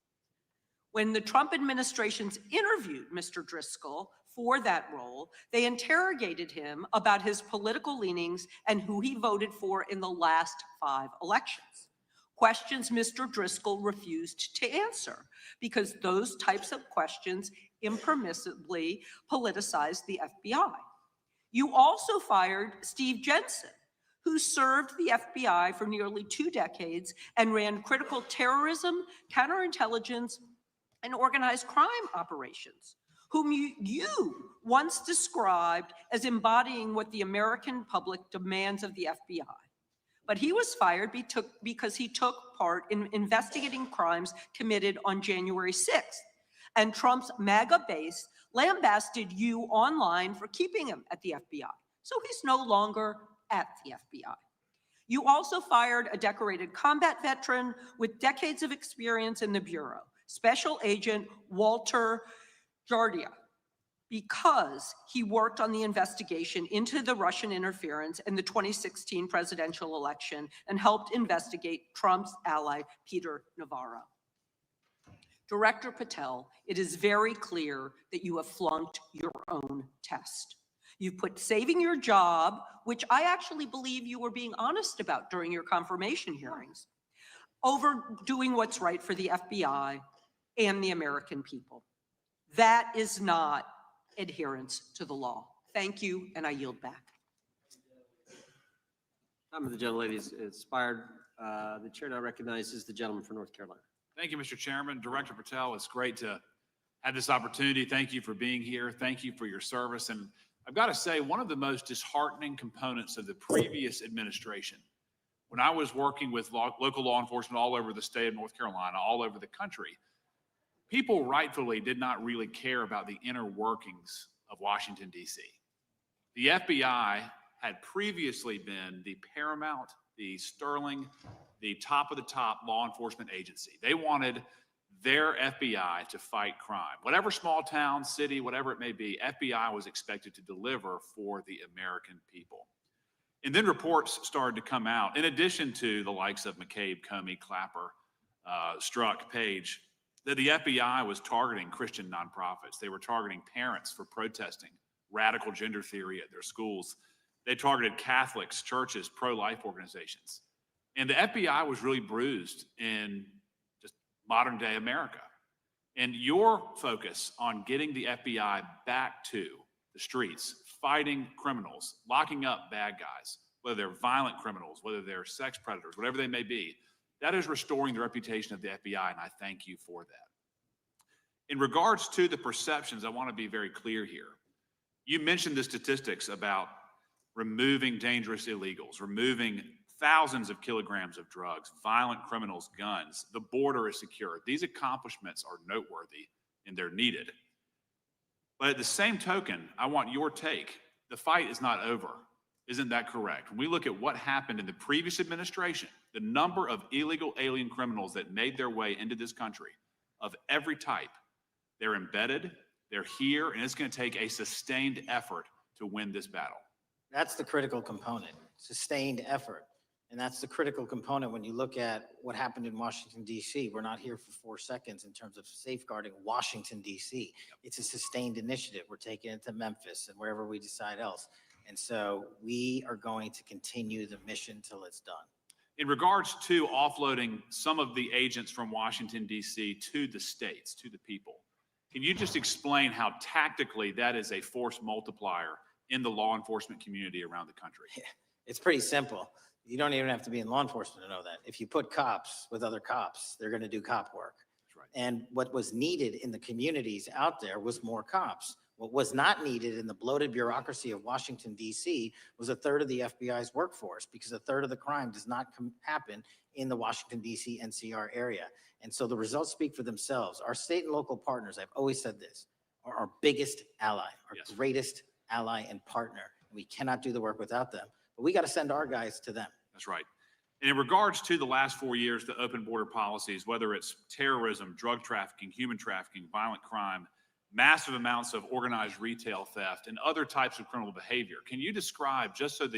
When the Trump administrations interviewed Mr. Driscoll for that role, they interrogated him about his political leanings and who he voted for in the last 5 elections. Questions Mr. Driscoll refused to answer because those types of questions impermissibly politicized the FBI. You also fired Steve Jensen, who served the FBI for nearly 2 decades and ran critical terrorism, counterintelligence, and organized crime operations, whom you once described as embodying what the American public demands of the FBI. But he was fired because he took part in investigating crimes committed on January 6th. And Trump's MAGA base lambasted you online for keeping him at the FBI. So he's no longer at the FBI. You also fired a decorated combat veteran with decades of experience in the Bureau, Special Agent Walter Jardia, because he worked on the investigation into the Russian interference in the 2016 presidential election and helped investigate Trump's ally, Peter Navarro. Director Patel, it is very clear that you have flunked your own test. You've put saving your job, which I actually believe you were being honest about during your confirmation hearings, over doing what's right for the FBI and the American people. That is not adherence to the law. Thank you, and I yield back. Time of the gentlelady is expired. The chair now recognizes the gentleman from North Carolina. Thank you, Mr. Chairman. Director Patel, it's great to have this opportunity. Thank you for being here. Thank you for your service. And I've got to say, one of the most disheartening components of the previous administration, when I was working with local law enforcement all over the state of North Carolina, all over the country, people rightfully did not really care about the inner workings of Washington, D.C. The FBI had previously been the paramount, the sterling, the top of the top law enforcement agency. They wanted their FBI to fight crime. Whatever small town, city, whatever it may be, FBI was expected to deliver for the American people. And then reports started to come out, in addition to the likes of McCabe, Comey, Clapper, Strzok, Page, that the FBI was targeting Christian nonprofits. They were targeting parents for protesting radical gender theory at their schools. They targeted Catholics, churches, pro-life organizations. And the FBI was really bruised in just modern day America. And your focus on getting the FBI back to the streets, fighting criminals, locking up bad guys, whether they're violent criminals, whether they're sex predators, whatever they may be, that is restoring the reputation of the FBI, and I thank you for that. In regards to the perceptions, I want to be very clear here. You mentioned the statistics about removing dangerous illegals, removing thousands of kilograms of drugs, violent criminals, guns. The border is secure. These accomplishments are noteworthy and they're needed. But at the same token, I want your take. The fight is not over. Isn't that correct? When we look at what happened in the previous administration, the number of illegal alien criminals that made their way into this country of every type, they're embedded, they're here, and it's going to take a sustained effort to win this battle. That's the critical component, sustained effort. And that's the critical component when you look at what happened in Washington, D.C. We're not here for 4 seconds in terms of safeguarding Washington, D.C. It's a sustained initiative. We're taking it to Memphis and wherever we decide else. And so we are going to continue the mission till it's done. In regards to offloading some of the agents from Washington, D.C. to the states, to the people, can you just explain how tactically that is a force multiplier in the law enforcement community around the country? It's pretty simple. You don't even have to be in law enforcement to know that. If you put cops with other cops, they're going to do cop work. That's right. And what was needed in the communities out there was more cops. What was not needed in the bloated bureaucracy of Washington, D.C. was 1/3 of the FBI's workforce, because 1/3 of the crime does not happen in the Washington, D.C. NCR area. And so the results speak for themselves. Our state and local partners, I've always said this, are our biggest ally, our greatest ally and partner. We cannot do the work without them, but we got to send our guys to them. That's right. And in regards to the last 4 years, the open border policies, whether it's terrorism, drug trafficking, human trafficking, violent crime, massive amounts of organized retail theft and other types of criminal behavior. Can you describe, just so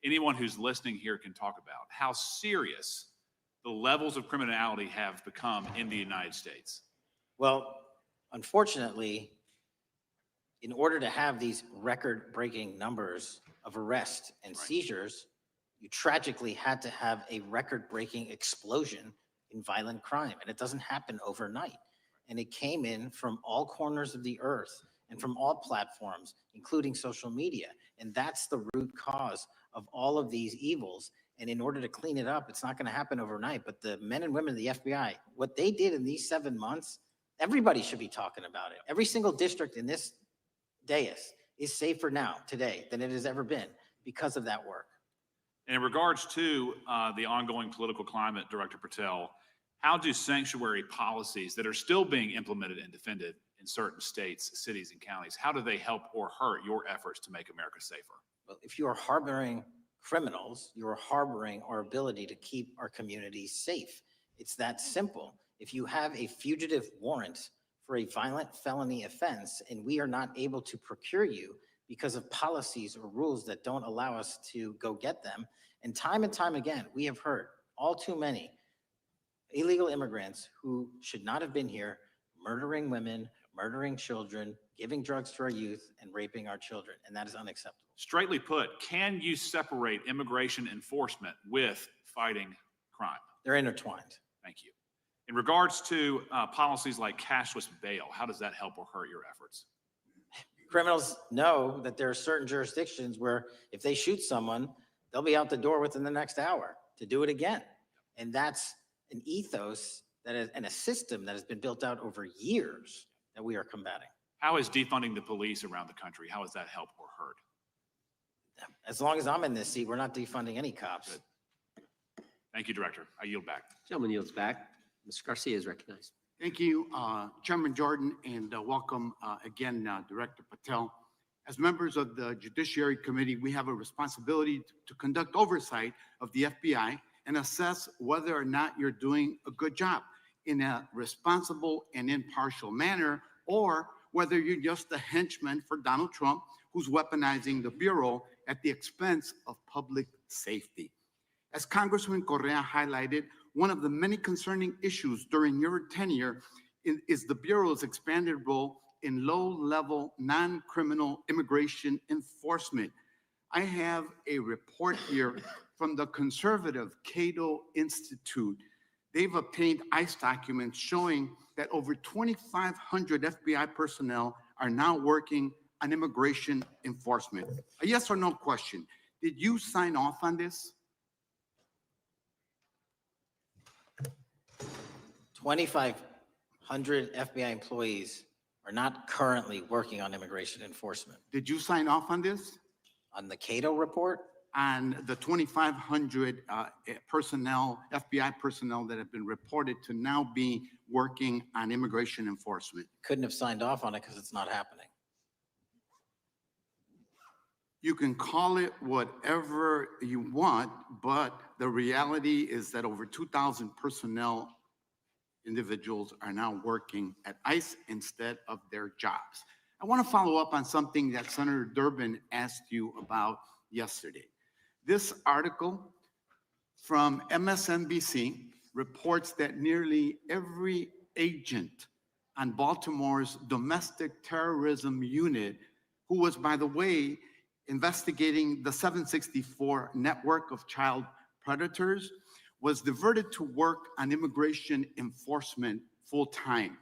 anyone who's listening here can talk about, how serious the levels of criminality have become in the United States? Well, unfortunately, in order to have these record-breaking numbers of arrests and seizures, you tragically had to have a record-breaking explosion in violent crime. And it doesn't happen overnight. And it came in from all corners of the earth and from all platforms, including social media. And that's the root cause of all of these evils. And in order to clean it up, it's not going to happen overnight. But the men and women of the FBI, what they did in these 7 months, everybody should be talking about it. Every single district in this dais is safer now, today, than it has ever been because of that work. And in regards to the ongoing political climate, Director Patel, how do sanctuary policies that are still being implemented and defended in certain states, cities, and counties, how do they help or hurt your efforts to make America safer? Well, if you are harboring criminals, you are harboring our ability to keep our communities safe. It's that simple. If you have a fugitive warrant for a violent felony offense and we are not able to procure you because of policies or rules that don't allow us to go get them, and time again, we have heard all too many illegal immigrants who should not have been here, murdering women, murdering children, giving drugs to our youth, and raping our children, and that is unacceptable. Straightly put, can you separate immigration enforcement with fighting crime? They're intertwined. Thank you. In regards to policies like cashless bail, how does that help or hurt your efforts? Criminals know that there are certain jurisdictions where if they shoot someone, they'll be out the door within the next hour to do it again. And that's an ethos and a system that has been built out over years that we are combating. How is defunding the police around the country, how has that helped or hurt? As long as I'm in this seat, we're not defunding any cops. Good. Thank you, Director. I yield back. Gentleman yields back. Mr. Garcia is recognized. Thank you, Chairman Jordan, and welcome again, Director Patel. As members of the Judiciary Committee, we have a responsibility to conduct oversight of the FBI and assess whether or not you're doing a good job in a responsible and impartial manner, or whether you're just a henchman for Donald Trump, who's weaponizing the Bureau at the expense of public safety. As Congressman Correa highlighted, one of the many concerning issues during your tenure is the Bureau's expanded role in low-level, non-criminal immigration enforcement. I have a report here from the conservative Cato Institute. They've obtained ICE documents showing that over 2,500 FBI personnel are now working on immigration enforcement. A yes or no question. Did you sign off on this? 2,500 FBI employees are not currently working on immigration enforcement. Did you sign off on this? On the Cato report? On the 2,500 personnel, FBI personnel that have been reported to now be working on immigration enforcement. Couldn't have signed off on it because it's not happening. You can call it whatever you want, but the reality is that over 2,000 personnel individuals are now working at ICE instead of their jobs. I want to follow up on something that Senator Durbin asked you about yesterday. This article from MSNBC reports that nearly every agent on Baltimore's domestic terrorism unit, who was, by the way, investigating the 764 network of child predators, was diverted to work on immigration enforcement full-time.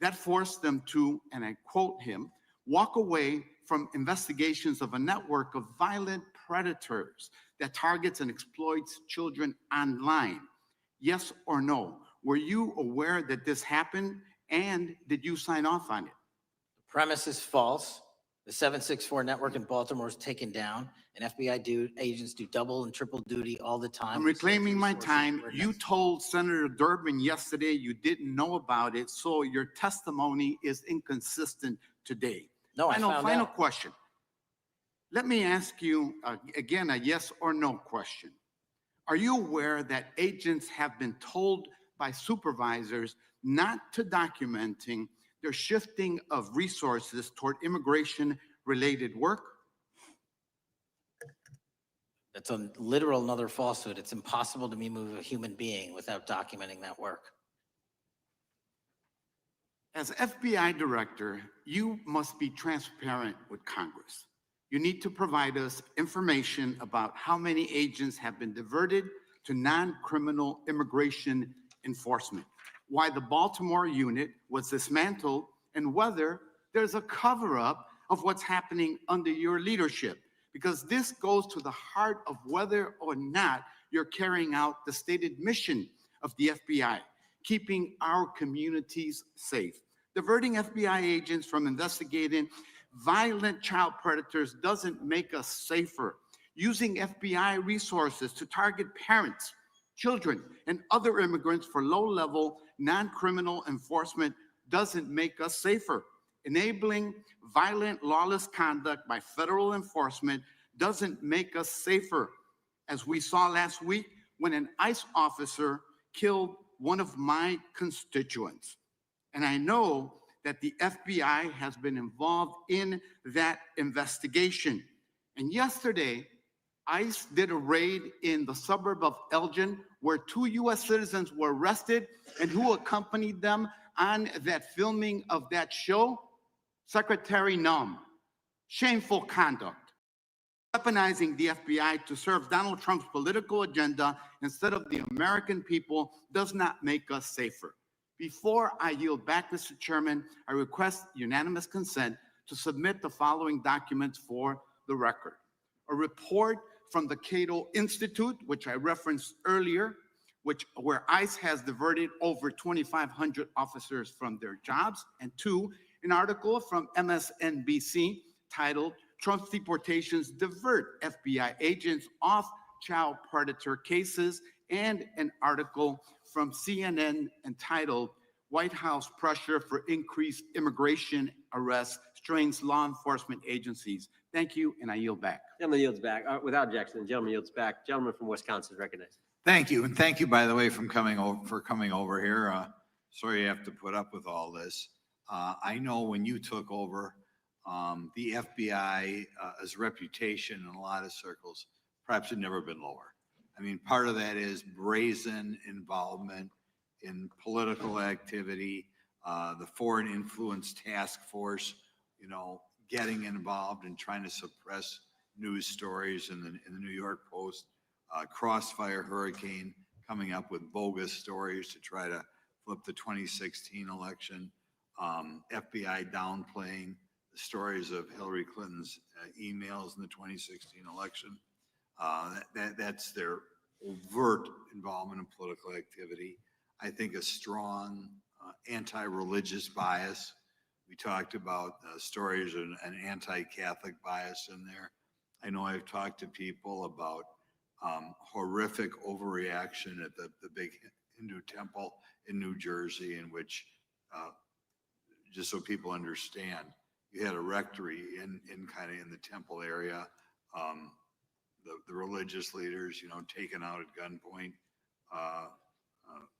That forced them to, and I quote him, walk away from investigations of a network of violent predators that targets and exploits children online. Yes or no? Were you aware that this happened, and did you sign off on it? The premise is false. The 764 network in Baltimore is taken down, and FBI agents do double and triple duty all the time. I'm reclaiming my time. You told Senator Durbin yesterday you didn't know about it, so your testimony is inconsistent today. No, I found Final out. question. Let me ask you again a yes or no question. Are you aware that agents have been told by supervisors not to documenting their shifting of resources toward immigration-related work? That's a literal another falsehood. It's impossible to remove a human being without documenting that work. As FBI director, you must be transparent with Congress. You need to provide us information about how many agents have been diverted to non-criminal immigration enforcement, why the Baltimore unit was dismantled, and whether there's a cover-up of what's happening under your leadership, because this goes to the heart of whether or not you're carrying out the stated mission of the FBI, keeping our communities safe. Diverting FBI agents from investigating violent child predators doesn't make us safer. Using FBI resources to target parents, children, and other immigrants for low-level, non-criminal enforcement doesn't make us safer. Enabling violent, lawless conduct by federal enforcement doesn't make us safer. As we saw last week when an ICE officer killed one of my constituents. And I know that the FBI has been involved in that investigation. And yesterday, ICE did a raid in the suburb of Elgin where 2 U.S. citizens were arrested, and who accompanied them on that filming of that show? Secretary Nunn. Shameful conduct. Weaponizing the FBI to serve Donald Trump's political agenda instead of the American people does not make us safer. Before I yield back, Mr. Chairman, I request unanimous consent to submit the following documents for the record. A report from the Cato Institute, which I referenced earlier, where ICE has diverted over 2,500 officers from their jobs, and 2, an article from MSNBC titled Trump's Deportations Divert FBI Agents Off Child Predator Cases, and an article from CNN entitled White House Pressure for Increased Immigration Arrests Strains Law Enforcement Agencies. Thank you, and I yield back. Gentleman yields back. Without objection, the gentleman yields back. Gentleman from Wisconsin is recognized. Thank you, and thank you, by the way, for coming over here. Sorry you have to put up with all this. I know when you took over, the FBI's reputation in a lot of circles perhaps had never been lower. I mean, part of that is brazen involvement in political activity, the Foreign Influence Task Force, getting involved and trying to suppress news stories in the New York Post, Crossfire Hurricane coming up with bogus stories to try to flip the 2016 election, FBI downplaying the stories of Hillary Clinton's emails in the 2016 election. That's their overt involvement in political activity. I think a strong anti-religious bias. We talked about stories of an anti-Catholic bias in there. I know I've talked to people about horrific overreaction at the big Hindu temple in New Jersey, in which, just so people understand, you had a rectory in the temple area. The religious leaders, taken out at gunpoint,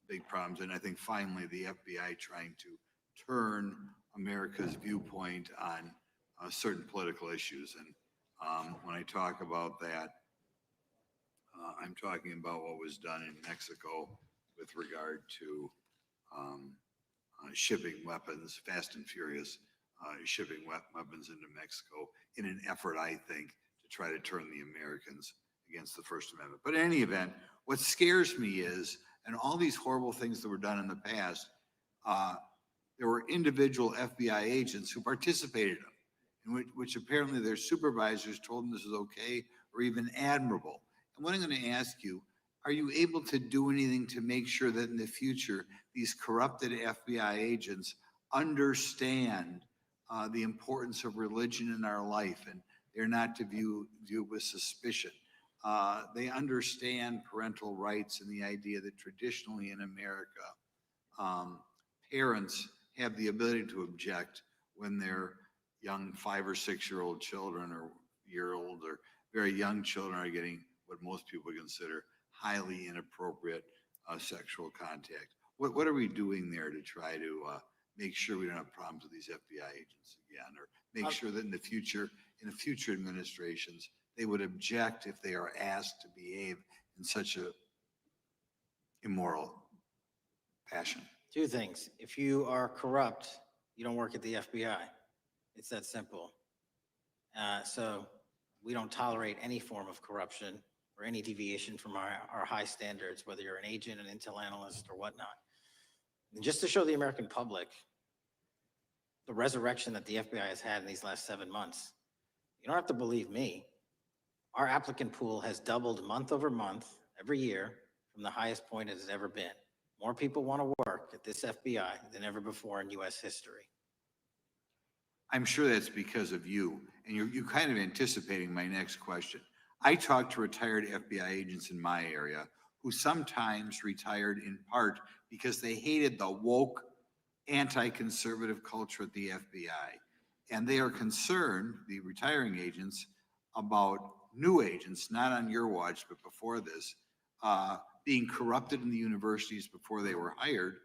big problems. And I think finally the FBI trying to turn America's viewpoint on certain political issues. And when I talk about that, I'm talking about what was done in Mexico with regard to shipping weapons, fast and furious, shipping weapons into Mexico in an effort, I think, to try to turn the Americans against the First Amendment. But in any event, what scares me is, and all these horrible things that were done in the past, there were individual FBI agents who participated in them, which apparently their supervisors told them this is okay or even admirable. And what I'm going to ask you, are you able to do anything to make sure that in the future, these corrupted FBI agents understand the importance of religion in our life, and they're not to view with suspicion? They understand parental rights and the idea that traditionally in America, parents have the ability to object when their young 5 or 6 year old children or year-old or very young children are getting what most people consider highly inappropriate sexual contact. What are we doing there to try to make sure we don't have problems with these FBI agents again, or make sure that in the future administrations, they would object if they are asked to behave in such a immoral fashion. Two things. If you are corrupt, you don't work at the FBI. It's that simple. So we don't tolerate any form of corruption or any deviation from our high standards, whether you're an agent, an intel analyst, or whatnot. And just to show the American public the resurrection that the FBI has had in these last 7 months, you don't have to believe me. Our applicant pool has doubled month over month every year from the highest point it has ever been. More people want to work at this FBI than ever before in U.S. history. I'm sure that's because of you, and you're kind of anticipating my next question. I talked to retired FBI agents in my area who sometimes retired in part because they hated the woke, anti-conservative culture at the FBI. And they are concerned, the retiring agents, about new agents, not on your watch, but before this, being corrupted in the universities before they were hired.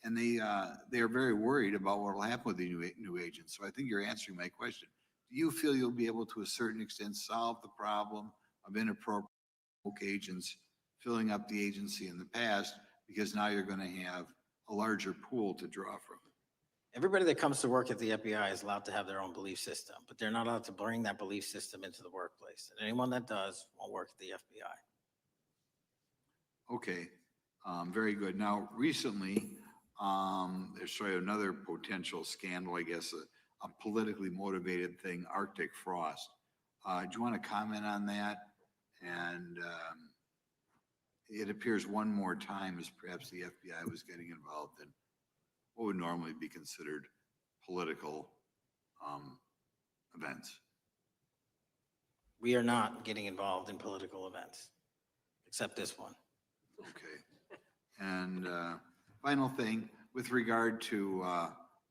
And they are very worried about what will happen with the new agents. So I think you're answering my question. Do you feel you'll be able to a certain extent solve the problem of inappropriate agents filling up the agency in the past, because now you're going to have a larger pool to draw from? Everybody that comes to work at the FBI is allowed to have their own belief system, but they're not allowed to bring that belief system into the workplace. And anyone that does won't work at the FBI. Okay, very good. Now, recently, there's sort of another potential scandal, I guess, a politically motivated thing, Arctic frost. Do you want to comment on that? And it appears one more time as perhaps the FBI was getting involved in what would normally be considered political events. We are not getting involved in political events, except this one. Okay. And final thing, with regard to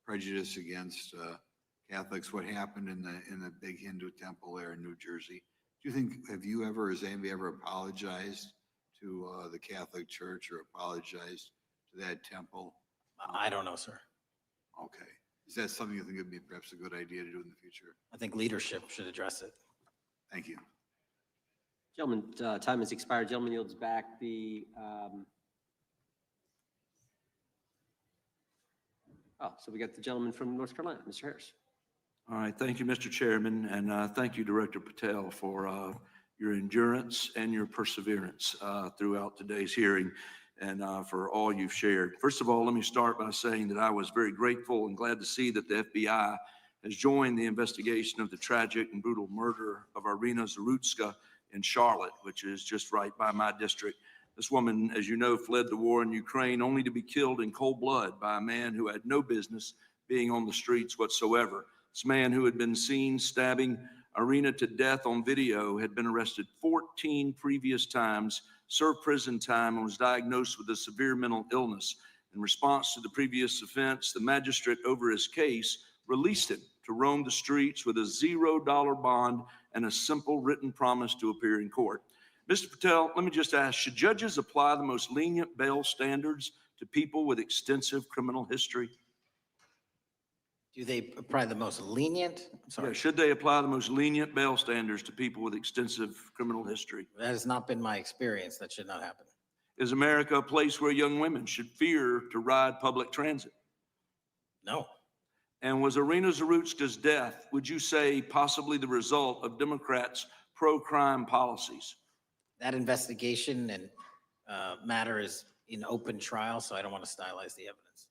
prejudice against Catholics, what happened in the big Hindu temple there in New Jersey? Do you think, has anybody ever apologized to the Catholic Church or apologized to that temple? I don't know, sir. Okay. Is that something you think would be perhaps a good idea to do in the future? I think leadership should address it. Thank you. Gentlemen, time has expired. Gentleman yields back the, so we got the gentleman from North Carolina, Mr. Harris. All right, thank you, Mr. Chairman, and thank you, Director Patel, for your endurance and your perseverance throughout today's hearing, and for all you've shared. First of all, let me start by saying that I was very grateful and glad to see that the FBI has joined the investigation of the tragic and brutal murder of Irina Zarutska in Charlotte, which is just right by my district. This woman, as you know, fled the war in Ukraine only to be killed in cold blood by a man who had no business being on the streets whatsoever. This man, who had been seen stabbing Irina to death on video, had been arrested 14 previous times, served prison time, and was diagnosed with a severe mental illness. In response to the previous offense, the magistrate over his case released him to roam the streets with a $0 bond and a simple written promise to appear in court. Mr. Patel, let me just ask, should judges apply the most lenient bail standards to people with extensive criminal history? Do they apply the most lenient? Yeah, should they apply the most lenient bail standards to people with extensive criminal history? That has not been my experience. That should not happen. Is America a place where young women should fear to ride public transit? No. And was Irina Zarutska's death, would you say, possibly the result of Democrats' pro-crime policies? That investigation and matter is in open trial, so I don't want to stylize the evidence.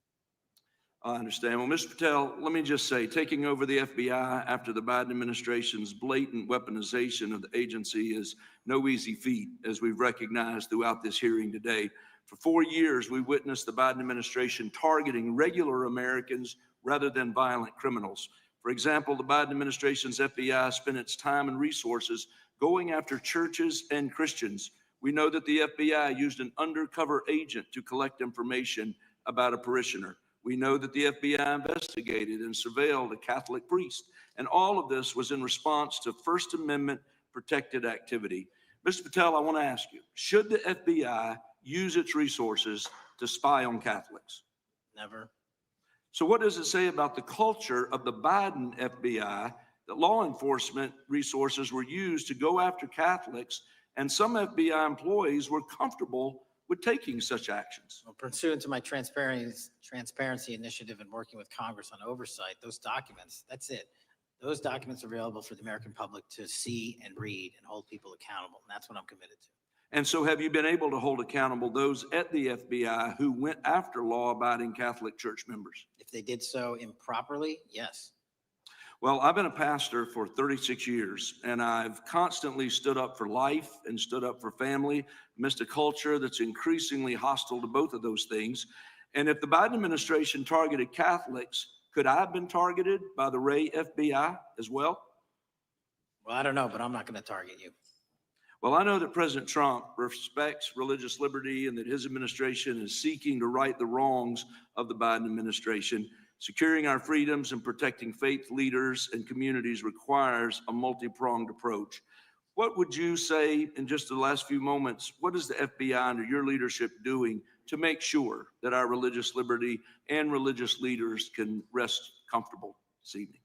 I understand. Well, Mr. Patel, let me just say, taking over the FBI after the Biden administration's blatant weaponization of the agency is no easy feat, as we've recognized throughout this hearing today. For 4 years, we witnessed the Biden administration targeting regular Americans rather than violent criminals. For example, the Biden administration's FBI spent its time and resources going after churches and Christians. We know that the FBI used an undercover agent to collect information about a parishioner. We know that the FBI investigated and surveilled a Catholic priest. And all of this was in response to First Amendment protected activity. Mr. Patel, I want to ask you, should the FBI use its resources to spy on Catholics? Never. So what does it say about the culture of the Biden FBI that law enforcement resources were used to go after Catholics, and some FBI employees were comfortable with taking such actions? Well, pursuant to my transparency initiative and working with Congress on oversight, those documents, that's it. Those documents are available for the American public to see and read and hold people accountable. And that's what I'm committed to. And so have you been able to hold accountable those at the FBI who went after law-abiding Catholic church members? If they did so improperly, yes. Well, I've been a pastor for 36 years, and I've constantly stood up for life and stood up for family amidst a culture that's increasingly hostile to both of those things. And if the Biden administration targeted Catholics, could I have been targeted by the Ray FBI as well? Well, I don't know, but I'm not going to target you. Well, I know that President Trump respects religious liberty and that his administration is seeking to right the wrongs of the Biden administration. Securing our freedoms and protecting faith leaders and communities requires a multi-pronged approach. What would you say in just the last few moments, what is the FBI under your leadership doing to make sure that our religious liberty and religious leaders can rest comfortable this evening?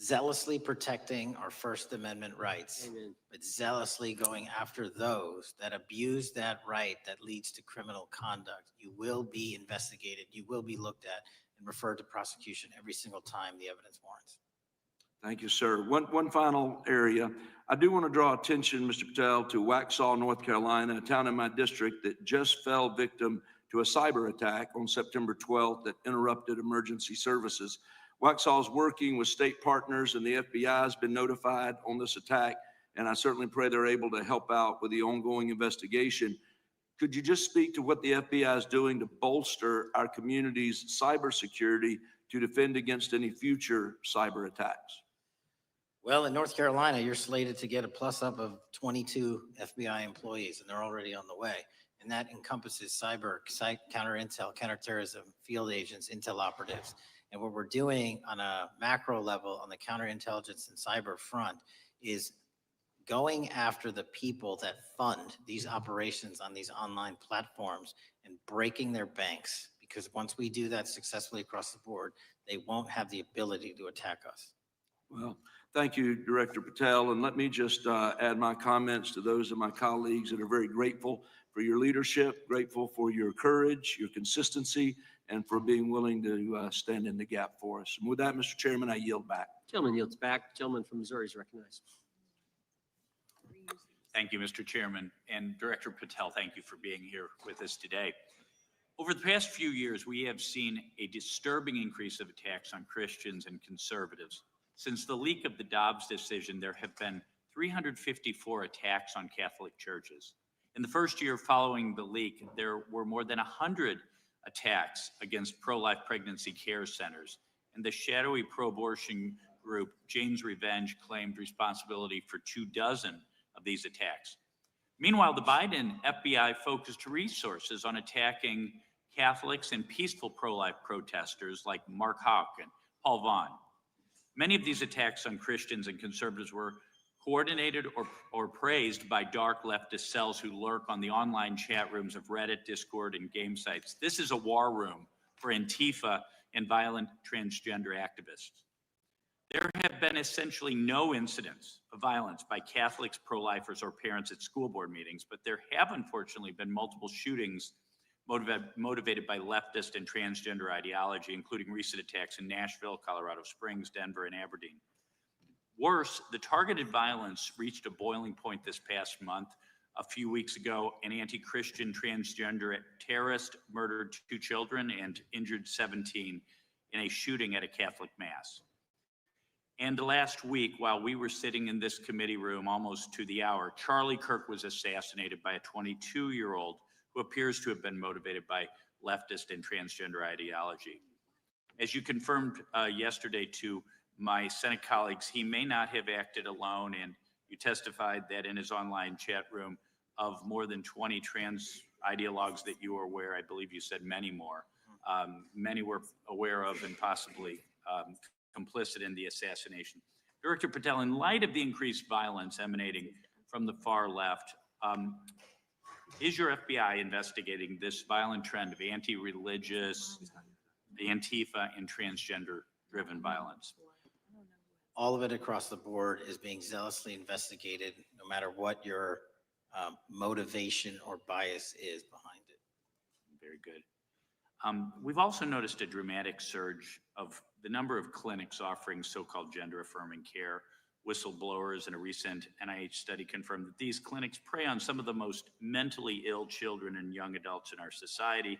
Zealously protecting our First Amendment rights, Amen. but zealously going after those that abuse that right that leads to criminal conduct. You will be investigated, you will be looked at and referred to prosecution every single time the evidence warrants. Thank you, sir. One final area. I do want to draw attention, Mr. Patel, to Waxhaw, North Carolina, a town in my district that just fell victim to a cyber attack on September 12th that interrupted emergency services. Waxhaw is working with state partners, and the FBI has been notified on this attack, and I certainly pray they're able to help out with the ongoing investigation. Could you just speak to what the FBI is doing to bolster our community's cybersecurity to defend against any future cyber attacks? Well, in North Carolina, you're slated to get a plus up of 22 FBI employees, and they're already on the way. And that encompasses cyber, counter intel, counterterrorism, field agents, intel operatives. And what we're doing on a macro level on the counterintelligence and cyber front is going after the people that fund these operations on these online platforms and breaking their banks. Because once we do that successfully across the board, they won't have the ability to attack us. Well, thank you, Director Patel. And let me just add my comments to those of my colleagues that are very grateful for your leadership, grateful for your courage, your consistency, and for being willing to stand in the gap for us. And with that, Mr. Chairman, I yield back. Gentleman yields back. Gentleman from Missouri is recognized. Thank you, Mr. Chairman. And Director Patel, thank you for being here with us today. Over the past few years, we have seen a disturbing increase of attacks on Christians and conservatives. Since the leak of the Dobbs decision, there have been 354 attacks on Catholic churches. In the first year following the leak, there were more than 100 attacks against pro-life pregnancy care centers. And the shadowy pro-abortion group, Jane's Revenge, claimed responsibility for 24 of these attacks. Meanwhile, the Biden FBI focused resources on attacking Catholics and peaceful pro-life protesters like Mark Houck and Paul Vaughn. Many of these attacks on Christians and conservatives were coordinated or praised by dark leftist cells who lurk on the online chat rooms of Reddit, Discord, and game sites. This is a war room for Antifa and violent transgender activists. There have been essentially no incidents of violence by Catholics, pro-lifers, or parents at school board meetings, but there have unfortunately been multiple shootings motivated by leftist and transgender ideology, including recent attacks in Nashville, Colorado Springs, Denver, and Aberdeen. Worse, the targeted violence reached a boiling point this past month. A few weeks ago, an anti-Christian transgender terrorist murdered 2 children and injured 17 in a shooting at a Catholic mass. And last week, while we were sitting in this committee room almost to the hour, Charlie Kirk was assassinated by a 22-year-old who appears to have been motivated by leftist and transgender ideology. As you confirmed yesterday to my Senate colleagues, he may not have acted alone, and you testified that in his online chat room of more than 20 trans ideologues that you were aware, I believe you said many more, many were aware of and possibly complicit in the assassination. Director Patel, in light of the increased violence emanating from the far left, is your FBI investigating this violent trend of anti-religious Antifa, and transgender-driven violence. All of it across the board is being zealously investigated, no matter what your motivation or bias is behind it. Very good. We've also noticed a dramatic surge of the number of clinics offering so-called gender-affirming care. Whistleblowers in a recent NIH study confirmed that these clinics prey on some of the most mentally ill children and young adults in our society.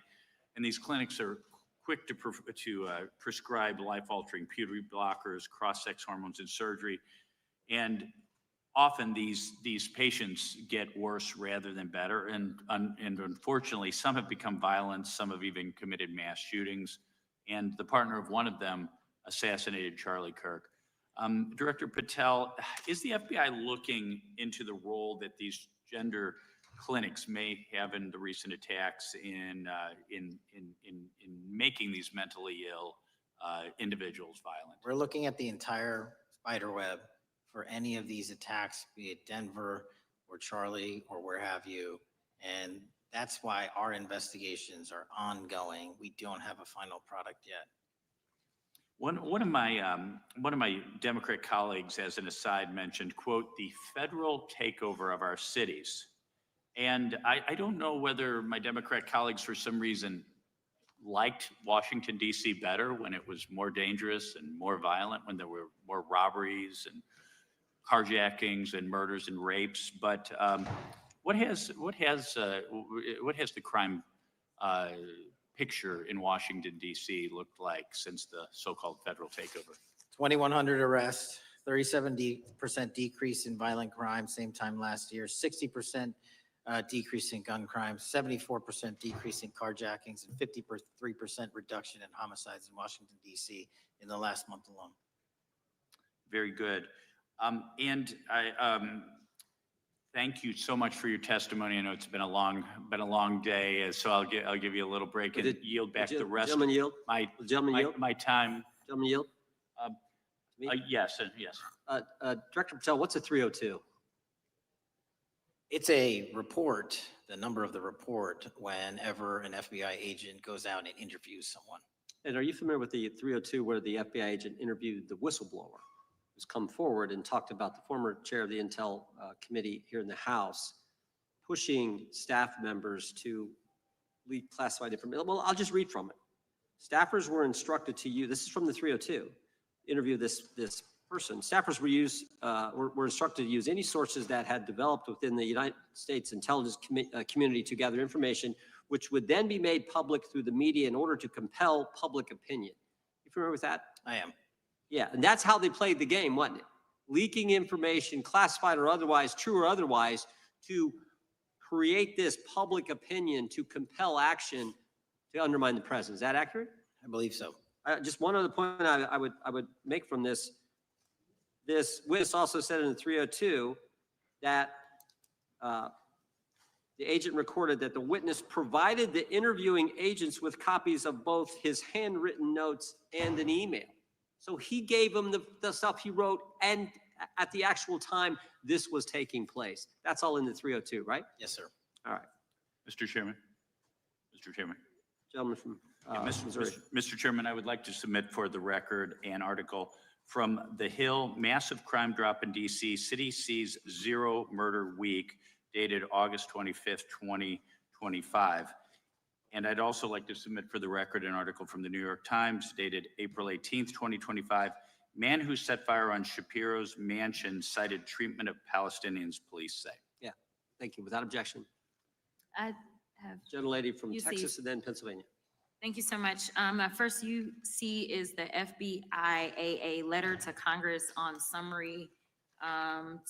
And these clinics are quick to prescribe life-altering puberty blockers, cross-sex hormones, and surgery. And often these patients get worse rather than better. And unfortunately, some have become violent. Some have even committed mass shootings. And the partner of one of them assassinated Charlie Kirk. Director Patel, is the FBI looking into the role that these gender clinics may have in the recent attacks in making these mentally ill individuals violent? We're looking at the entire spider web for any of these attacks, be it Denver or Charlie or where have you. And that's why our investigations are ongoing. We don't have a final product yet. One of my Democrat colleagues, as an aside, mentioned, quote, the federal takeover of our cities. And I don't know whether my Democrat colleagues, for some reason, liked Washington, D.C. better when it was more dangerous and more violent, when there were more robberies and carjackings and murders and rapes. But what has the crime picture in Washington, D.C. looked like since the so-called federal takeover? 2,100 arrests, 37% decrease in violent crime, same time last year, 60% decrease in gun crimes, 74% decrease in carjackings, and 53% reduction in homicides in Washington, D.C. in the last month alone. Very good. And I thank you so much for your testimony. I know it's been a long day, so I'll give you a little break and yield back the rest of my time. Gentleman yield? Yes. Director Patel, what's a 302? It's a report, the number of the report, whenever an FBI agent goes out and interviews someone. And are you familiar with the 302 where the FBI agent interviewed the whistleblower who's come forward and talked about the former chair of the Intel Committee here in the House pushing staff members to leak classified information? Well, I'll just read from it. Staffers were instructed to use, this is from the 302, interview this person. Staffers were instructed to use any sources that had developed within the United States intelligence community to gather information, which would then be made public through the media in order to compel public opinion. You familiar with that? I am. Yeah, and that's how they played the game, wasn't it? Leaking information, classified or otherwise, true or otherwise, to create this public opinion to compel action to undermine the president. Is that accurate? I believe so. Just one other point I would make from this. This witness also said in the 302 that the agent recorded that the witness provided the interviewing agents with copies of both his handwritten notes and an email. So he gave them the stuff he wrote, and at the actual time this was taking place. That's all in the 302, right? Yes, sir. All right. Mr. Chairman. Gentleman from Missouri. Mr. Chairman, I would like to submit for the record an article from The Hill, Massive Crime Drop in D.C., City Sees Zero Murder Week, dated August 25th, 2025. And I'd also like to submit for the record an article from the New York Times, dated April 18th, 2025. Man who set fire on Shapiro's mansion cited treatment of Palestinians, police say. Yeah, thank you. Without objection. I have. Gentlelady from You see. Texas and then Pennsylvania. Thank you so much. First you see is the FBIAA letter to Congress on summary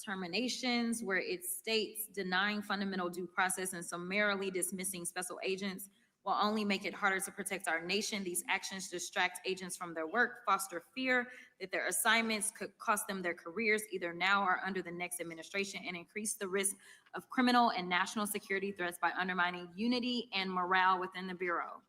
terminations, where it states denying fundamental due process and summarily dismissing special agents will only make it harder to protect our nation. These actions distract agents from their work, foster fear that their assignments could cost them their careers either now or under the next administration, and increase the risk of criminal and national security threats by undermining unity and morale within the Bureau.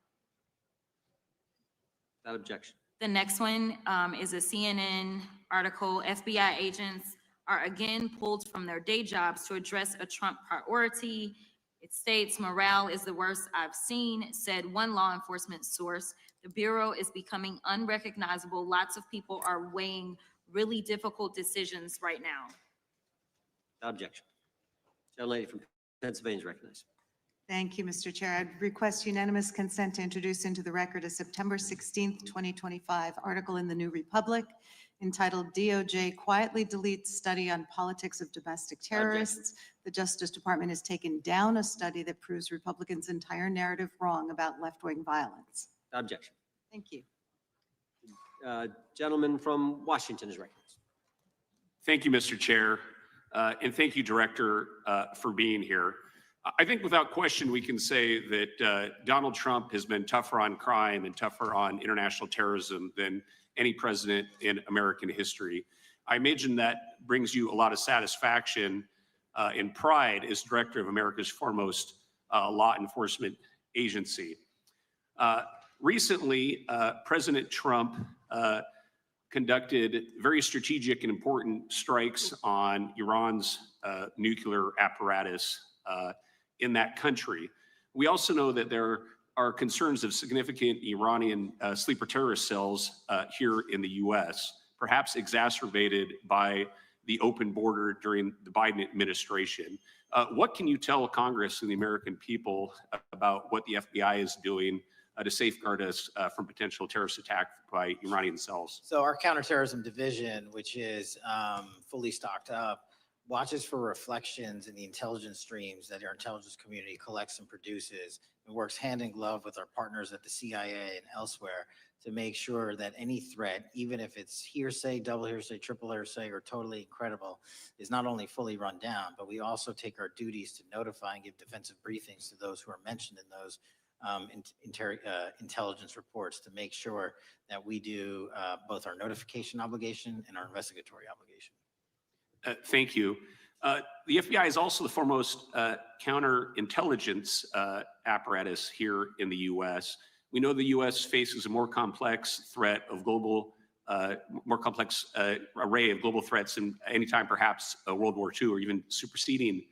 Without objection. The next one is a CNN article. FBI agents are again pulled from their day jobs to address a Trump priority. It states, morale is the worst I've seen, said one law enforcement source. The Bureau is becoming unrecognizable. Lots of people are weighing really difficult decisions right now. Without objection. Gentlelady from Pennsylvania is recognized. Thank you, Mr. Chair. I'd request unanimous consent to introduce into the record a September 16th, 2025 article in the New Republic entitled DOJ Quietly Deletes Study on Politics of Domestic Terrorists. The Justice Department has taken down a study that proves Republicans' entire narrative wrong about left-wing violence. Without objection. Thank you. Gentleman from Washington is recognized. Thank you, Mr. Chair, and thank you, Director, for being here. I think without question, we can say that Donald Trump has been tougher on crime and tougher on international terrorism than any president in American history. I imagine that brings you a lot of satisfaction and pride as director of America's foremost law enforcement agency. Recently, President Trump conducted very strategic and important strikes on Iran's nuclear apparatus in that country. We also know that there are concerns of significant Iranian sleeper terrorist cells here in the U.S., perhaps exacerbated by the open border during the Biden administration. What can you tell Congress and the American people about what the FBI is doing to safeguard us from potential terrorist attack by Iranian cells? So our counterterrorism division, which is fully stocked up, watches for reflections in the intelligence streams that our intelligence community collects and produces, and works hand in glove with our partners at the CIA and elsewhere to make sure that any threat, even if it's hearsay, double hearsay, triple hearsay, or totally incredible, is not only fully run down, but we also take our duties to notify and give defensive briefings to those who are mentioned in those intelligence reports to make sure that we do both our notification obligation and our investigatory obligation. Thank you. The FBI is also the foremost counterintelligence apparatus here in the U.S. We know the U.S. faces a more complex threat of global, more complex array of global threats than any time perhaps World War II or even superseding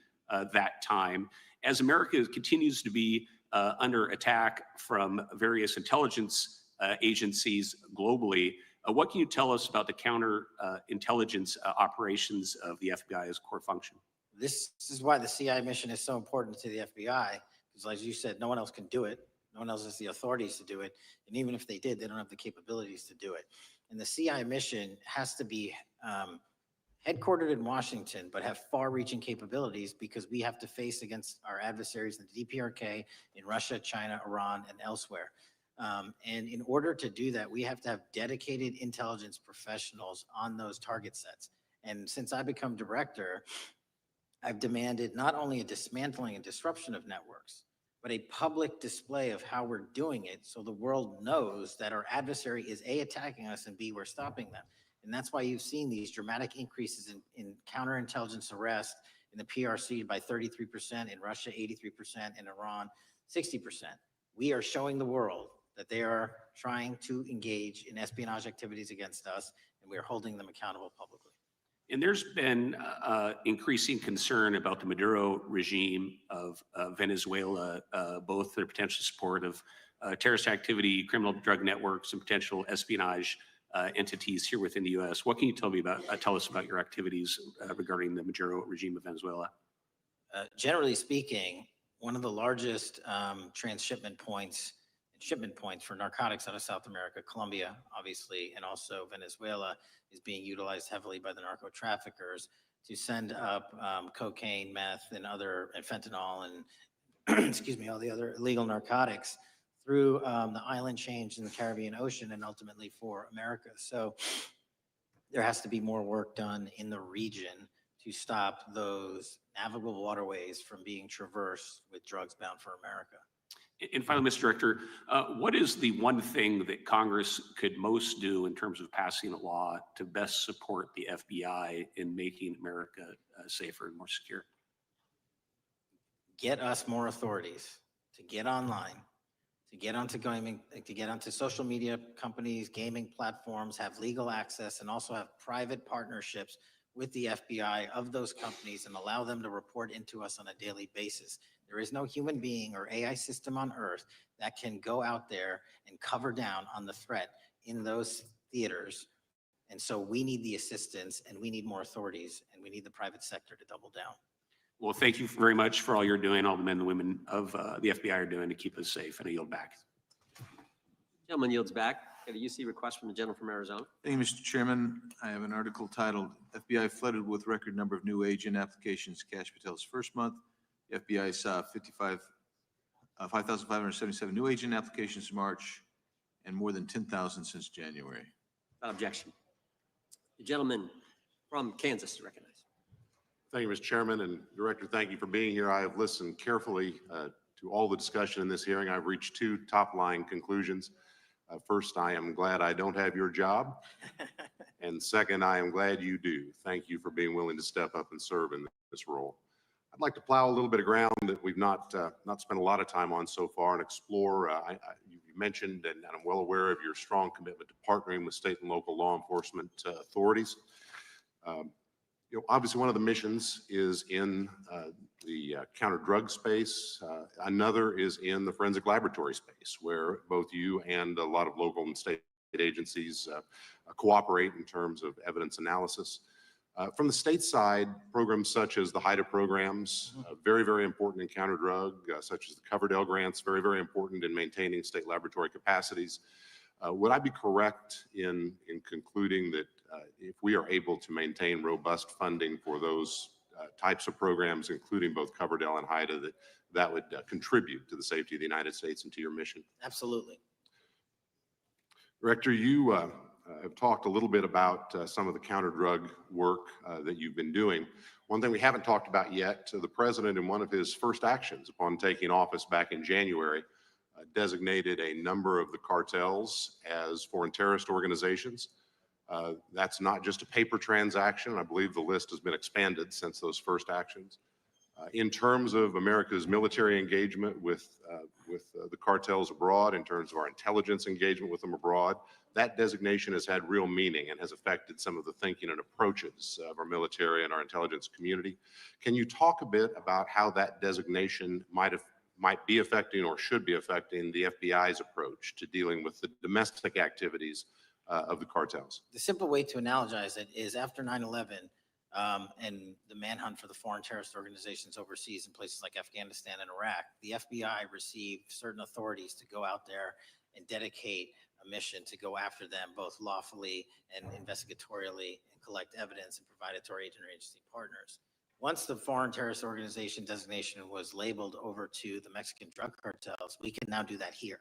that time. As America continues to be under attack from various intelligence agencies globally, what can you tell us about the counterintelligence operations of the FBI as core function? This is why the CIA mission is so important to the FBI, because as you said, no one else can do it. No one else has the authorities to do it. And even if they did, they don't have the capabilities to do it. And the CIA mission has to be headquartered in Washington, but have far-reaching capabilities because we have to face against our adversaries in the DPRK, in Russia, China, Iran, and elsewhere. And in order to do that, we have to have dedicated intelligence professionals on those target sets. And since I become director, I've demanded not only a dismantling and disruption of networks, but a public display of how we're doing it so the world knows that our adversary is A, attacking us, and B, we're stopping them. And that's why you've seen these dramatic increases in counterintelligence arrest in the PRC by 33%, in Russia 83%, in Iran 60%. We are showing the world that they are trying to engage in espionage activities against us, and we are holding them accountable publicly. And there's been increasing concern about the Maduro regime of Venezuela, both their potential support of terrorist activity, criminal drug networks, and potential espionage entities here within the U.S. What can you tell us about your activities regarding the Maduro regime of Venezuela? Generally speaking, one of the largest shipment points for narcotics out of South America, Colombia, obviously, and also Venezuela, is being utilized heavily by the narco traffickers to send up cocaine, meth, and fentanyl, and excuse me, all the other illegal narcotics through the island chains in the Caribbean Ocean and ultimately for America. So there has to be more work done in the region to stop those navigable waterways from being traversed with drugs bound for America. And finally, Mr. Director, what is the one thing that Congress could most do in terms of passing a law to best support the FBI in making America safer and more secure? Get us more authorities to get online, to get onto gaming, to get onto social media companies, gaming platforms, have legal access, and also have private partnerships with the FBI of those companies and allow them to report into us on a daily basis. There is no human being or AI system on earth that can go out there and cover down on the threat in those theaters. And so we need the assistance, and we need more authorities, and we need the private sector to double down. Well, thank you very much for all you're doing, all the men and women of the FBI are doing to keep us safe, and I yield back. Gentleman yields back. Got a UC request from the gentleman from Arizona. Thank you, Mr. Chairman. I have an article titled, FBI Flooded with Record Number of New Agent Applications, Kash Patel's First Month. The FBI saw 5,577 new agent applications in March and more than 10,000 since January. Without objection. The gentleman from Kansas to recognize. Thank you, Mr. Chairman, and Director, thank you for being here. I have listened carefully to all the discussion in this hearing. I've reached two top-line conclusions. First, I am glad I don't have your job. And second, I am glad you do. Thank you for being willing to step up and serve in this role. I'd like to plow a little bit of ground that we've not spent a lot of time on so far and explore. You mentioned, and I'm well aware of your strong commitment to partnering with state and local law enforcement authorities. Obviously, one of the missions is in the counter-drug space. Another is in the forensic laboratory space, where both you and a lot of local and state agencies cooperate in terms of evidence analysis. From the state side, programs such as the HIDA programs, very, very important in counter-drug, such as the Coverdell grants, very, very important in maintaining state laboratory capacities. Would I be correct in concluding that if we are able to maintain robust funding for those types of programs, including both Coverdell and HIDA, that would contribute to the safety of the United States and to your mission? Absolutely. Director, you have talked a little bit about some of the counter-drug work that you've been doing. One thing we haven't talked about yet, the president, in one of his first actions upon taking office back in January, designated a number of the cartels as foreign terrorist organizations. That's not just a paper transaction. I believe the list has been expanded since those first actions. In terms of America's military engagement with the cartels abroad, in terms of our intelligence engagement with them abroad, that designation has had real meaning and has affected some of the thinking and approaches of our military and our intelligence community. Can you talk a bit about how that designation might be affecting or should be affecting the FBI's approach to dealing with the domestic activities of the cartels? The simple way to analogize it is after 9/11 and the manhunt for the foreign terrorist organizations overseas in places like Afghanistan and Iraq, the FBI received certain authorities to go out there and dedicate a mission to go after them both lawfully and investigatorially and collect evidence and provide it to our agent or agency partners. Once the foreign terrorist organization designation was labeled over to the Mexican drug cartels, we can now do that here.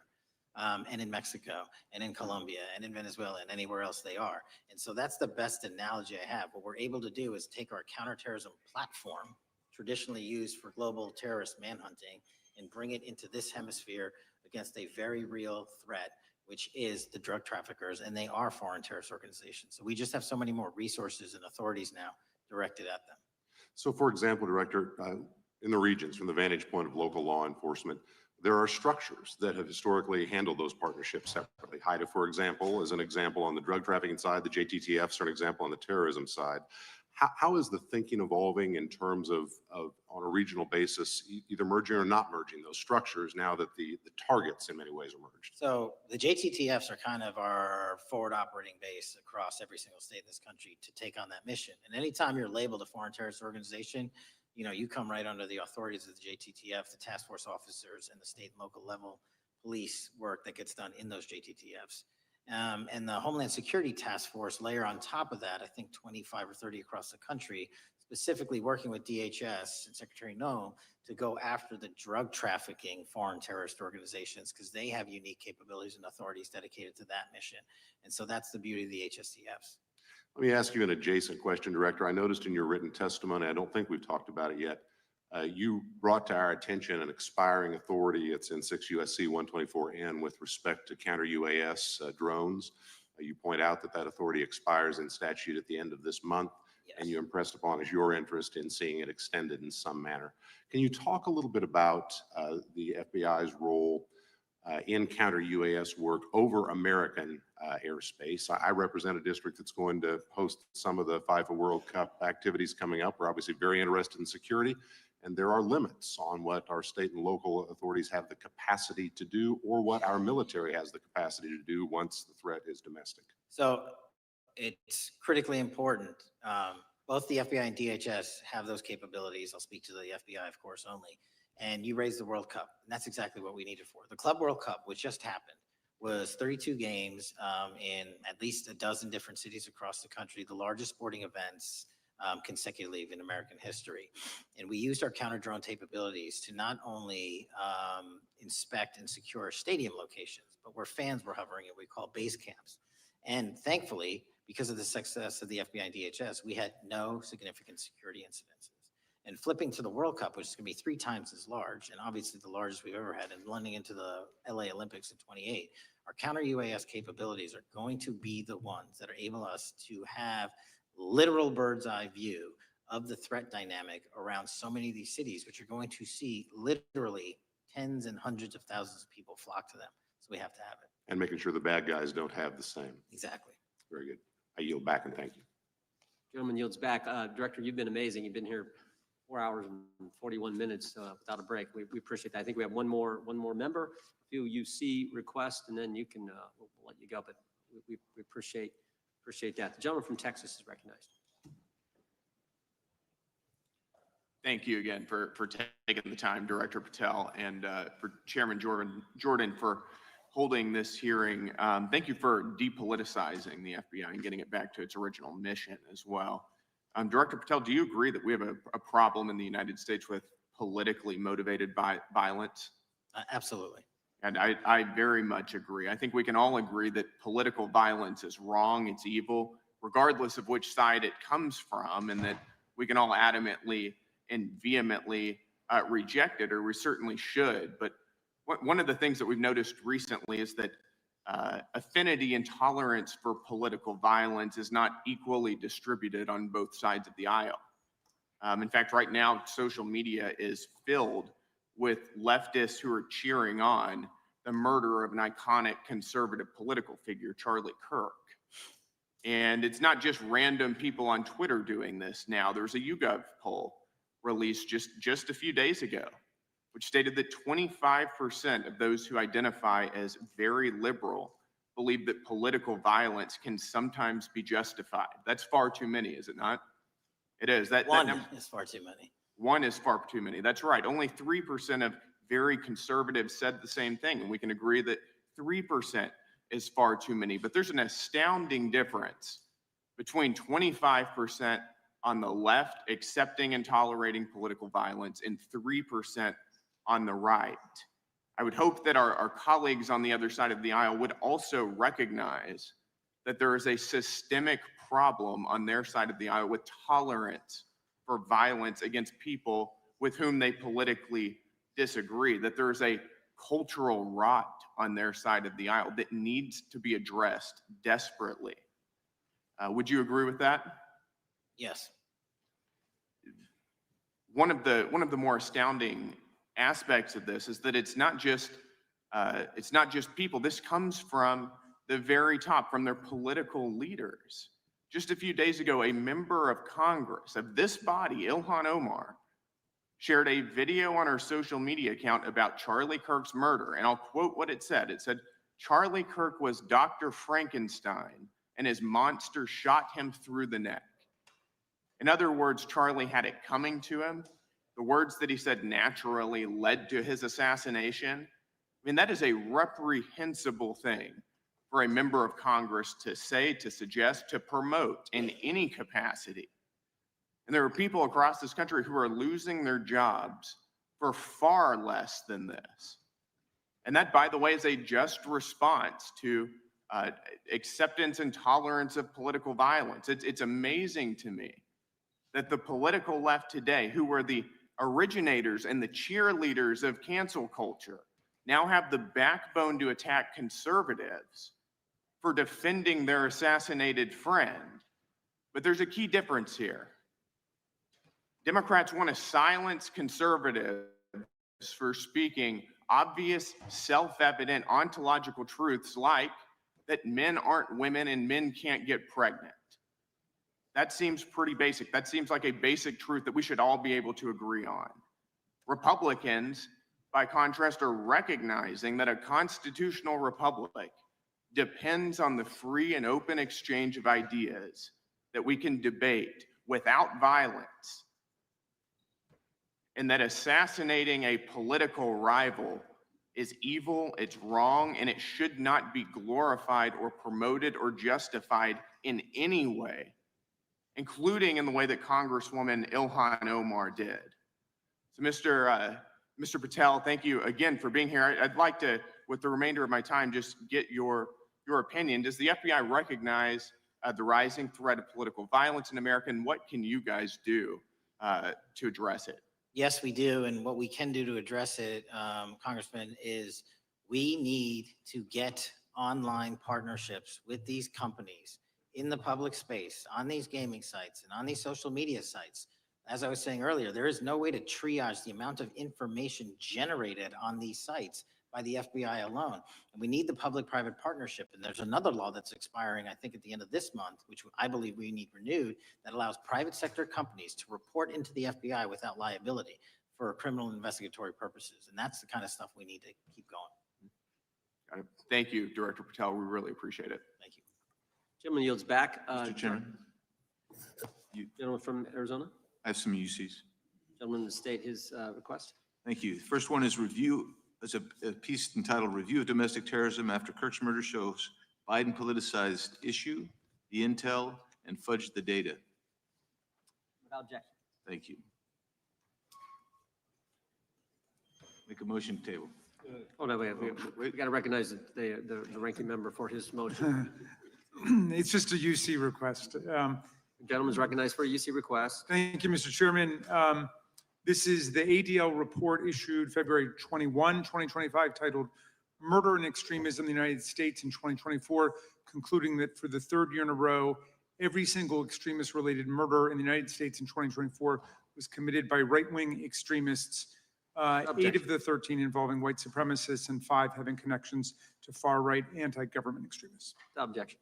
And in Mexico, and in Colombia, and in Venezuela, and anywhere else they are. And so that's the best analogy I have. What we're able to do is take our counterterrorism platform, traditionally used for global terrorist manhunting, and bring it into this hemisphere against a very real threat, which is the drug traffickers, and they are foreign terrorist organizations. So we just have so many more resources and authorities now directed at them. So, for example, Director, in the regions, from the vantage point of local law enforcement, there are structures that have historically handled those partnerships separately. HIDA, for example, is an example on the drug trafficking side. The JTTFs are an example on the terrorism side. How is the thinking evolving in terms of on a regional basis, either merging or not merging those structures now that the targets in many ways are merged? So the JTTFs are kind of our forward operating base across every single state in this country to take on that mission. And anytime you're labeled a foreign terrorist organization, you come right under the authorities of the JTTF, the task force officers, and the state and local level police work that gets done in those JTTFs. And the Homeland Security Task Force layer on top of that, I think 25 or 30 across the country, specifically working with DHS and Secretary Noem to go after the drug trafficking foreign terrorist organizations, because they have unique capabilities and authorities dedicated to that mission. And so that's the beauty of the HSTFs. Let me ask you an adjacent question, Director. I noticed in your written testimony, I don't think we've talked about it yet, you brought to our attention an expiring authority. It's in 6 U.S.C. 124N with respect to counter-UAS drones. You point out that authority expires in statute at the end of this month, and you impressed upon us your interest in seeing it extended in some manner. Can you talk a little bit about the FBI's role in counter-UAS work over American airspace? I represent a district that's going to host some of the FIFA World Cup activities coming up. We're obviously very interested in security. And there are limits on what our state and local authorities have the capacity to do or what our military has the capacity to do once the threat is domestic. So it's critically important. Both the FBI and DHS have those capabilities. I'll speak to the FBI, of course, only. And you raised the World Cup, and that's exactly what we need it for. The Club World Cup, which just happened, was 32 games in at least a dozen different cities across the country, the largest sporting events consecutively in American history. And we used our counter-drone capabilities to not only inspect and secure stadium locations, but where fans were hovering, and we call base camps. And thankfully, because of the success of the FBI and DHS, we had no significant security incidences. And flipping to the World Cup, which is going to be 3 times as large, and obviously the largest we've ever had, and running into the LA Olympics in 28, our counter-UAS capabilities are going to be the ones that are able us to have literal bird's eye view of the threat dynamic around so many of these cities, which are going to see literally tens and hundreds of thousands of people flock to them. So we have to have it. And making sure the bad guys don't have the same. Exactly. Very good. I yield back and thank you. Gentleman yields back. Director, you've been amazing. You've been here 4 hours and 41 minutes without a break. We appreciate that. I think we have one more member. A few UC requests, and then you can we'll let you go. But we appreciate that. The gentleman from Texas is recognized. Thank you again for taking the time, Director Patel, and for Chairman Jordan for holding this hearing. Thank you for depoliticizing the FBI and getting it back to its original mission as well. Director Patel, do you agree that we have a problem in the United States with politically motivated violence? Absolutely. And I very much agree. I think we can all agree that political violence is wrong, it's evil, regardless of which side it comes from, and that we can all adamantly and vehemently reject it, or we certainly should. But one of the things that we've noticed recently is that affinity and tolerance for political violence is not equally distributed on both sides of the aisle. In fact, right now, social media is filled with leftists who are cheering on the murder of an iconic conservative political figure, Charlie Kirk. And it's not just random people on Twitter doing this now. There's a YouGov poll released just a few days ago, which stated that 25% of those who identify as very liberal believe that political violence can sometimes be justified. That's far too many, is it not? It is. One is far too many. One is far too many. That's right. Only 3% of very conservatives said the same thing, and we can agree that 3% is far too many. But there's an astounding difference between 25% on the left accepting and tolerating political violence and 3% on the right. I would hope that our colleagues on the other side of the aisle would also recognize that there is a systemic problem on their side of the aisle with tolerance for violence against people with whom they politically disagree, that there is a cultural rot on their side of the aisle that needs to be addressed desperately. Would you agree with that? Yes. One of the more astounding aspects of this is that it's not just people. This comes from the very top, from their political leaders. Just a few days ago, a member of Congress of this body, Ilhan Omar, shared a video on her social media account about Charlie Kirk's murder. And I'll quote what it said. It said, "Charlie Kirk was Dr. Frankenstein, and his monster shot him through the neck." In other words, Charlie had it coming to him. The words that he said naturally led to his assassination. I mean, that is a reprehensible thing for a member of Congress to say, to suggest, to promote in any capacity. And there are people across this country who are losing their jobs for far less than this. And that, by the way, is a just response to acceptance and tolerance of political violence. It's amazing to me that the political left today, who were the originators and the cheerleaders of cancel culture, now have the backbone to attack conservatives for defending their assassinated friend. But there's a key difference here. Democrats want to silence conservatives for speaking obvious, self-evident ontological truths like that men aren't women and men can't get pregnant. That seems pretty basic. That seems like a basic truth that we should all be able to agree on. Republicans, by contrast, are recognizing that a constitutional republic depends on the free and open exchange of ideas that we can debate without violence, and that assassinating a political rival is evil, it's wrong, and it should not be glorified or promoted or justified in any way, including in the way that Congresswoman Ilhan Omar did. So Mr. Patel, thank you again for being here. I'd like to, with the remainder of my time, just get your opinion. Does the FBI recognize the rising threat of political violence in America, and what can you guys do to address it? Yes, we do. And what we can do to address it, Congressman, is we need to get online partnerships with these companies in the public space, on these gaming sites and on these social media sites. As I was saying earlier, there is no way to triage the amount of information generated on these sites by the FBI alone. And we need the public-private partnership. And there's another law that's expiring, I think, at the end of this month, which I believe we need renewed, that allows private sector companies to report into the FBI without liability for criminal investigatory purposes. And that's the kind of stuff we need to keep going. Got it. Thank you, Director Patel. We really appreciate it. Thank you. Gentleman yields back. Mr. Chairman, Gentleman from Arizona. I have some UCs. Gentleman to state his request. Thank you. First one is a piece entitled Review of Domestic Terrorism After Kirk's Murder Shows Biden Politicized Issue, the Intel, and Fudged the Data. Without objection. Thank you. Make a motion to table. Oh, no, wait. We got to recognize the ranking member for his motion. It's just a UC request. Gentleman's recognized for a UC request. Thank you, Mr. Chairman. This is the ADL report issued February 21, 2025, titled Murder and Extremism in the United States in 2024, concluding that for the third year in a row, every single extremist-related murder in the United States in 2024 was committed by right-wing extremists, 8 of the 13 involving white supremacists and 5 having connections to far-right anti-government extremists. Objection.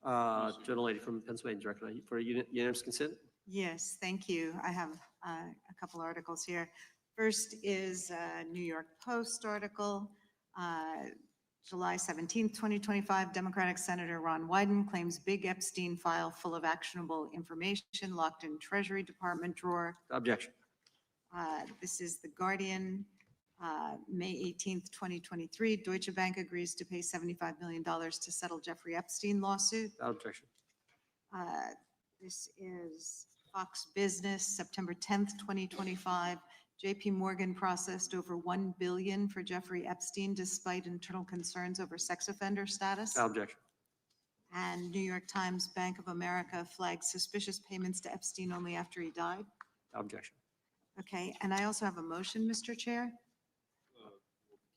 Gentlelady from Pennsylvania, Director, for unanimous consent. Yes, thank you. I have a couple articles here. First is a New York Post article, July 17th, 2025. Democratic Senator Ron Wyden claims big Epstein file full of actionable information locked in Treasury Department drawer. Objection. This is The Guardian, May 18th, 2023. Deutsche Bank agrees to pay $75 million to settle Jeffrey Epstein lawsuit. Objection. This is Fox Business, September 10th, 2025. JP Morgan processed over $1 billion for Jeffrey Epstein despite internal concerns over sex offender status. Objection. And New York Times, Bank of America flagged suspicious payments to Epstein only after he died. Objection. Okay, and I also have a motion, Mr. Chair.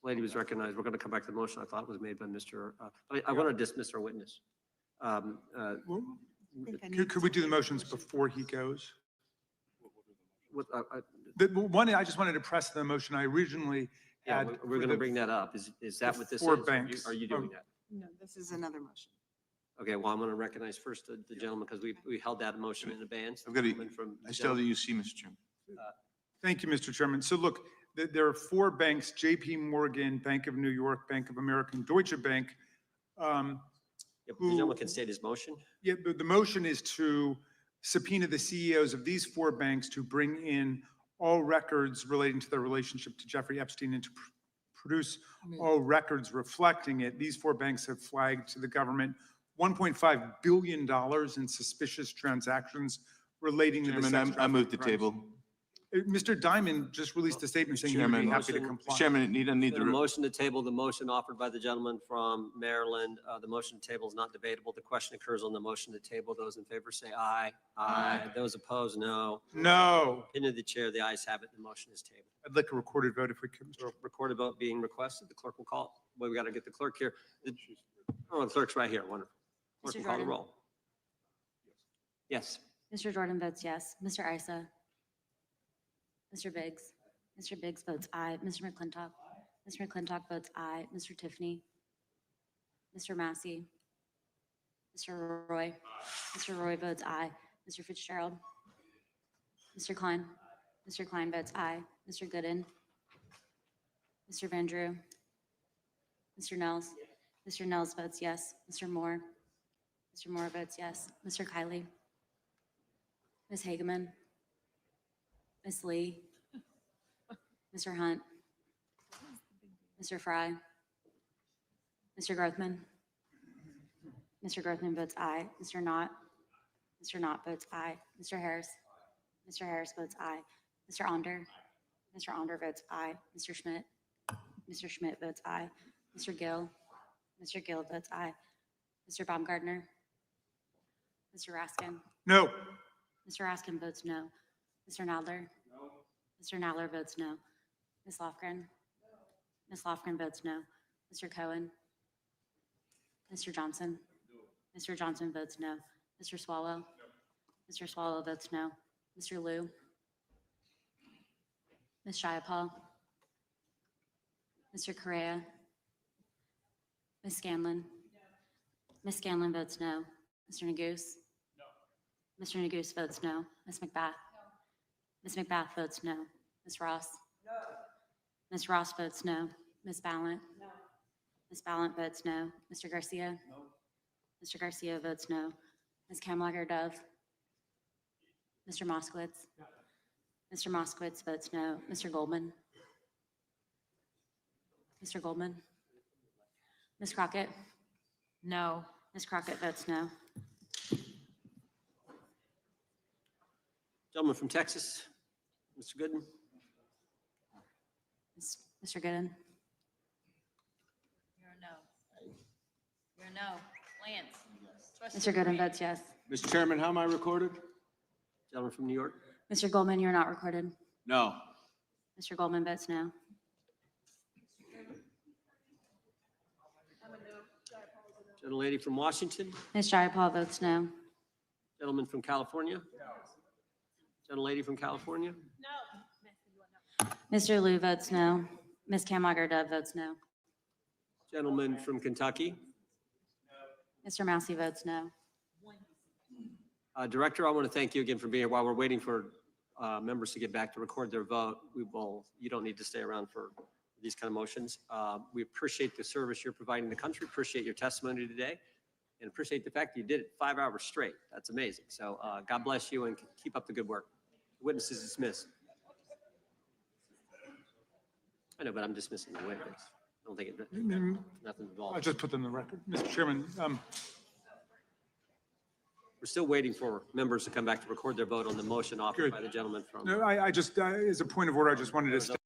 Lady was recognized. We're going to come back to the motion I thought was made by Mr. I want to dismiss our witness. Could we do the motions before he goes? What, One, I just wanted to press the motion I originally yeah, had. we're going to bring that up. Is that what this is? Four banks. Are you doing that? No, this is another motion. Okay, well, I'm going to recognize first the gentleman because we held that motion in advance. I've got a, Gentleman from I still have the UC, Mr. Chairman. Thank you, Mr. Chairman. So look, there are 4 banks, JP Morgan, Bank of New York, Bank of America, and Deutsche Bank. The gentleman can state his motion. Yeah, but the motion is to subpoena the CEOs of these 4 banks to bring in all records relating to their relationship to Jeffrey Epstein and to produce all records reflecting it. These 4 banks have flagged to the government $1.5 billion in suspicious transactions relating to the sex Chairman, I move the trafficking crimes. table. Mr. Diamond just released a statement saying he'd be Chairman, happy to comply. Chairman, need The motion to table, the motion offered by the gentleman from Maryland. The motion to table is not debatable. The question occurs on the motion to table. Those in favor say aye. Aye. Those opposed, no. No. Opinion of the chair, the ayes have it. The motion is tabled. I'd like a recorded vote if we could, Mr. Recorded vote being requested. The clerk will call. Well, we got to get the clerk here. Oh, the clerk's right here. Wonderful. Clerk will Mr. call the Jordan. roll. Yes. Mr. Jordan votes yes. Mr. Isa. Mr. Biggs. Mr. Biggs votes aye. Mr. McClintock. Mr. McClintock votes aye. Mr. Tiffany. Mr. Massey. Mr. Roy? Mr. Roy votes aye. Mr. Fitzgerald? Mr. Klein? Mr. Klein votes aye. Mr. Gooden? Mr. Van Drew? Mr. Nels? Mr. Nels votes yes. Mr. Moore? Mr. Moore votes yes. Mr. Kiley? Ms. Hageman? Ms. Lee? Mr. Hunt? Mr. Fry? Mr. Grothman? Mr. Grothman votes aye. Mr. Knott? Mr. Knott votes aye. Mr. Harris? Mr. Harris votes aye. Mr. Onder? Mr. Onder votes aye. Mr. Schmidt? Mr. Schmidt votes aye. Mr. Gill? Mr. Gill votes aye. Mr. Baumgartner? Mr. Raskin? No. Mr. Raskin votes no. Mr. Nadler? Mr. Nadler votes no. Ms. Lofgren? Ms. Lofgren votes no. Mr. Cohen? Mr. Johnson? Mr. Johnson votes no. Mr. Swallow? Mr. Swallow votes no. Mr. Liu? Ms. Jayapal? Mr. Correa? Ms. Scanlon? Ms. Scanlon votes no. Mr. Neguse? Mr. Neguse votes no. Ms. McBath? Ms. McBath votes no. Ms. Ross? Ms. Ross votes no. Ms. Ballant? Ms. Ballant votes no. Mr. Garcia? Mr. Garcia votes no. Ms. Kamlager Dove? Mr. Moskowitz? Mr. Moskowitz votes no. Mr. Goldman? Mr. Goldman? Ms. Crockett? No. Ms. Crockett votes no. Gentleman from Texas, Mr. Gooden. Mr. Gooden? You're a no. You're a no. Lance? Mr. Gooden votes yes. Mr. Chairman, how am I recorded? Gentleman from New York. Mr. Goldman, you're not recorded. No. Mr. Goldman votes no. Gentlelady from Washington. Ms. Jayapal votes no. Gentleman from California. Gentlelady from California. Mr. Liu votes no. Ms. Kamlager Dove votes no. Gentleman from Kentucky. Mr. Massey votes no. Director, I want to thank you again for being here. While we're waiting for members to get back to record their vote, you don't need to stay around for these kind of motions. We appreciate the service you're providing the country, appreciate your testimony today, and appreciate the fact that you did it 5 hours straight. That's amazing. So God bless you and keep up the good work. Witnesses dismissed. I know, but I'm dismissing the witness. I don't think it, nothing involved. I'll just put them in the record. Mr. Chairman, We're still waiting for members to come back to record their vote on the motion offered by the gentleman from. no, I just, as a point of order, I just wanted to state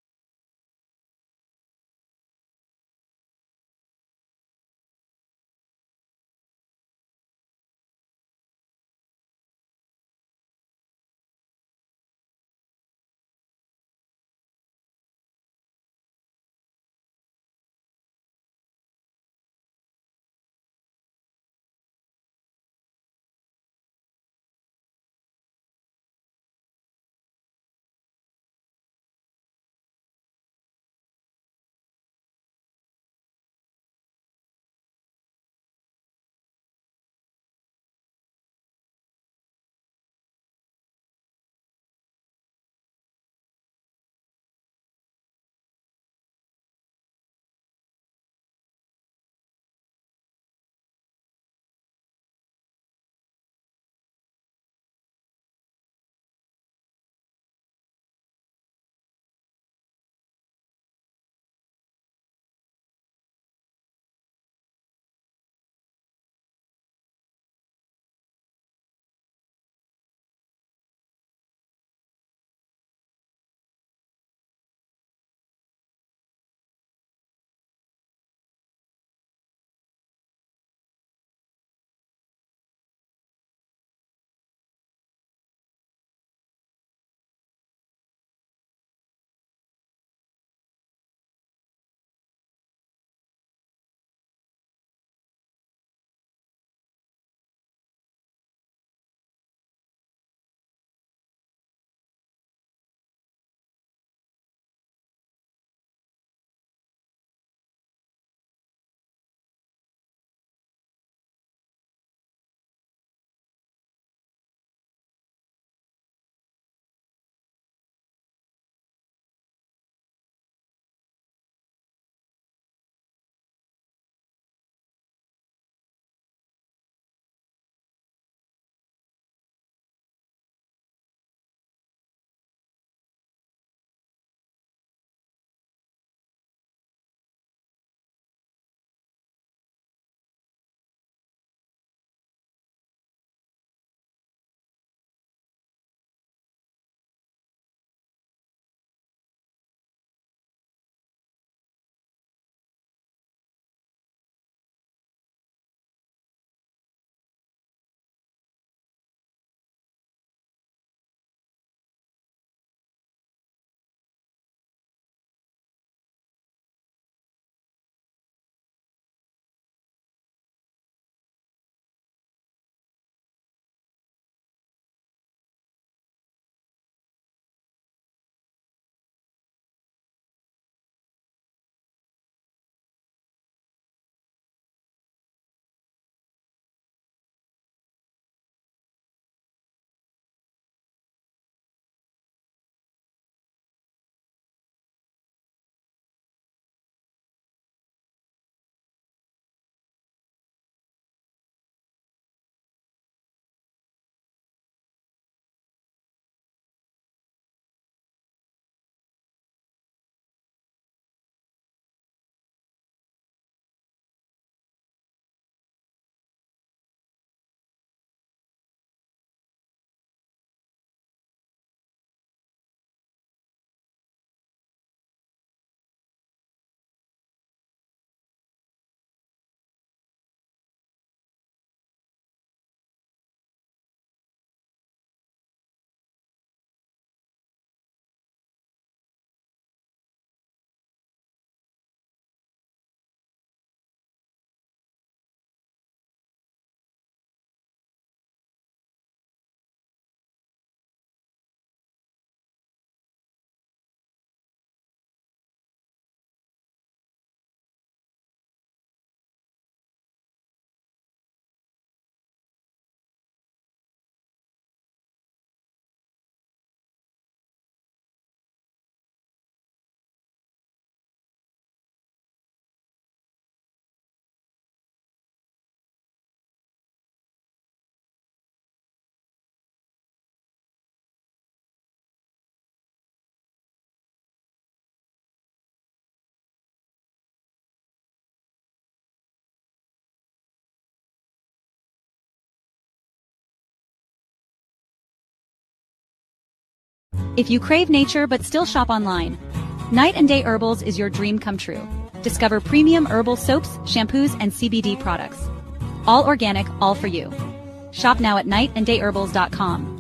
If you crave nature but still shop online, Night and Day Herbals is your dream come true. Discover premium herbal soaps, shampoos, and CBD products. All organic, all for you. Shop now at nightandayherbals.com.